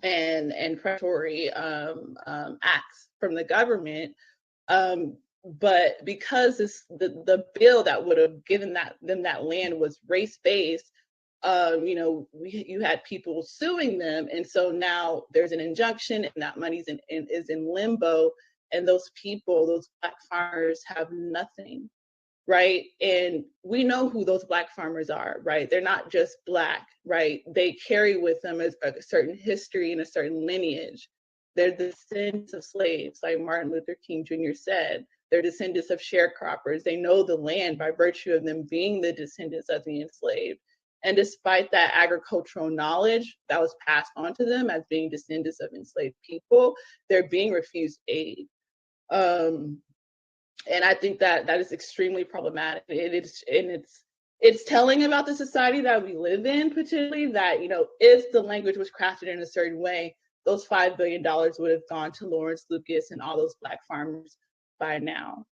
and predatory acts from the government. But because the bill that would have given them that land was race-based, you had people suing them, and so now there's an injunction, and that money's is in limbo, and those people, those Black farmers, have nothing, right? And we know who those Black farmers are, right? They're not just Black, right? They carry with them a certain history and a certain lineage. They're descendants of slaves, like Martin Luther King Jr. said. They're descendants of sharecroppers. They know the land by virtue of them being the descendants of the enslaved. And despite that agricultural knowledge that was passed on to them as being descendants of enslaved people, they're being refused aid. And I think that is extremely problematic. It's telling about the society that we live in, particularly that, if the language was crafted in a certain way, those $5 billion would have gone to Lawrence Lucas and all those Black farmers by now.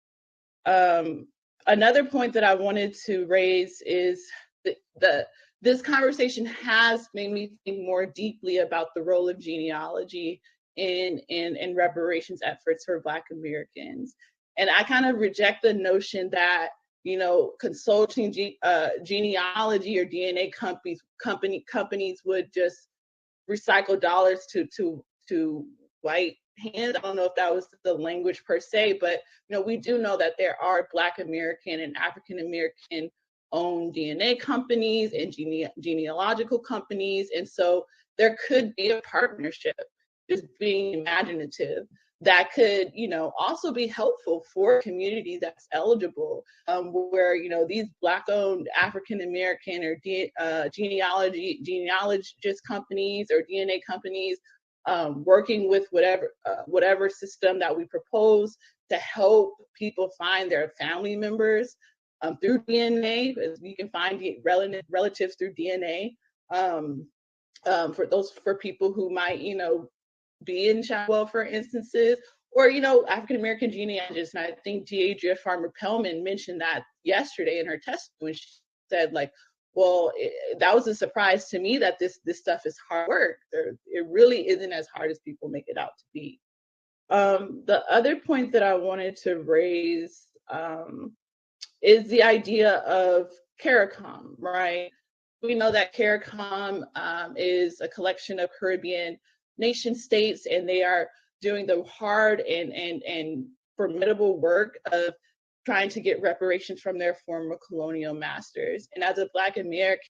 Another point that I wanted to raise is this conversation has made me think more deeply about the role of genealogy in reparations efforts for Black Americans. And I kind of reject the notion that, consulting genealogy or DNA companies would just recycle dollars to white hands. I don't know if that was the language per se, but we do know that there are Black American and African American owned DNA companies and genealogical companies, and so there could be a partnership, just being imaginative, that could also be helpful for a community that's eligible, where these Black-owned African American or genealogist companies or DNA companies working with whatever system that we propose to help people find their family members through DNA, as you can find relatives through DNA, for people who might be in child welfare instances, or African American genealogists. And I think Deidre Farmer-Pellman mentioned that yesterday in her testimony. She said, like, well, that was a surprise to me that this stuff is hard work. It really isn't as hard as people make it out to be. The other point that I wanted to raise is the idea of CARICOM, right? We know that CARICOM is a collection of Caribbean nation states, and they are doing the hard and formidable work of trying to get reparations from their former colonial masters. And as a Black American,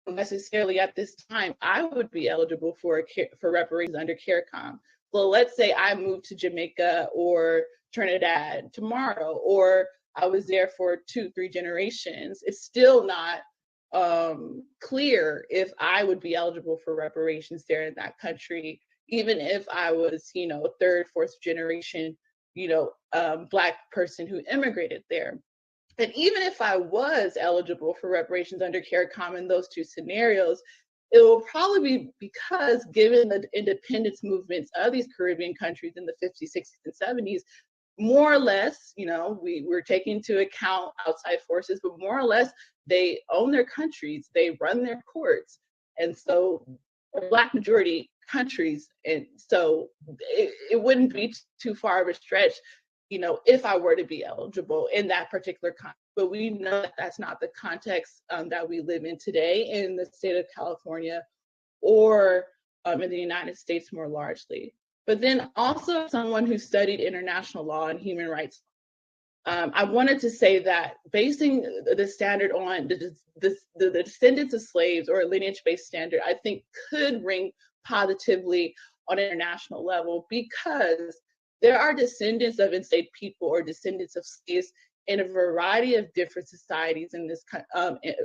necessarily at this time, I would be eligible for reparations under CARICOM. So let's say I moved to Jamaica or Trinidad tomorrow, or I was there for 2-3 generations. It's still not clear if I would be eligible for reparations there in that country, even if I was, 3rd, 4th generation, Black person who immigrated there. And even if I was eligible for reparations under CARICOM in those 2 scenarios, it will probably be because, given the independence movements of these Caribbean countries in the 50s, 60s, and 70s, more or less, we're taking into account outside forces, but more or less, they own their countries, they run their courts. And so, Black majority countries, and so it wouldn't be too far of a stretch if I were to be eligible in that particular context. But we know that that's not the context that we live in today in the state of California or in the United States more largely. But then also someone who studied international law and human rights, I wanted to say that basing the standard on the descendants of slaves, or a lineage-based standard, I think could ring positively on an international level, because there are descendants of enslaved people or descendants of slaves in a variety of different societies in this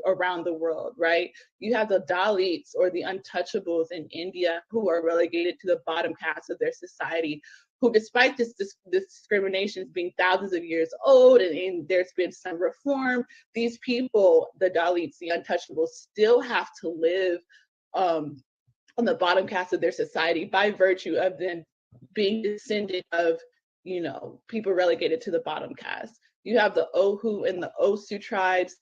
around the world, right? You have the Dalits, or the untouchables in India, who are relegated to the bottom caste of their society, who, despite this discrimination being thousands of years old and there's been some reform, these people, the Dalits, the untouchables, still have to live on the bottom caste of their society by virtue of them being descendant of, people relegated to the bottom caste. You have the Ohu and the Osu tribes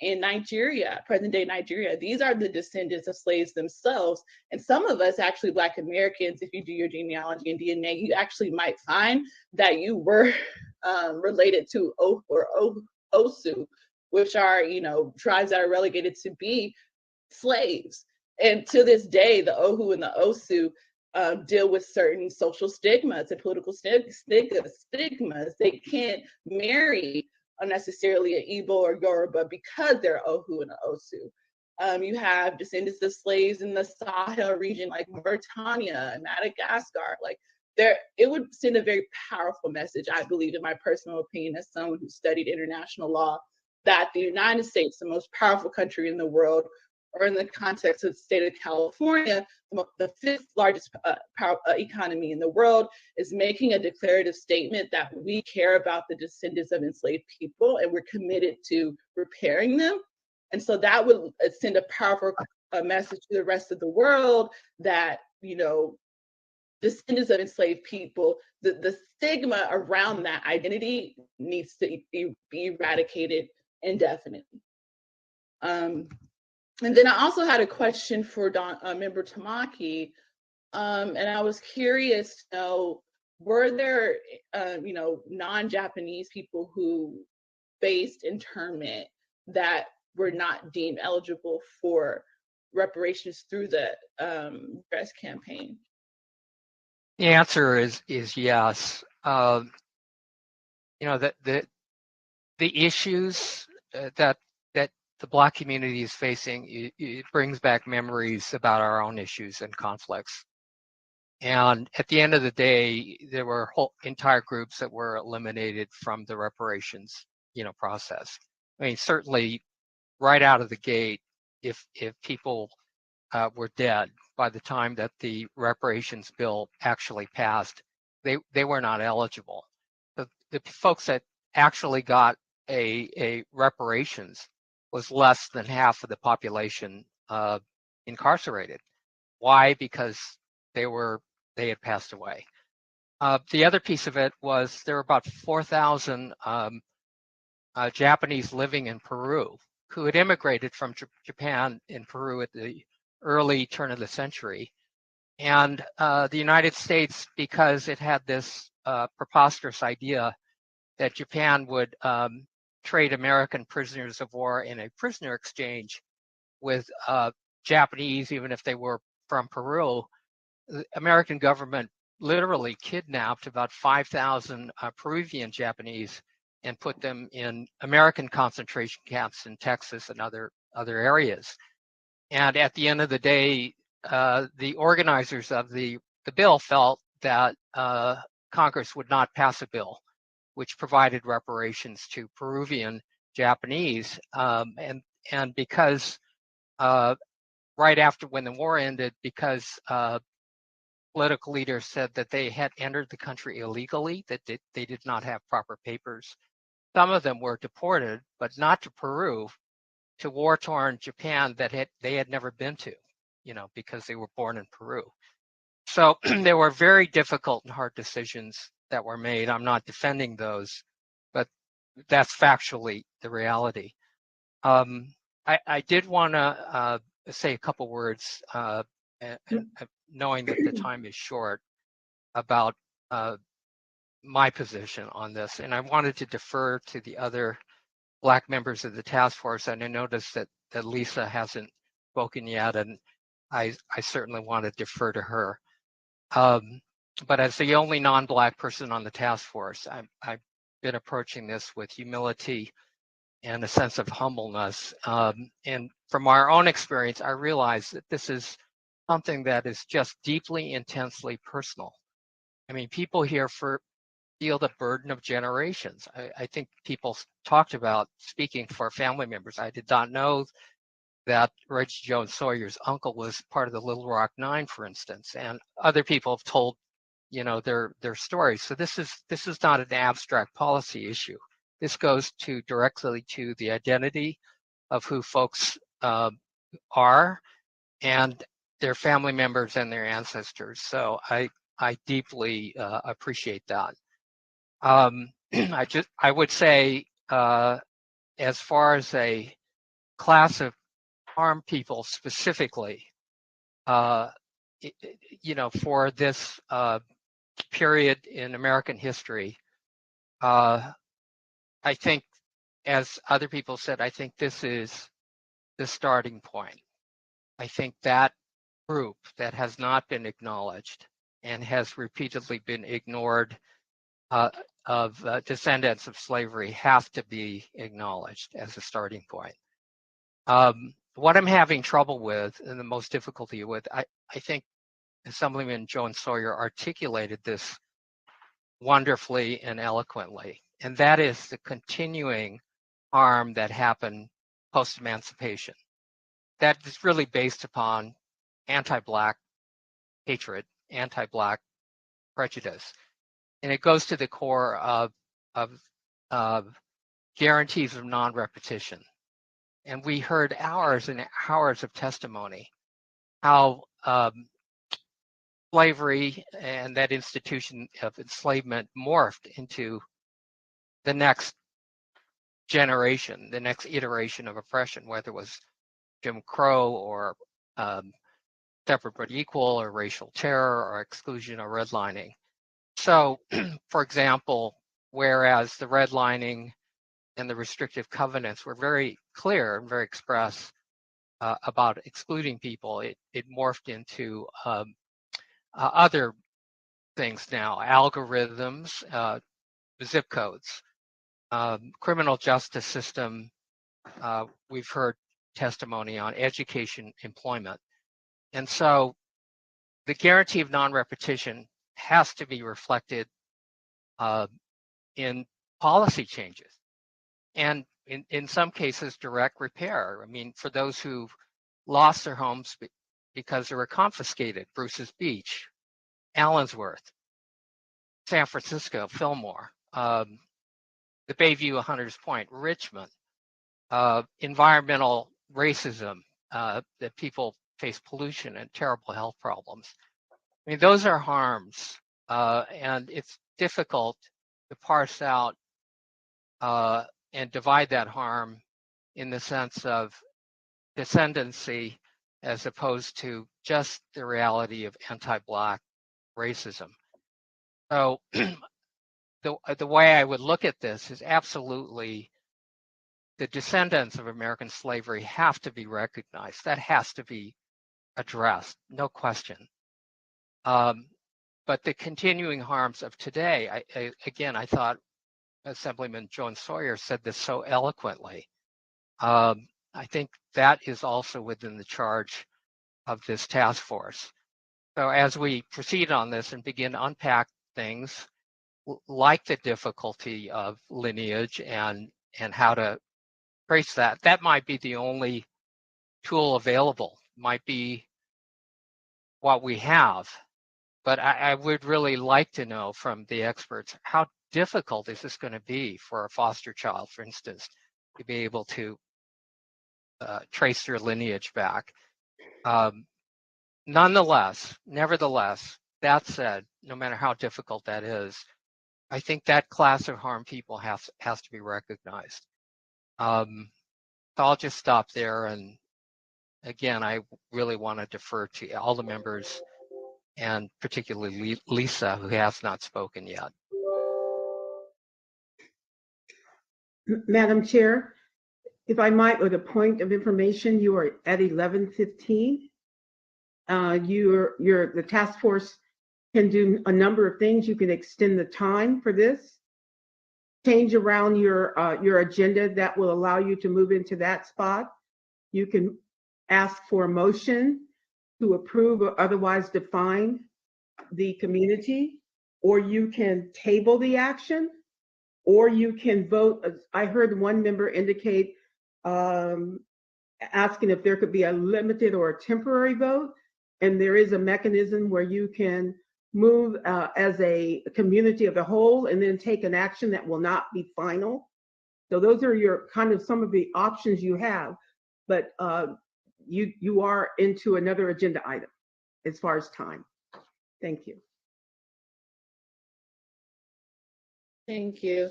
in Nigeria, present-day Nigeria. These are the descendants of slaves themselves. And some of us, actually Black Americans, if you do your genealogy and DNA, you actually might find that you were related to Osu, which are, tribes that are relegated to be slaves. And to this day, the Ohu and the Osu deal with certain social stigmas and political stigmas. They can't marry unnecessarily an Igbo or Yoruba because they're Ohu and Osu. You have descendants of slaves in the Sahel region, like Mauritania and Madagascar. It would send a very powerful message, I believe, in my personal opinion, as someone who studied international law, that the United States, the most powerful country in the world, or in the context of the state of California, the 5th largest economy in the world, is making a declarative statement that we care about the descendants of enslaved people and we're committed to repairing them. And so that would send a powerful message to the rest of the world that, descendants of enslaved people, the stigma around that identity needs to be eradicated indefinitely. And then I also had a question for Member Tamaki, and I was curious to know, were there, non-Japanese people who faced internment that were not deemed eligible for reparations through the dress campaign? The answer is yes. The issues that the Black community is facing, it brings back memories about our own issues and conflicts. And at the end of the day, there were whole entire groups that were eliminated from the reparations, process. I mean, certainly right out of the gate, if people were dead by the time that the reparations bill actually passed, they were not eligible. The folks that actually got a reparations was less than half of the population incarcerated. Why? Because they had passed away. The other piece of it was there were about 4,000 Japanese living in Peru who had immigrated from Japan and Peru at the early turn of the century. And the United States, because it had this preposterous idea that Japan would trade American prisoners of war in a prisoner exchange with Japanese, even if they were from Peru, the American government literally kidnapped about 5,000 Peruvian Japanese and put them in American concentration camps in Texas and other areas. And at the end of the day, the organizers of the bill felt that Congress would not pass a bill which provided reparations to Peruvian Japanese. And because right after when the war ended, because political leaders said that they had entered the country illegally, that they did not have proper papers. Some of them were deported, but not to Peru, to war-torn Japan that they had never been to, because they were born in Peru. So there were very difficult and hard decisions that were made. I'm not defending those, but that's factually the reality. I did want to say a couple words, knowing that the time is short, about my position on this. And I wanted to defer to the other Black members of the task force. And I noticed that Lisa hasn't spoken yet, and I certainly want to defer to her. But as the only non-Black person on the task force, I've been approaching this with humility and a sense of humbleness. And from our own experience, I realize that this is something that is just deeply, intensely personal. I mean, people here feel the burden of generations. I think people talked about speaking for family members. I did not know that Reggie Jones Sawyer's uncle was part of the Little Rock Nine, for instance, and other people have told, their stories. So this is not an abstract policy issue. This goes directly to the identity of who folks are and their family members and their ancestors. So I deeply appreciate that. I would say, as far as a class of harmed people specifically, for this period in American history, I think, as other people said, I think this is the starting point. I think that group that has not been acknowledged and has repeatedly been ignored of descendants of slavery have to be acknowledged as a starting point. What I'm having trouble with and the most difficulty with, I think Assemblyman Jones Sawyer articulated this wonderfully and eloquently, and that is the continuing harm that happened post-emancipation. That is really based upon anti-Black hatred, anti-Black prejudice. And it goes to the core of guarantees of non-repetition. And we heard hours and hours of testimony how slavery and that institution of enslavement morphed into the next generation, the next iteration of oppression, whether it was Jim Crow or separate but equal or racial terror or exclusion or redlining. So, for example, whereas the redlining and the restrictive covenants were very clear and very express about excluding people, it morphed into other things now, algorithms, zip codes, criminal justice system. We've heard testimony on education, employment. And so the guarantee of non-repetition has to be reflected in policy changes. And in some cases, direct repair. I mean, for those who lost their homes because they were confiscated, Bruce's Beach, Allensworth, San Francisco, Fillmore, the Bayview, Hunters Point, Richmond, environmental racism, that people face pollution and terrible health problems. I mean, those are harms, and it's difficult to parse out and divide that harm in the sense of descendancy as opposed to just the reality of anti-Black racism. So the way I would look at this is absolutely the descendants of American slavery have to be recognized. That has to be addressed, no question. But the continuing harms of today, I thought Assemblyman Joan Sawyer said this so eloquently. I think that is also within the charge of this task force. So as we proceed on this and begin to unpack things like the difficulty of lineage and how to trace that, that might be the only tool available, might be what we have. But I would really like to know from the experts, how difficult is this going to be for a foster child, for instance, to be able to trace their lineage back. Nevertheless, that said, no matter how difficult that is, I think that class of harmed people has to be recognized. So I'll just stop there. And again, I really want to defer to all the members and particularly Lisa, who has not spoken yet. Madam Chair, if I might, with a point of information, you are at 11:15. The task force can do a number of things. You can extend the time for this, change around your agenda that will allow you to move into that spot. You can ask for a motion to approve or otherwise define the community, or you can table the action, or you can vote. I heard one member indicate asking if there could be a limited or a temporary vote, and there is a mechanism where you can move as a community of the whole and then take an action that will not be final. So those are your kind of some of the options you have, but you are into another agenda item as far as time. Thank you. Thank you.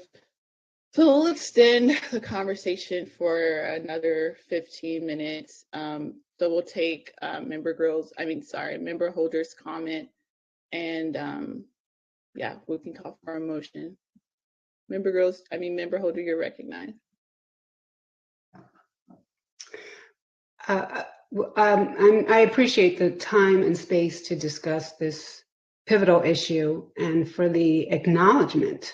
So we'll extend the conversation for another 15 minutes. So we'll take member holders' comment, and yeah, we can call for a motion. Member holder, you're recognized. I appreciate the time and space to discuss this pivotal issue, and for the acknowledgement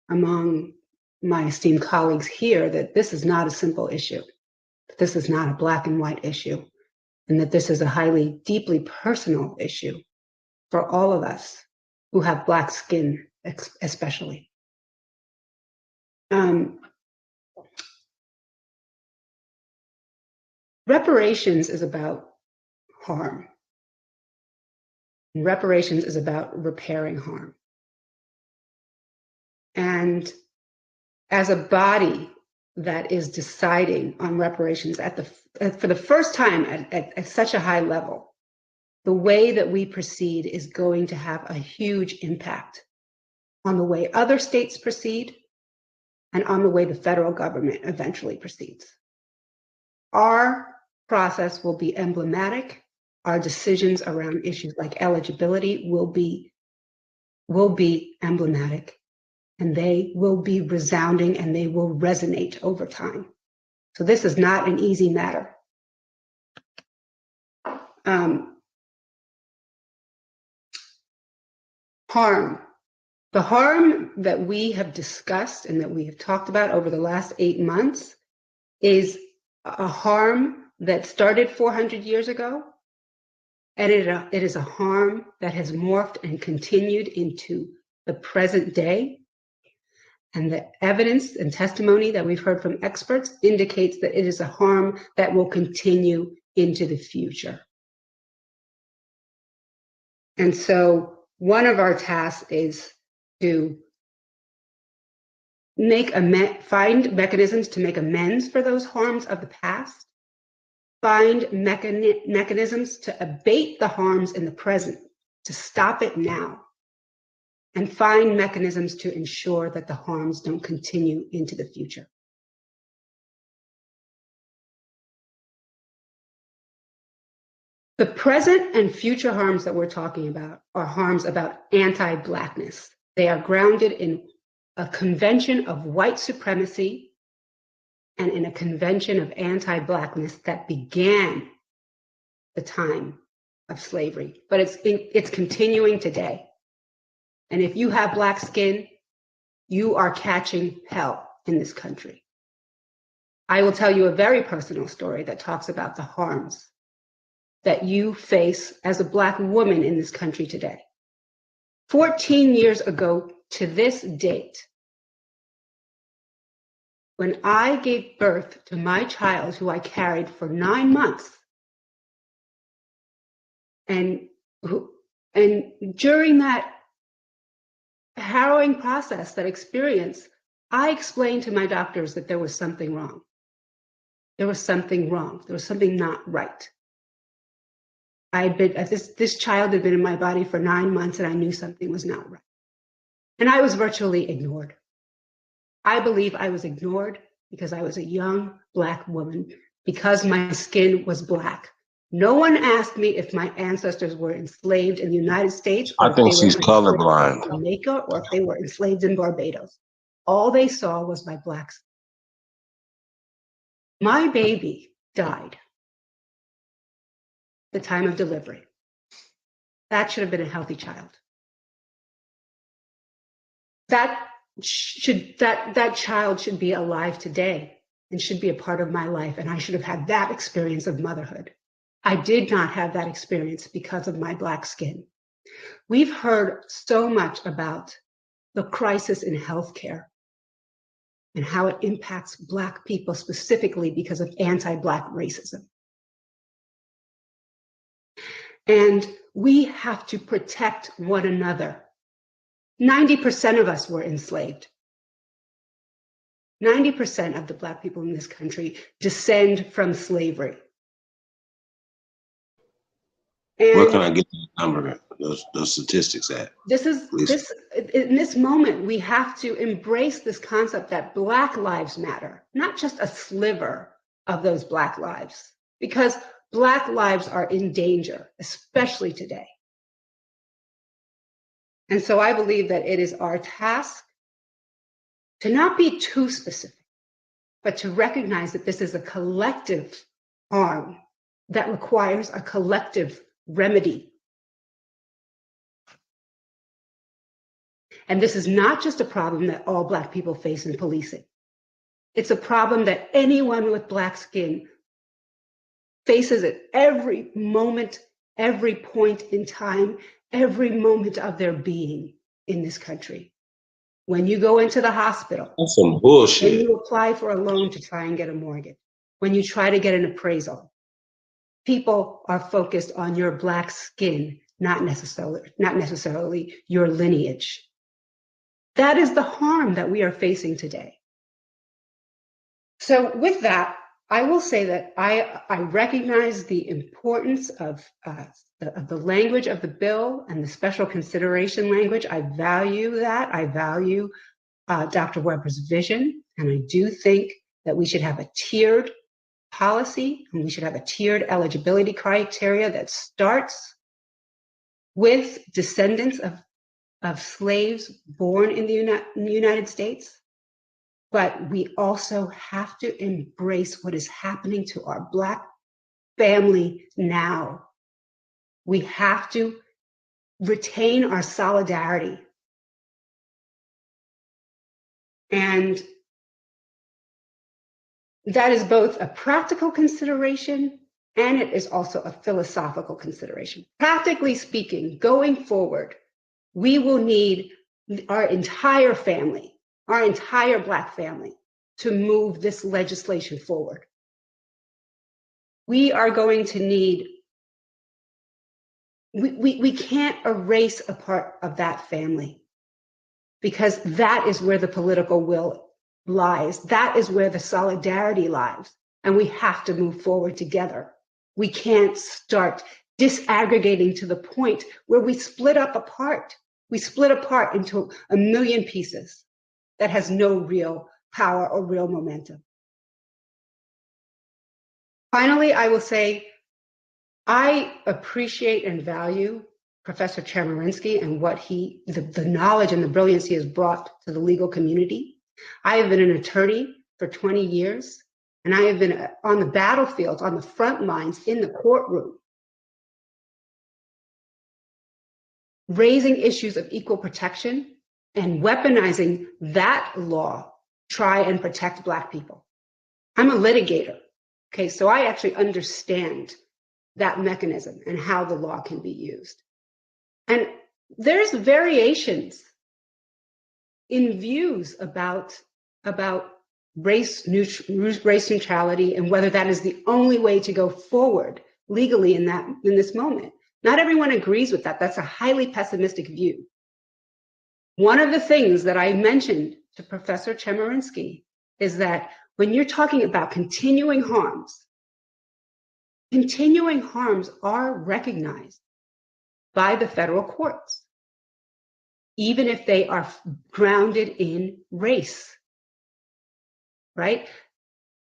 among my esteemed colleagues here that this is not a simple issue, that this is not a black and white issue, and that this is a highly, deeply personal issue for all of us who have Black skin, especially. Reparations is about harm. Reparations is about repairing harm. And as a body that is deciding on reparations for the first time at such a high level, the way that we proceed is going to have a huge impact on the way other states proceed and on the way the federal government eventually proceeds. Our process will be emblematic. Our decisions around issues like eligibility will be emblematic, and they will be resounding, and they will resonate over time. So this is not an easy matter. Harm. The harm that we have discussed and that we have talked about over the last 8 months is a harm that started 400 years ago, and it is a harm that has morphed and continued into the present day. And the evidence and testimony that we've heard from experts indicates that it is a harm that will continue into the future. And so one of our tasks is to find mechanisms to make amends for those harms of the past, find mechanisms to abate the harms in the present, to stop it now, and find mechanisms to ensure that the harms don't continue into the future. The present and future harms that we're talking about are harms about anti-Blackness. They are grounded in a convention of white supremacy and in a convention of anti-Blackness that began the time of slavery, but it's continuing today. And if you have Black skin, you are catching hell in this country. I will tell you a very personal story that talks about the harms that you face as a Black woman in this country today. 14 years ago to this date, when I gave birth to my child, who I carried for 9 months, and during that harrowing process, that experience, I explained to my doctors that there was something wrong. There was something wrong. There was something not right. This child had been in my body for 9 months, and I knew something was not right. And I was virtually ignored. I believe I was ignored because I was a young Black woman, because my skin was Black. No one asked me if my ancestors were enslaved in the United States, or I think she's colorblind. in Jamaica, or if they were enslaved in Barbados. All they saw was my Black skin. My baby died the time of delivery. That should have been a healthy child. That child should be alive today and should be a part of my life, and I should have had that experience of motherhood. I did not have that experience because of my Black skin. We've heard so much about the crisis in healthcare and how it impacts Black people specifically because of anti-Black racism. And we have to protect one another. 90% of us were enslaved. 90% of the Black people in this country descend from slavery. And where can I get that number, those statistics at? In this moment, we have to embrace this concept that Black lives matter, not just a sliver of those Black lives, because Black lives are in danger, especially today. And so I believe that it is our task to not be too specific, but to recognize that this is a collective harm that requires a collective remedy. And this is not just a problem that all Black people face in policing. It's a problem that anyone with Black skin faces at every moment, every point in time, every moment of their being in this country. When you go into the hospital, that's some bullshit. when you apply for a loan to try and get a mortgage, when you try to get an appraisal, people are focused on your Black skin, not necessarily your lineage. That is the harm that we are facing today. So with that, I will say that I recognize the importance of the language of the bill and the special consideration language. I value that. I value Dr. Weber's vision, and I do think that we should have a tiered policy, and we should have a tiered eligibility criteria that starts with descendants of slaves born in the United States. But we also have to embrace what is happening to our Black family now. We have to retain our solidarity. And that is both a practical consideration and it is also a philosophical consideration. Practically speaking, going forward, we will need our entire family, our entire Black family, to move this legislation forward. We are going to need, we can't erase a part of that family, because that is where the political will lies. That is where the solidarity lies. And we have to move forward together. We can't start disaggregating to the point where we split up apart. We split apart into a million pieces that has no real power or real momentum. Finally, I will say, I appreciate and value Professor Chemerinsky and what the knowledge and the brilliance he has brought to the legal community. I have been an attorney for 20 years, and I have been on the battlefield, on the front lines, in the courtroom, raising issues of equal protection and weaponizing that law to try and protect Black people. I'm a litigator, okay, so I actually understand that mechanism and how the law can be used. And there's variations in views about race neutrality and whether that is the only way to go forward legally in this moment. Not everyone agrees with that. That's a highly pessimistic view. One of the things that I mentioned to Professor Chemerinsky is that when you're talking about continuing harms are recognized by the federal courts, even if they are grounded in race, right?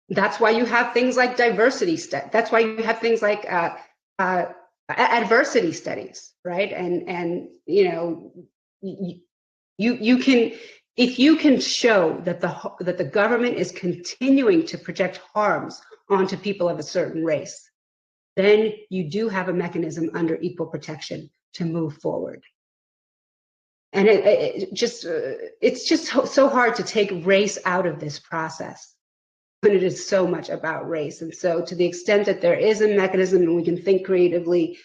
That's why you have things like diversity studies. That's why you have things like adversity studies, right? And you know, you can, if you can show that the government is continuing to project harms onto people of a certain race, then you do have a mechanism under equal protection to move forward. And it's just so hard to take race out of this process when it is so much about race. And so to the extent that there is a mechanism and we can think creatively,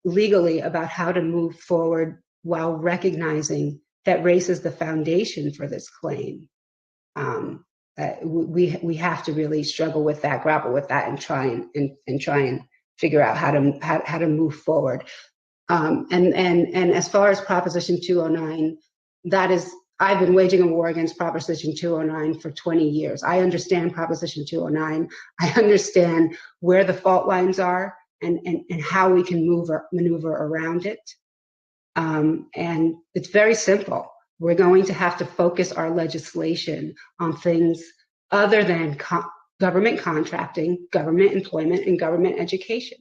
legally about how to move forward while recognizing that race is the foundation for this claim, we have to really struggle with that, grapple with that, and try and figure out how to move forward. And as far as Proposition 209, that is, I've been waging a war against Proposition 209 for 20 years. I understand Proposition 209. I understand where the fault lines are and how we can maneuver around it. And it's very simple. We're going to have to focus our legislation on things other than government contracting, government employment, and government education.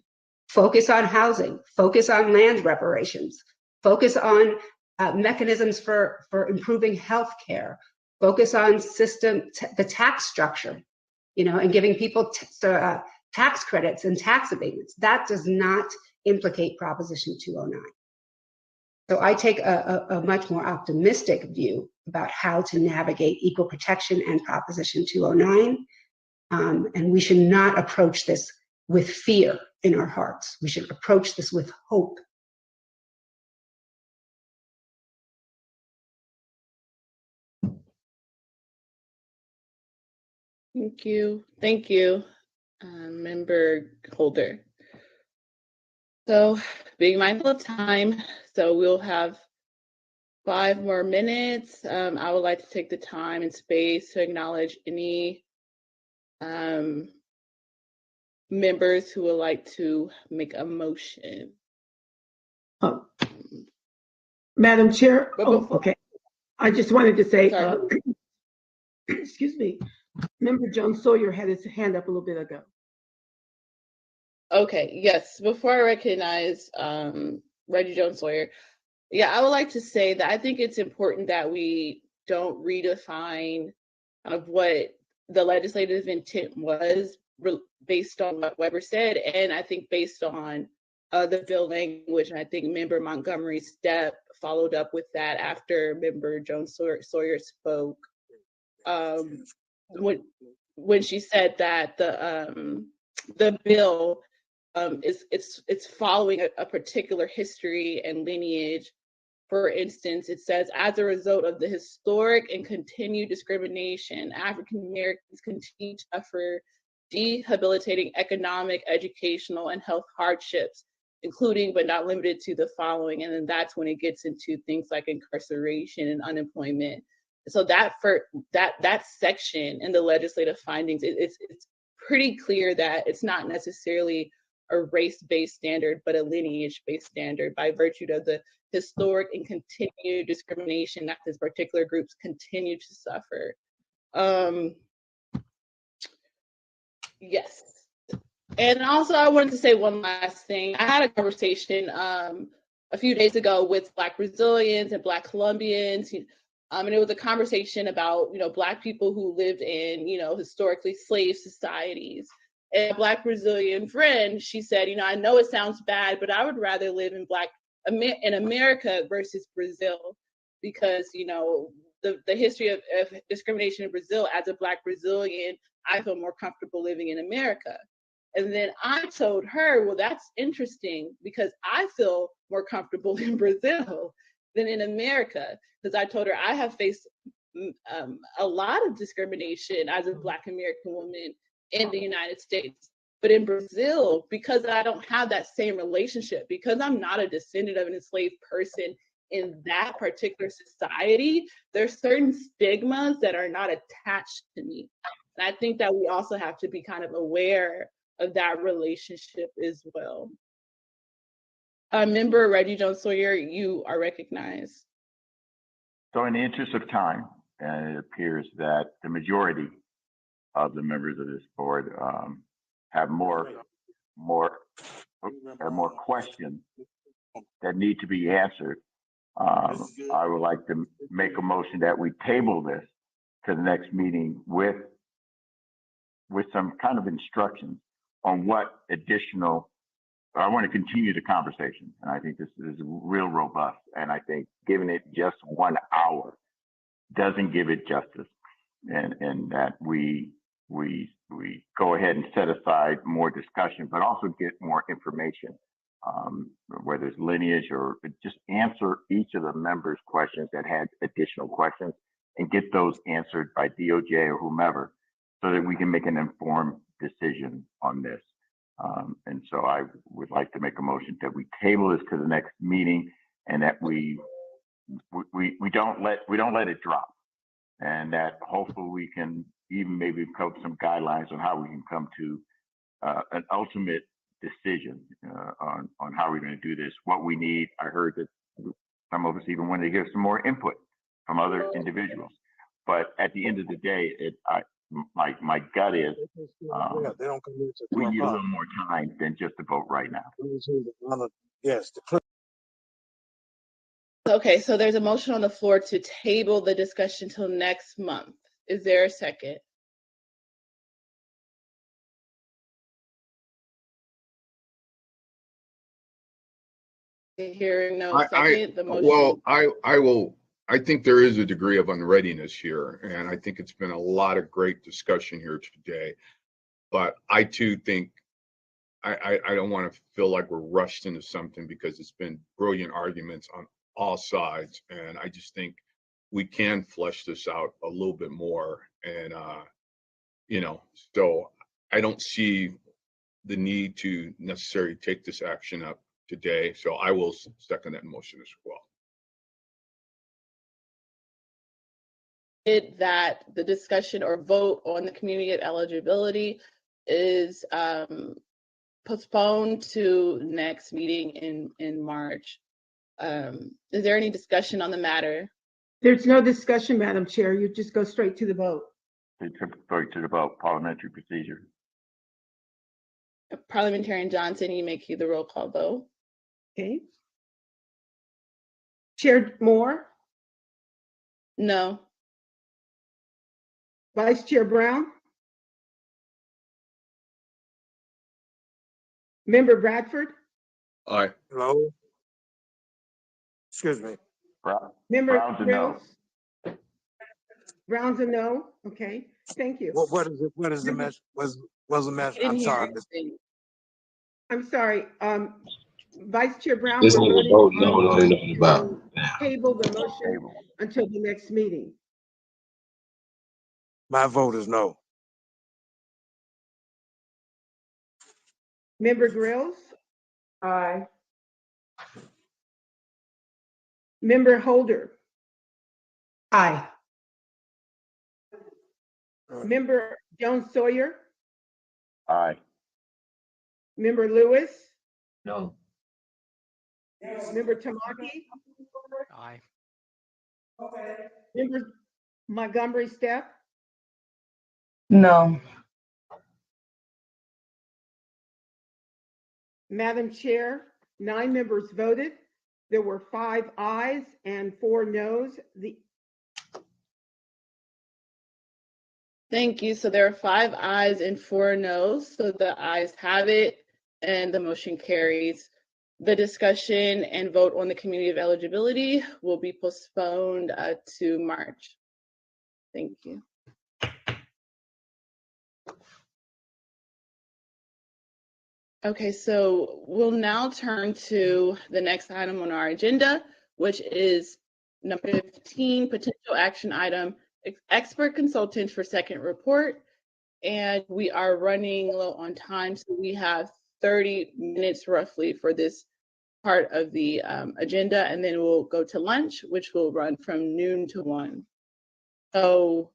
Focus on housing, focus on land reparations, focus on mechanisms for improving healthcare, focus on the tax structure, you know, and giving people tax credits and tax abatements. That does not implicate Proposition 209. So I take a much more optimistic view about how to navigate equal protection and Proposition 209. And we should not approach this with fear in our hearts. We should approach this with hope. Thank you. Thank you, Member Holder. So being mindful of time, so we'll have 5 more minutes. I would like to take the time and space to acknowledge any members who would like to make a motion. Madam Chair, okay. I just wanted to say, excuse me, Member Jones Sawyer had his hand up a little bit ago. Okay, yes. Before I recognize Reggie Jones Sawyer, yeah, I would like to say that I think it's important that we don't redefine kind of what the legislative intent was based on what Weber said, and I think based on the bill language, and I think Member Montgomery Stepp followed up with that after Member Jones Sawyer spoke. When she said that the bill it's following a particular history and lineage. For instance, it says, as a result of the historic and continued discrimination, African Americans continue to suffer debilitating economic, educational, and health hardships, including but not limited to the following. And then that's when it gets into things like incarceration and unemployment. So that section in the legislative findings, it's pretty clear that it's not necessarily a race-based standard, but a lineage-based standard by virtue of the historic and continued discrimination that these particular groups continue to suffer. Yes. And also I wanted to say one last thing. I had a conversation a few days ago with Black Brazilians and Black Colombians. And it was a conversation about, Black people who lived in, historically slave societies. And a Black Brazilian friend, she said, I know it sounds bad, but I would rather live in America versus Brazil, because, the history of discrimination in Brazil, as a Black Brazilian, I feel more comfortable living in America. And then I told her, well, that's interesting, because I feel more comfortable in Brazil than in America. Because I told her I have faced a lot of discrimination as a Black American woman in the United States. But in Brazil, because I don't have that same relationship, because I'm not a descendant of an enslaved person in that particular society, there's certain stigmas that are not attached to me. And I think that we also have to be kind of aware of that relationship as well. Member Reggie Jones Sawyer, you are recognized. So in the interest of time, it appears that the majority of the members of this board have more questions that need to be answered. I would like to make a motion that we table this to the next meeting with some kind of instructions on what additional. I want to continue the conversation, and I think this is real robust. And I think giving it just 1 hour doesn't give it justice, and that we go ahead and set aside more discussion, but also get more information, whether it's lineage or just answer each of the members' questions that had additional questions and get those answered by DOJ or whomever, so that we can make an informed decision on this. And so I would like to make a motion that we table this to the next meeting, and that we don't let it drop, and that hopefully we can even maybe come up with some guidelines on how we can come to an ultimate decision on how we're going to do this, what we need. I heard that some of us even wanted to hear some more input from other individuals, but at the end of the day, my gut is we need a little more time than just to vote right now. Yes. Okay, so there's a motion on the floor to table the discussion till next month. Is there a second? Hearing no second, the motion. Well, I think there is a degree of unreadiness here, and I think it's been a lot of great discussion here today. But I too think I don't want to feel like we're rushed into something, because it's been brilliant arguments on all sides, and I just think we can flesh this out a little bit more. And so I don't see the need to necessarily take this action up today. So I will second that motion as well. That the discussion or vote on the community of eligibility is postponed to next meeting in March. Is there any discussion on the matter? There's no discussion, Madam Chair. You just go straight to the vote. about parliamentary procedure. Parliamentarian Johnson, you may cue the roll call vote. Okay. Chair Moore, No. Vice Chair Brown, Member Bradford, Aye. Hello? Excuse me. Member Brown's a no. Grills. Brown's a no. Okay, thank you. What is it? What is the mess? Was the mess? I'm sorry. I'm sorry. Vice Chair Brown, This we're nigga voting vote on no about. table the motion until the next meeting. My vote is no. Member Grills, Aye. Member Holder, Aye. Member Jones Sawyer, Aye. Member Lewis, No. Member Tamaki, Aye. Member Montgomery Steph, No. Madam Chair, 9 members voted. There were 5 ayes and 4 noes. Thank you. So there are 5 ayes and 4 noes. So the ayes have it and the motion carries. The discussion and vote on the community of eligibility will be postponed to March. Thank you. Okay, so we'll now turn to the next item on our agenda, which is number 15, potential action item, expert consultant for second report. And we are running low on time, so we have 30 minutes roughly for this part of the agenda, and then we'll go to lunch, which will run from noon to 1. So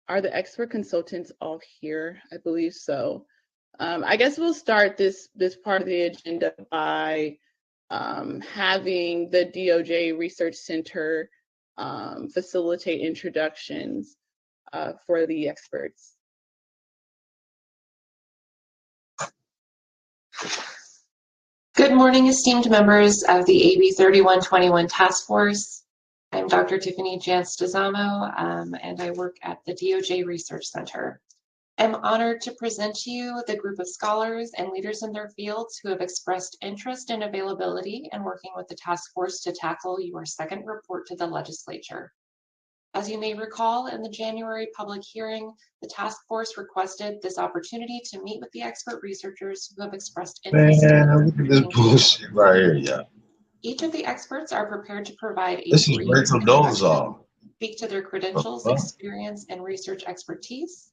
are the expert consultants all here? I believe so. I guess we'll start this part of the agenda by having the DOJ Research Center facilitate introductions for the experts. Good morning, esteemed members of the AB 3121 Task Force. I'm Dr. Tiffany Jantz-Dezamo, and I work at the DOJ Research Center. I'm honored to present to you the group of scholars and leaders in their fields who have expressed interest and availability in working with the task force to tackle your second report to the legislature. As you may recall, in the January public hearing, the task force requested this opportunity to meet with the expert researchers who have expressed interest. Man, look at this bullshit right here, yeah. Each of the experts are prepared to provide a This is brief Rachel introduction, Dolezal. speak to their credentials, experience, and research expertise.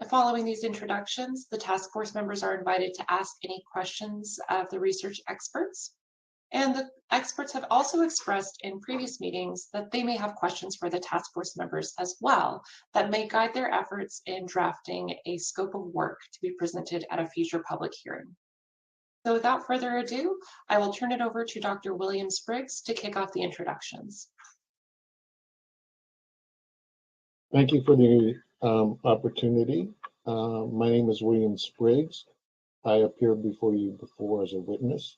Following these introductions, the task force members are invited to ask any questions of the research experts. And the experts have also expressed in previous meetings that they may have questions for the task force members as well that may guide their efforts in drafting a scope of work to be presented at a future public hearing. So without further ado, I will turn it over to Dr. William Spriggs to kick off the introductions. Thank you for the opportunity. My name is William Spriggs. I appeared before you before as a witness.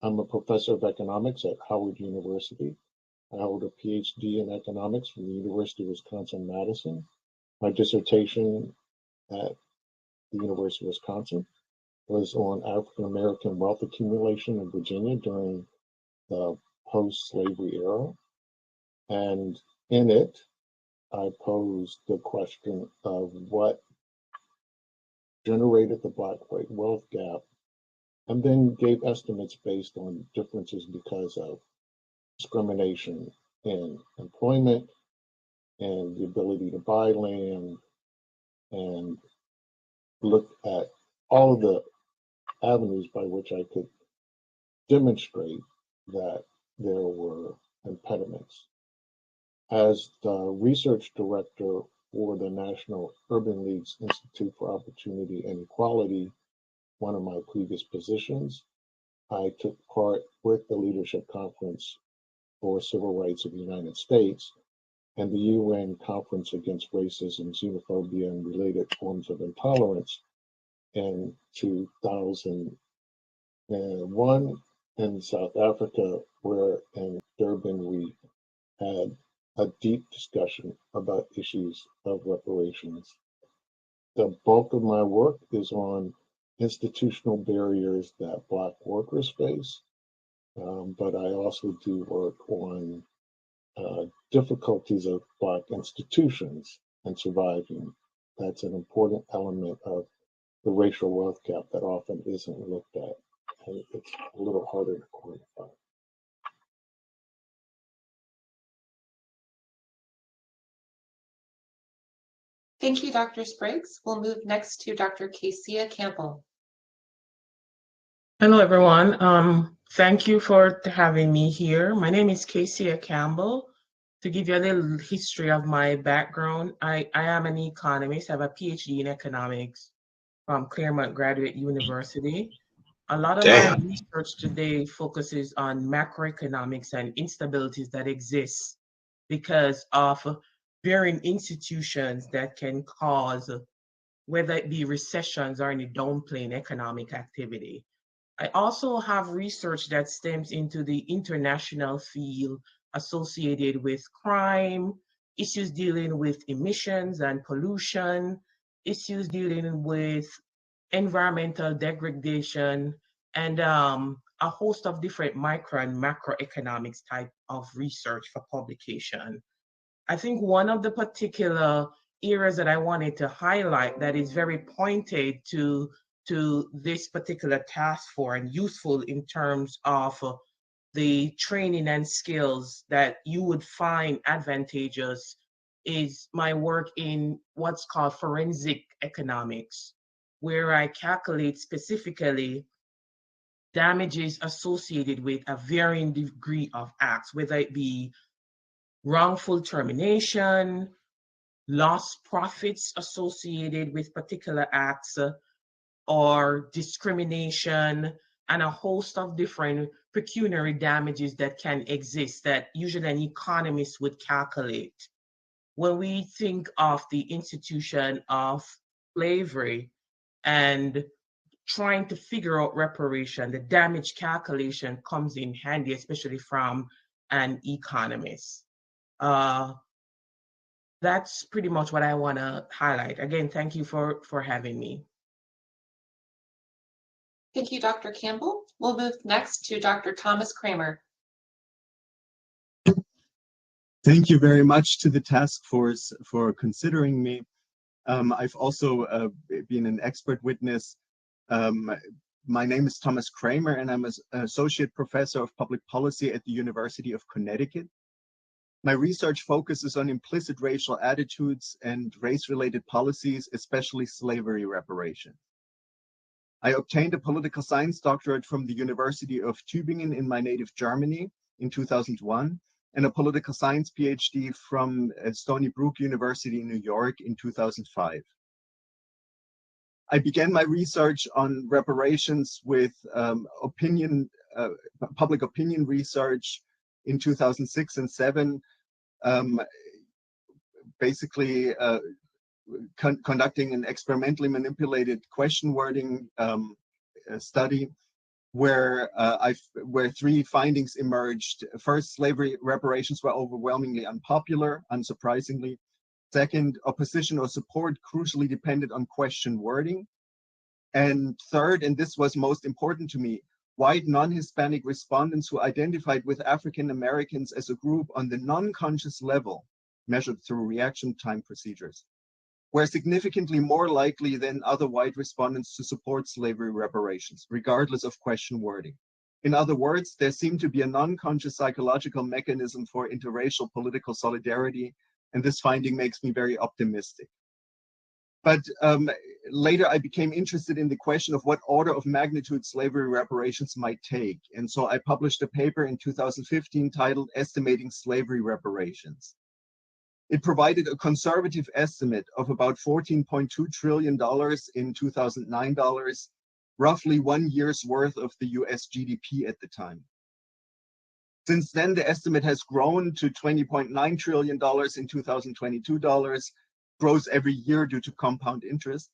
I'm a professor of economics at Howard University. I hold a PhD in economics from the University of Wisconsin-Madison. My dissertation at the University of Wisconsin was on African-American wealth accumulation in Virginia during the post-slavery era. And in it, I posed the question of what generated the Black-white wealth gap, and then gave estimates based on differences because of discrimination in employment and the ability to buy land, and looked at all of the avenues by which I could demonstrate that there were impediments. As the research director for the National Urban League's Institute for Opportunity and Equality, one of my previous positions, I took part with the Leadership Conference for Civil Rights of the United States and the UN Conference Against Racism, Xenophobia, and Related Forms of Intolerance in 2001 in South Africa, where in Durban we had a deep discussion about issues of reparations. The bulk of my work is on institutional barriers that Black workers face, but I also do work on difficulties of Black institutions and surviving. That's an important element of the racial wealth gap that often isn't looked at, and it's a little harder to quantify. Thank you, Dr. Spriggs. We'll move next to Dr. Kesia Campbell. Hello, everyone. Thank you for having me here. My name is Kesia Campbell. To give you a little history of my background, I am an economist. I have a PhD in economics from Claremont Graduate University. A lot of my research today focuses on macroeconomics and instabilities that exist because of varying institutions that can cause, whether it be recessions or any downplaying economic activity. I also have research that stems into the international field associated with crime, issues dealing with emissions and pollution, issues dealing with environmental degradation, and a host of different micro and macroeconomics type of research for publication. I think one of the particular areas that I wanted to highlight that is very pointed to this particular task force and useful in terms of the training and skills that you would find advantageous is my work in what's called forensic economics, where I calculate specifically damages associated with a varying degree of acts, whether it be wrongful termination, lost profits associated with particular acts, or discrimination, and a host of different pecuniary damages that can exist that usually an economist would calculate. When we think of the institution of slavery and trying to figure out reparation, the damage calculation comes in handy, especially from an economist. That's pretty much what I want to highlight. Again, thank you for having me. Thank you, Dr. Campbell. We'll move next to Dr. Thomas Kramer. Thank you very much to the task force for considering me. I've also been an expert witness. My name is Thomas Kramer, and I'm an associate professor of public policy at the University of Connecticut. My research focuses on implicit racial attitudes and race-related policies, especially slavery reparation. I obtained a political science doctorate from the University of Tübingen in my native Germany in 2001, and a political science PhD from Stony Brook University in New York in 2005. I began my research on reparations with public opinion research in 2006 and 2007, basically conducting an experimentally manipulated question wording study where three findings emerged. First, slavery reparations were overwhelmingly unpopular, unsurprisingly. Second, opposition or support crucially depended on question wording. And third, and this was most important to me, white non-Hispanic respondents who identified with African Americans as a group on the non-conscious level, measured through reaction time procedures, were significantly more likely than other white respondents to support slavery reparations, regardless of question wording. In other words, there seemed to be a non-conscious psychological mechanism for interracial political solidarity, and this finding makes me very optimistic. But later I became interested in the question of what order of magnitude slavery reparations might take. And so I published a paper in 2015 titled Estimating Slavery Reparations. It provided a conservative estimate of about $14.2 trillion in 2009 dollars, roughly 1 year's worth of the US GDP at the time. Since then, the estimate has grown to $20.9 trillion in 2022 dollars, grows every year due to compound interest.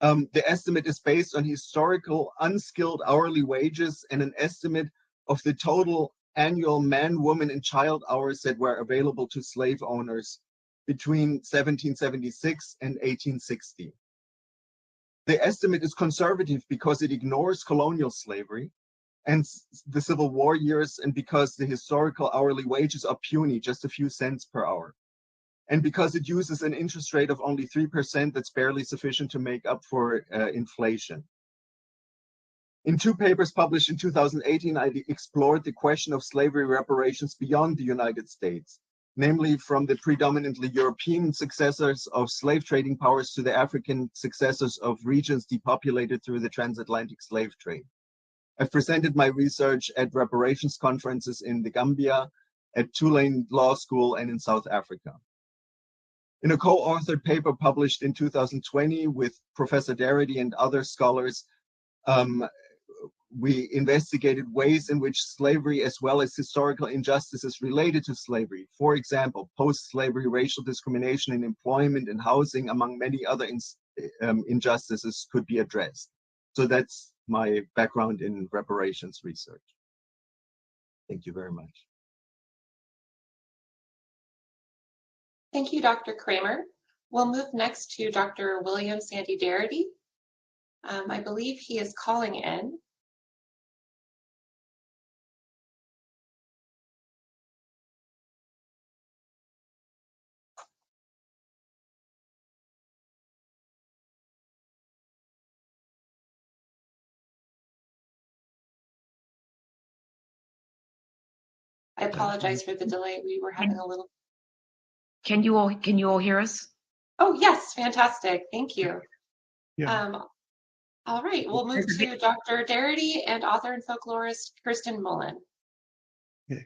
The estimate is based on historical unskilled hourly wages and an estimate of the total annual man, woman, and child hours that were available to slave owners between 1776 and 1860. The estimate is conservative because it ignores colonial slavery and the Civil War years, and because the historical hourly wages are puny, just a few cents per hour. And because it uses an interest rate of only 3%, that's barely sufficient to make up for inflation. In two papers published in 2018, I explored the question of slavery reparations beyond the United States, namely from the predominantly European successors of slave trading powers to the African successors of regions depopulated through the transatlantic slave trade. I've presented my research at reparations conferences in the Gambia, at Tulane Law School, and in South Africa. In a co-authored paper published in 2020 with Professor Darity and other scholars, we investigated ways in which slavery as well as historical injustices related to slavery, for example, post-slavery racial discrimination in employment and housing, among many other injustices, could be addressed. So that's my background in reparations research. Thank you very much. Thank you, Dr. Kramer. We'll move next to Dr. William Sandy Darity. I believe he is calling in. I apologize for the delay. We were having a little. Can you all hear us? Oh, yes, fantastic. Thank you. Yeah. All right, we'll move to Dr. Darity and author and folklorist Kirsten Mullen. Okay.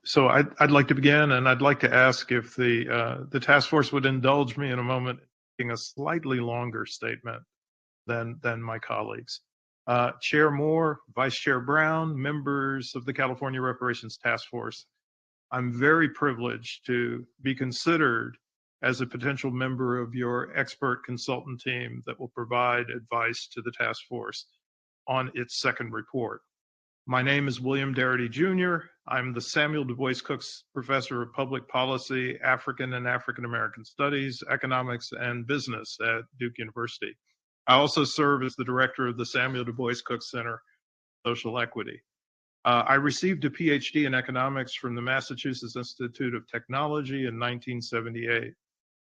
So I'd like to begin, and I'd like to ask if the task force would indulge me in a moment making a slightly longer statement than my colleagues. Chair Moore, Vice Chair Brown, members of the California Reparations Task Force, I'm very privileged to be considered as a potential member of your expert consultant team that will provide advice to the task force on its second report. My name is William Darity Jr. I'm the Samuel Du Bois Cook's Professor of Public Policy, African and African American Studies, Economics, and Business at Duke University. I also serve as the director of the Samuel Du Bois Cook Center for Social Equity. I received a PhD in economics from the Massachusetts Institute of Technology in 1978.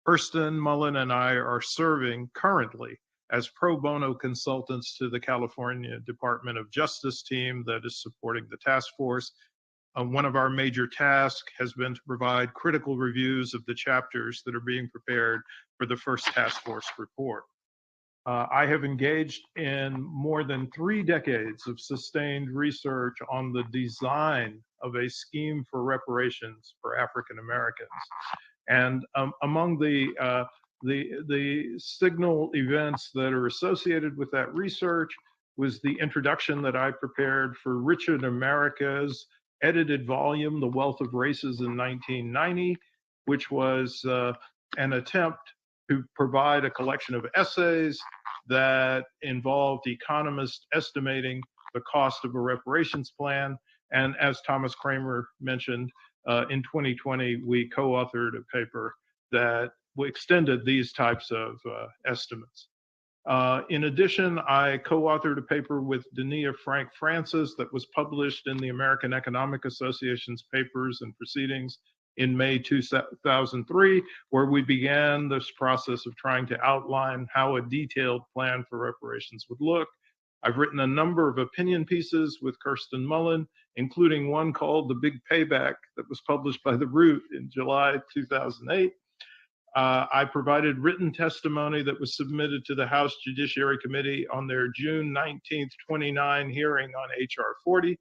Kirsten Mullen and I are serving currently as pro bono consultants to the California Department of Justice team that is supporting the task force. One of our major tasks has been to provide critical reviews of the chapters that are being prepared for the first task force report. I have engaged in more than 3 decades of sustained research on the design of a scheme for reparations for African Americans. And among the signal events that are associated with that research was the introduction that I prepared for Richard America's edited volume, The Wealth of Races, in 1990, which was an attempt to provide a collection of essays that involved economists estimating the cost of a reparations plan. And as Thomas Kramer mentioned, in 2020, we co-authored a paper that extended these types of estimates. In addition, I co-authored a paper with Dania Frank Francis that was published in the American Economic Association's Papers and Proceedings in May 2003, where we began this process of trying to outline how a detailed plan for reparations would look. I've written a number of opinion pieces with Kirsten Mullen, including one called The Big Payback that was published by The Root in July 2008. I provided written testimony that was submitted to the House Judiciary Committee on their June 19th, 29 hearing on HR 40.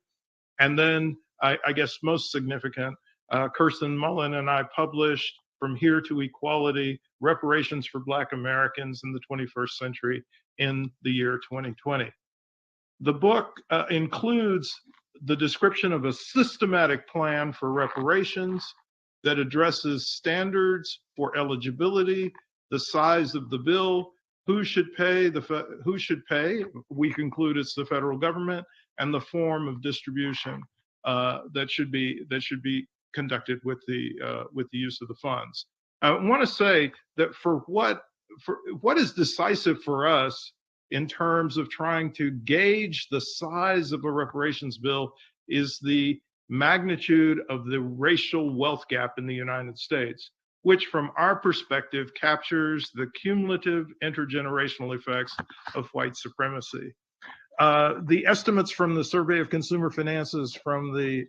And then, I guess most significant, Kirsten Mullen and I published From Here to Equality, Reparations for Black Americans in the 21st Century in the year 2020. The book includes the description of a systematic plan for reparations that addresses standards for eligibility, the size of the bill, who should pay, we conclude it's the federal government, and the form of distribution that should be conducted with the use of the funds. I want to say that for what is decisive for us in terms of trying to gauge the size of a reparations bill is the magnitude of the racial wealth gap in the United States, which from our perspective captures the cumulative intergenerational effects of white supremacy. The estimates from the Survey of Consumer Finances from the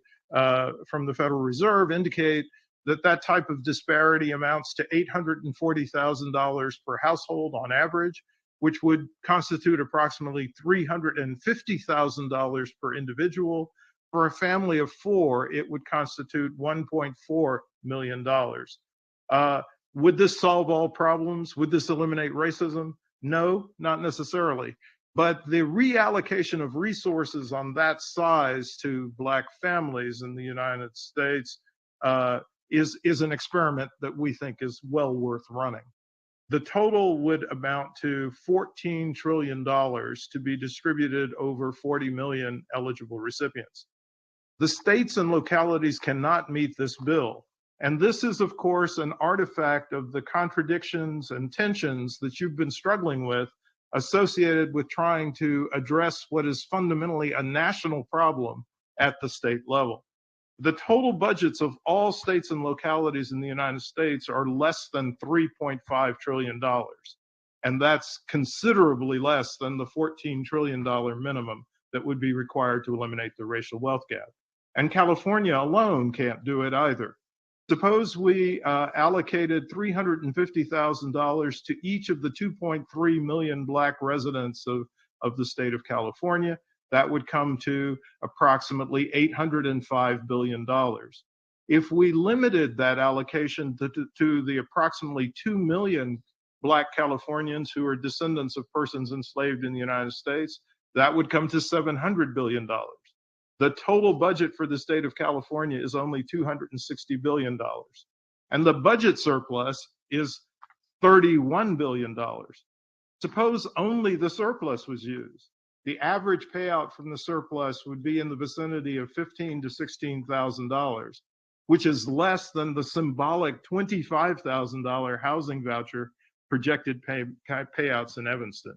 Federal Reserve indicate that that type of disparity amounts to $840,000 per household on average, which would constitute approximately $350,000 per individual. For a family of four, it would constitute $1.4 million. Would this solve all problems? Would this eliminate racism? No, not necessarily. But the reallocation of resources on that size to Black families in the United States is an experiment that we think is well worth running. The total would amount to $14 trillion to be distributed over 40 million eligible recipients. The states and localities cannot meet this bill. And this is, of course, an artifact of the contradictions and tensions that you've been struggling with associated with trying to address what is fundamentally a national problem at the state level. The total budgets of all states and localities in the United States are less than $3.5 trillion. And that's considerably less than the $14 trillion minimum that would be required to eliminate the racial wealth gap. And California alone can't do it either. Suppose we allocated $350,000 to each of the 2.3 million Black residents of the state of California. That would come to approximately $805 billion. If we limited that allocation to the approximately 2 million Black Californians who are descendants of persons enslaved in the United States, that would come to $700 billion. The total budget for the state of California is only $260 billion. And the budget surplus is $31 billion. Suppose only the surplus was used. The average payout from the surplus would be in the vicinity of $15,000 to $16,000, which is less than the symbolic $25,000 housing voucher projected payouts in Evanston.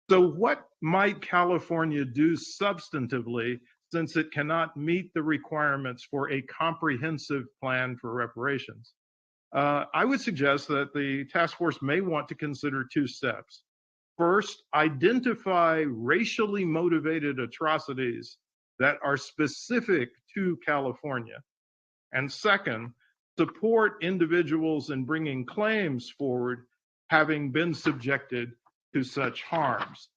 So what might California do substantively since it cannot meet the requirements for a comprehensive plan for reparations? I would suggest that the task force may want to consider two steps. First, identify racially motivated atrocities that are specific to California. And second, support individuals in bringing claims forward having been subjected to such harms.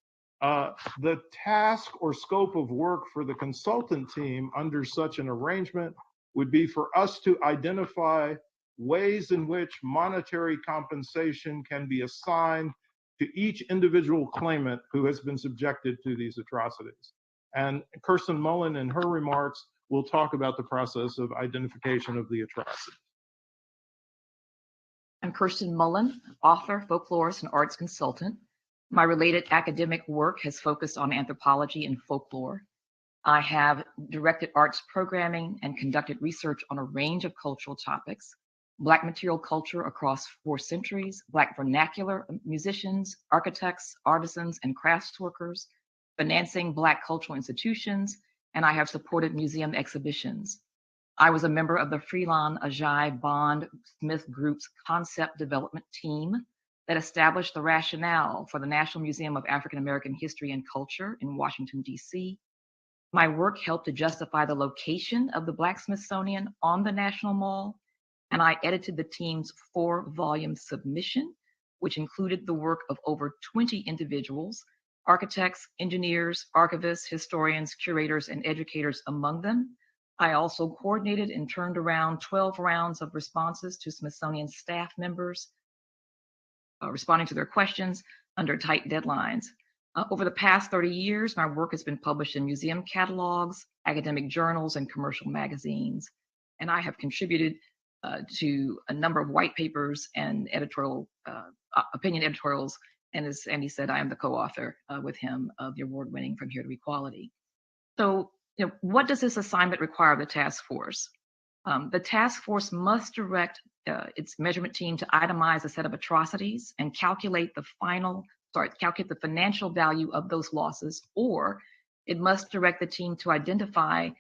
The task or scope of work for the consultant team under such an arrangement would be for us to identify ways in which monetary compensation can be assigned to each individual claimant who has been subjected to these atrocities. And Kirsten Mullen, in her remarks, will talk about the process of identification of the atrocities. I'm Kirsten Mullen, author, folklorist, and arts consultant. My related academic work has focused on anthropology and folklore. I have directed arts programming and conducted research on a range of cultural topics: Black material culture across 4 centuries, Black vernacular musicians, architects, artisans, and crafts workers, financing Black cultural institutions, and I have supported museum exhibitions. I was a member of the Freelon Ajay Bond Smith Group's concept development team that established the rationale for the National Museum of African American History and Culture in Washington, D.C. My work helped to justify the location of the Black Smithsonian on the National Mall, and I edited the team's 4-volume submission, which included the work of over 20 individuals, architects, engineers, archivists, historians, curators, and educators among them. I also coordinated and turned around 12 rounds of responses to Smithsonian staff members, responding to their questions under tight deadlines. Over the past 30 years, my work has been published in museum catalogs, academic journals, and commercial magazines. And I have contributed to a number of white papers and editorial opinion editorials. And as Andy said, I am the co-author with him of the award-winning From Here to Equality. So, what does this assignment require of the task force? The task force must direct its measurement team to itemize a set of atrocities and calculate the financial value of those losses, or it must direct the team to identify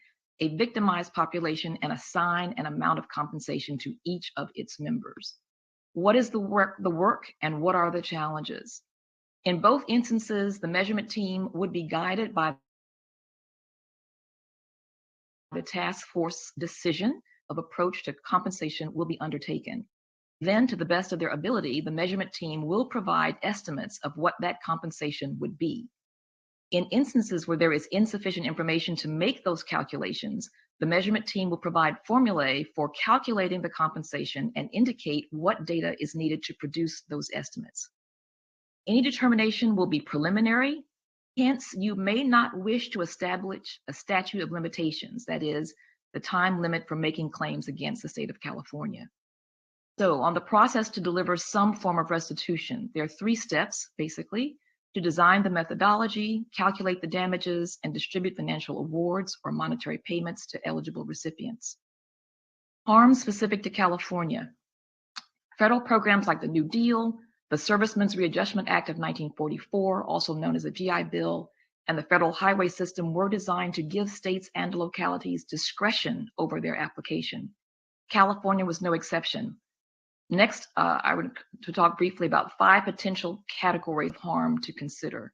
a victimized population and assign an amount of compensation to each of its members. What is the work and what are the challenges? In both instances, the measurement team would be guided by the task force decision of approach to compensation will be undertaken. Then, to the best of their ability, the measurement team will provide estimates of what that compensation would be. In instances where there is insufficient information to make those calculations, the measurement team will provide formulae for calculating the compensation and indicate what data is needed to produce those estimates. Any determination will be preliminary. Hence, you may not wish to establish a statute of limitations, that is, the time limit for making claims against the state of California. So on the process to deliver some form of restitution, there are 3 steps, basically: to design the methodology, calculate the damages, and distribute financial awards or monetary payments to eligible recipients. Harms specific to California. Federal programs like the New Deal, the Servicemen's Readjustment Act of 1944, also known as the GI Bill, and the federal highway system were designed to give states and localities discretion over their application. California was no exception. Next, I would to talk briefly about 5 potential categories of harm to consider.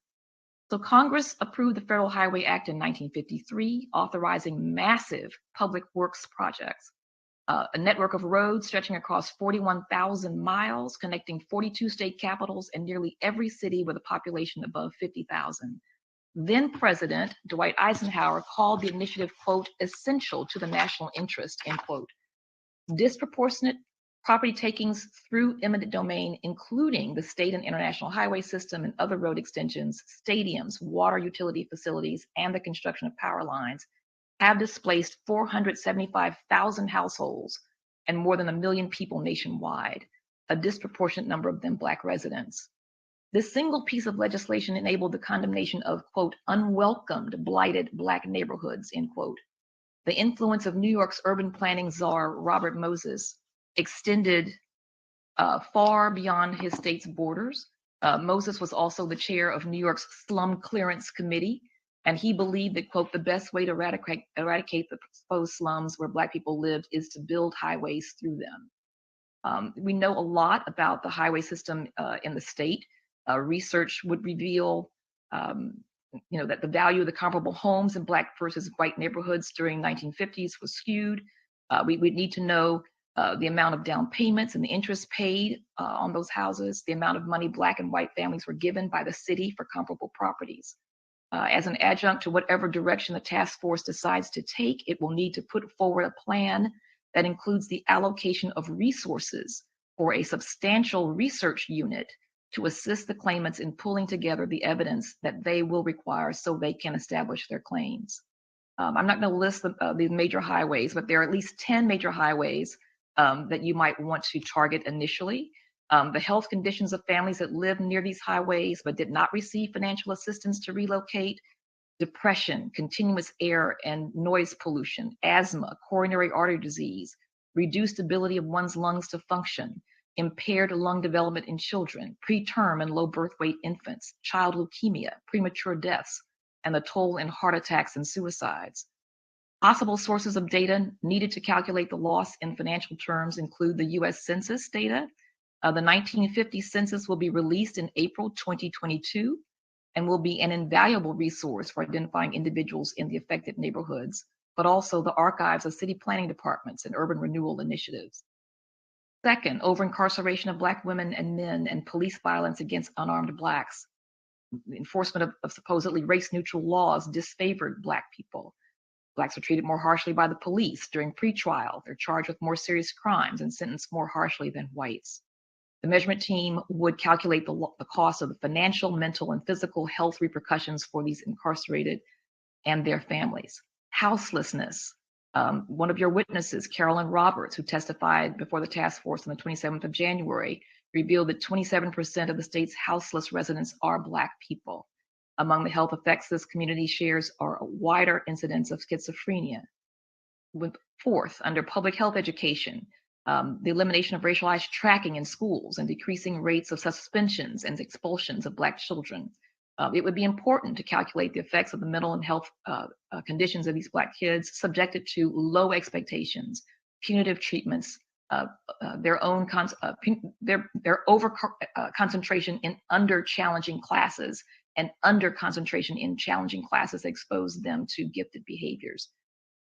So Congress approved the Federal Highway Act in 1953, authorizing massive public works projects. A network of roads stretching across 41,000 miles, connecting 42 state capitals and nearly every city with a population above 50,000. Then President Dwight Eisenhower called the initiative, quote, essential to the national interest, end quote. Disproportionate property takings through eminent domain, including the state and international highway system and other road extensions, stadiums, water utility facilities, and the construction of power lines, have displaced 475,000 households and more than 1 million people nationwide, a disproportionate number of them Black residents. This single piece of legislation enabled the condemnation of, quote, unwelcomed, blighted Black neighborhoods, end quote. The influence of New York's urban planning czar, Robert Moses, extended far beyond his state's borders. Moses was also the chair of New York's Slum Clearance Committee, and he believed that, quote, the best way to eradicate the exposed slums where Black people lived is to build highways through them. We know a lot about the highway system in the state. Research would reveal that the value of the comparable homes in Black versus white neighborhoods during 1950s was skewed. We need to know the amount of down payments and the interest paid on those houses, the amount of money Black and white families were given by the city for comparable properties. As an adjunct to whatever direction the task force decides to take, it will need to put forward a plan that includes the allocation of resources for a substantial research unit to assist the claimants in pulling together the evidence that they will require so they can establish their claims. I'm not going to list the major highways, but there are at least 10 major highways that you might want to target initially. The health conditions of families that live near these highways but did not receive financial assistance to relocate, depression, continuous air and noise pollution, asthma, coronary artery disease, reduced ability of one's lungs to function, impaired lung development in children, preterm and low birth weight infants, child leukemia, premature deaths, and the toll in heart attacks and suicides. Possible sources of data needed to calculate the loss in financial terms include the U.S. Census data. The 1950 census will be released in April 2022 and will be an invaluable resource for identifying individuals in the affected neighborhoods, but also the archives of city planning departments and urban renewal initiatives. Second, over-incarceration of Black women and men and police violence against unarmed Blacks. The enforcement of supposedly race-neutral laws disfavored Black people. Blacks are treated more harshly by the police during pretrial. They're charged with more serious crimes and sentenced more harshly than whites. The measurement team would calculate the cost of the financial, mental, and physical health repercussions for these incarcerated and their families. Houselessness. One of your witnesses, Carolyn Roberts, who testified before the task force on the 27th of January, revealed that 27% of the state's houseless residents are Black people. Among the health effects this community shares are a wider incidence of schizophrenia. Fourth, under public health education, the elimination of racialized tracking in schools and decreasing rates of suspensions and expulsions of Black children. It would be important to calculate the effects of the mental and health conditions of these Black kids subjected to low expectations, punitive treatments, their over concentration in under challenging classes and under concentration in challenging classes expose them to gifted behaviors.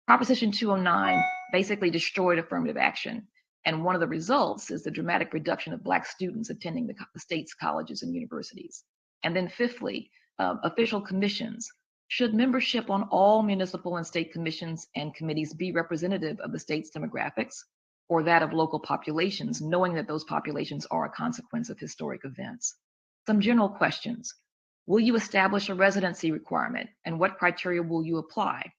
Proposition 209 basically destroyed affirmative action. And one of the results is the dramatic reduction of Black students attending the state's colleges and universities. And then fifthly, official commissions. Should membership on all municipal and state commissions and committees be representative of the state's demographics or that of local populations, knowing that those populations are a consequence of historic events? Some general questions. Will you establish a residency requirement, and what criteria will you apply?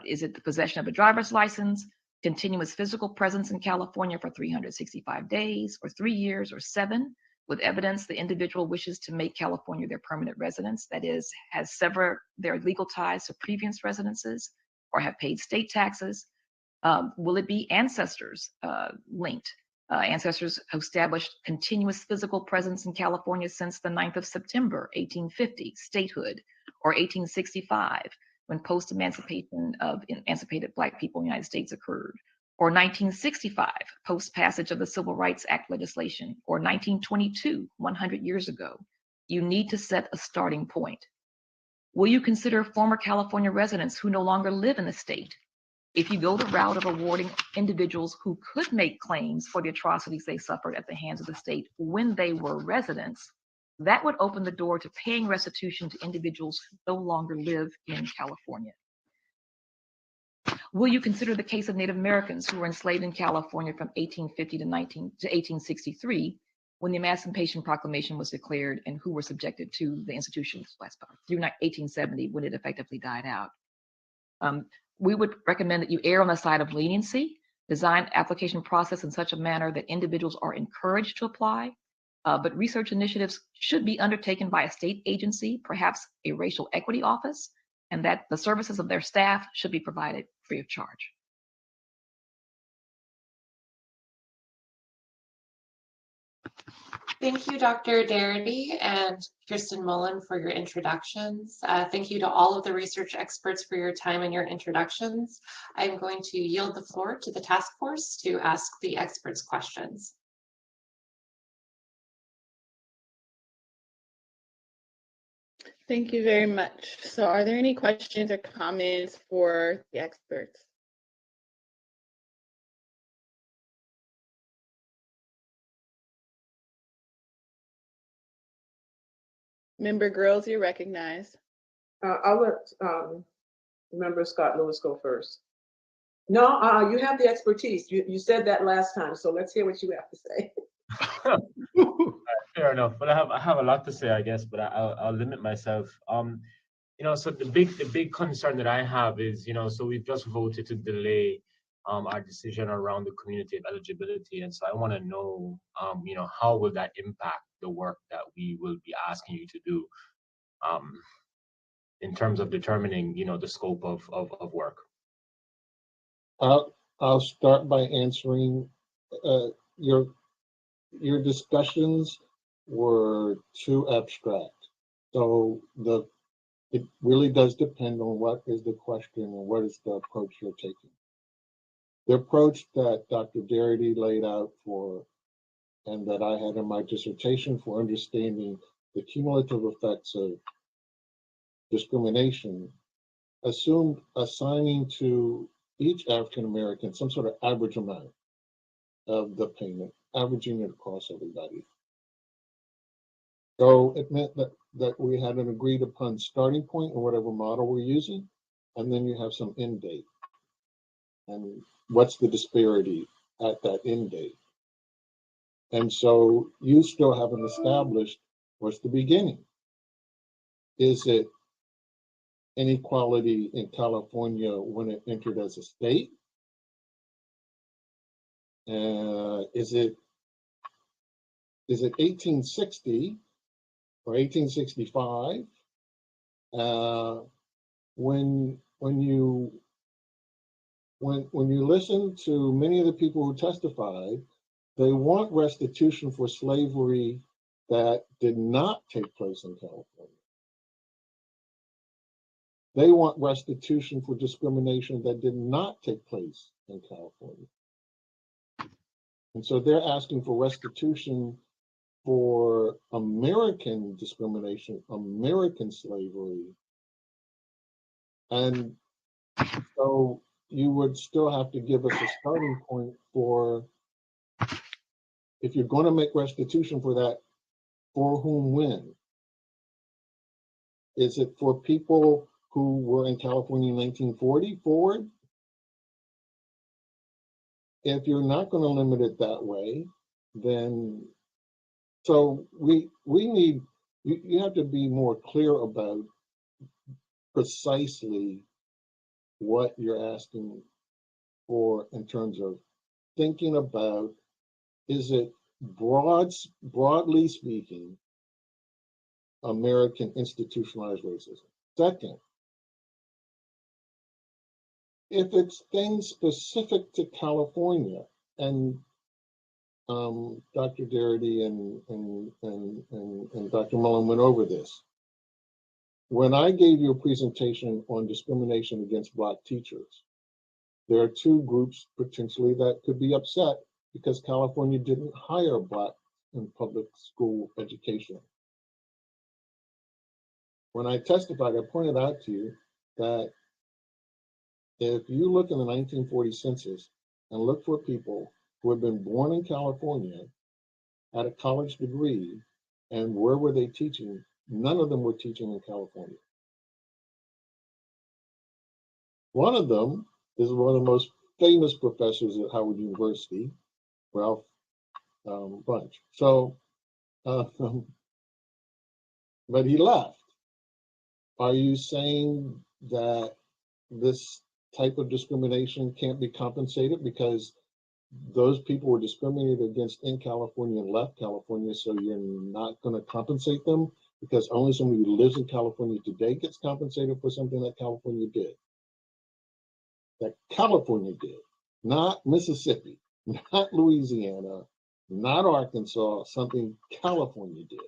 Is it the possession of a driver's license, continuous physical presence in California for 365 days, or 3 years, or 7, with evidence the individual wishes to make California their permanent residence, that is, has severed their legal ties to previous residences, or have paid state taxes? Will it be ancestors linked? Ancestors who established continuous physical presence in California since the 9th of September, 1850, statehood, or 1865, when post-emancipation of emancipated Black people in the United States occurred, or 1965, post-passage of the Civil Rights Act legislation, or 1922, 100 years ago. You need to set a starting point. Will you consider former California residents who no longer live in the state? If you go the route of awarding individuals who could make claims for the atrocities they suffered at the hands of the state when they were residents, that would open the door to paying restitution to individuals who no longer live in California. Will you consider the case of Native Americans who were enslaved in California from 1850 to 1863, when the Emancipation Proclamation was declared, and who were subjected to the institutions through 1870, when it effectively died out? We would recommend that you err on the side of leniency, design application process in such a manner that individuals are encouraged to apply, but research initiatives should be undertaken by a state agency, perhaps a racial equity office, and that the services of their staff should be provided free of charge. Thank you, Dr. Darity and Kirsten Mullen, for your introductions. Thank you to all of the research experts for your time and your introductions. I'm going to yield the floor to the task force to ask the experts questions. Thank you very much. So are there any questions or comments for the experts? Member Grills, you're recognized. I'll let Member Scott Lewis go first. No, you have the expertise. You said that last time, so let's hear what you have to say. Fair enough. But I have a lot to say, I guess, but I'll limit myself. So the big concern that I have is, so we've just voted to delay our decision around the community of eligibility, and so I want to know, how will that impact the work that we will be asking you to do, in terms of determining, the scope of work. I'll start by answering your discussions were too abstract. So it really does depend on what is the question and what is the approach you're taking. The approach that Dr. Darity laid out and that I had in my dissertation for understanding the cumulative effects of discrimination assumed assigning to each African American some sort of average amount of the payment, averaging it across everybody. So it meant that we had an agreed upon starting point in whatever model we're using, and then you have some end date. And what's the disparity at that end date? And so you still haven't established what's the beginning. Is it inequality in California when it entered as a state? Is it 1860 or 1865? When you listen to many of the people who testified, they want restitution for slavery that did not take place in California. They want restitution for discrimination that did not take place in California. And so they're asking for restitution for American discrimination, American slavery. And so you would still have to give us a starting point for, if you're going to make restitution for that, for whom, when? Is it for people who were in California in 1940 forward? If you're not going to limit it that way, then, so we need, you have to be more clear about precisely what you're asking for in terms of thinking about, is it broadly speaking, American institutionalized racism? Second, if it's things specific to California, and Dr. Darity and Dr. Mullen went over this. When I gave you a presentation on discrimination against Black teachers, there are two groups potentially that could be upset because California didn't hire Black in public school education. When I testified, I pointed out to you that if you look in the 1940 census and look for people who had been born in California, had a college degree, and where were they teaching? None of them were teaching in California. One of them is one of the most famous professors at Howard University, Ralph Bunch. So, but he left. Are you saying that this type of discrimination can't be compensated because those people were discriminated against in California and left California, so you're not going to compensate them because only somebody who lives in California today gets compensated for something that California did? That California did, not Mississippi, not Louisiana, not Arkansas, something California did.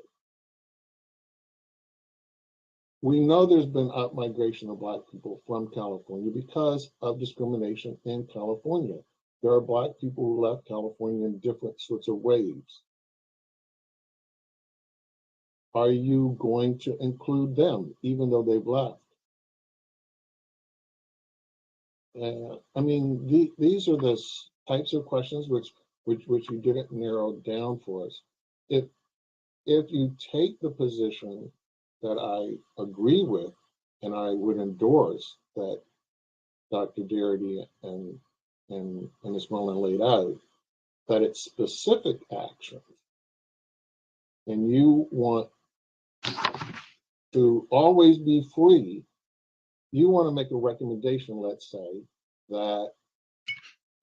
We know there's been out-migration of Black people from California because of discrimination in California. There are Black people who left California in different sorts of waves. Are you going to include them, even though they've left? I mean, these are the types of questions which you didn't narrow down for us. If you take the position that I agree with, and I would endorse that Dr. Darity and Ms. Mullen laid out, that it's specific actions, and you want to always be free, you want to make a recommendation, let's say, that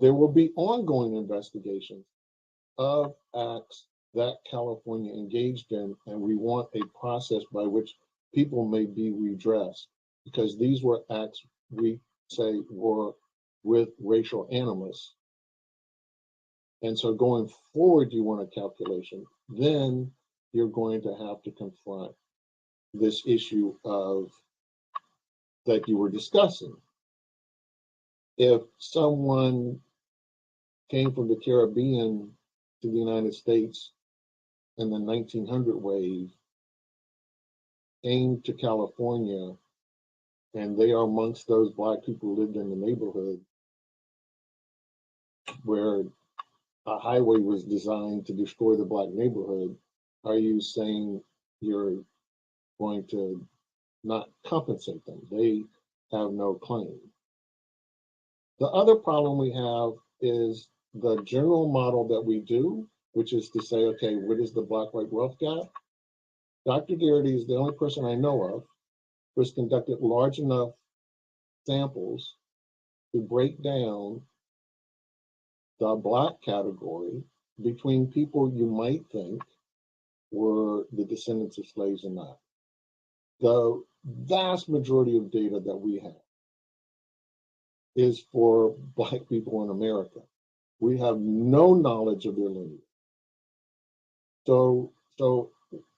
there will be ongoing investigations of acts that California engaged in, and we want a process by which people may be redressed, because these were acts we say were with racial animus. And so going forward, you want a calculation, then you're going to have to confront this issue of that you were discussing. If someone came from the Caribbean to the United States in the 1900 wave, came to California, and they are amongst those Black people who lived in the neighborhood where a highway was designed to destroy the Black neighborhood, are you saying you're going to not compensate them? They have no claim. The other problem we have is the general model that we do which is to say, okay, what is the black-white wealth gap? Dr. Garrity is the only person I know of who has conducted large enough samples to break down the black category between people you might think were the descendants of slaves or not. The vast majority of data that we have is for Black people in America. We have no knowledge of their lineage. So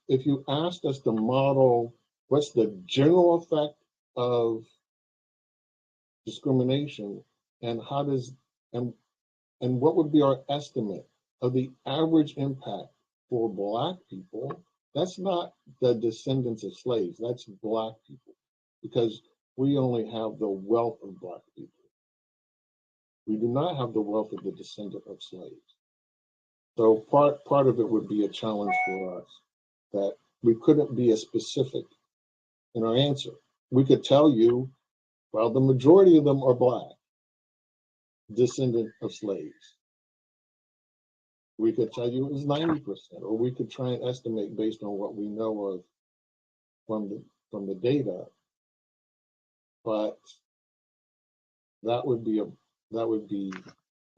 if you asked us to model what's the general effect of discrimination and how does and what would be our estimate of the average impact for Black people, that's not the descendants of slaves, that's Black people, because we only have the wealth of Black people. We do not have the wealth of the descendant of slaves. So part of it would be a challenge for us, that we couldn't be as specific in our answer. We could tell you, well, the majority of them are Black, descendant of slaves. We could tell you it was 90%, or we could try and estimate based on what we know of from the data. But that would be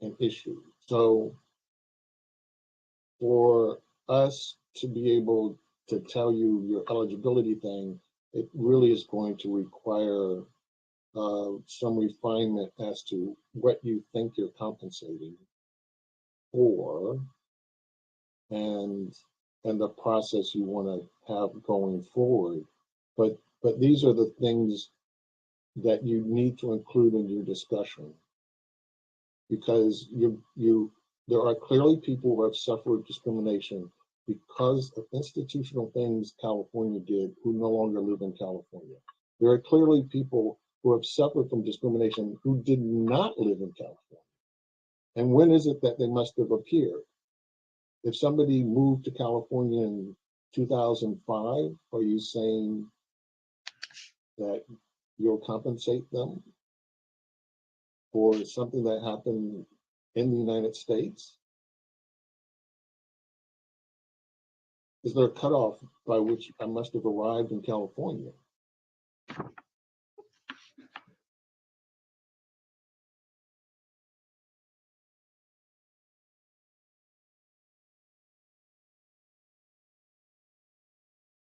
an issue. So for us to be able to tell you your eligibility thing, it really is going to require some refinement as to what you think you're compensating for and the process you want to have going forward. But these are the things that you need to include in your discussion, because there are clearly people who have suffered discrimination because of institutional things California did who no longer live in California. There are clearly people who have suffered from discrimination who did not live in California. And when is it that they must have appeared? If somebody moved to California in 2005, are you saying that you'll compensate them for something that happened in the United States? Is there a cutoff by which I must have arrived in California?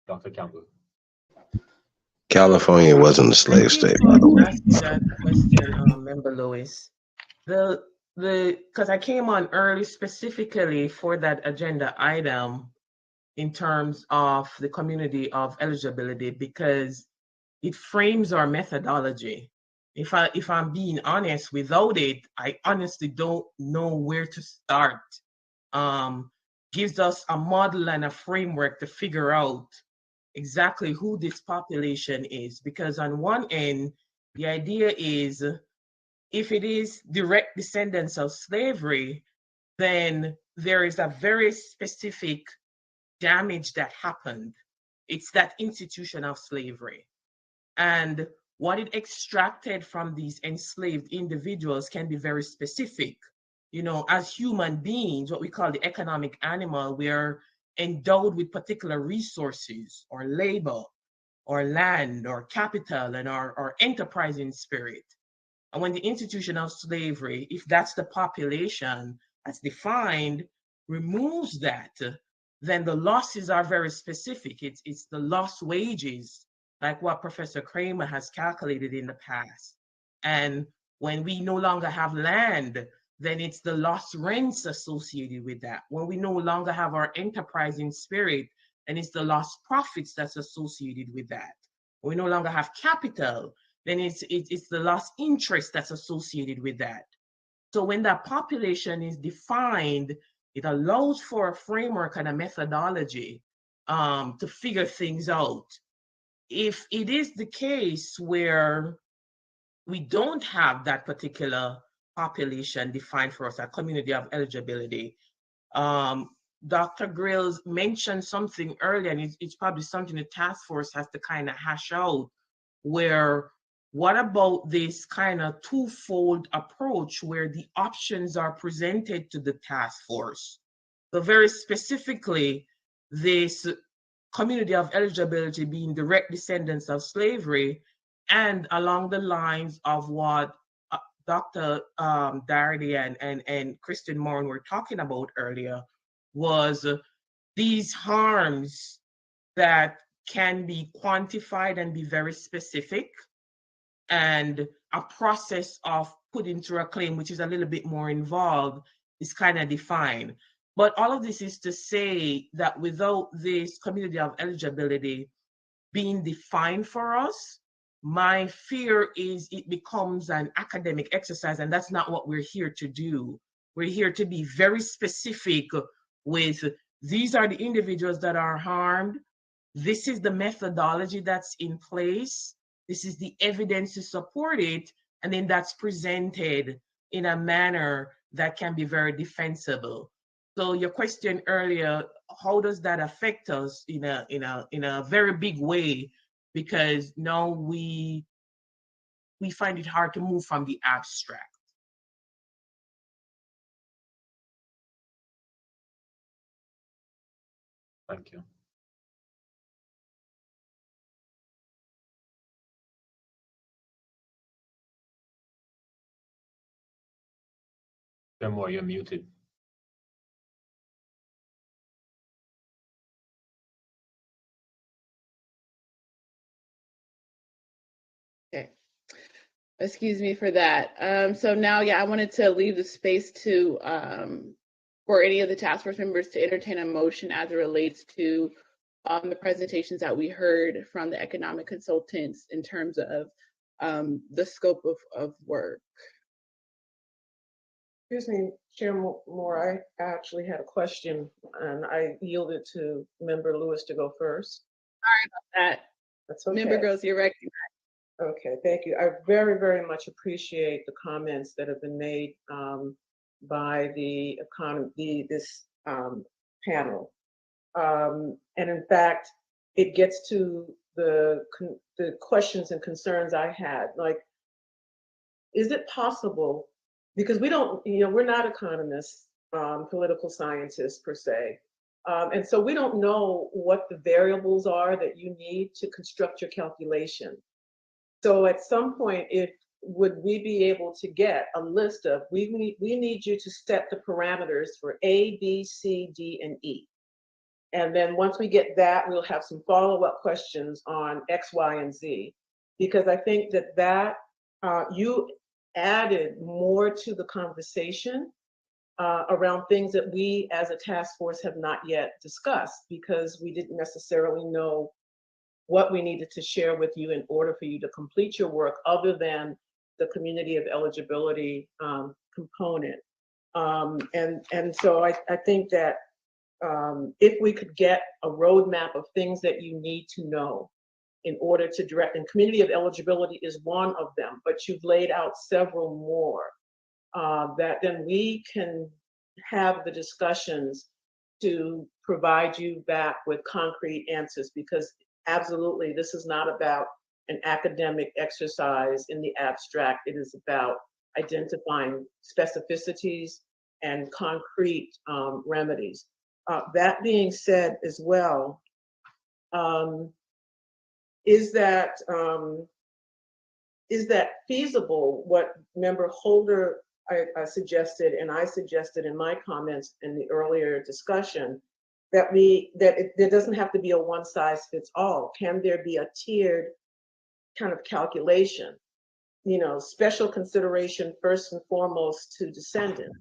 Dr. Campbell. California wasn't a slave state, by the way. Ask that question, Member Lewis. Because I came on early specifically for that agenda item in terms of the community of eligibility, because it frames our methodology. If I'm being honest, without it, I honestly don't know where to start. Gives us a model and a framework to figure out exactly who this population is. Because on one end, the idea is if it is direct descendants of slavery, then there is a very specific damage that happened. It's that institution of slavery. And what it extracted from these enslaved individuals can be very specific. You know, as human beings, what we call the economic animal, we're endowed with particular resources or labor or land or capital and our enterprising spirit. And when the institution of slavery, if that's the population as defined, removes that, then the losses are very specific. It's the lost wages, like what Professor Kramer has calculated in the past. And when we no longer have land, then it's the lost rents associated with that. When we no longer have our enterprising spirit, then it's the lost profits that's associated with that. When we no longer have capital, then it's the lost interest that's associated with that. So when that population is defined, it allows for a framework and a methodology to figure things out. If it is the case where we don't have that particular population defined for us, a community of eligibility, Dr. Grills mentioned something earlier, and it's probably something the task force has to kind of hash out, where what about this kind of twofold approach where the options are presented to the task force? So very specifically, this community of eligibility being direct descendants of slavery, and along the lines of what Dr. Darity and Kristen Moran were talking about earlier, was these harms that can be quantified and be very specific, and a process of putting through a claim, which is a little bit more involved, is kind of defined. But all of this is to say that without this community of eligibility being defined for us, my fear is it becomes an academic exercise, and that's not what we're here to do. We're here to be very specific with, these are the individuals that are harmed, this is the methodology that's in place, this is the evidence to support it, and then that's presented in a manner that can be very defensible. So your question earlier, how does that affect us in a very big way? Because now we find it hard to move from the abstract. Thank you. More, you're muted. Okay. Excuse me for that. So now, I wanted to leave the space to for any of the task force members to entertain a motion as it relates to the presentations that we heard from the economic consultants in terms of the scope of work. Excuse me, Chair Moore, I actually had a question and I yielded to Member Lewis to go first. Sorry about that. That's okay. Member Gross, you're recognized. Okay, thank you. I very, very much appreciate the comments that have been made by this panel. And in fact, it gets to the questions and concerns I had. Like, is it possible, because we don't, we're not economists, political scientists per se. And so we don't know what the variables are that you need to construct your calculation. So at some point, would we be able to get a list of, we need you to set the parameters for A, B, C, D, and E. And then once we get that, we'll have some follow-up questions on X, Y, and Z. Because I think that you added more to the conversation around things that we as a task force have not yet discussed, because we didn't necessarily know what we needed to share with you in order for you to complete your work, other than the community of eligibility component. And so I think that if we could get a roadmap of things that you need to know in order to direct, and community of eligibility is one of them, but you've laid out several more, that then we can have the discussions to provide you back with concrete answers, because absolutely, this is not about an academic exercise in the abstract. It is about identifying specificities and concrete remedies. That being said as well, is that feasible, what Member Holder I suggested, and I suggested in my comments in the earlier discussion, that there doesn't have to be a one size fits all. Can there be a tiered kind of calculation? Special consideration first and foremost to descendants.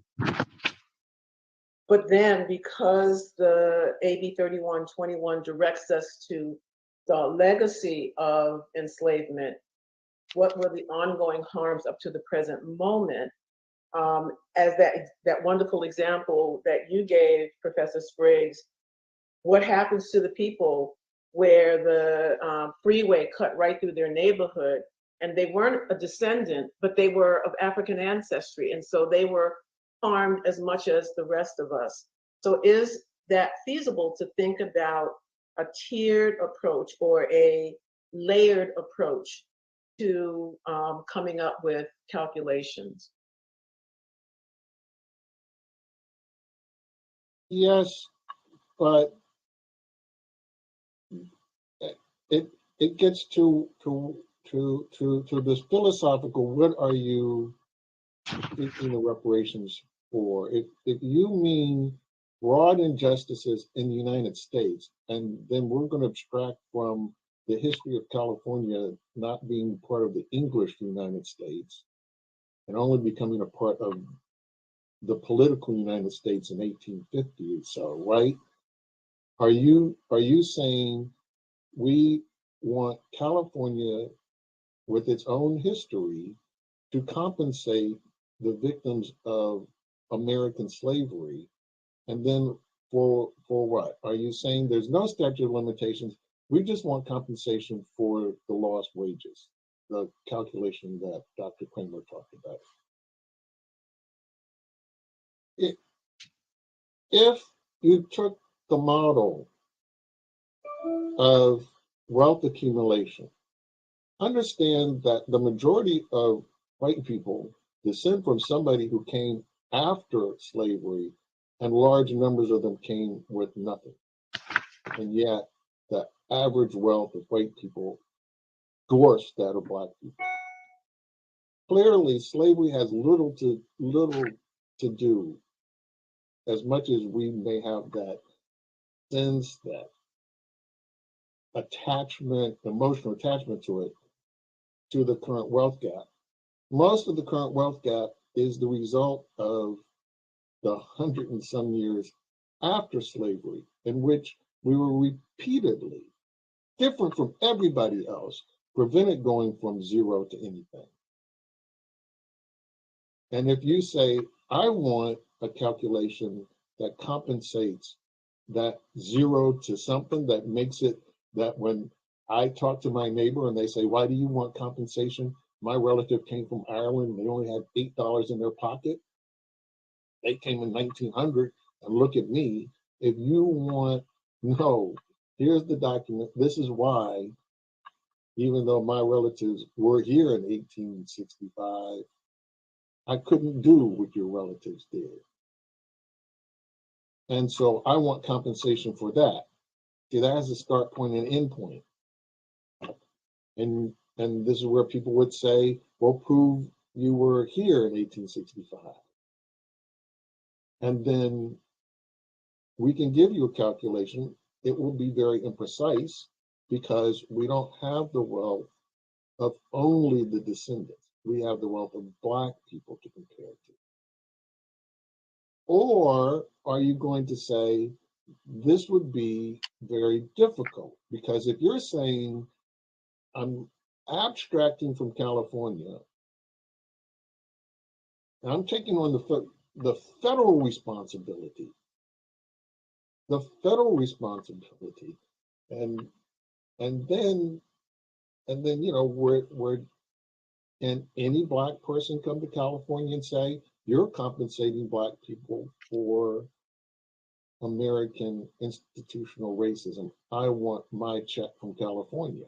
But then, because the AB 3121 directs us to the legacy of enslavement, what were the ongoing harms up to the present moment? As that wonderful example that you gave, Professor Spriggs, what happens to the people where the freeway cut right through their neighborhood, and they weren't a descendant, but they were of African ancestry, and so they were harmed as much as the rest of us. So is that feasible to think about a tiered approach or a layered approach to coming up with calculations? Yes, but it gets to this philosophical. What are you seeking the reparations for? If you mean broad injustices in the United States, and then we're going to abstract from the history of California not being part of the English United States and only becoming a part of the political United States in 1850 or so, right? Are you saying we want California with its own history to compensate the victims of American slavery? And then for what? Are you saying there's no statute of limitations? We just want compensation for the lost wages, the calculation that Dr. Kramer talked about. If you took the model of wealth accumulation, understand that the majority of white people descend from somebody who came after slavery, and large numbers of them came with nothing. And yet, the average wealth of white people dwarfs that of black people. Clearly, slavery has little to do, as much as we may have that sense, that attachment, emotional attachment to it, to the current wealth gap. Most of the current wealth gap is the result of the 100 and some years after slavery, in which we were repeatedly, different from everybody else, prevented going from zero to anything. And if you say, I want a calculation that compensates that zero to something, that makes it that when I talk to my neighbor and they say, why do you want compensation? My relative came from Ireland and they only had $8 in their pocket. They came in 1900, and look at me. If you want, no, here's the document. This is why, even though my relatives were here in 1865, I couldn't do what your relatives did. And so I want compensation for that. See, that has a start point and end point. And this is where people would say, well, prove you were here in 1865. And then we can give you a calculation. It will be very imprecise because we don't have the wealth of only the descendants. We have the wealth of black people to compare to. Or are you going to say, this would be very difficult? Because if you're saying, I'm abstracting from California, and I'm taking on the federal responsibility, and then you know, where can any black person come to California and say, you're compensating black people for American institutional racism? I want my check from California.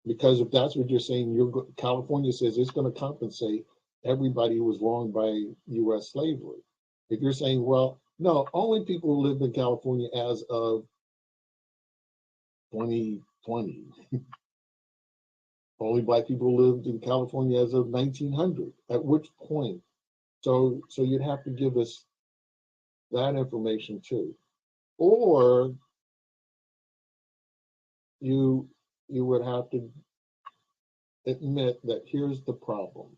Because if that's what you're saying, California says it's going to compensate everybody who was wronged by U.S. slavery. If you're saying, well, no, only people who lived in California as of 2020, only black people lived in California as of 1900, at which point? So you'd have to give us that information too. Or you would have to admit that here's the problem.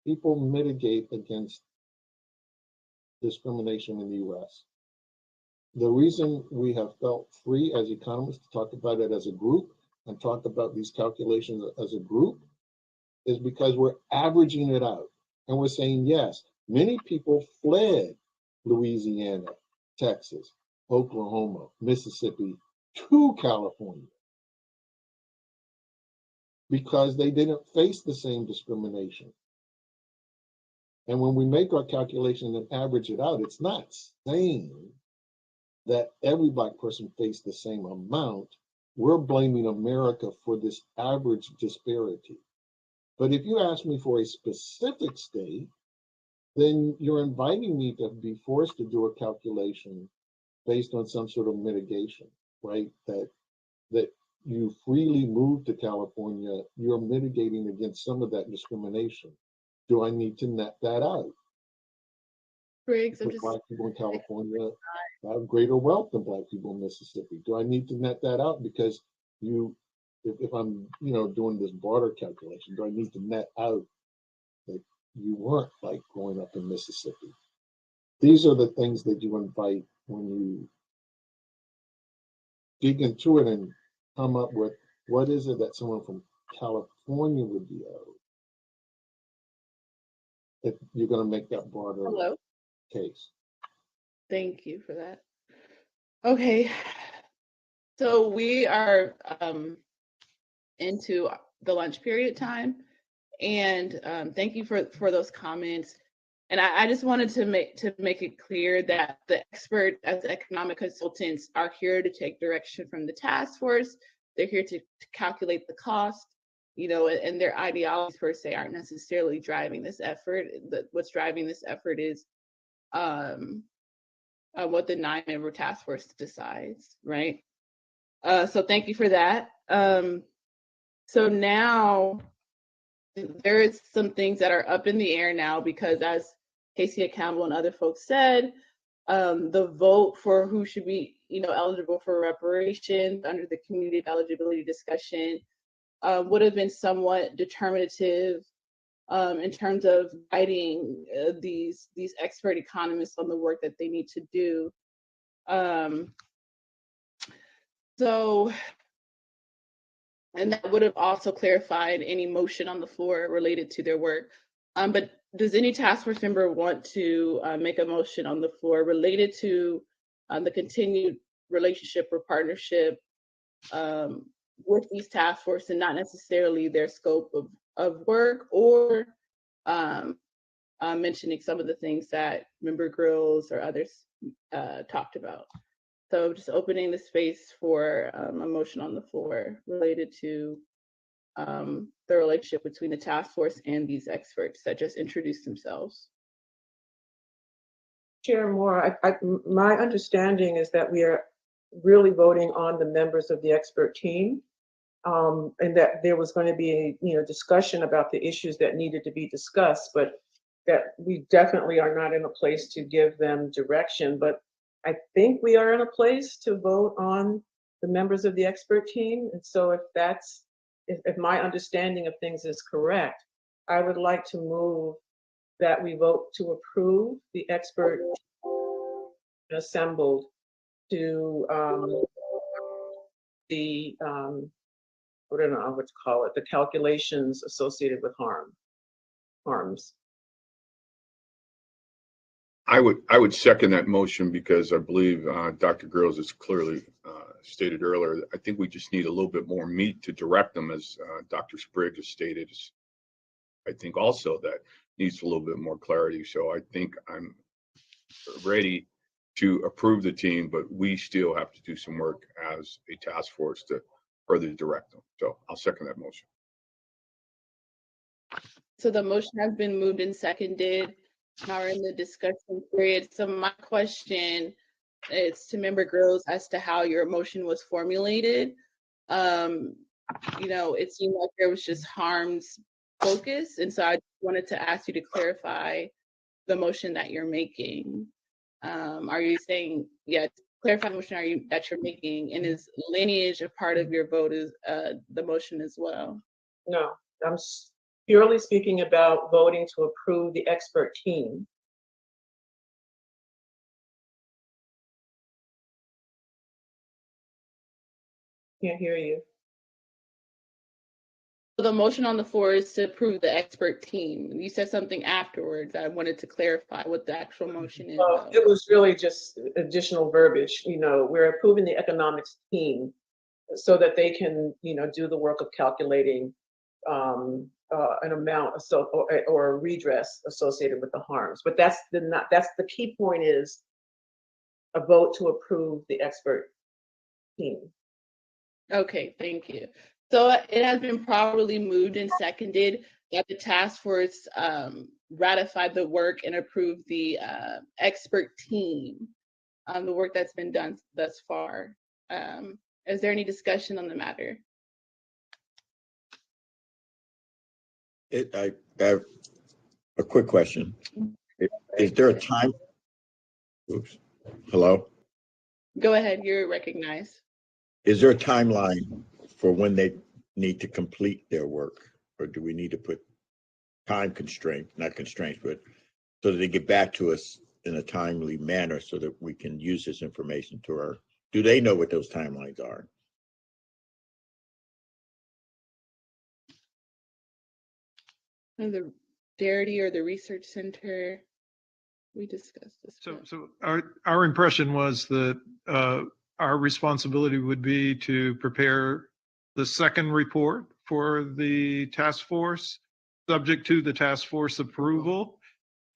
People mitigate against discrimination in the US. The reason we have felt free as economists to talk about it as a group and talk about these calculations as a group is because we're averaging it out. And we're saying, yes, many people fled Louisiana, Texas, Oklahoma, Mississippi to California because they didn't face the same discrimination. And when we make our calculation and average it out, it's not saying that every black person faced the same amount. We're blaming America for this average disparity. But if you ask me for a specific state, then you're inviting me to be forced to do a calculation based on some sort of mitigation, right? That you freely move to California, you're mitigating against some of that discrimination. Do I need to net that out? Briggs, I'm Because just Black people in California have greater wealth than Black people in Mississippi. Do I need to net that out? Because if I'm, doing this border calculation, do I need to net out that you weren't like growing up in Mississippi? These are the things that you invite when you dig into it and come up with what is it that someone from California would be owed if you're going to make that broader hello. case. Thank you for that. Okay, so we are into the lunch period time, and thank you for those comments. And I just wanted to make it clear that the experts as economic consultants are here to take direction from the task force. They're here to calculate the cost, and their ideologies per se aren't necessarily driving this effort. What's driving this effort is what the 9-member task force decides, right? So thank you for that. So now there is some things that are up in the air now because, as Casey Campbell and other folks said, the vote for who should be, eligible for reparations under the community eligibility discussion would have been somewhat determinative in terms of guiding these expert economists on the work that they need to do. And that would have also clarified any motion on the floor related to their work. But does any task force member want to make a motion on the floor related to the continued relationship or partnership with these task force and not necessarily their scope of work, or mentioning some of the things that Member Grills or others talked about? So just opening the space for a motion on the floor related to the relationship between the task force and these experts that just introduced themselves. Chair Moore, my understanding is that we are really voting on the members of the expert team, and that there was going to be a discussion about the issues that needed to be discussed, but that we definitely are not in a place to give them direction. But I think we are in a place to vote on the members of the expert team. And so if my understanding of things is correct, I would like to move that we vote to approve the expert assembled to I don't know what to call it, the calculations associated with harms. I would second that motion because I believe Dr. Grills has clearly stated earlier. I think we just need a little bit more meat to direct them, as Dr. Spriggs has stated. I think also that needs a little bit more clarity. So I think I'm ready to approve the team, but we still have to do some work as a task force to further direct them. So I'll second that motion. So the motion has been moved and seconded. Now we're in the discussion period. So my question is to Member Grills as to how your motion was formulated. It seemed like there was just harms focus, and so I wanted to ask you to clarify the motion that you're making. Are you saying, clarify the motion that you're making, and is lineage a part of your vote is the motion as well? No, I'm purely speaking about voting to approve the expert team. Can't hear you. So the motion on the floor is to approve the expert team. You said something afterwards. I wanted to clarify what the actual motion is. It was really just additional verbiage. We're approving the economics team so that they can, do the work of calculating an amount or a redress associated with the harms. But that's the key point is a vote to approve the expert team. Okay, thank you. So it has been properly moved and seconded that the task force ratify the work and approve the expert team, the work that's been done thus far. Is there any discussion on the matter? I have a quick question. Is there a time? Oops. Hello? Go ahead, you're recognized. Is there a timeline for when they need to complete their work? Or do we need to put time constraints, not constraints, but so that they get back to us in a timely manner so that we can use this information to our, do they know what those timelines are? And the Darity or the Research Center, we discussed this. So our impression was that our responsibility would be to prepare the second report for the task force, subject to the task force approval.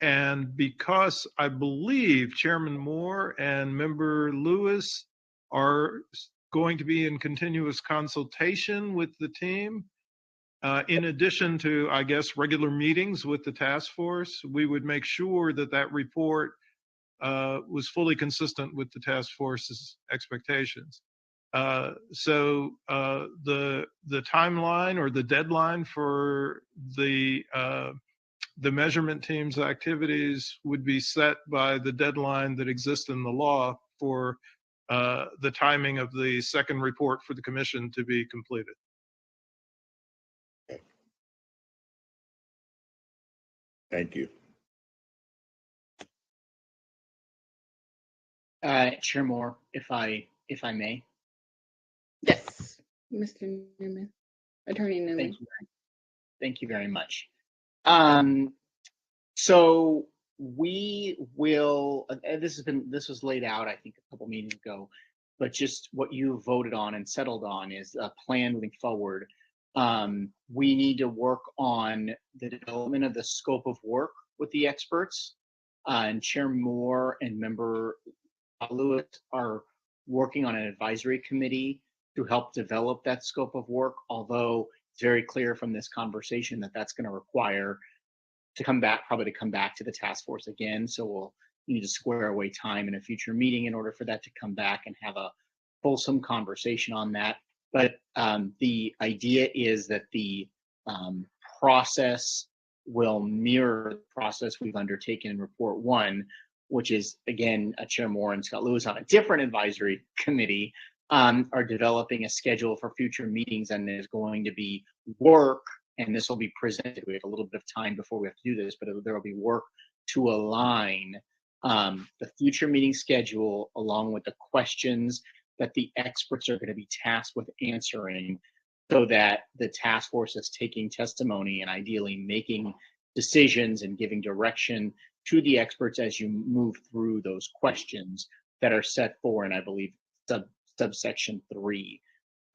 And because I believe Chairman Moore and Member Lewis are going to be in continuous consultation with the team, in addition to, I guess, regular meetings with the task force, we would make sure that that report was fully consistent with the task force's expectations. So the timeline or the deadline for the measurement team's activities would be set by the deadline that exists in the law for the timing of the second report for the commission to be completed. Thank you. Chair Moore, if I may. Yes, Mr. Newman, Attorney Newman. Thank you very much. So we will. This was laid out, I think, a couple meetings ago, but just what you voted on and settled on is a plan moving forward. We need to work on the development of the scope of work with the experts, and Chair Moore and Member Lewis are working on an advisory committee to help develop that scope of work, although it's very clear from this conversation that that's going to require probably to come back to the task force again. So we'll need to square away time in a future meeting in order for that to come back and have a fulsome conversation on that. But the idea is that the process will mirror the process we've undertaken in Report 1, which is, again, Chair Moore and Scott Lewis on a different advisory committee are developing a schedule for future meetings, and there's going to be work, and this will be presented. We have a little bit of time before we have to do this, but there will be work to align the future meeting schedule along with the questions that the experts are going to be tasked with answering, so that the task force is taking testimony and ideally making decisions and giving direction to the experts as you move through those questions that are set for, and I believe subsection 3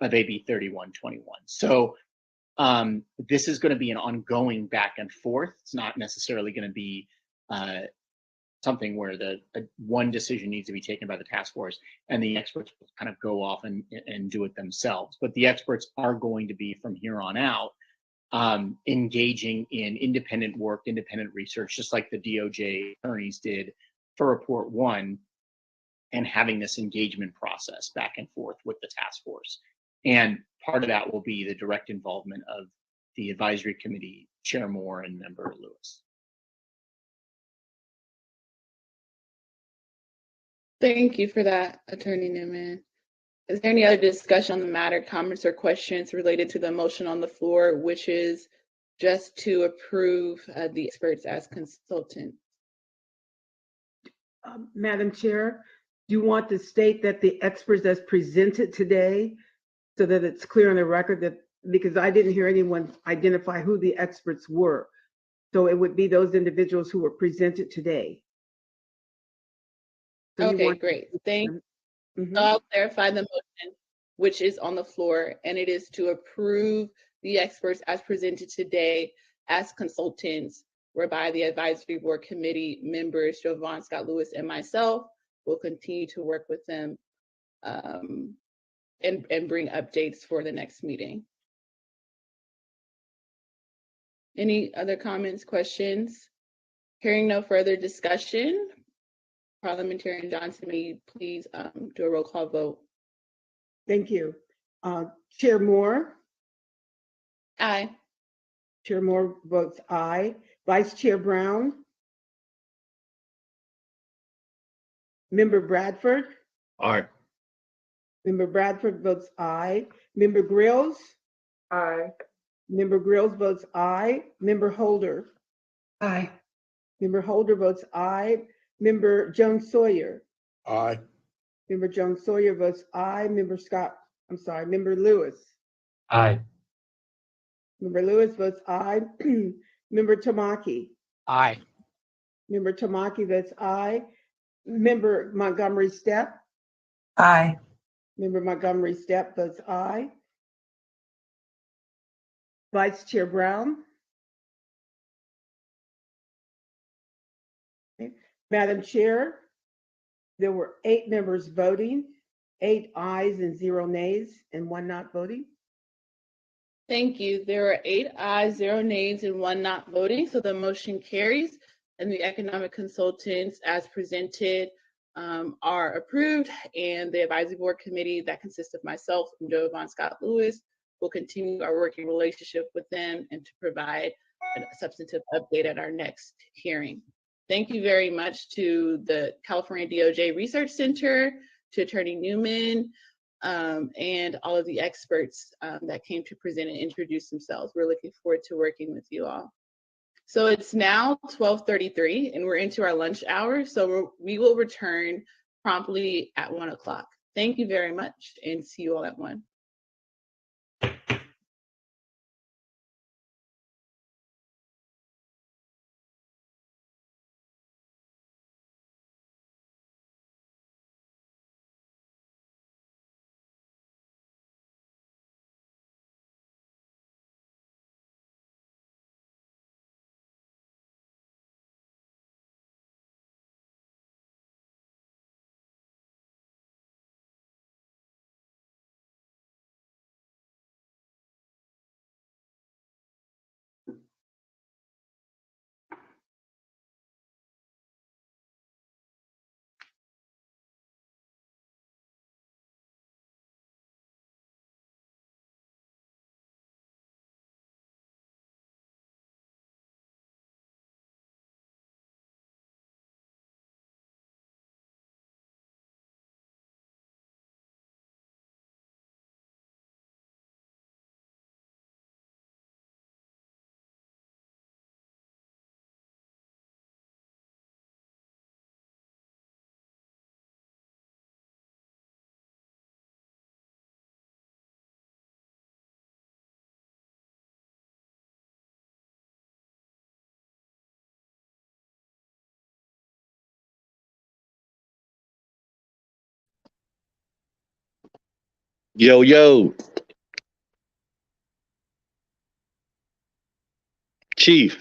of AB 3121. So this is going to be an ongoing back and forth. It's not necessarily going to be something where one decision needs to be taken by the task force and the experts will kind of go off and do it themselves. But the experts are going to be, from here on out, engaging in independent work, independent research, just like the DOJ attorneys did for Report 1, and having this engagement process back and forth with the task force. And part of that will be the direct involvement of the advisory committee, Chair Moore and Member Lewis. Thank you for that, Attorney Newman. Is there any other discussion on the matter, comments or questions related to the motion on the floor, which is just to approve the experts as consultants? Madam Chair, do you want to state that the experts as presented today, so that it's clear on the record that, because I didn't hear anyone identify who the experts were. So it would be those individuals who were presented today. So okay, great. Thank you. So I'll clarify the motion, which is on the floor, and it is to approve the experts as presented today as consultants, whereby the advisory board committee members, Jovan, Scott Lewis, and myself will continue to work with them and bring updates for the next meeting. Any other comments, questions? Hearing no further discussion, Parliamentarian Johnson, may you please do a roll call vote? Thank you. Chair Moore? Aye. Chair Moore votes aye. Vice Chair Brown? Member Bradford? Aye. Member Bradford votes aye. Member Grills? Aye. Member Grills votes aye. Member Holder? Aye. Member Holder votes aye. Member Jones Sawyer? Aye. Member Jones Sawyer votes aye. Member Lewis? Aye. Member Lewis votes aye. Member Tamaki? Aye. Member Tamaki votes aye. Member Montgomery Stepp? Aye. Member Montgomery Stepp votes aye. Vice Chair Brown? Okay. Madam Chair, there were 8 members voting, 8 ayes and 0 nays, and 1 not voting. Thank you. There are 8 ayes, 0 nays, and 1 not voting, so the motion carries, and the economic consultants as presented are approved, and the advisory board committee that consists of myself and Joe Von Scott Lewis will continue our working relationship with them and to provide a substantive update at our next hearing. Thank you very much to the California DOJ Research Center, to Attorney Newman, and all of the experts that came to present and introduce themselves. We're looking forward to working with you all. So it's now 12:33 and we're into our lunch hour. So we will return promptly at 1 o'clock. Thank you very much and see you all at 1. Yo, yo. Chief.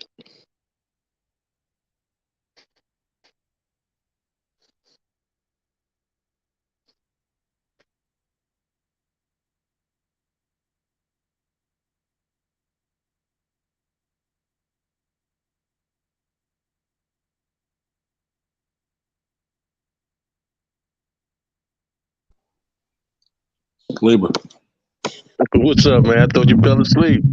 Libra. What's up, man? I thought you fell asleep.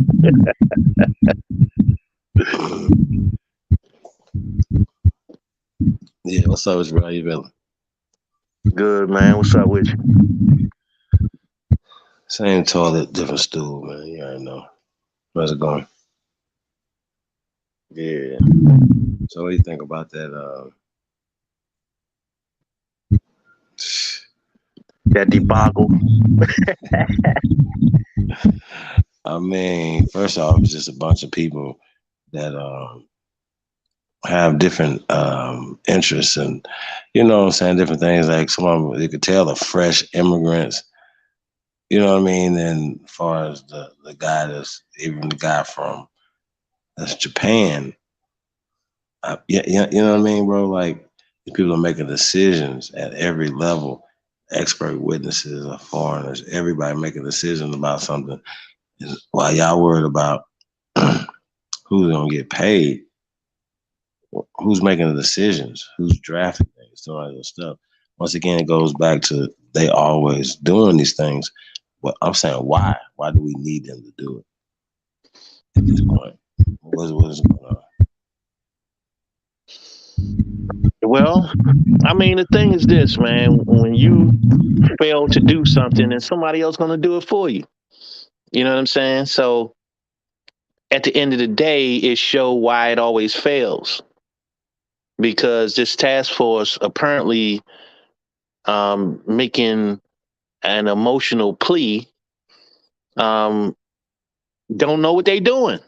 Yeah, what's up, bro? How you feeling? Good, man. What's up with you? Same toilet, different stool, man. You already know. How's it going? Yeah. So what do you think about that? That debacle. I mean, first off, it's just a bunch of people that have different interests and, you know what I'm saying, different things. Like some of them, you could tell, are fresh immigrants. You know what I mean? And as far as the guy even the guy from that's Japan, yeah, you know what I mean, bro? Like people are making decisions at every level. Expert witnesses are foreigners. Everybody making decisions about something. And while y'all worried about who's gonna get paid, who's making the decisions, who's drafting things, doing all this stuff. Once again, it goes back to they always doing these things. But I'm saying, why? Why do we need them to do it at this point? What is going on? Well, I mean, the thing is this, man, when you fail to do something, then somebody else going to do it for you. You know what I'm saying? So at the end of the day, it show why it always fails. Because this task force apparently making an emotional plea, don't know what they're doing.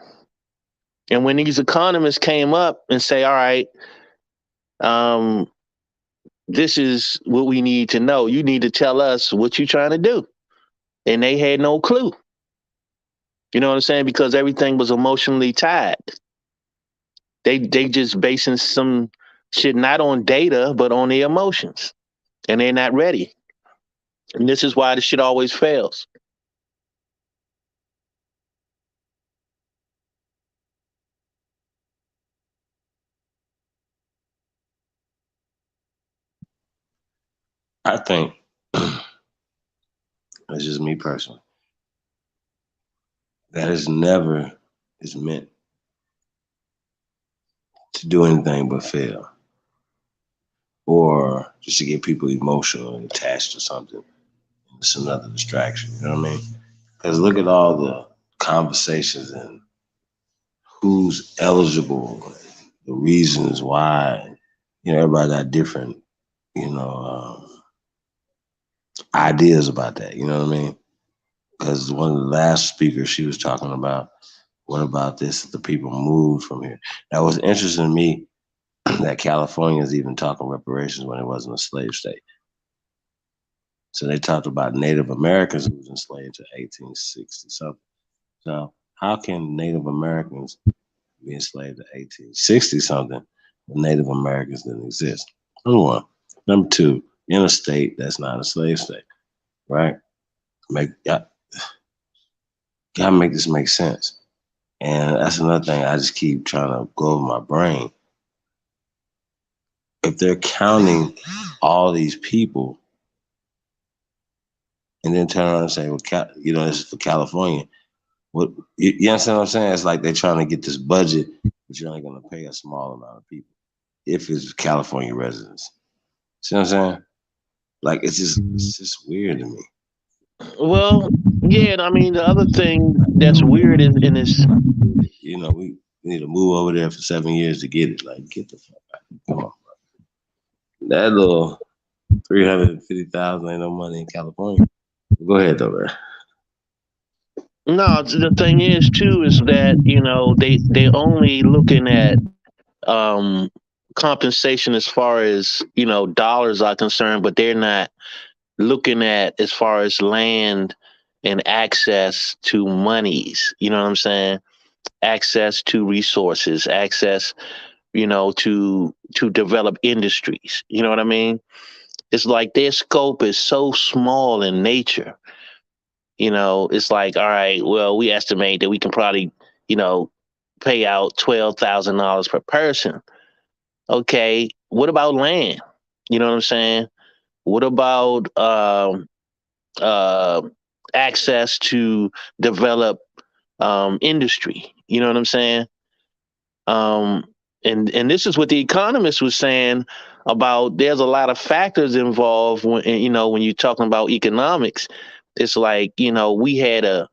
And when these economists came up and say, all right, this is what we need to know. You need to tell us what you're trying to do. And they had no clue. You know what I'm saying? Because everything was emotionally tied. They just basing some shit not on data, but on their emotions. And they're not ready. And this is why the shit always fails. I think that's just me personally. That is never is meant to do anything but fail, or just to get people emotional and attached to something. It's another distraction. You know what I mean? Because look at all the conversations and who's eligible, the reasons why. You know, everybody got different, you know, ideas about that. You know what I mean? Because one of the last speakers, she was talking about, what about this? The people moved from here. Now, what's interesting to me that California is even talking reparations when it wasn't a slave state. So they talked about Native Americans who was enslaved to 1860 something. So how can Native Americans be enslaved to 1860 something when Native Americans didn't exist? Number one. Number two, in a state that's not a slave state, right? Gotta make this make sense. And that's another thing I just keep trying to go over my brain. If they're counting all these people and then turn around and say, well, you know, this is for California. What you understand what I'm saying? It's like they're trying to get this budget, but you're only going to pay a small amount of people if it's California residents. See what I'm saying? Like it's just weird to me. Well, yeah, I mean, the other thing that's weird is in this. You know, we need to move over there for 7 years to get it. Like, get the fuck out. Come on, bro. That little 350,000 ain't no money in California. Go ahead, though, man. No, the thing is too is that you know they only looking at compensation as far as you know dollars are concerned, but they're not looking at as far as land and access to monies. You know what I'm saying? Access to resources, access, you know, to develop industries. You know what I mean? It's like their scope is so small in nature. You know, it's like, all right, well, we estimate that we can probably, you know, pay out $12,000 per person. Okay, what about land? You know what I'm saying? What about uh, access to develop industry? You know what I'm saying? Um, and this is what the economist was saying about. There's a lot of factors involved when you know when you're talking about economics. It's like you know we had a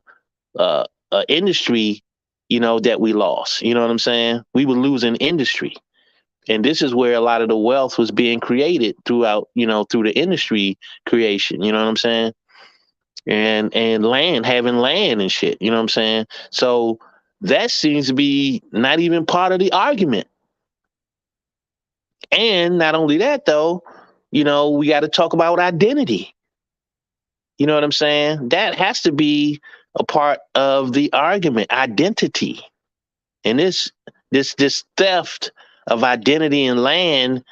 industry, you know, that we lost. You know what I'm saying? We were losing industry. And this is where a lot of the wealth was being created throughout, you know, through the industry creation. You know what I'm saying? And land, having land and shit. You know what I'm saying? So that seems to be not even part of the argument. And not only that, though, you know, we got to talk about identity. You know what I'm saying? That has to be a part of the argument, identity. And this theft of identity and land,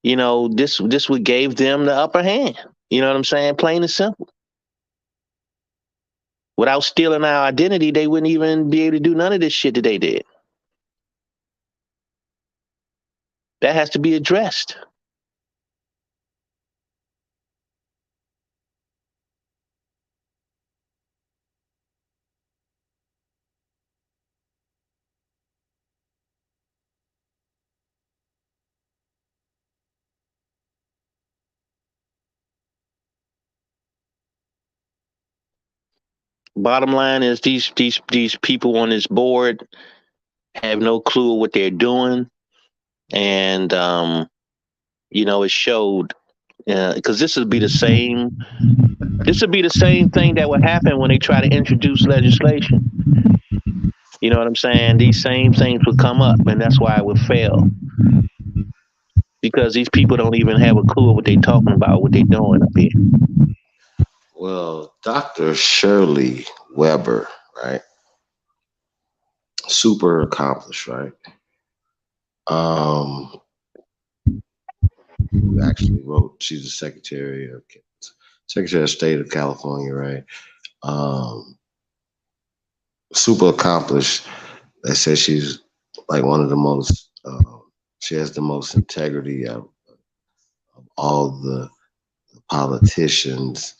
you know, this what gave them the upper hand. You know what I'm saying? Plain and simple. Without stealing our identity, they wouldn't even be able to do none of this shit that they did. That has to be addressed. Bottom line is these people on this board have no clue what they're doing, and it showed, because this would be the same thing that would happen when they try to introduce legislation. You know what I'm saying? These same things would come up, and that's why it would fail, because these people don't even have a clue of what they're talking about, what they're doing up here. Well, Dr. Shirley Weber, right? Super accomplished, right? Who actually wrote, she's the Secretary of State of California, right? Super accomplished. They say she's like one of the most, she has the most integrity of all the politicians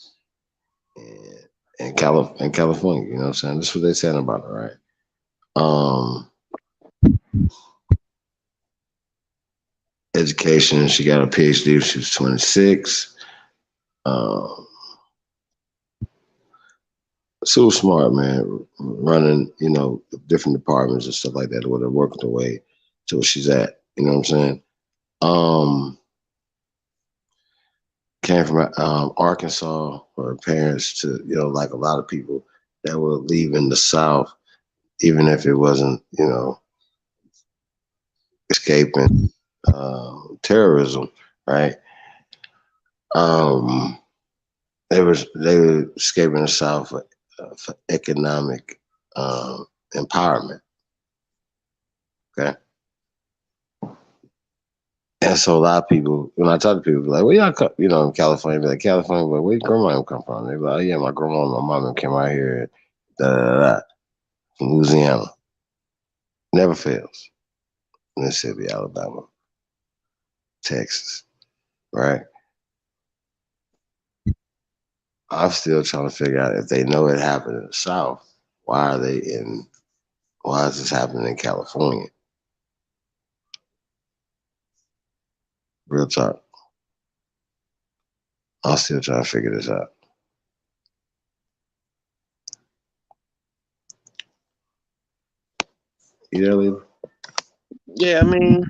in California, you know what I'm saying? That's what they're saying about her, right? Education, she got a PhD when she was 26. So smart, man, running, different departments and stuff like that, where they're working their way to where she's at, you know what I'm saying? Came from Arkansas, her parents, to, like a lot of people that were leaving the South, even if it wasn't, escaping terrorism, right? They were escaping the South for economic empowerment. Okay. And so a lot of people, when I talk to people, like, well, y'all, in California, be like, California, but where your grandma come from? They're like, oh, yeah, my grandma and my mom came out here, from Louisiana. Never fails. Mississippi, Alabama, Texas, right? I'm still trying to figure out, if they know it happened in the South, why is this happening in California? Real talk. I'm still trying to figure this out. You there, Lila? Yeah, I mean,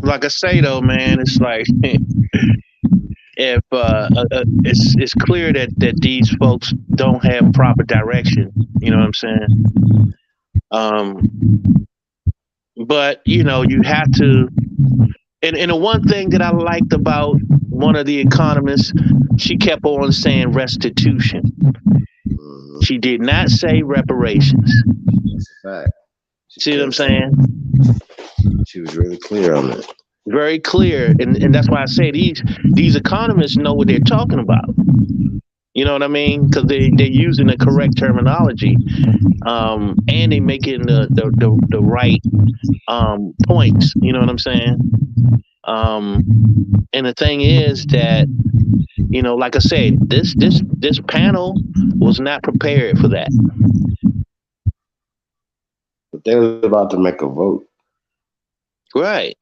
like I say though, man, it's like if it's clear that these folks don't have proper direction, you know what I'm saying? But you have to, and the one thing that I liked about one of the economists, she kept on saying restitution. She did not say reparations. That's a fact. See what I'm saying? She was really clear on that. Very clear, and that's why I say these economists know what they're talking about. You know what I mean? Because they're using the correct terminology, and they're making the right points. You know what I'm saying? And the thing is that, like I said, this panel was not prepared for that. But they were about to make a vote. Right.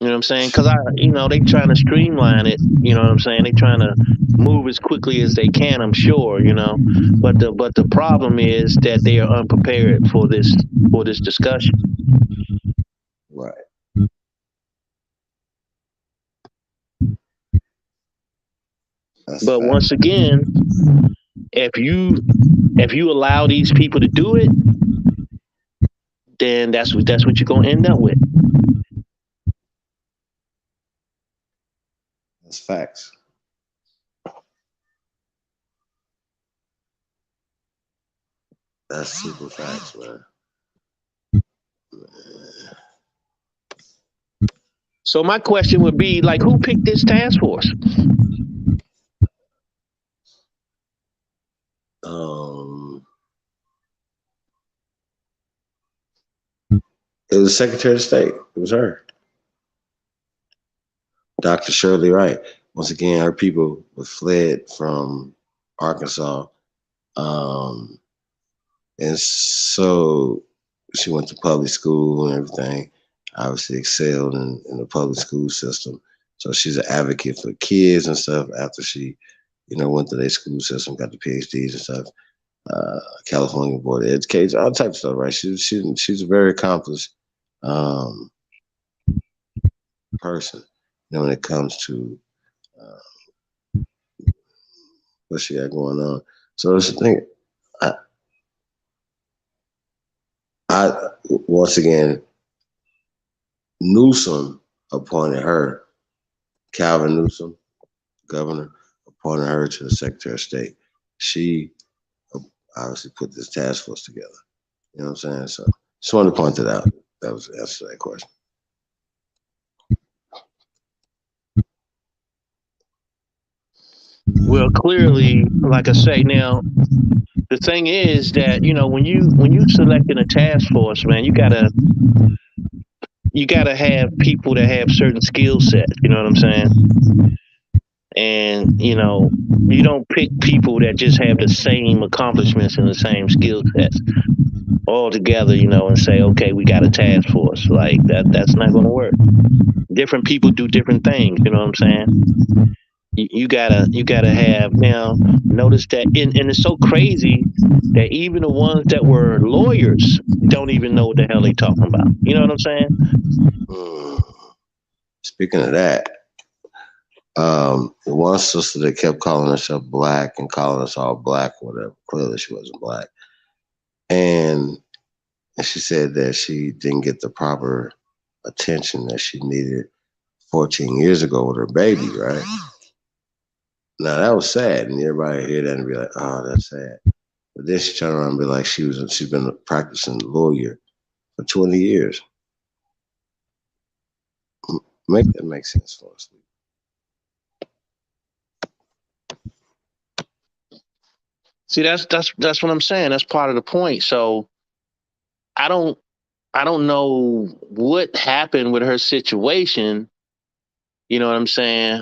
You know what I'm saying? Because they trying to streamline it. You know what I'm saying? They trying to move as quickly as they can. I'm sure. But the problem is that they are unprepared for this discussion. Right. But once again, if you allow these people to do it, then that's what you're gonna end up with. That's facts. That's super facts, man. So my question would be, like, who picked this task force? It was Secretary of State. It was her. Dr. Shirley Wright. Once again, her people were fled from Arkansas. And so she went to public school and everything, obviously excelled in the public school system. So she's an advocate for kids and stuff after she, went to their school system, got the PhDs and stuff. California Board of Education, all types of stuff, right? She's a very accomplished person, when it comes to what she had going on. So it's the thing, I once again, Newsom appointed her, Calvin Newsom, governor, appointed her to the Secretary of State. She obviously put this task force together. You know what I'm saying? So just wanted to point that out. That was the answer to that question. Well, clearly, like I say now, the thing is that when you selecting a task force, man, you gotta have people that have certain skill sets. You know what I'm saying? And you don't pick people that just have the same accomplishments and the same skill sets all together, and say, okay, we got a task force. Like that's not going to work. Different people do different things. You know what I'm saying? You gotta have now. Notice that, and it's so crazy that even the ones that were lawyers don't even know what the hell they talking about. You know what I'm saying? Speaking of that, the one sister that kept calling herself black and calling us all black, or whatever. Clearly, she wasn't black, and she said that she didn't get the proper attention that she needed 14 years ago with her baby, right? Now that was sad, and everybody hear that and be like, "Oh, that's sad." But then she turned around and be like, she's been a practicing lawyer for 20 years. Make that make sense for us. See, that's what I'm saying. That's part of the point. So I don't know what happened with her situation. You know what I'm saying?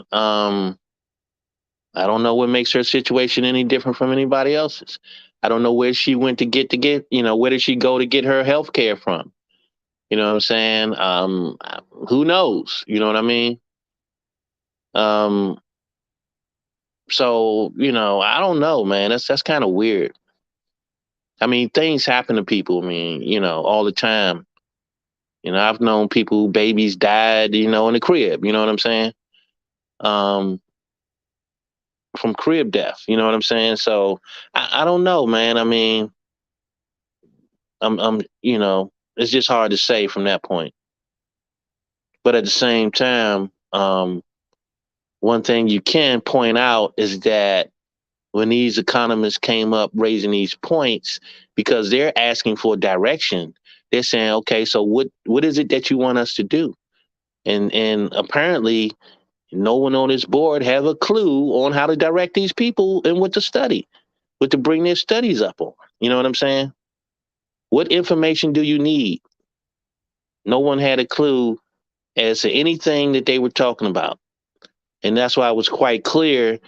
I don't know what makes her situation any different from anybody else's. I don't know where she went to get, where did she go to get her health care from? You know what I'm saying? Who knows? You know what I mean? So, I don't know, man. That's kind of weird. I mean, things happen to people, I mean, all the time. I've known people, babies died, in the crib, you know what I'm saying? From crib death, you know what I'm saying? So I don't know, man. I mean, it's just hard to say from that point. But at the same time, one thing you can point out is that when these economists came up raising these points, because they're asking for direction, they're saying, okay, so what is it that you want us to do? And apparently no one on this board have a clue on how to direct these people and what to study, what to bring their studies up on. You know what I'm saying? What information do you need? No one had a clue as to anything that they were talking about. And that's why it was quite clear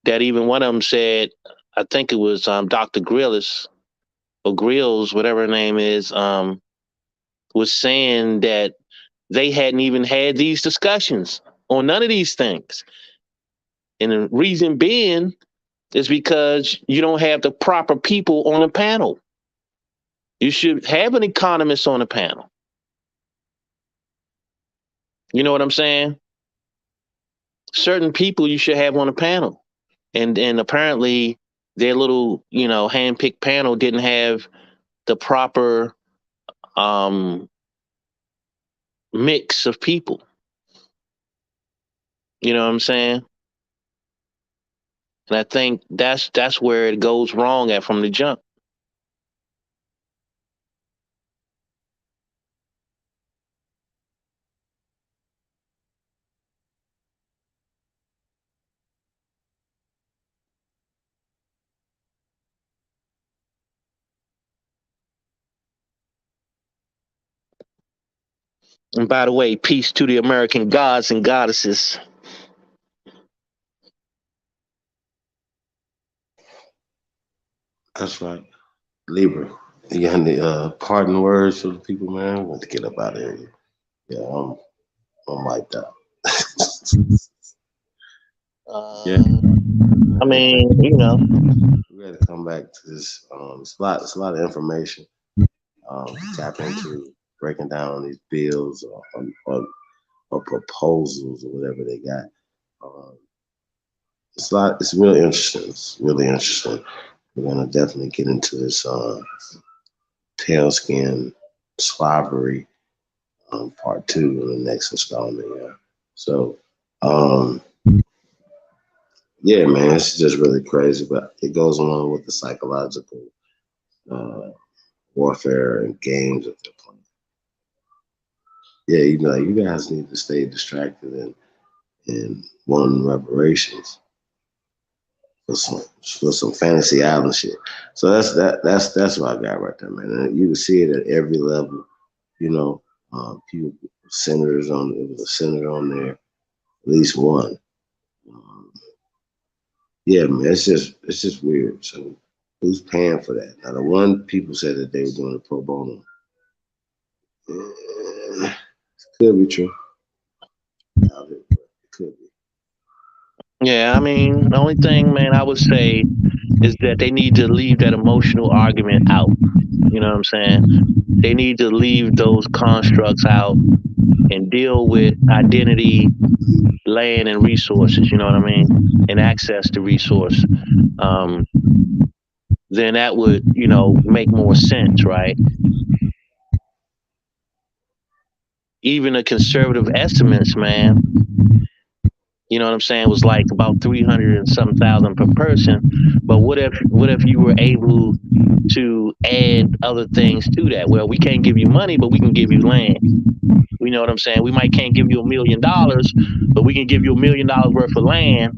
that even one of them said, I think it was Dr. Grillis or Grills, whatever her name is, was saying that they hadn't even had these discussions on none of these things. And the reason being is because you don't have the proper people on the panel. You should have an economist on the panel. You know what I'm saying? Certain people you should have on the panel. And apparently their little, hand-picked panel didn't have the proper mix of people. You know what I'm saying? And I think that's where it goes wrong at from the jump. And by the way, peace to the American gods and goddesses. That's right. Libra. You got any parting words for the people, man? I want to get up out of here. Yeah, I'm wiped out. Yeah. I mean, you know. We got to come back to this. It's a lot of information to tap into, breaking down on these bills or proposals or whatever they got. It's really interesting. It's really interesting. We're gonna definitely get into this pale skin slavery part 2 in the next installment. Yeah. So yeah, man, it's just really crazy, but it goes along with the psychological warfare and games that they're playing. Yeah, you know, you guys need to stay distracted and wanting reparations for some fantasy island shit. So that's what I got right there, man. And you can see it at every level. You know, people, senators on it was a senator on there, at least one. Yeah, man, it's just weird. So who's paying for that? Now the one people said that they were doing it pro bono. Could be true. It could be. Yeah, I mean, the only thing, man, I would say is that they need to leave that emotional argument out. You know what I'm saying? They need to leave those constructs out and deal with identity, land, and resources. You know what I mean? And access to resource. Then that would, you know, make more sense, right? Even the conservative estimates, man, you know what I'm saying, was like about 300 and some thousand per person. But what if you were able to add other things to that? Well, we can't give you money, but we can give you land. You know what I'm saying? We might can't give you $1 million, but we can give you $1 million worth of land.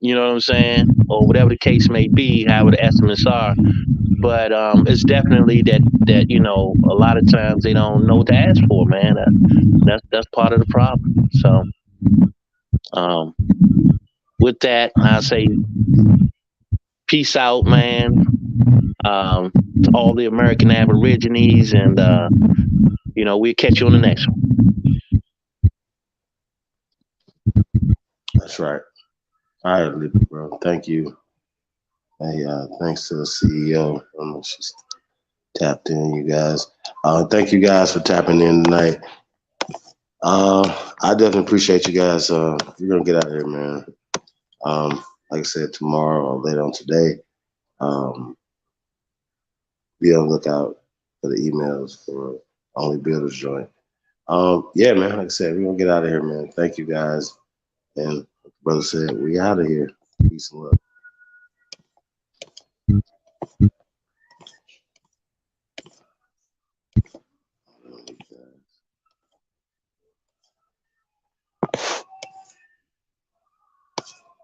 You know what I'm saying? Or whatever the case may be, however the estimates are. But it's definitely that you know, a lot of times they don't know what to ask for, man. That's part of the problem. So with that, I say peace out, man. To all the American Aborigines, and you know, we'll catch you on the next one. That's right. All right, bro. Thank you. Hey, thanks to the CEO. I don't know if she's tapped in, you guys. Thank you guys for tapping in tonight. I definitely appreciate you guys. We're gonna get out of here, man. Like I said, tomorrow or later on today, be on the lookout for the emails for Only Builders Joint. Yeah, man. Like I said, we're gonna get out of here, man. Thank you guys. And like the brother said, we out of here. Peace and love.